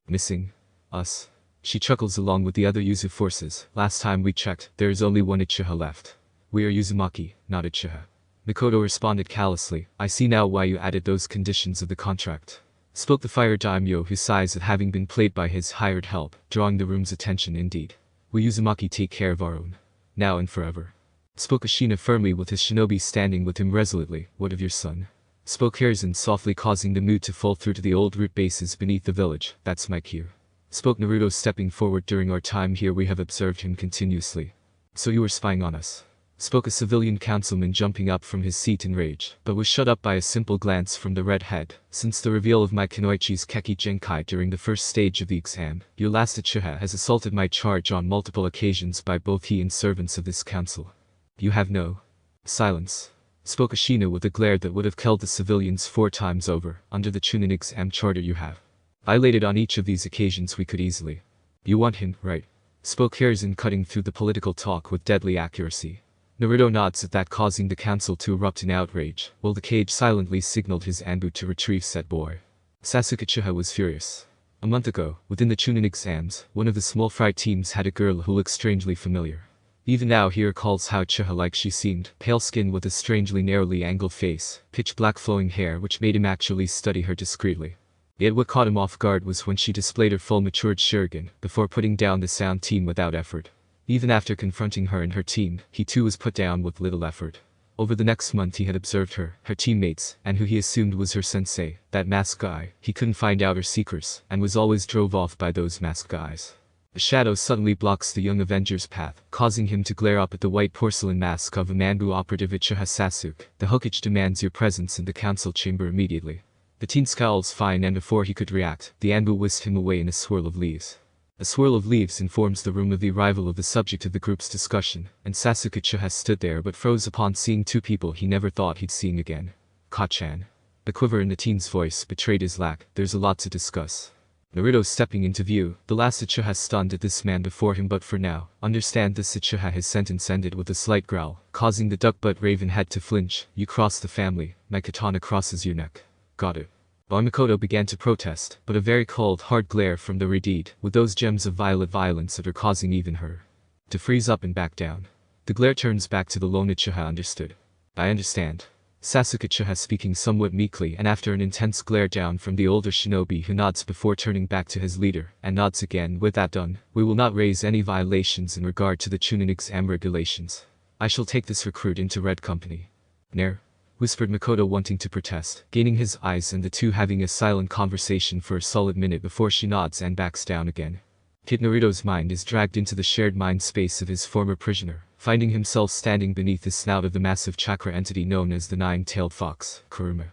Missing? Us? She chuckles along with the other Yuzu forces. Last time we checked, there is only one Uchiha left. We are Uzumaki, not Uchiha. Mikoto responded callously. I see now why you added those conditions of the contract. Spoke the fire daimyo, who sighs at having been played by his hired help, drawing the room's attention indeed. We Uzumaki take care of our own. Now and forever. Spoke Ashina firmly with his shinobi standing with him resolutely. What of your son? Spoke Hiruzen softly, causing the mood to fall through to the old root bases beneath the village. That's my cue. Spoke Naruto stepping forward. During our time here we have observed him continuously. So you were spying on us. Spoke a civilian councilman jumping up from his seat in rage, but was shut up by a simple glance from the red head. Since the reveal of my Kunoichi's Keki Genkai during the first stage of the exam, your last Uchiha has assaulted my charge on multiple occasions by both he and servants of this council. You have no silence. Spoke Ashina with a glare that would have killed the civilians 4 times over. Under the Chunin exam charter you have violated on each of these occasions we could easily. You want him, right? Spoke Hiruzen, cutting through the political talk with deadly accuracy. Naruto nods at that, causing the council to erupt in outrage, while the Kage silently signaled his Anbu to retrieve said boy. Sasuke Uchiha was furious. A month ago, within the Chunin exams, one of the small fry teams had a girl who looked strangely familiar. Even now he recalls how Uchiha-like she seemed, pale skin with a strangely narrowly angled face, pitch black flowing hair which made him actually study her discreetly. Yet what caught him off guard was when she displayed her full matured Shuriken, before putting down the sound team without effort. Even after confronting her and her team, he too was put down with little effort. Over the next month he had observed her, her teammates, and who he assumed was her sensei, that masked guy. He couldn't find out her secrets, and was always drove off by those masked guys. A shadow suddenly blocks the young Avenger's path, causing him to glare up at the white porcelain mask of a Manbu operative Uchiha Sasuke. The Hokage demands your presence in the council chamber immediately. The teen scowls fine, and before he could react, the Anbu whisked him away in a swirl of leaves. A swirl of leaves informs the room of the arrival of the subject of the group's discussion, and Sasuke Uchiha stood there but froze upon seeing 2 people he never thought he'd see again. Ka-chan. The quiver in the teen's voice betrayed his lack. There's a lot to discuss. Naruto stepping into view, the last Uchiha stunned at this man before him, but for now, understand this Uchiha. His sentence ended with a slight growl, causing the duck-butt raven head to flinch. You cross the family, my katana crosses your neck. Got it. Mikoto began to protest, but a very cold, hard glare from the Redeed, with those gems of violet violence that are causing even her to freeze up and back down. The glare turns back to the lone Uchiha. Understood. I understand. Sasuke Uchiha speaking somewhat meekly, and after an intense glare down from the older shinobi, who nods before turning back to his leader, and nods again. With that done, we will not raise any violations in regard to the Chunin exam regulations. I shall take this recruit into Red Company. Nair? Whispered Mikoto, wanting to protest, gaining his eyes, and the two having a silent conversation for a solid minute before she nods and backs down again. Kid Naruto's mind is dragged into the shared mind space of his former prisoner, finding himself standing beneath the snout of the massive chakra entity known as the Nine-Tailed Fox, Kuruma.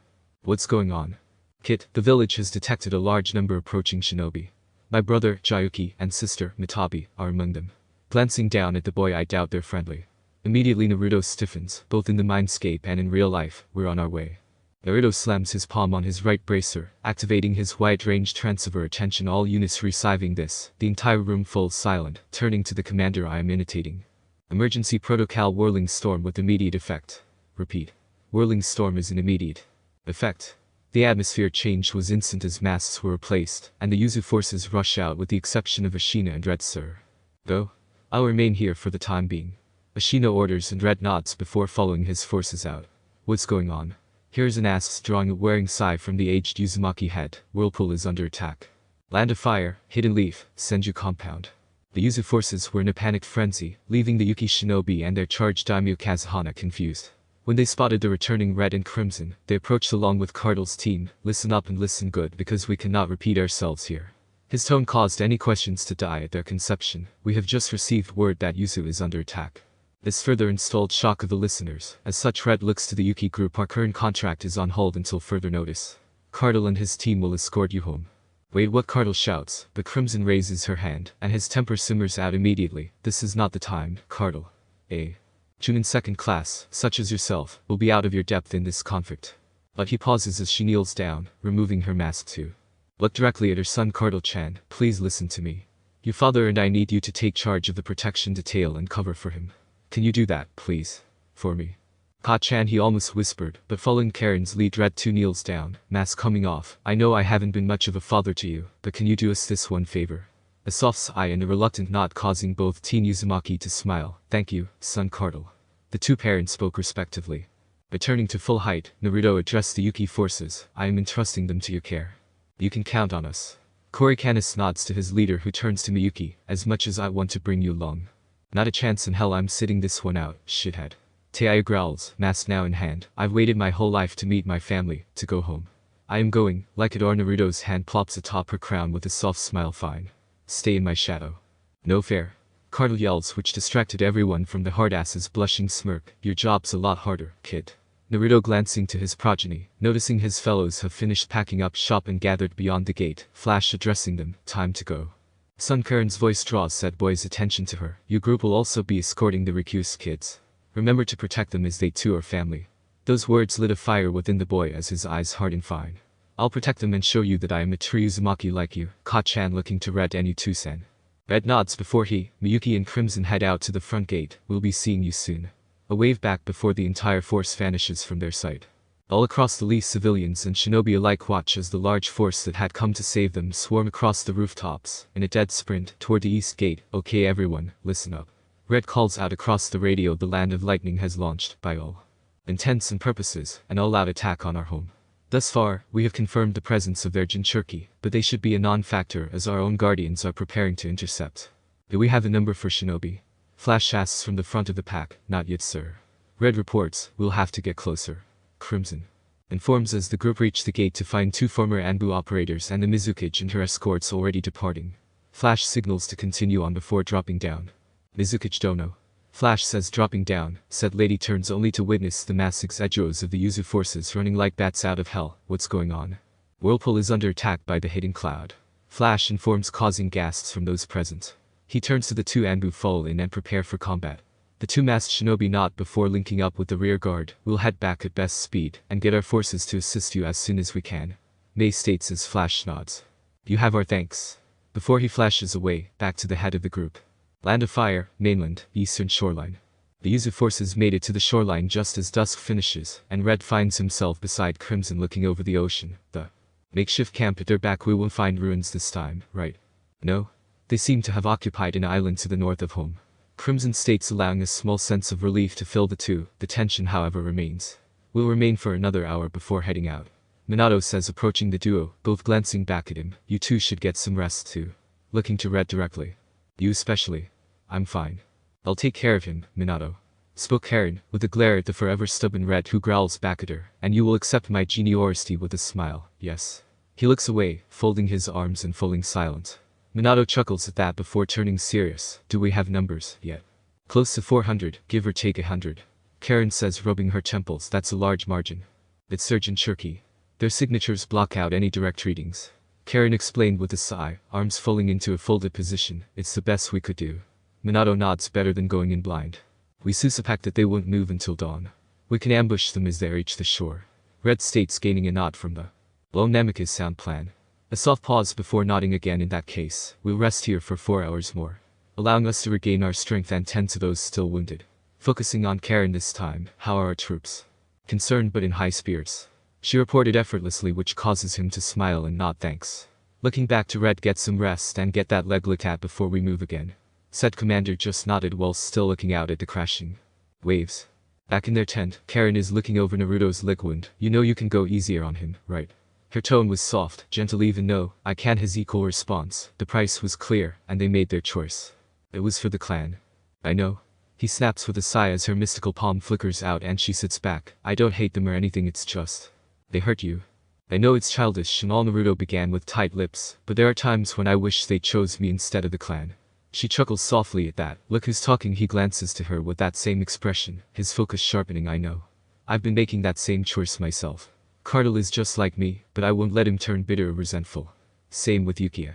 What's going on? Kid, the village has detected a large number approaching shinobi. My brother, Jayuki, and sister, Mitabi, are among them. Glancing down at the boy, I doubt they're friendly. Immediately Naruto stiffens, both in the mindscape and in real life. We're on our way. Naruto slams his palm on his right bracer, activating his wide-range transfer. Attention all units receiving this. The entire room falls silent. Turning to the commander, I am imitating. Emergency protocol. Whirling storm with immediate effect. Repeat. Whirling storm is an immediate effect. The atmosphere change was instant as masks were replaced, and the Yuzu forces rush out with the exception of Ashina and Red. Sir. Go. I'll remain here for the time being. Ashina orders, and Red nods before following his forces out. What's going on? Hiruzen asks, drawing a wearing sigh from the aged Uzumaki head. Whirlpool is under attack. Land of Fire, Hidden Leaf, Senju Compound. The Yuzu forces were in a panicked frenzy, leaving the Yuki shinobi and their charge daimyo Kazuhana confused. When they spotted the returning Red and Crimson, they approached along with Cardinal's team. Listen up and listen good, because we cannot repeat ourselves here. His tone caused any questions to die at their conception. We have just received word that Yuzu is under attack. This further installed shock of the listeners. As such, Red looks to the Yuki group. Our current contract is on hold until further notice. Cardinal and his team will escort you home. Wait, what? Cardinal shouts, but Crimson raises her hand, and his temper simmers out immediately. This is not the time, Cardinal. A Chunin second class, such as yourself, will be out of your depth in this conflict. But he pauses as she kneels down, removing her mask too. Look directly at her son. Cardinal-chan, please listen to me. Your father and I need you to take charge of the protection detail and cover for him. Can you do that, please? For me? Ka-chan, he almost whispered, but following Karin's lead, Red 2 kneels down, mask coming off. I know I haven't been much of a father to you, but can you do us this one favor? A soft sigh and a reluctant nod causing both Teen Uzumaki to smile. Thank you, son Cardle. The two parents spoke respectively. Returning to full height, Naruto addressed the Yuki forces. I am entrusting them to your care. You can count on us. Korikanis nods to his leader, who turns to Miyuki. As much as I want to bring you along. Not a chance in hell, I'm sitting this one out, shithead. Taiya growls, mask now in hand. I've waited my whole life to meet my family, to go home. I am going. Like it or, Naruto's hand plops atop her crown with a soft smile. Fine. Stay in my shadow. No fair. Cardle yells, which distracted everyone from the hardass's blushing smirk. Your job's a lot harder, kid. Naruto, glancing to his progeny, noticing his fellows have finished packing up shop and gathered beyond the gate, Flash addressing them, time to go. Son Karin's voice draws said boy's attention to her. Your group will also be escorting the recused kids. Remember to protect them as they too are family. Those words lit a fire within the boy as his eyes hardened. Fine. I'll protect them and show you that I am a true Uzumaki like you. Ka-chan looking to Red and you too, Sen. Red nods before he, Miyuki and Crimson head out to the front gate. We'll be seeing you soon. A wave back before the entire force vanishes from their sight. All across the least, civilians and shinobi alike watch as the large force that had come to save them swarm across the rooftops, in a dead sprint, toward the east gate. Okay everyone, listen up. Red calls out across the radio, the land of lightning has launched, by all intents and purposes, an all-out attack on our home. Thus far, we have confirmed the presence of their Jinchuriki, but they should be a non-factor as our own guardians are preparing to intercept. Do we have a number for shinobi? Flash asks from the front of the pack. Not yet, sir. Red reports, we'll have to get closer. Crimson informs as the group reach the gate to find two former Anbu operators and the Mizukage and her escorts already departing. Flash signals to continue on before dropping down. Mizukage dono. Flash says dropping down. Said lady turns only to witness the mass exageros of the Uzu forces running like bats out of hell. What's going on? Whirlpool is under attack by the hidden cloud. Flash informs, causing gasps from those present. He turns to the two Anbu, fall in and prepare for combat. The two masked shinobi nod before linking up with the rear guard. We'll head back at best speed and get our forces to assist you as soon as we can. Mei states as Flash nods. You have our thanks. Before he flashes away, back to the head of the group. Land of Fire, mainland, eastern shoreline. The Uzu forces made it to the shoreline just as dusk finishes, and Red finds himself beside Crimson looking over the ocean. The makeshift camp at their back. We won't find ruins this time, right? No? They seem to have occupied an island to the north of home. Crimson states, allowing a small sense of relief to fill the two. The tension, however, remains. We'll remain for another hour before heading out. Minato says, approaching the duo, both glancing back at him. You two should get some rest too. Looking to Red directly. You especially. I'm fine. I'll take care of him, Minato. Spoke Karin, with a glare at the forever stubborn Red, who growls back at her. And you will accept my geniality with a smile, yes. He looks away, folding his arms and falling silent. Minato chuckles at that before turning serious. Do we have numbers yet? Close to 400, give or take 100. Karin says, rubbing her temples. That's a large margin. It's Surgeon Churky. Their signatures block out any direct readings. Karin explained with a sigh, arms falling into a folded position. It's the best we could do. Minato nods. Better than going in blind. We suspect that they won't move until dawn. We can ambush them as they reach the shore. Red states, gaining a nod from the low Namika's sound plan. A soft pause before nodding again. In that case, we'll rest here for 4 hours more, allowing us to regain our strength and tend to those still wounded. Focusing on Karin this time. How are our troops? Concerned but in high spirits. She reported effortlessly, which causes him to smile and nod thanks. Looking back to Red, get some rest and get that leg looked at before we move again. Said commander just nodded while still looking out at the crashing waves. Back in their tent, Karin is looking over Naruto's leg wound. You know you can go easier on him, right? Her tone was soft, gentle. Even no, I can't. His equal response. The price was clear, and they made their choice. It was for the clan. I know. He snaps with a sigh as her mystical palm flickers out and she sits back. I don't hate them or anything, it's just they hurt you. I know it's childish and all. Naruto began with tight lips, but there are times when I wish they chose me instead of the clan. She chuckles softly at that. Look who's talking. He glances to her with that same expression, his focus sharpening. I know. I've been making that same choice myself. Cardle is just like me, but I won't let him turn bitter or resentful. Same with Yukiya.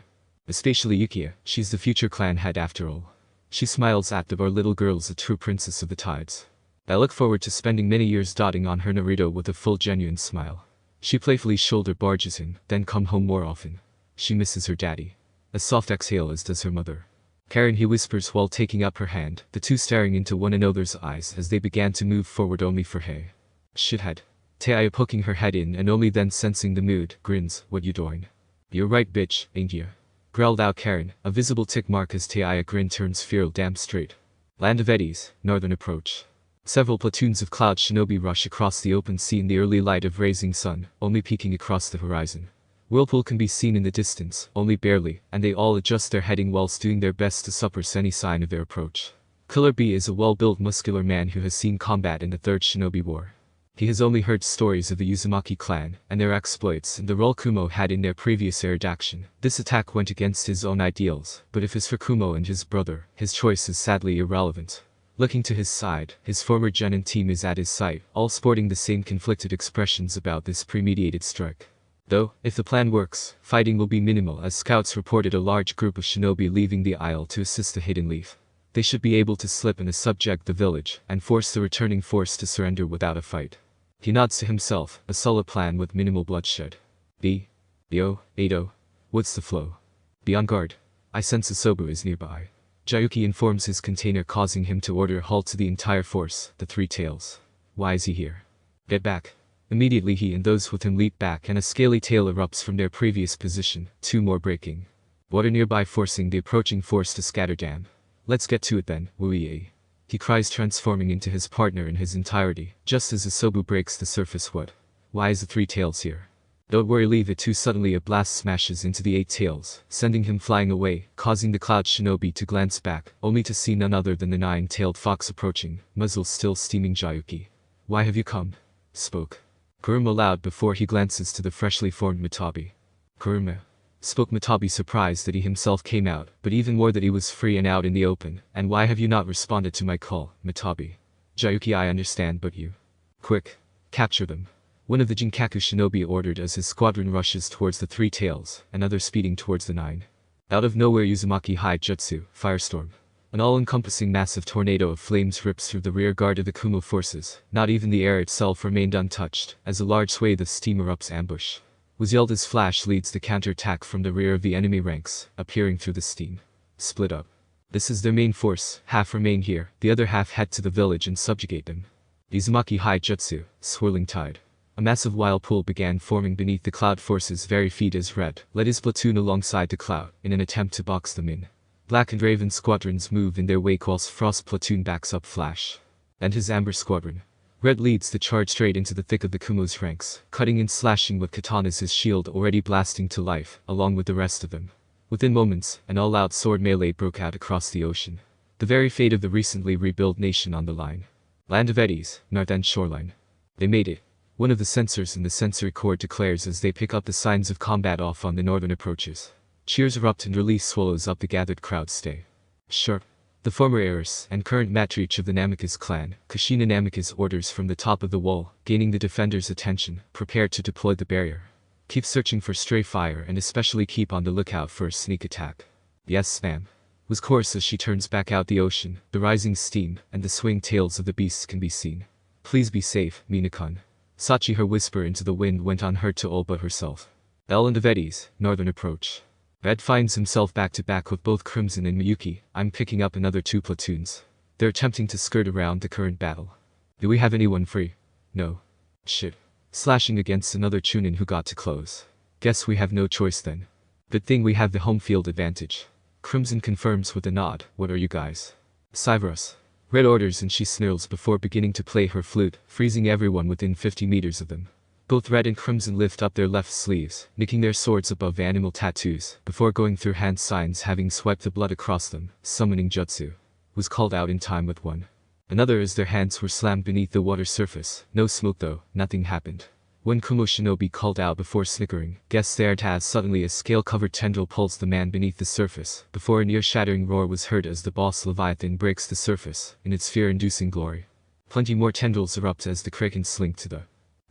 Especially Yukiya, she's the future clan head after all. She smiles at our little girl's a true princess of the tides. I look forward to spending many years doting on her. Naruto with a full genuine smile. She playfully shoulder barges him, then come home more often. She misses her daddy. A soft exhale, as does her mother. Karin, he whispers while taking up her hand, the two staring into one another's eyes as they began to move forward only for hey. Shithead. Taya poking her head in and only then sensing the mood, grins, what you doing? You're right bitch, ain't ya? Growled out Karin, a visible tick mark as Taya grin turns feral damn straight. Land of Eddies, northern approach. Several platoons of cloud shinobi rush across the open sea in the early light of rising sun, only peeking across the horizon. Whirlpool can be seen in the distance, only barely, and they all adjust their heading whilst doing their best to suppress any sign of their approach. Killer B is a well-built muscular man who has seen combat in the Third Shinobi War. He has only heard stories of the Uzumaki clan and their exploits and the role Kumo had in their previous aired action. This attack went against his own ideals, but if it's for Kumo and his brother, his choice is sadly irrelevant. Looking to his side, his former genin team is at his side, all sporting the same conflicted expressions about this premeditated strike. Though, if the plan works, fighting will be minimal as scouts reported a large group of shinobi leaving the isle to assist the Hidden Leaf. They should be able to slip and subject the village and force the returning force to surrender without a fight. He nods to himself, a solid plan with minimal bloodshed. Yo, Ado. What's the flow? Be on guard. I sense Asobu is nearby. Jayuki informs his container, causing him to order a halt to the entire force, the Three Tails. Why is he here? Get back. Immediately he and those with him leap back and a scaly tail erupts from their previous position, two more breaking. Water nearby forcing the approaching force to scatter. Damn. Let's get to it then, Wuie. He cries, transforming into his partner in his entirety, just as Asobu breaks the surface. What? Why is the Three Tails here? Don't worry, leave it too. Suddenly a blast smashes into the Eight Tails, sending him flying away, causing the cloud shinobi to glance back, only to see none other than the nine-tailed fox approaching, muzzle still steaming. Jayuki. Why have you come? Spoke Kuruma loud before he glances to the freshly formed Mitabi. Kuruma. Spoke Mitabi, surprised that he himself came out, but even more that he was free and out in the open. And why have you not responded to my call, Mitabi? Jayuki, I understand, but you. Quick. Capture them. One of the Jinkaku shinobi ordered as his squadron rushes towards the Three Tails, another speeding towards the Nine. Out of nowhere, Uzumaki High Jutsu, Firestorm. An all-encompassing massive tornado of flames rips through the rear guard of the Kumo forces. Not even the air itself remained untouched, as a large swathe of steam erupts ambush. Was yelled as flash leads the counter-attack from the rear of the enemy ranks, appearing through the steam. Split up. This is their main force, half remain here, the other half head to the village and subjugate them. Uzumaki High Jutsu, Swirling Tide. A massive whirlpool began forming beneath the cloud forces' very feet as Red led his platoon alongside the cloud, in an attempt to box them in. Black and Raven squadrons move in their wake whilst Frost platoon backs up Flash. And his Amber squadron. Red leads the charge straight into the thick of the Kumo's ranks, cutting and slashing with katanas, his shield already blasting to life, along with the rest of them. Within moments, an all-out sword melee broke out across the ocean. The very fate of the recently rebuilt nation on the line. Land of Eddies, North End shoreline. They made it. One of the sensors in the sensory core declares as they pick up the signs of combat off on the northern approaches. Cheers erupt and release swallows up the gathered crowd. Stay sharp. The former heiress and current matriarch of the Namikaze clan, Kushina Namikaze, orders from the top of the wall, gaining the defenders' attention, prepare to deploy the barrier. Keep searching for stray fire and especially keep on the lookout for a sneak attack. Yes, ma'am. Was coarse as she turns back out the ocean, the rising steam and the swing tails of the beasts can be seen. Please be safe, Mina-kun. Sachi, her whisper into the wind went unheard to all but herself. Land of Eddies, northern approach. Red finds himself back to back with both Crimson and Miyuki. I'm picking up another two platoons. They're attempting to skirt around the current battle. Do we have anyone free? No. Shit. Slashing against another Chunin who got too close. Guess we have no choice then. Good thing we have the home field advantage. Crimson confirms with a nod. What are you guys? Cyberus. Red orders and she snarls before beginning to play her flute, freezing everyone within 50 meters of them. Both Red and Crimson lift up their left sleeves, nicking their swords above animal tattoos, before going through hand signs, having swiped the blood across them. Summoning jutsu. Was called out in time with one. Another as their hands were slammed beneath the water surface. No smoke though, nothing happened. When Kumo shinobi called out before snickering, guess there it has. Suddenly a scale-covered tendril pulls the man beneath the surface, before an ear-shattering roar was heard as the boss Leviathan breaks the surface, in its fear-inducing glory. Plenty more tendrils erupt as the kraken slink to the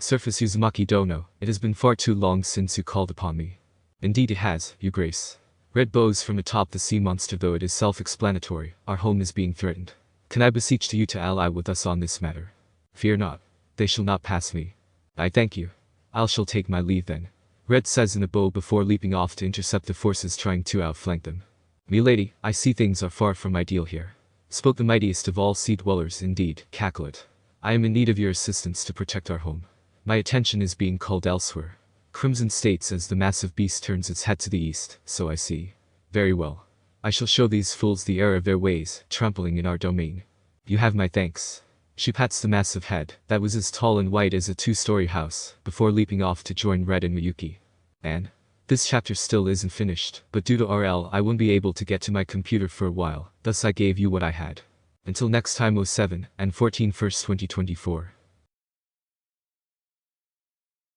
surface. Uzumaki Dono, it has been far too long since you called upon me. Indeed it has, your grace. Red bows from atop the sea monster. Though it is self-explanatory, our home is being threatened. Can I beseech to you to ally with us on this matter? Fear not. They shall not pass me. I thank you. I shall take my leave then. Red says in a bow before leaping off to intercept the forces trying to outflank them. Milady, I see things are far from ideal here. Spoke the mightiest of all sea dwellers indeed, Cacklet. I am in need of your assistance to protect our home. My attention is being called elsewhere. Crimson states as the massive beast turns its head to the east, so I see. Very well. I shall show these fools the error of their ways, trampling in our domain. You have my thanks. She pats the massive head, that was as tall and white as a 2-story house, before leaping off to join Red and Miyuki. And this chapter still isn't finished, but due to RL I won't be able to get to my computer for a while, thus I gave you what I had. Until next time 07 and 14/1/2024.